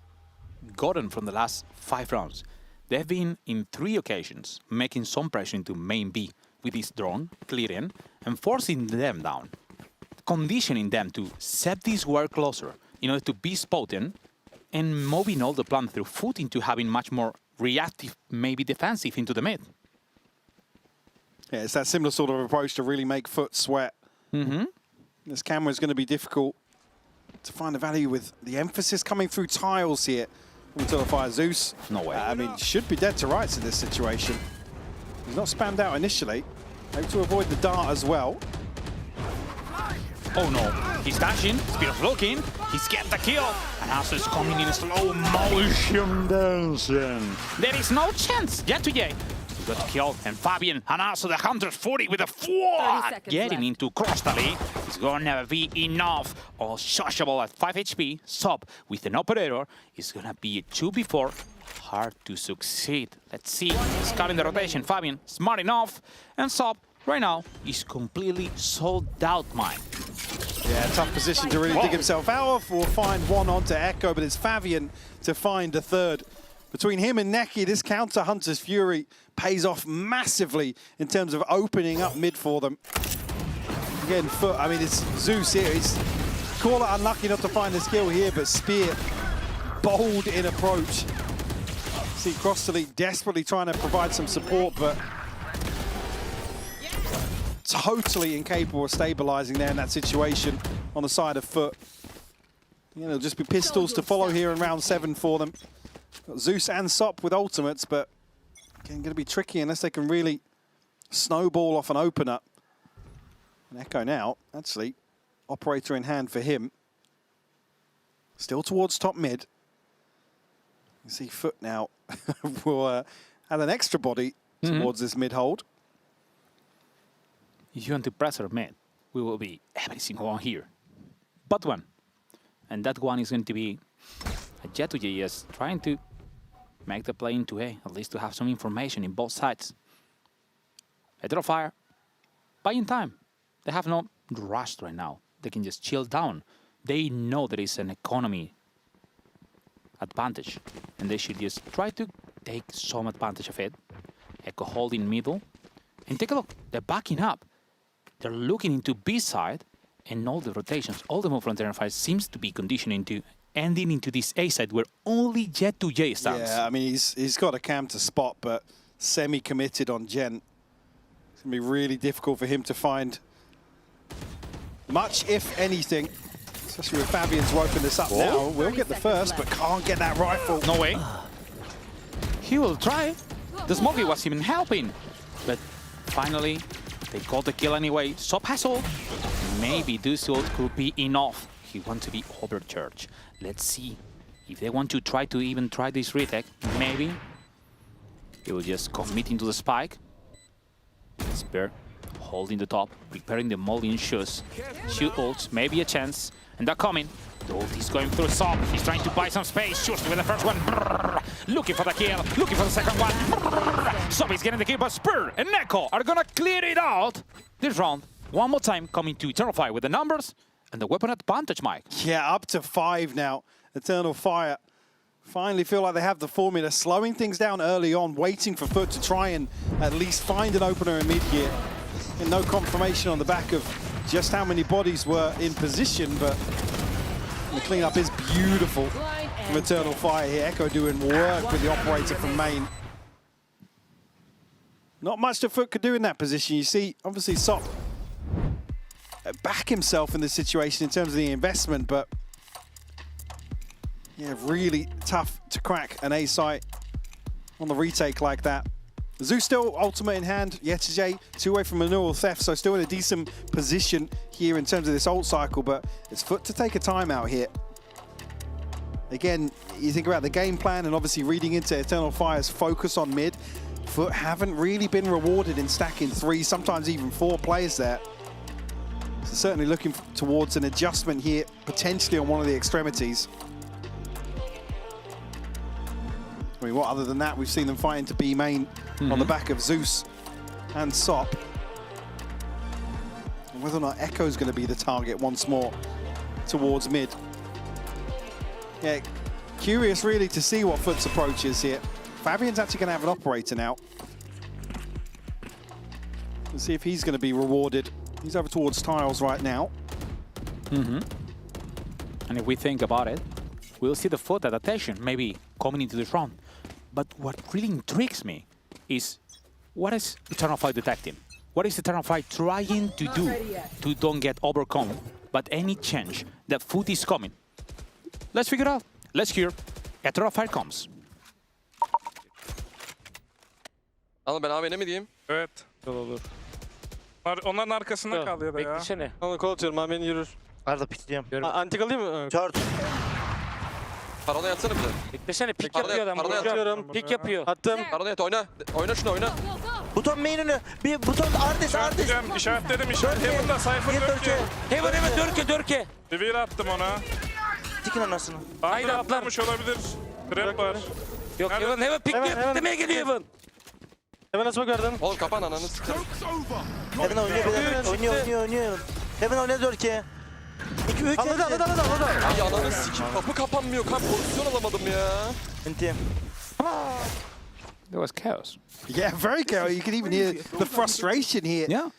gotten from the last 5 rounds. They've been in 3 occasions making some pressure into main B with this drone, clearing, and forcing them down. Conditioning them to set this war closer in order to be spotted and moving all the plan through Foot into having much more reactive, maybe defensive into the mid. Yeah, it's that similar sort of approach to really make Foot sweat. This camera is going to be difficult to find the value with the emphasis coming through tiles here. Until Fire Zeus. No way. I mean, should be dead to rights in this situation. He's not spammed out initially. Able to avoid the dart as well. Oh no, he's dashing, speed of looking, he's getting the kill, and also is coming in slow motion dancing. There is no chance, Jet2J. He got the kill, and Fabian, and also the Hunter's Fury with a 4! Getting left into Crostally. It's gonna be enough. All sociable at 5 HP. Sub with an operator is gonna be a 2v4. Hard to succeed. Let's see. Scouting the rotation. Fabian, smart enough. And Sub, right now, is completely sold out mine. Yeah, tough position to really dig himself out of. We'll find one onto Echo, but it's Fabian to find a third. Between him and Neki, this counter Hunter's Fury pays off massively in terms of opening up mid for them. Again, Foot, I mean, it's Zeus here. He's call it unlucky not to find the skill here, but Spear, bold in approach. See Crostally desperately trying to provide some support, but totally incapable of stabilizing there in that situation on the side of Foot. Yeah, it'll just be pistols to follow here in round 7 for them. Got Zeus and Sop with ultimates, but again, going to be tricky unless they can really snowball off an opener. And Echo now, actually, operator in hand for him. Still towards top mid. You see Foot now will add an extra body towards this mid hold. If you want to press our mid, we will be every single one here. But one. And that one is going to be a Jet2J trying to make the play into A, at least to have some information in both sides. Eternal Fire, buying time. They have no rush right now. they can just chill down. They know there is an economy advantage, and they should just try to take some advantage of it. Echo holding middle, and take a look, they're backing up. They're looking into B side, and all the rotations, all the move from Terrify seems to be conditioning to ending into this A side where only Jet to J stands. Yeah, I mean, he's got a cam to spot, but semi-committed on Gen. It's going to be really difficult for him to find much, if anything, especially with Fabian's woken this up now. We'll get the first, but can't get that rifle. No way. He will try. The Smokey was even helping, but finally they got the kill anyway. Sop has ult. Maybe this ult could be enough. He wants to be overcharged. Let's see if they want to try this retake. Maybe he will just commit into the spike. Spear holding the top, preparing the molly shoes. Shoot ults, maybe a chance, and they're coming. The ult is going through Sop. He's trying to buy some space. Shoots with the first one. Brrr. Looking for the kill. Looking for the second one. Brrr. Sop is getting the kill, but Spear and Neko are gonna clear it out this round. One more time coming to Eternal Fire with the numbers and the weapon advantage, Mike. Yeah, up to 5 now. Eternal Fire finally feel like they have the formula, slowing things down early on, waiting for Foot to try and at least find an opener in mid here. And no confirmation on the back of just how many bodies were in position, but the cleanup is beautiful from Eternal Fire here. Echo doing work with the operator from main. Not much that Foot could do in that position. You see, obviously, Sop back himself in this situation in terms of the investment, but yeah, really tough to crack an A site on the retake like that. Zeus still ultimate in hand, Yetijay 2-way from Maneural Theft, so still in a decent position here in terms of this ult cycle, but it's Foot to take a timeout here. Again, you think about the game plan and obviously reading into Eternal Fire's focus on mid, Foot haven't really been rewarded in stacking 3, sometimes even 4 players there. So certainly looking towards an adjustment here, potentially on one of the extremities. I mean, what other than that, we've seen them fighting to B main on the back of Zeus and Sop. And whether or not Echo's going to be the target once more towards mid. Yeah, curious really to see what Foot's approach is here. Fabian's actually going to have an operator now. Let's see if he's going to be rewarded. He's over towards Tiles right now. And if we think about it, we'll see the Foot adaptation maybe coming into this round. But what really intrigues me is what is Eternal Fire detecting? What is Eternal Fire trying to do to don't get overcome, but any change that Foot is coming? Let's figure out. Let's hear. Eternal Fire comes. Alın ben AVM'e mi diyeyim? Evet. Olur. Onların arkasında kalıyor da ya. Beklesene. Onu kol atıyorum, AVM'nin yürür. Arda pikleyeyim. Antik alayım mı? Çağır. Paranoya yatsana bize. Beklesene pik yapıyor adam. Paranoya atıyorum. Pik yapıyor. Attım. Paranoya oyna. Oyna şunu oyna. Buton main önü. Bir buton Ardes. İşaretledim, işaretledim. Heaven'da Cypher dörke. Heaven dörke. Bir attım ona. Dikin anasını. Haydi atlamış olabilir. Trap var. Yok Heaven piklemeye geliyor Heaven. Heaven nasıl gördün? Oğlum kapan ananı sıkın. Heaven oynuyor. Heaven oynuyor dörke. 2-3 Anladı. Ay ananı sikim. Kapı kapanmıyor. Pozisyon alamadım ya. Intim. There was chaos. Yeah, very chaos. You can even hear the frustration here. Yeah.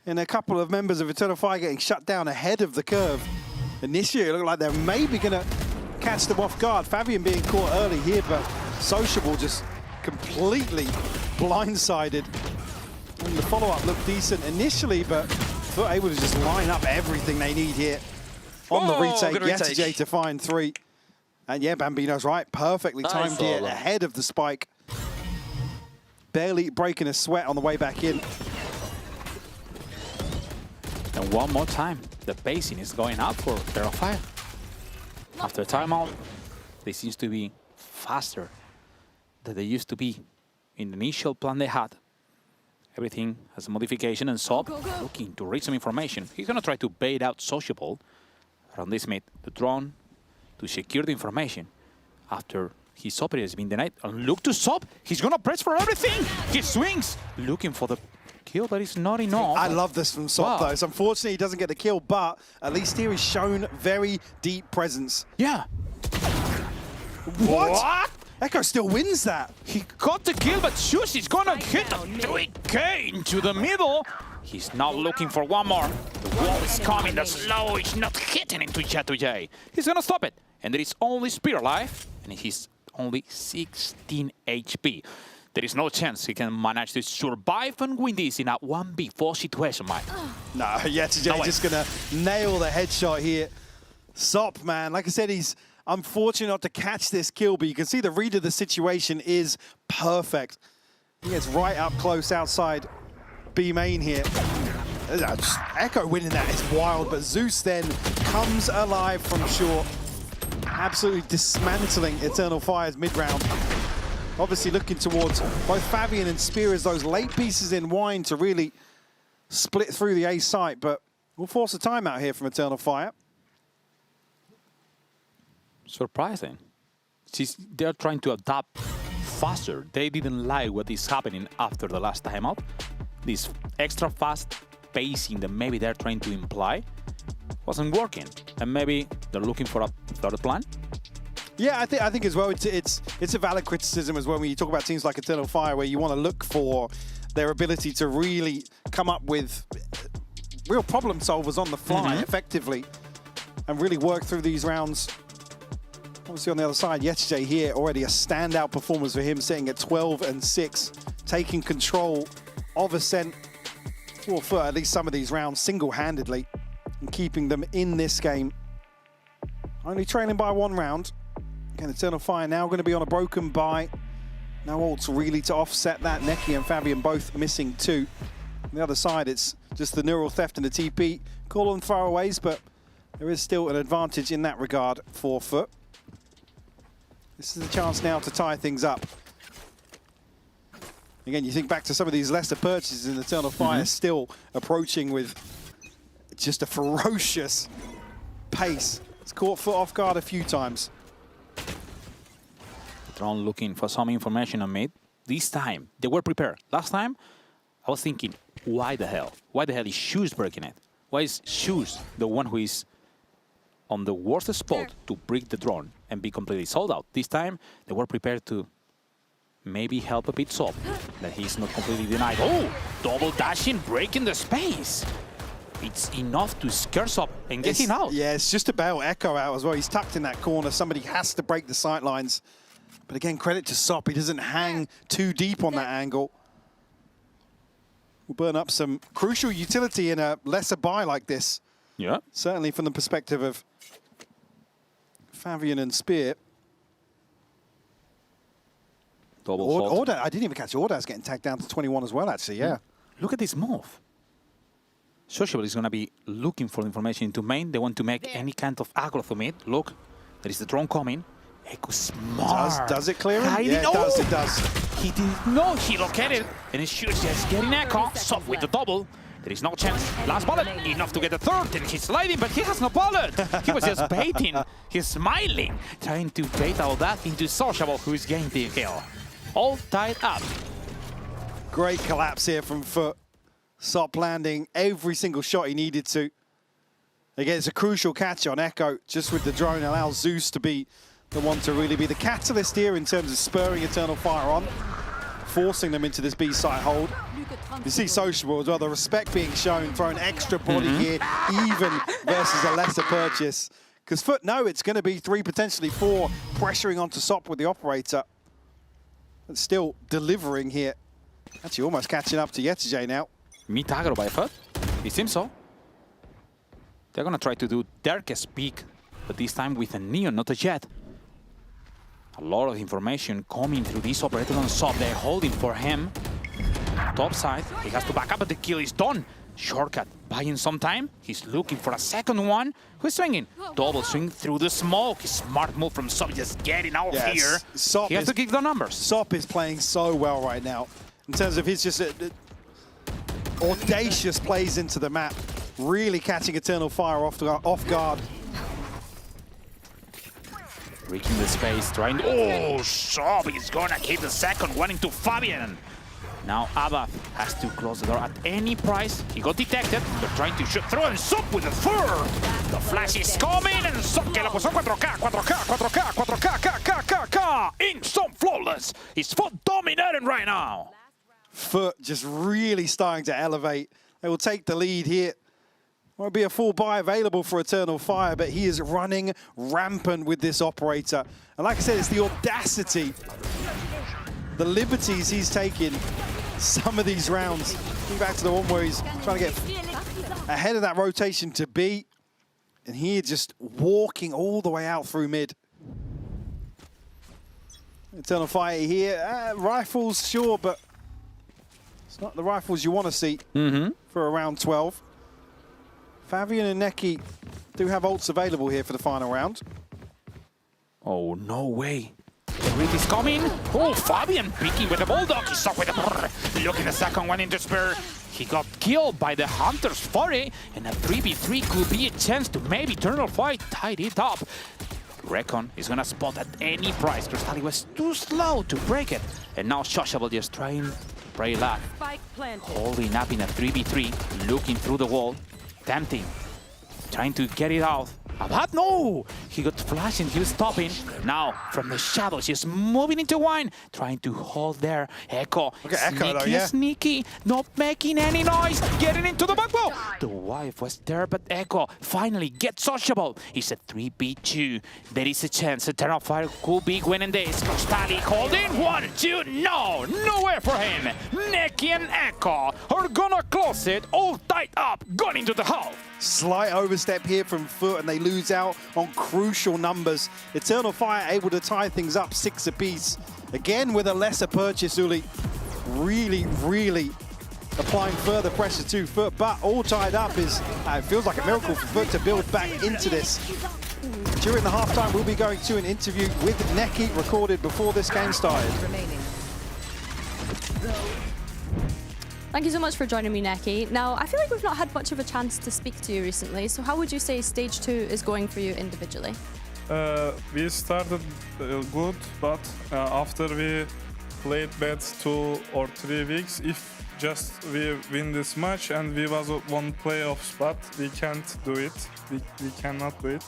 And a couple of members of Eternal Fire getting shut down ahead of the curve. Initially, it looked like they're maybe going to catch them off guard. Fabian being caught early here, but Sociable just completely blindsided. And the follow-up looked decent initially, but Foot able to just line up everything they need here on the retake. Yetijay to find 3. And yeah, Bambino's right. Perfectly timed here, ahead of the spike. Barely breaking a sweat on the way back in. And one more time, the pacing is going up for Eternal Fire. After timeout, they seem to be faster than they used to be in the initial plan they had. Everything has a modification, and Sop looking to read some information. He's going to try to bait out Sociable around this mid, the drone, to secure the information after his operator has been denied. And look to Sop, he's going to press for everything. He swings, looking for the kill, but it's not enough. I love this from Sop, though. It's unfortunate he doesn't get the kill, but at least here he's shown very deep presence. Yeah. What? Echo still wins that. He got the kill, but Sushi's gonna hit the 3K into the middle. He's now looking for one more. The wall is coming, the slow is not hitting into J2J. He's gonna stop it. And there is only Spear alive, and he's only 16 HP. There is no chance he can manage to survive and win this in a 1v4 situation, Mike. No, J2J just gonna nail the headshot here. Sop, man, like I said, he's unfortunate not to catch this kill, but you can see the read of the situation is perfect. He gets right up close outside B main here. Echo winning that is wild, but Zeus then comes alive from short, absolutely dismantling Eternal Fire's mid-round. Obviously looking towards both Fabian and Spear as those late pieces in wine to really split through the A site, but we'll force a timeout here from Eternal Fire. Surprising. They're trying to adapt faster. They didn't like what is happening after the last timeout. This extra fast pacing that maybe they're trying to imply wasn't working, and maybe they're looking for a third plan. Yeah, I think as well it's a valid criticism as well when you talk about teams like Eternal Fire, where you want to look for their ability to really come up with real problem solvers on the fly effectively and really work through these rounds. Obviously on the other side, J2J here, already a standout performance for him, sitting at 12 and 6, taking control of Ascent for at least some of these rounds single-handedly and keeping them in this game. Only trailing by 1 round. Again, Eternal Fire now going to be on a broken bye. No ults really to offset that. Neki and Fabian both missing 2. On the other side, it's just the neural theft and the TP. Call on throwaways, but there is still an advantage in that regard for Foot. This is a chance now to tie things up. Again, you think back to some of these lesser purchases in Eternal Fire, still approaching with just a ferocious pace. It's caught Foot off guard a few times. Drone looking for some information on mid. This time, they were prepared. Last time, I was thinking, why the hell? Why the hell is Shoes breaking it? Why is Shoes the one who is on the worst spot to break the drone and be completely sold out? This time, they were prepared to maybe help a bit Sop, that he's not completely denied. Oh, double dashing, breaking the space. It's enough to scare Sop and get him out. Yeah, it's just to bail Echo out as well. He's tucked in that corner. Somebody has to break the sight lines. But again, credit to Sop. He doesn't hang too deep on that angle. We'll burn up some crucial utility in a lesser buy like this. Yeah. Certainly from the perspective of Fabian and Spear. Orda, I didn't even catch Ordaz getting tagged down to 21 as well, actually, yeah. Look at this move. Sociable is going to be looking for information into main. They want to make any kind of aggro to mid. Look, there is the drone coming. Echo smart. Does it clear him? Yeah, it does. He didn't know he located, and it shoots just getting Echo. Sop with the double. There is no chance. Last bullet, enough to get the third, and he's sliding, but he has no bullet. He was just baiting. He's smiling, trying to bait all that into Sociable, who is getting the kill. All tied up. Great collapse here from Foot. Sop landing every single shot he needed to. Again, it's a crucial catch on Echo, just with the drone, allows Zeus to be the one to really be the catalyst here in terms of spurring Eternal Fire on, forcing them into this B-side hold. You see Sociable as well, the respect being shown, throwing extra body here, even versus a lesser purchase. Because Foot know it's going to be 3, potentially 4, pressuring onto Sop with the operator. But still delivering here. Actually almost catching up to J2J now. Meet aggro by Foot? It seems so. They're going to try to do Darkest Peak, but this time with a Neon, not a Jet. A lot of information coming through this operator on Sop. They're holding for him. Top side, he has to back up, but the kill is done. Shortcut, buying some time. He's looking for a second one. Who's swinging? Double swing through the smoke. Smart move from Sop, just getting out here. He has to kick the numbers. Sop is playing so well right now in terms of his just audacious plays into the map. Really catching Eternal Fire off guard. Breaking the space, trying. Oh, Sop is gonna keep the second one into Fabian. Now Abath has to close the door at any price. He got detected. They're trying to shoot through and Sup with the fur. The flash is coming and Sup que lo puso 4K, 4K, 4K, 4K, in Sup flawless. He's foot dominating right now. Foot just really starting to elevate. They will take the lead here. Won't be a full buy available for Eternal Fire, but he is running rampant with this operator. And like I said, it's the audacity, the liberties he's taking some of these rounds. Back to the one where he's trying to get ahead of that rotation to B. And here just walking all the way out through mid. Eternal Fire here. Rifles, sure, but it's not the rifles you want to see for a round 12. Fabian and Neki do have ults available here for the final round. Oh, no way. The read is coming. Oh, Fabian picking with the Bulldog. He's stuck with the brrr. Look at the second one in despair. He got killed by the Hunter's Fury, and a 3v3 could be a chance to maybe Eternal Fire tied it up. Recon is gonna spot at any price. Crystalli was too slow to break it. And now Shoshable just trying pray luck. Holding up in a 3v3, looking through the wall. Tempting, trying to get it out. Abath, no! He got flashed and he was stopping. Now, from the shadows, he's moving into wine, trying to hold there. Echo, sneaky, not making any noise, getting into the backbone. The wife was there, but Echo finally gets sociable. It's a 3v2. There is a chance Eternal Fire could be winning this. Crystalli holding 1, 2, no! Nowhere for him. Neki and Echo are gonna close it, all tied up, going into the hull. Slight overstep here from Foot, and they lose out on crucial numbers. Eternal Fire able to tie things up 6 apiece. Again with a lesser purchase, Uli. Really, really applying further pressure to Foot, but all tied up is, it feels like a miracle for Foot to build back into this. During the halftime, we'll be going to an interview with Neki, recorded before this game started. Thank you so much for joining me, Neki. Now, I feel like we've not had much of a chance to speak to you recently, so how would you say Stage 2 is going for you individually? We started good, but after we played bad 2 or 3 weeks, if just we win this match and we was one playoff spot, we can't do it. We cannot do it.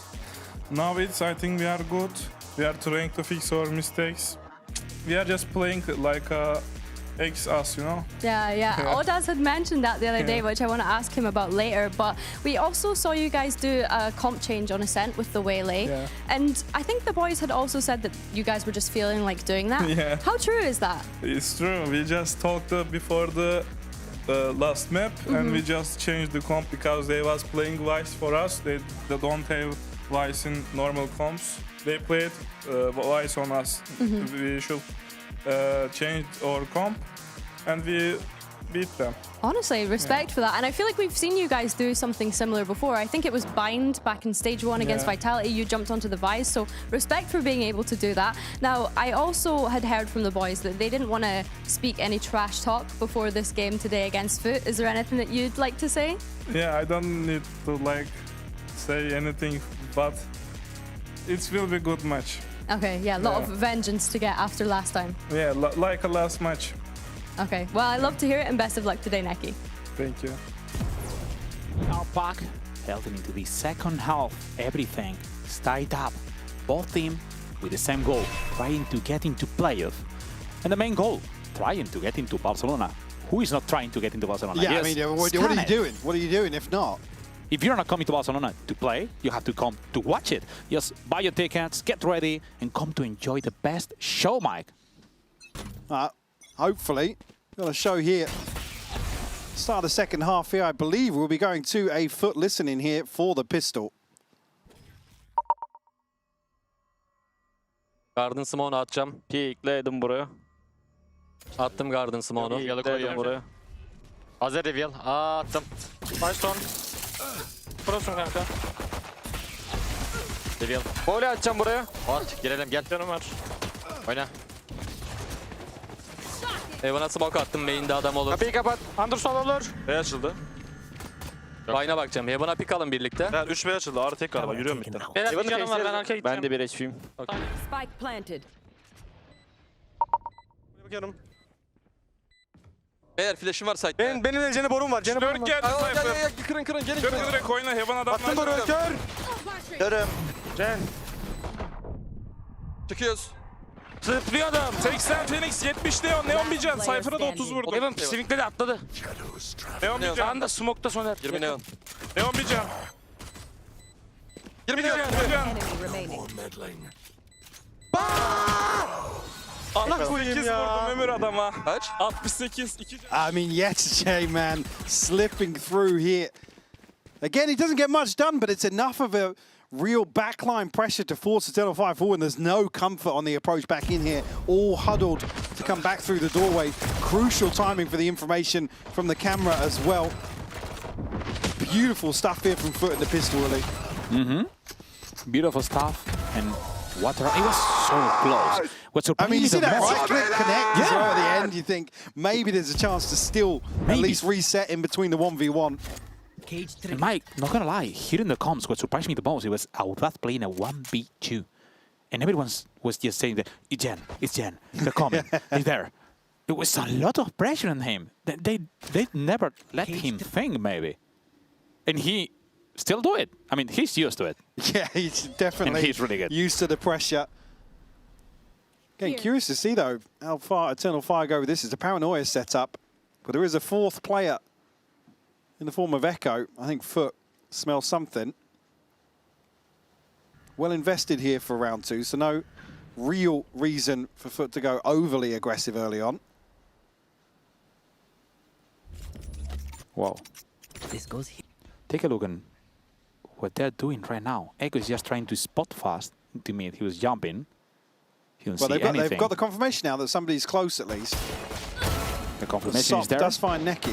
Now I think we are good. We are trying to fix our mistakes. We are just playing like a us, you know? Yeah. Odas had mentioned that the other day, which I want to ask him about later, but we also saw you guys do a comp change on Ascent with the Waylay, and I think the boys had also said that you guys were just feeling like doing that. Yeah. How true is that? It's true. We just talked before the last map, and we just changed the comp because they was playing Vice for us. They don't have Vice in normal comps. They played Vice on us. We should change our comp, and we beat them. Honestly, respect for that. And I feel like we've seen you guys do something similar before. I think it was Bind back in Stage 1 against Vitality. You jumped onto the Vice, so respect for being able to do that. Now, I also had heard from the boys that they didn't want to speak any trash talk before this game today against Foot. Is there anything that you'd like to say? Yeah, I don't need to say anything, but it will be a good match. Okay, yeah, a lot of vengeance to get after last time. Yeah, like a last match. Okay, well, I love to hear it, and best of luck today, Neki. Thank you. Our pack heading into the second half. Everything is tied up. Both teams with the same goal, trying to get into playoff. And the main goal, trying to get into Barcelona. Who is not trying to get into Barcelona? Yeah, yes, I mean, what are you doing? What are you doing if not? If you're not coming to Barcelona to play, you have to come to watch it. Just buy your tickets, get ready, and come to enjoy the best show, Mike. Hopefully. Got a show here. Start of the second half here, I believe we'll be going to a Foot listening here for the pistol. Garden Smoke'u atacağım. Peekledim buraya. Attım Garden Smoke'u. Peekledim buraya. Hazır reveal. Attım. Başton. Prosun kanka. Reveal. Böyle atacağım buraya. At. Girelim gel. Canım var. Oyna. Evan'a smoke attım. Main'de adam olur. Kapıyı kapat. Anderson olur. B açıldı. Vine'a bakacağım. Evan'a pick alın birlikte. Yani 3 B açıldı. Ağrı tekrar var. Yürüyorum midden. Benim bir canım var. Ben arkaya gideceğim. Ben de bir HP'yim. Spike planted. Bakıyorum. Eğer flash'im var site'de. Benim de borum var. Borum Lurk geldi Gel Cypher. gel gel kırın gelin. Kır direkt oyna. Heaven Attım adamlar. boru kör. Körüm. Can. Çıkıyoruz. Zıplıyor adam. 80 Phoenix 70 Neon. Neon bir can. Cypher'a da 30 vurdum. Heaven simikledi atladı. Neon bir can. Sağında smoke'ta Soner. 20 neon. Neon bir can. 20 neon. Bir can. Allah koyayım 8 ya. vurdum Ömür adama. Kaç? 68. 2 can. I mean, Yetche, man, slipping through here. Again, he doesn't get much done, but it's enough of a real backline pressure to force Eternal Fire forward. And there's no comfort on the approach back in here. All huddled to come back through the doorway. Crucial timing for the information from the camera as well. Beautiful stuff here from Foot in the pistol elite. Beautiful stuff. And water. It was so close. What's I mean, you see that right click connect as well at the Yeah. end. You think maybe there's a chance to still at least reset in between the 1v1. And Mike, not gonna lie, hearing the comms, what surprised me the most, it was Audath playing a 1v2. And everyone was just saying that, it's Jen, they're coming, they're there. It was a lot of pressure on him. They never let him think, maybe. And he still do it. I mean, he's used to it. Yeah, he's definitely And he's really good. used to the pressure. Again, curious to see, though, how far Eternal Fire go with this. It's a Paranoia setup, but there is a fourth player in the form of Echo. I think Foot smells something. Well invested here for round two, so no real reason for Foot to go overly aggressive early on. Wow. This goes here. Take a look at what they're doing right now. Echo is just trying to spot fast to mid. He was jumping. He didn't Well, see anything. they've got the confirmation now that somebody's close at least. The confirmation is there. does find Neki.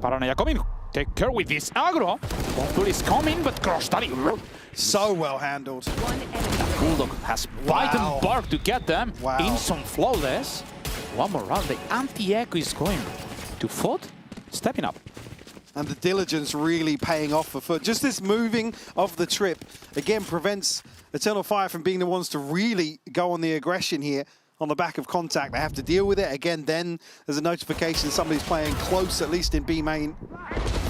Paranoia coming. Take care with this aggro. Bonfur is coming, but Crosstally. So well handled. Bulldog has bite and bark to get them. Wow. Inson flawless. One more round. The anti-echo is going to Foot, stepping up. And the diligence really paying off for Foot. Just this moving of the trip, again, prevents Eternal Fire from being the ones to really go on the aggression here on the back of contact. They have to deal with it. Again, then there's a notification somebody's playing close, at least in B main.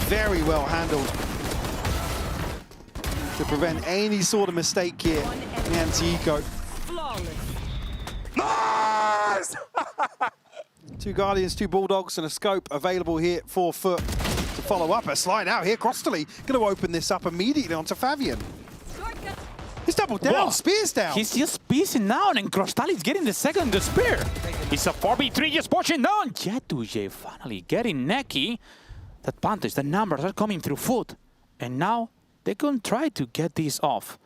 Very well handled to prevent any sort of mistake here in anti-eco. Nice! Two Guardians, two Bulldogs, and a scope available here for Foot to follow up. A slide out here. Crosstally going to open this up immediately onto Fabian. He's doubled down. Whoa. Spear's down. He's just piecing down, and Crosstally is getting the second the spear. It's a 4v3 just pushing down. Jet2J finally getting Neki. That advantage, the numbers are coming through Foot. And now they can try to get this off.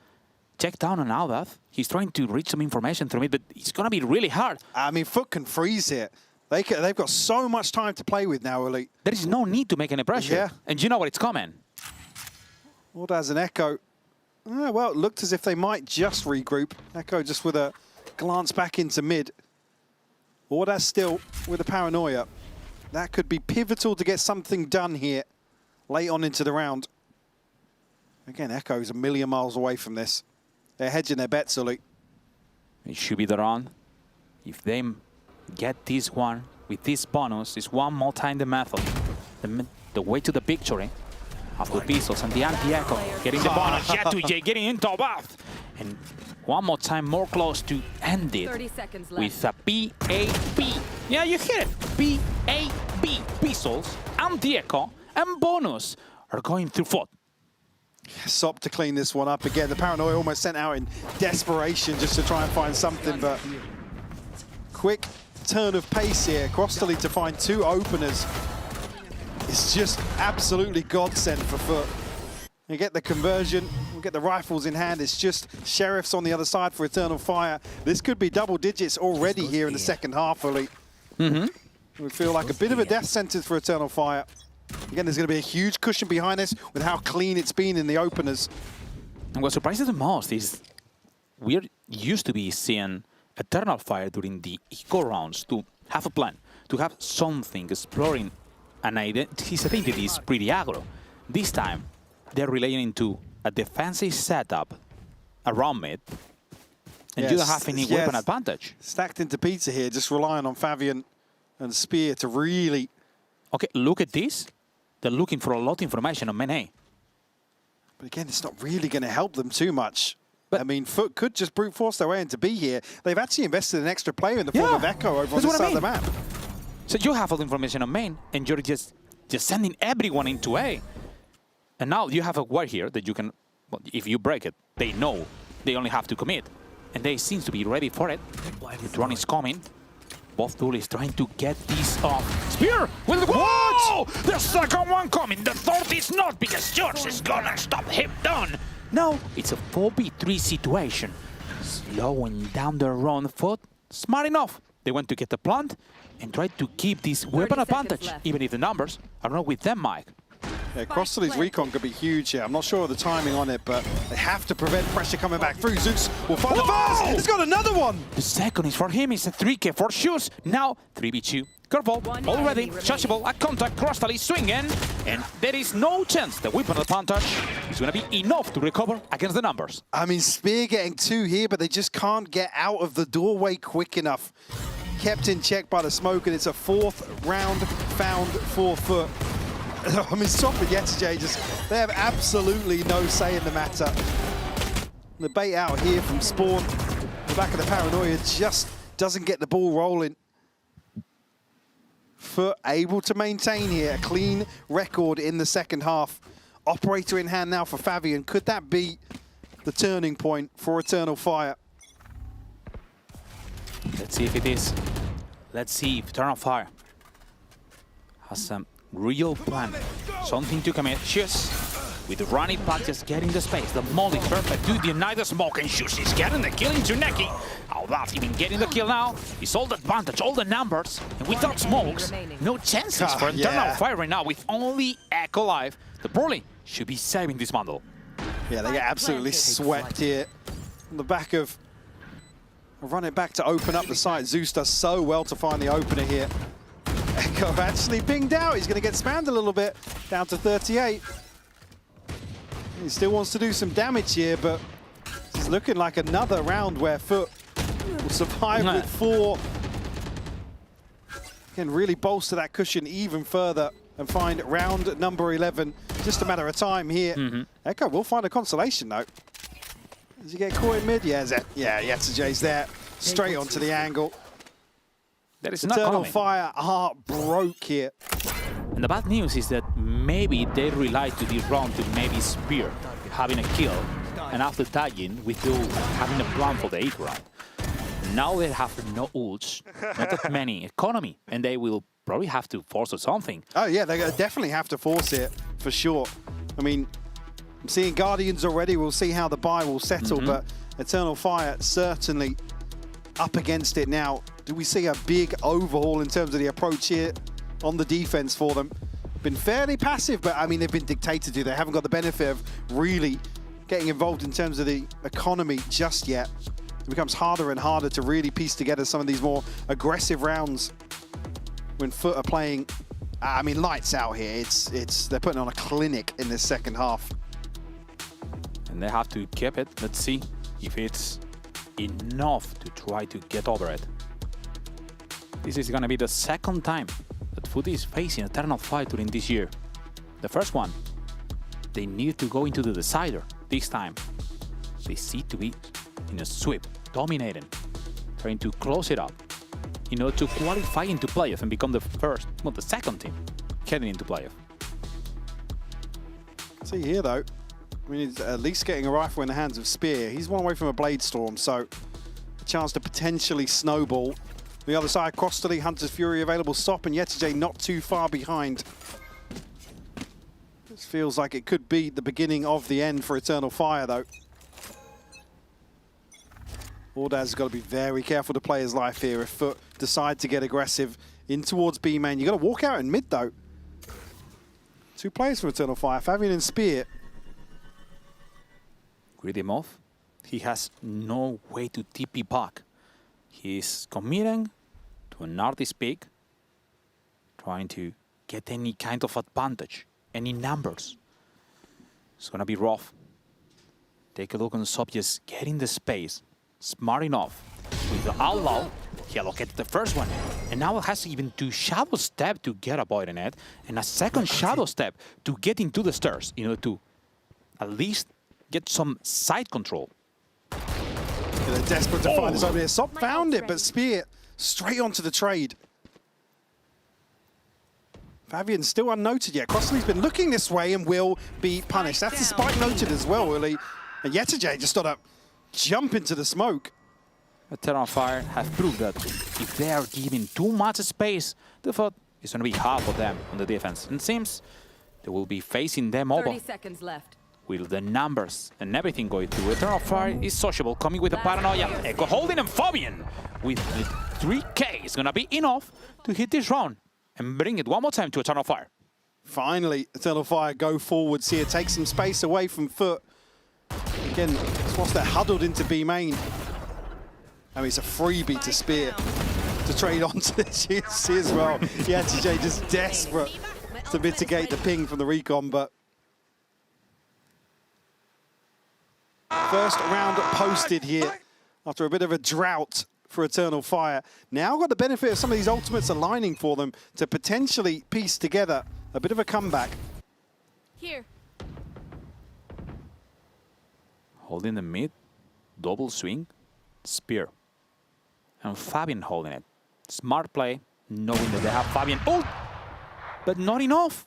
Check down on Audath. He's trying to reach some information through it, but it's going to be really hard. I mean, Foot can freeze here. They've got so much time to play with now, Elite. There is no need to make any pressure. Yeah. And you know what it's coming. What has an Echo? Well, it looked as if they might just regroup. Echo just with a glance back into mid. Ordas still with a Paranoia. That could be pivotal to get something done here late on into the round. Again, Echo's a million miles away from this. They're hedging their bets, Elite. It should be the run. If they get this one with this bonus, it's one more time the method. The way to the victory of the pistols and the anti-echo getting the bonus. Jet2J getting into Audath. And one more time more close to end it 30 seconds left. with a BAB. Yeah, you hear it. BAB. Pistols, anti-echo, and bonus are going through Foot. Sop to clean this one up again. The Paranoia almost sent out in desperation just to try and find something, but quick turn of pace here. Crosstally to find two openers. It's just absolutely godsend for Foot. You get the conversion, we'll get the rifles in hand. It's just Sheriffs on the other side for Eternal Fire. This could be double digits already here in the second half, Elite. We feel like a bit of a death sentence for Eternal Fire. Again, there's going to be a huge cushion behind this with how clean it's been in the openers. And what surprises the most is we're used to be seeing Eternal Fire during the eco rounds to have a plan, to have something exploring, and his identity is pretty aggro. This time, they're relying into a defensive setup around mid. and you don't have any weapon advantage. Stacked into pizza here, just relying on Fabian and Spear to really... Okay, look at this. They're looking for a lot of information on Mene. But again, it's not really going to help them too much. But I mean, Foot could just brute force their way into B here. They've actually invested an extra player in the form of Echo over on this side of the map. So you have all the information on main, and you're just sending everyone into A. And now you have a ward here that you can, well, if you break it, they know they only have to commit. And they seem to be ready for it. The drone is coming. Both duelists trying to get this off. Spear with the whoa! The second one coming. The third is not, because George is gonna stop him down. No, it's a 4v3 situation. Slowing down the run. Foot smart enough. They went to get the plant and tried to keep this weapon advantage, even if the numbers are not with them, Mike. Yeah, Crossley's recon could be huge here. I'm not sure of the timing on it, but they have to prevent pressure coming back through. Zeus will find the first. He's got another one. The second is for him. It's a 3K for Shoes. Now 3v2. Curveball already. Chargeable at contact. Crossley swinging. And there is no chance the weapon advantage is going to be enough to recover against the numbers. I mean, Spear getting 2 here, but they just can't get out of the doorway quick enough. Kept in check by the smoke, and it's a 4th round found for Foot. I mean, Soft and Yetajay they have absolutely no say in the matter. The bait out here from Spawn, the back of the Paranoia just doesn't get the ball rolling. Foot able to maintain here a clean record in the second half. Operator in hand now for Fabian. Could that be the turning point for Eternal Fire? Let's see if it is. Let's see if Eternal Fire has some real plan. Something to commit. Shoes with the running back, just getting the space. The mold is perfect to deny the smoke, and Shoes is getting the kill into Neki. How that's even getting the kill now. It's all the advantage, all the numbers, and without smokes, no chances for Eternal Fire right now with only Echo alive. The Broly should be saving this bundle. Yeah, they get absolutely swept here. On the back of run it back to open up the site. Zeus does so well to find the opener here. Echo actually pinged out. He's going to get spammed a little bit, down to 38. He still wants to do some damage here, but it's looking like another round where Foot will survive with 4. Can really bolster that cushion even further and find round number 11. Just a matter of time here. Echo will find a consolation, though. Does he get caught in mid? Yeah, Yetajay's there. Straight onto the angle. That is Eternal Fire heart broke here. And the bad news is that maybe they relied to this round to maybe Spear having a kill, and after tagging with having a plan for the 8th round. Now they have no ults, not that many economy, and they will probably have to force or something. Oh yeah, they definitely have to force it for sure. I mean, I'm seeing Guardians already. We'll see how the buy will settle, but Eternal Fire certainly up against it now. Do we see a big overhaul in terms of the approach here on the defense for them? Been fairly passive, but I mean, they've been dictated to. They haven't got the benefit of really getting involved in terms of the economy just yet. It becomes harder and harder to really piece together some of these more aggressive rounds when Foot are playing, I mean, lights out here. They're putting on a clinic in this second half. And they have to keep it. Let's see if it's enough to try to get over it. This is going to be the second time that Foot is facing Eternal Fire during this year. The first one, they need to go into the decider. This time, they seem to be in a sweep, dominating, trying to close it up, in order to qualify into playoff and become the first, well, the second team heading into playoff. See here, though, I mean, he's at least getting a rifle in the hands of Spear. He's one away from a Blade Storm, so a chance to potentially snowball. The other side, Crossley, Hunter's Fury available, Stop, and Yetajay not too far behind. This feels like it could be the beginning of the end for Eternal Fire, though. Ordaz has got to be very careful to play his life here if Foot decide to get aggressive in towards B main. You got to walk out in mid, though. 2 players from Eternal Fire, Fabian and Spear. Grid him off. He has no way to TP back. He's committing to an artist pick, trying to get any kind of advantage, any numbers. It's going to be rough. Take a look on the sub, just getting the space. Smart enough. With the outlaw, he allocated the first one. And now has even 2 shadow step to get avoiding it, and a second shadow step to get into the stairs in order to at least get some side control. They're desperate to find this over here. Sop found it, but Spear straight onto the trade. Fabian's still unnoted yet. Crossley's been looking this way and will be punished. That's the spike noted as well, really. And Yetajay just thought to jump into the smoke. Eternal Fire have proved that if they are giving too much space, the thought is going to be hard for them on the defense. And it seems they will be facing them over. 30 seconds left. With the numbers and everything going through. Eternal Fire is sociable, coming with a paranoia. Echo holding and Fabian with the 3K is going to be enough to hit this round and bring it one more time to Eternal Fire. Finally, Eternal Fire go forwards here, take some space away from Foot. Again, whilst they're huddled into B main. I mean, it's a freebie to Spear to trade onto this UC as well. Yeah, TJ just desperate to mitigate the ping from the recon, but first round posted here after a bit of a drought for Eternal Fire. Now got the benefit of some of these ultimates aligning for them to potentially piece together a bit of a comeback. Here. Holding the mid, double swing, Spear. And Fabian holding it. Smart play, knowing that they have Fabian ult, but not enough.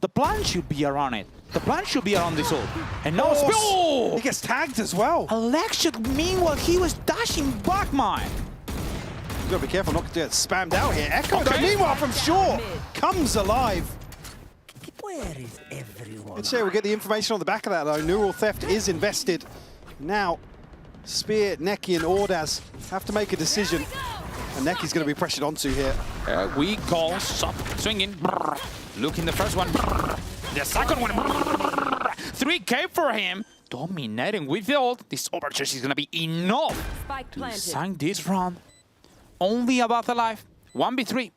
The plan should be around it. The plan should be around this ult. And now Spear. Oh! He gets tagged as well. Alexic, meanwhile, he was dashing back, man. You gotta be careful not to get spammed out here. Echo, though, meanwhile, from short, comes alive. Where is everyone? Let's say we'll get the information on the back of that, though. Neural Theft is invested. Now, Spear, Neki, and Ordaz have to make a decision. And Neki's going to be pressured onto here. We call Sop swinging. Look in the first one. The second one. 3K for him. Dominating with the ult. This overcharge is going to be enough to sign this round. Only about alive. 1v3.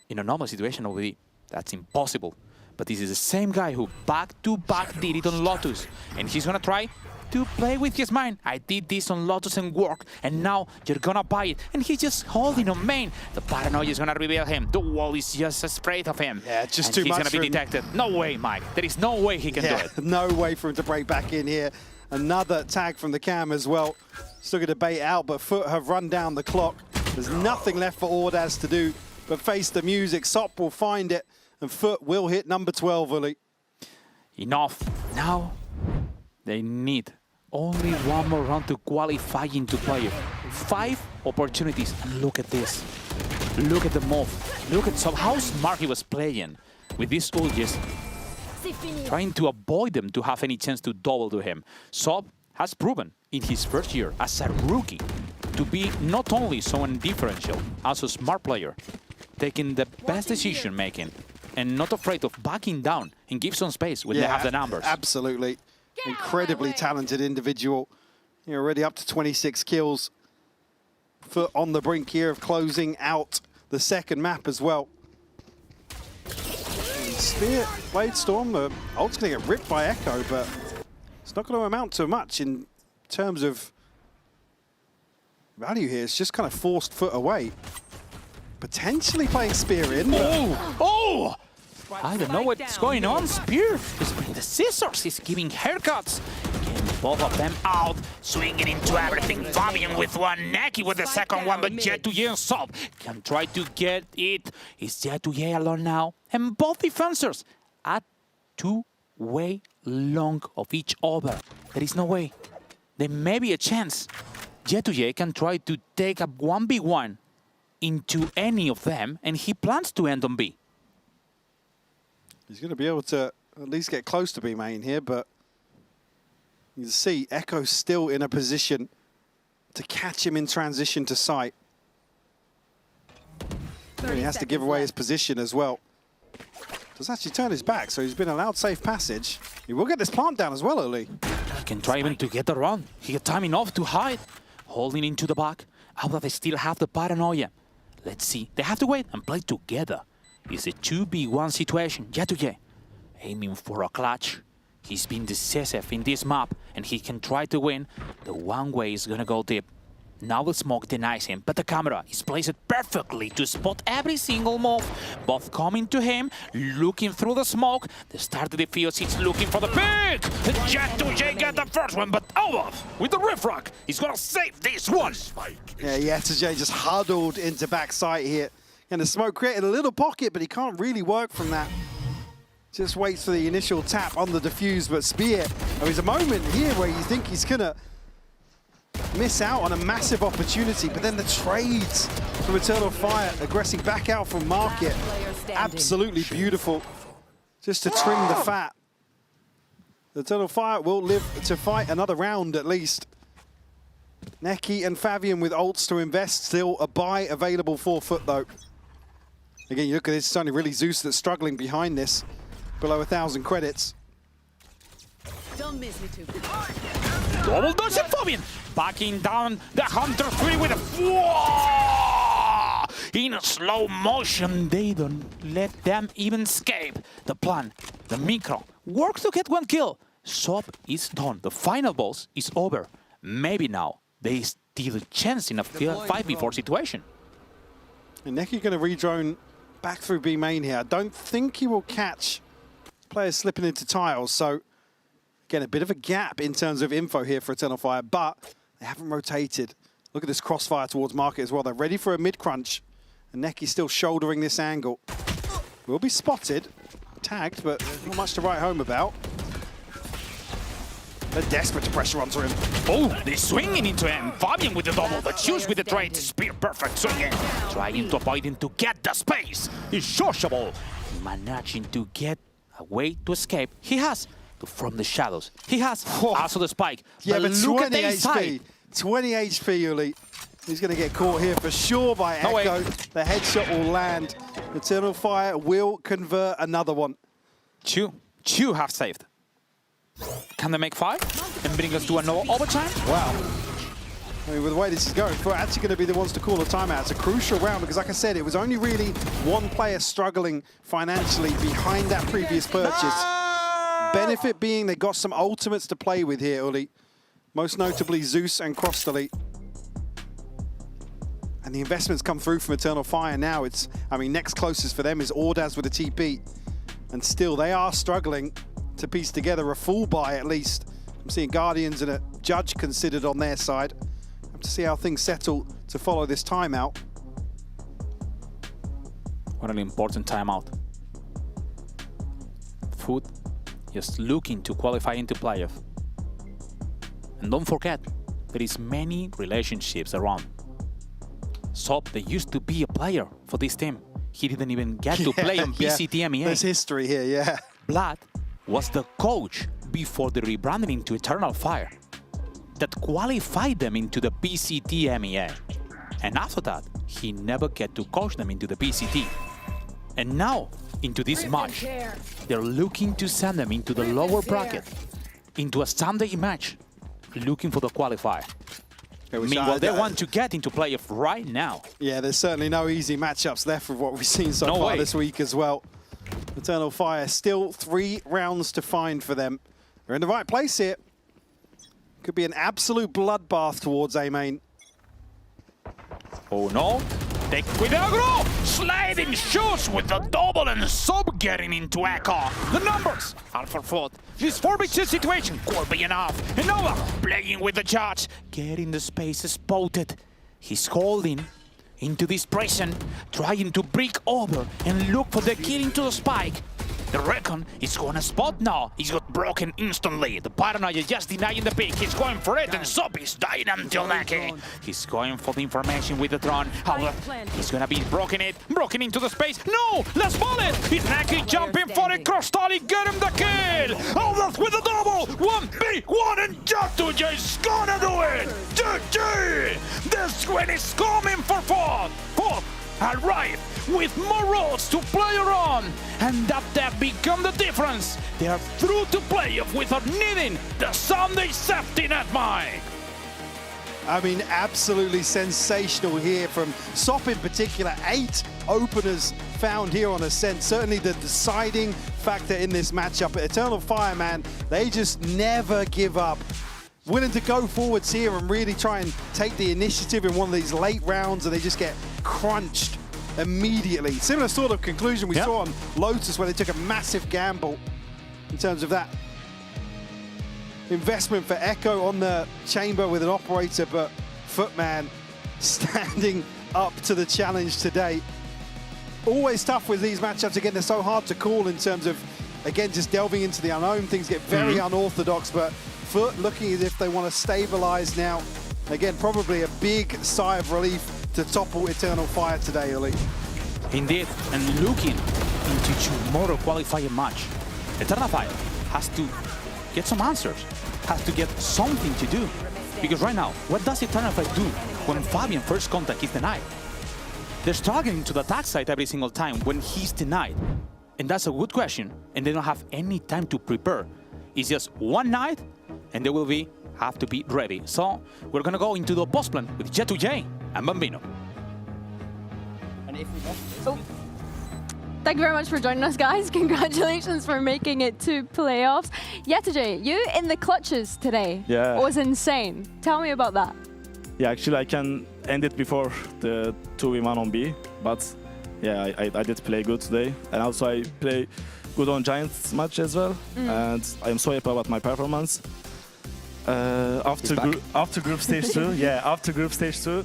In a normal situation, OBD, that's impossible. But this is the same guy who back-to-back did it on Lotus. And he's going to try to play with his mind. I did this on Lotus and work, and now you're gonna buy it. And he's just holding on main. The paranoia is gonna reveal him. The wall is just afraid of him. Yeah, just and too much. He's gonna be detected. No way, Mike. There is no way he can do it. No way for him to break back in here. Another tag from the cam as well. Still gonna bait out, but Foot have run down the clock. There's nothing left for Ordaz to do but face the music. Sop will find it, and Foot will hit number 12, Uli. Enough. Now they need only one more round to qualify into player. 5 opportunities, and look at this. Look at the move. Look at how smart he was playing with this ult, just trying to avoid them to have any chance to double to him. Sob has proven in his first year as a rookie to be not only someone differential, also a smart player, taking the best decision making and not afraid of backing down and give some space when they have the numbers. Absolutely. Incredibly talented individual. You're already up to 26 kills. Foot on the brink here of closing out the second map as well. And Spear, Blade Storm, ult's going to get ripped by Echo, but it's not going to amount to much in terms of value here. It's just kind of forced Foot away. Potentially playing Spear in. Oh! I don't know what's going on. Spear is bringing the scissors. He's giving haircuts. Getting both of them out. Swinging into everything. Fabian with one. Neki with the second one. But Jet2J and Sop can try to get it. Is Jet2J alone now? And both defenders at 2-way long of each other. There is no way. There may be a chance. Jet2J can try to take a 1v1 into any of them. And he plans to end on B. He's going to be able to at least get close to B main here, but you can see Echo's still in a position to catch him in transition to site. And he has to give away his position as well. Does actually turn his back, so he's been allowed safe passage. He will get this plant down as well, Oli. He can try even to get the run. He got time enough to hide. Holding into the back. How about they still have the paranoia? Let's see. They have to wait and play together. It's a 2v1 situation. Jet2J aiming for a clutch. He's been decisive in this map, and he can try to win. The one way is gonna go deep. Now the smoke denies him, but the camera is placed perfectly to spot every single move. Both coming to him, looking through the smoke. The start of the field, he's looking for the pick. The Jet2J got the first one, but Olaf with the riff-rack, he's gonna save this one. Yeah, Jet2J just huddled into backside here. And the smoke created a little pocket, but he can't really work from that. Just waits for the initial tap on the defuse, but Spear, there's a moment here where you think he's gonna miss out on a massive opportunity, but then the trades from Eternal Fire aggressing back out from Market. Absolutely beautiful, just to trim the fat. Eternal Fire will live to fight another round at least. Neki and Fabian with ults to invest, still a buy available 4 foot though. Again, you look at this, it's only really Zeus that's struggling behind this, below 1,000 credits. Don't miss me too. Double dodge and Fabian backing down the Hunter 3 with a whoa! In a slow motion. They don't let them even escape. The plan, the micro, works to get 1 kill. Sop is done. The final boss is over. Maybe now they steal a chance in a 5v4 situation. And Neki going to re-drone back through B main here. I don't think he will catch players slipping into tiles, so again, a bit of a gap in terms of info here for Eternal Fire, but they haven't rotated. Look at this crossfire towards Market as well. They're ready for a mid-crunch, and Neki's still shouldering this angle. Will be spotted, tagged, but not much to write home about. They're desperate to pressure onto him. Oh, they're swinging into him. Fabian with the double, the choose with the trade. Spear perfect swinging. Trying to avoid him to get the space. He's sociable. Managing to get a way to escape. He has from the shadows. He has also the spike. Yeah, but look 20 at the HP. side. 20 HP, Uli. He's going to get caught here for sure by Echo. The headshot will land. Eternal Fire will convert another one. Two have saved. Can they make 5 and bring us to another overtime? Wow. I mean, with the way this is going, we're actually going to be the ones to call a timeout. It's a crucial round because, like I said, it was only really one player struggling financially behind that previous purchase. Benefit being they got some ultimates to play with here, Uli. Most notably Zeus and Cross Delete. And the investments come through from Eternal Fire now. It's, I mean, next closest for them is Ordaz with a TP. And still, they are struggling to piece together a full buy at least. I'm seeing Guardians and a Judge considered on their side. Have to see how things settle to follow this timeout. What an important timeout. Food just looking to qualify into playoff. And don't forget, there is many relationships around. Sop, they used to be a player for this team. He didn't even get to play on VCT EMEA. There's history here, yeah. Blood was the coach before the rebranding into Eternal Fire that qualified them into the VCT EMEA. And after that, he never get to coach them into the VCT. And now, into this match, they're looking to send them into the lower bracket, into a Sunday match, looking for the qualifier. Meanwhile, they want to get into playoff right now. Yeah, there's certainly no easy matchups left with what we've seen so far this week as well. Eternal Fire, still 3 rounds to find for them. They're in the right place here. Could be an absolute bloodbath towards A main. Oh no, take with aggro! Sliding shots with the double and Sub getting into Echo. The numbers are for foot. This 4v2 situation could be enough. And Nova playing with the Judge, getting the space spotted. He's holding into this prison, trying to break over and look for the kill into the spike. The Recon is going to spot now. He's got broken instantly. The Paranoia just denying the pick. He's going for it, and Sop is dying until Neki. He's going for the information with the drone. However, he's going to be broken into the space. No! Let's ball it! It's Neki jumping for it. Cross Tally, get him the kill! Aldous with the double! 1v1 and Jet2J is gonna do it! GG! This squad is coming for 4! Arrive with more roles to play around, and that become the difference. They are through to playoff without needing the Sunday safety net mic. I mean, absolutely sensational here from Sop in particular. 8 openers found here on Ascent. Certainly the deciding factor in this matchup. Eternal Fire, man, they just never give up willing to go forwards here and really try and take the initiative in one of these late rounds, and they just get crunched immediately. Similar sort of conclusion we saw on Lotus, where they took a massive gamble in terms of that investment for Echo on the chamber with an operator, but Footman standing up to the challenge today. Always tough with these matchups. Again, they're so hard to call in terms of, again, just delving into the unknown. Things get very unorthodox, but Foot looking as if they want to stabilize now. Again, probably a big sigh of relief to topple Eternal Fire today, Elite. Indeed, and looking into tomorrow qualifying match, Eternal Fire has to get some answers, has to get something to do. Because right now, what does Eternal Fire do when Fabian first contact is denied? They're struggling to the attack side every single time when he's denied. And that's a good question, and they don't have any time to prepare. It's just one night, and they will have to be ready. So we're gonna go into the post plan with Jet2J and Bambino. Thank you very much for joining us, guys. Congratulations for making it to playoffs. Jet2J, you in the clutches today was insane. Tell me about that. Yeah, actually I can end it before the 2v1 on B, but yeah, I did play good today, and also I play good on Giants match as well, and I'm so happy about my performance. After group stage 2, after group stage 2,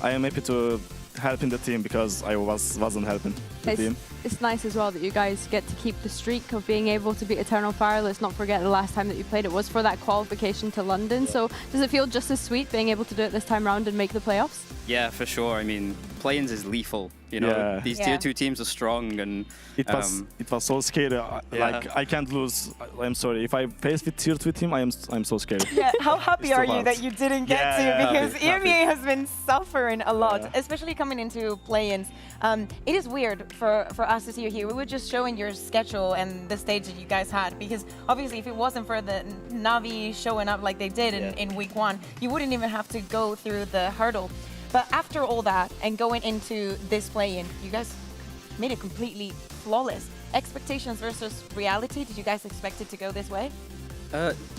I am happy to help in the team because I wasn't helping the team. It's nice as well that you guys get to keep the streak of being able to beat Eternal Fire. Let's not forget the last time that you played, it was for that qualification to London. So does it feel just as sweet being able to do it this time round and make the playoffs? Yeah, for sure. I mean, play-ins is lethal. You know, these tier 2 teams are strong, and it was so scary. Like I can't lose. I'm sorry. If I face with tier 2 team, I'm so scared. Yeah, how happy are you that you didn't get to? Because EMEA has been suffering a lot, especially coming into play-ins. It is weird for us to see you here. We were just showing your schedule and the stage that you guys had, because obviously if it wasn't for the Na'Vi showing up like they did in week 1, you wouldn't even have to go through the hurdle. But after all that and going into this play-in, you guys made it completely flawless. Expectations versus reality, did you guys expect it to go this way?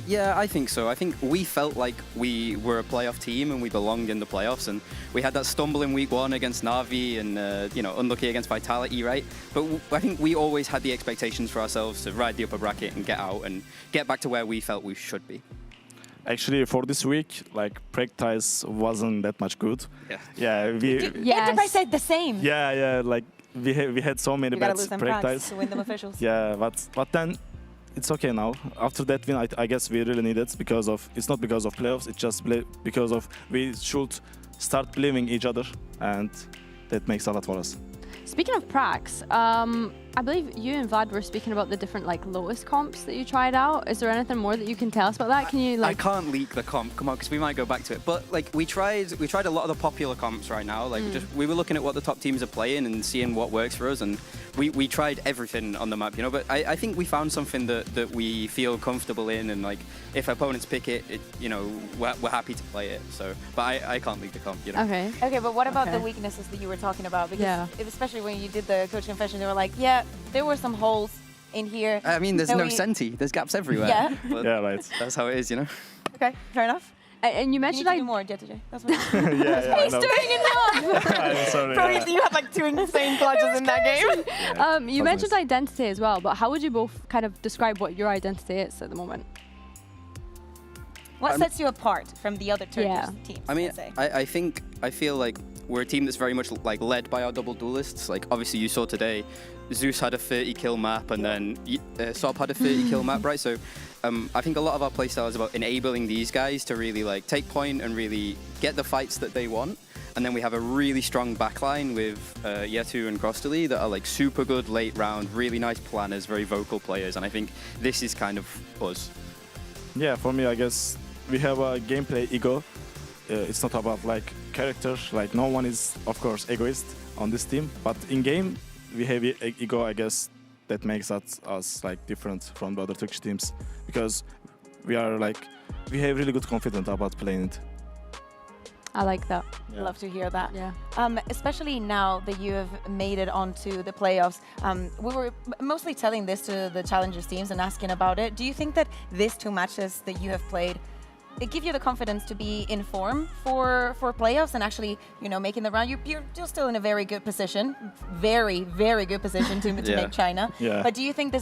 Yeah, I think so. I think we felt like we were a playoff team and we belonged in the playoffs, and we had that stumble in week 1 against Na'Vi and, you know, unlucky against Vitality, right? But I think we always had the expectations for ourselves to ride the upper bracket and get out and get back to where we felt we should be. Actually, for this week, like, practice wasn't that much good. Enterprise said the same. Like we had so many bad practice to win them officials. but then it's okay now. After that win, I guess we really need it because of, it's not because of playoffs, it's just because of we should start believing each other, and that makes a lot for us. Speaking of pracs, I believe you and Vlad were speaking about the different like Lotus comps that you tried out. Is there anything more that you can tell us about that? Can you like? I can't leak the comp, come on, because we might go back to it. But like we tried a lot of the popular comps right now. Like we were looking at what the top teams are playing and seeing what works for us, and we tried everything on the map, you know. But I think we found something that we feel comfortable in, and like if opponents pick it, you know, we're happy to play it. So, but I can't leak the comp, you know. Okay, but what about the weaknesses that you were talking about? Because especially when you did the coach confession, they were like, yeah, there were some holes in here. I mean, there's no Senti. There's gaps everywhere. Yeah. Right. That's how it is, you know. Okay, fair enough. And you mentioned you need to do more, Jet2J. That's what He's doing enough. I'm sorry. Probably you had like 2 insane clutches in that game. You mentioned identity as well, but how would you both kind of describe what your identity is at the moment? What sets you apart from the other Turkish teams? I mean, I feel like we're a team that's very much like led by our double duelists. Like obviously you saw today, Zeus had a 30 kill map, and then Sob had a 30 kill map, right? So I think a lot of our playstyle is about enabling these guys to really like take point and really get the fights that they want. And then we have a really strong backline with Yetu and Crostally that are like super good late round, really nice planners, very vocal players. And I think this is kind of us. Yeah, for me, I guess we have a gameplay ego. It's not about like character. Like no one is, of course, egoist on this team. But in game, we have ego. I guess that makes us like different from the other Turkish teams, because we have really good confidence about playing it. I like that. Love to hear that. Yeah. Especially now that you have made it onto the playoffs. We were mostly telling this to the challengers teams and asking about it. Do you think that these 2 matches that you have played it give you the confidence to be in form for playoffs and actually, you know, making the round? You're still in a very good position, very, very good position to make China. Yeah. But do you think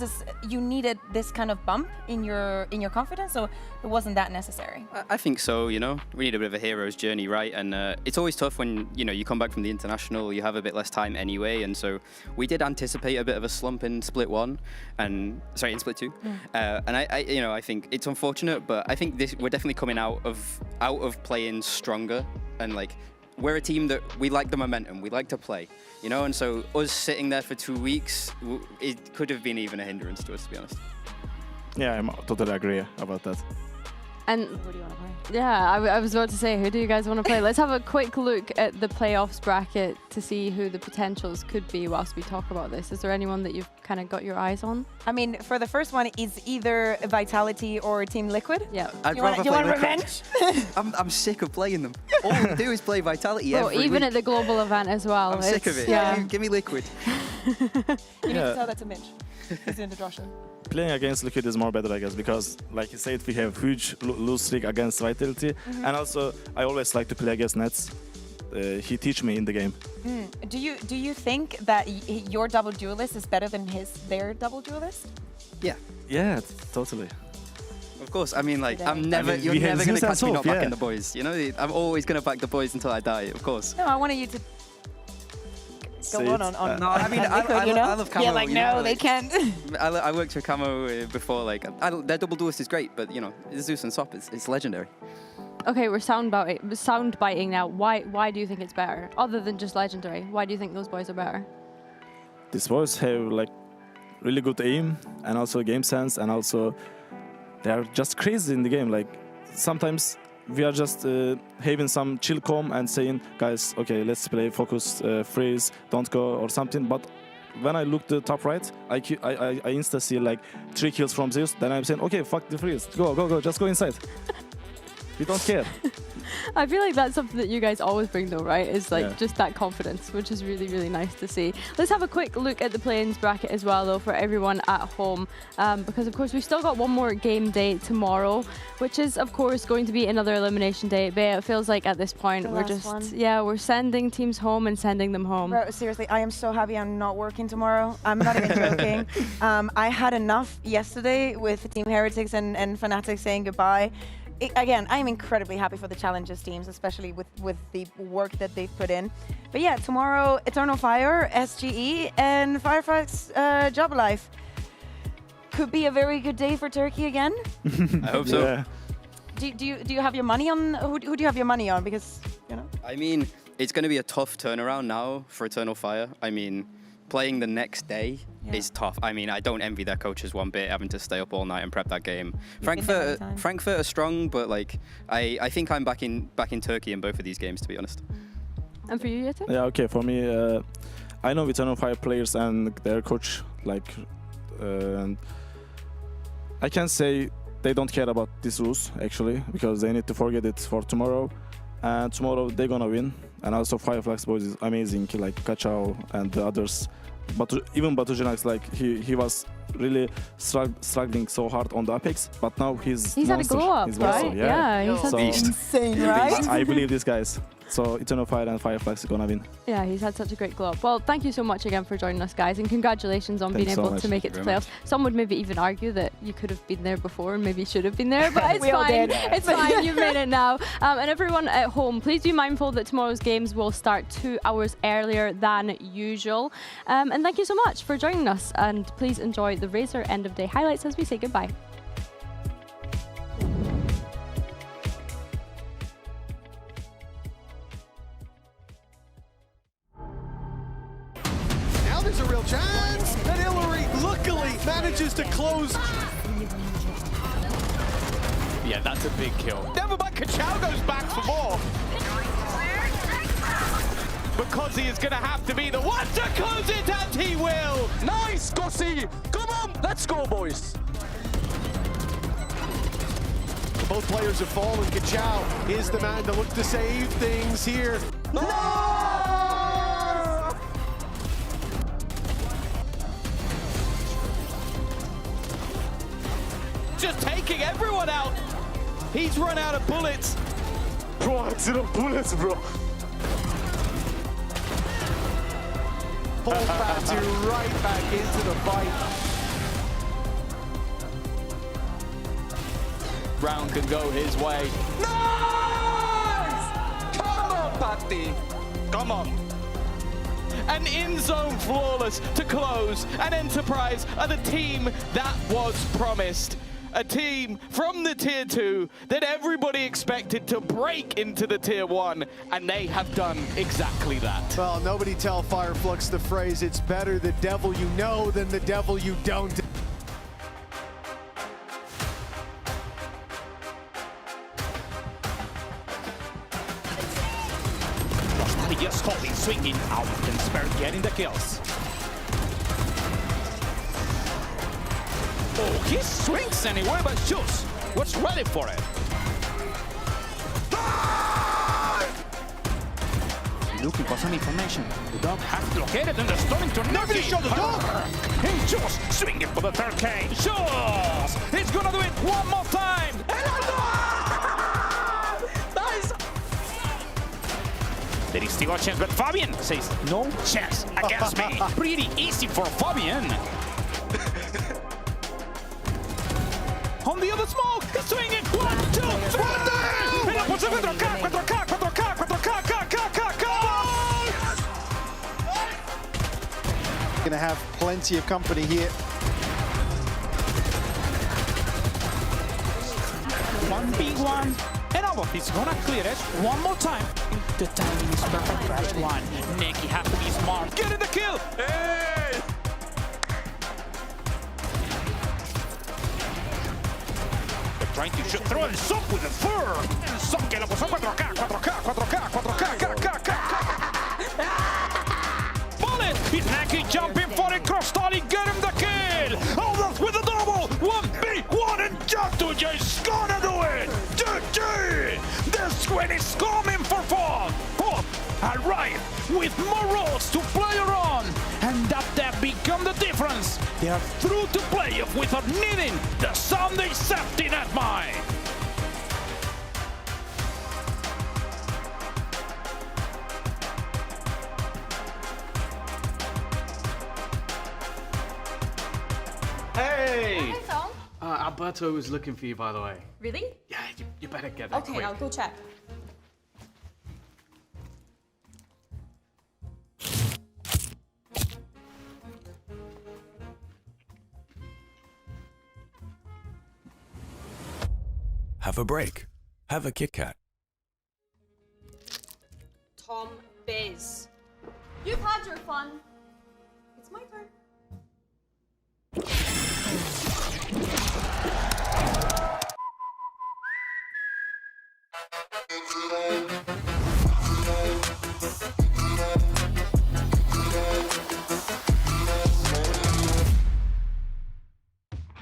you needed this kind of bump in your confidence, or it wasn't that necessary? I think so, you know. We need a bit of a hero's journey, right? And it's always tough when, you know, you come back from the international, you have a bit less time anyway. And so we did anticipate a bit of a slump in Split 1, in Split 2. And I think it's unfortunate, but I think we're definitely coming out of playing stronger, and like we're a team that we like the momentum, we like to play, you know, and so us sitting there for 2 weeks, it could have been even a hindrance to us, to be honest. Yeah, I totally agree about that. And who do you want to play? Yeah, I was about to say, who do you guys want to play? Let's have a quick look at the playoffs bracket to see who the potentials could be whilst we talk about this. Is there anyone that you've kind of got your eyes on? I mean, for the first one, is either Vitality or Team Liquid. Yeah. I'd rather you want play revenge? I'm sick of playing them. All we do is play Vitality every even week. at the global event as well. I'm sick of it. Yeah. Give me Liquid. You need to tell that to Mitch. He's in the Joshua. Playing against Liquid is more better, I guess, because, like you said, we have huge lose streak against Vitality, and also I always like to play against Nets. He teach me in the game. Do you think that your double duelist is better than their double duelist? Yeah. Yeah, totally. Of course. I mean, like, you're we never have going to Zeus and catch me not Soph, backing the boys. You know, I'm always going to back the boys until I die. Of course. No, I wanted you to go on. No, I mean, Liquid, I love Camo. Yeah, like, you no, know, they can't. I worked with Camo before. Like, their double duelist is great, but you know, Zeus and Sop is legendary. Okay, we're sound biting now. Why do you think it's better? Other than just legendary, why do you think those boys are better? These boys have like really good aim and also game sense, and also they are just crazy in the game. Like sometimes we are just having some chill calm and saying, guys, okay, let's play, focus, freeze, don't go or something. But when I look the top right, I insta see like 3 kills from Zeus. Then I'm saying, okay, fuck the freeze, go, just go inside. We don't care. I feel like that's something that you guys always bring though, right? Is like just that confidence, which is really, really nice to see. Let's have a quick look at the play-ins bracket as well though for everyone at home. Because of course we've still got one more game day tomorrow, which is of course going to be another elimination day. But it feels like at this point we're sending teams home and sending them home. Bro, seriously, I am so happy I'm not working tomorrow. I'm not even joking. I had enough yesterday with Team Heretics and Fnatic saying goodbye. Again, I am incredibly happy for the Challenges teams, especially with the work that they've put in. But yeah, tomorrow, Eternal Fire, SGE, and Firefly's Job Life. Could be a very good day for Turkey again. I hope so. Yeah. Do you have your money on? Who do you have your money on? Because, you know. I mean, it's going to be a tough turnaround now for Eternal Fire. I mean, playing the next day is tough. I mean, I don't envy their coaches one bit, having to stay up all night and prep that game. Frankfurt are strong, but like I think I'm back in Turkey in both of these games, to be honest. And for you, Yeti? Yeah, okay. For me, I know Eternal Fire players and their coach, like, and I can say they don't care about these rules actually, because they need to forget it for tomorrow. And tomorrow they're gonna win. And also Firefly's boys is amazing, like Kachao and the others. But even Batujenax, like he was really struggling so hard on the Apex, but now he's had a glow up, right? Yeah, he's had insane, right? I believe these guys. So Eternal Fire and Fireflies are gonna win. Yeah, he's had such a great glow up. Well, thank you so much again for joining us, guys, and congratulations on being able to make it to playoffs. Some would maybe even argue that you could have been there before and maybe should have been there, but it's fine. It's fine. You've made it now. And everyone at home, please be mindful that tomorrow's games will start 2 hours earlier than usual. And thank you so much for joining us. And please enjoy the Razor end of day highlights as we say goodbye. There's a real chance, and Hillary luckily manages to close. Yeah, that's a big kill. Never mind, Kachao goes back for more. Because he is going to have to be the one to close it, and he will. Nice, Gossi. Come on, let's go, boys. Both players have fallen. Kachao is the man to look to save things here. No! Just taking everyone out. He's run out of bullets. Bro, I zero bullets, bro. Pulls Batu right back into the fight. Round can go his way. Nice! Come on, Patty. Come on. An in-zone flawless to close. And Enterprise are the team that was promised. A team from the Tier 2 that everybody expected to break into the Tier 1, and they have done exactly that. Well, nobody tell Fireflux the phrase, it's better the devil you know than the devil you don't. Just holding, swinging out, and Spirit getting the kills. Oh, he swings anyway, but Juice was ready for it. Looking for some information. The dog has located and they're starting to Nobody shot the dog! And Juice swinging for the third K. Juice! He's gonna do it one more time! Nice! There is still a chance, but Fabian says no chance against me. Pretty easy for Fabian. On the other smoke, he's swinging. 1, 2, 3. Y la pulsa 4K, 4K, 4K, 4K, Gonna have plenty of company here. 1v1. And Alba, he's gonna clear it one more time. The timing is perfect. Crash one. Neki has to be smart. Getting the kill. Hey! They're trying to shoot through and Sok with the third. And Sok que la puso 4K, 4K, 4K, 4K, Bullet! Neki jumping for it. Cross-stalling, get him the kill. Alba with the double. 1v1 and Jatuja's gonna do it. GG! The squad is coming for fun. Arrive with more roles to play around, and that become the difference. They are through to playoff without needing the Sunday safety net mine. Hey! Alberto was looking for you, by the way. Really? Yeah, you better get that Okay, quick. I'll go check. Have a break. Have a Kit Kat. Tom Biz. You've had your fun. It's my turn.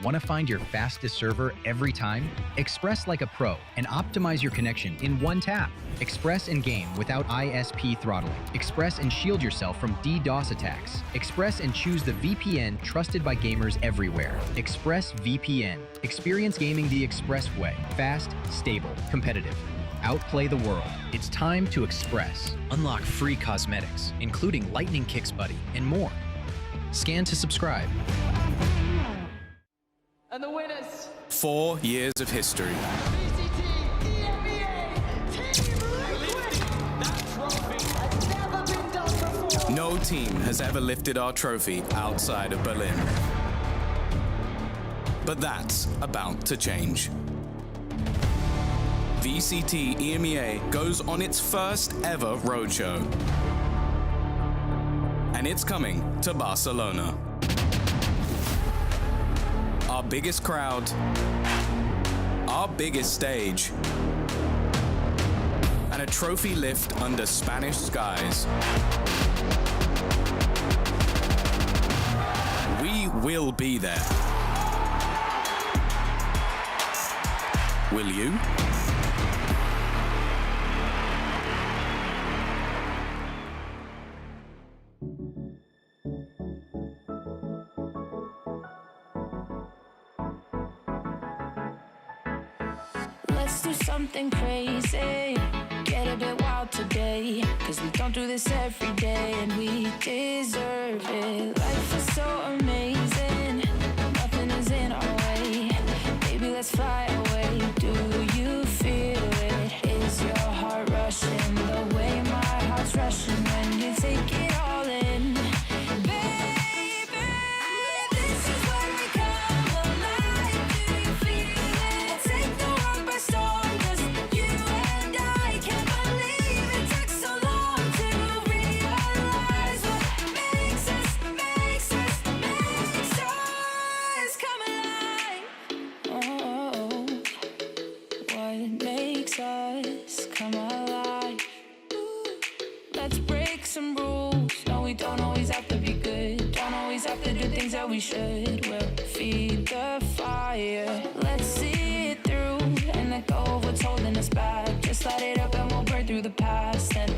Want to find your fastest server every time? Express like a pro and optimize your connection in one tap. Express and game without ISP throttling. Express and shield yourself from DDoS attacks. Express and choose the VPN trusted by gamers everywhere. Express VPN. Experience gaming the Express way. Fast, stable, competitive. Outplay the world. It's time to Express. Unlock free cosmetics, including Lightning Kicks Buddy and more. Scan to subscribe. And the winners, 4 years of history. VCT EMEA Team Liquid. That trophy has never been done before. No team has ever lifted our trophy outside of Berlin. But that's about to change. VCT EMEA goes on its first ever roadshow. And it's coming to Barcelona. Our biggest crowd, our biggest stage, and a trophy lift under Spanish skies. We will be there. Will you? When Let's do something crazy. Get a bit wild today, 'cause we don't do this every day and we deserve it. Life is so amazing, nothing is in our way. Baby, let's fly away. Do you feel it? Is your heart rushing the way my heart's rushing when you take it all in? Baby, this is where we come alive. Do you feel it? Take the world by storm, just you and I. Can't believe it took so long to realize what makes us come alive. Oh, what makes us come alive? Let's break some rules. No, we don't always have to be good. Don't always have to do things that we should. We'll feed the fire. Let's see it through and let go of what's holding us back. Just light it up and we'll burn through the past and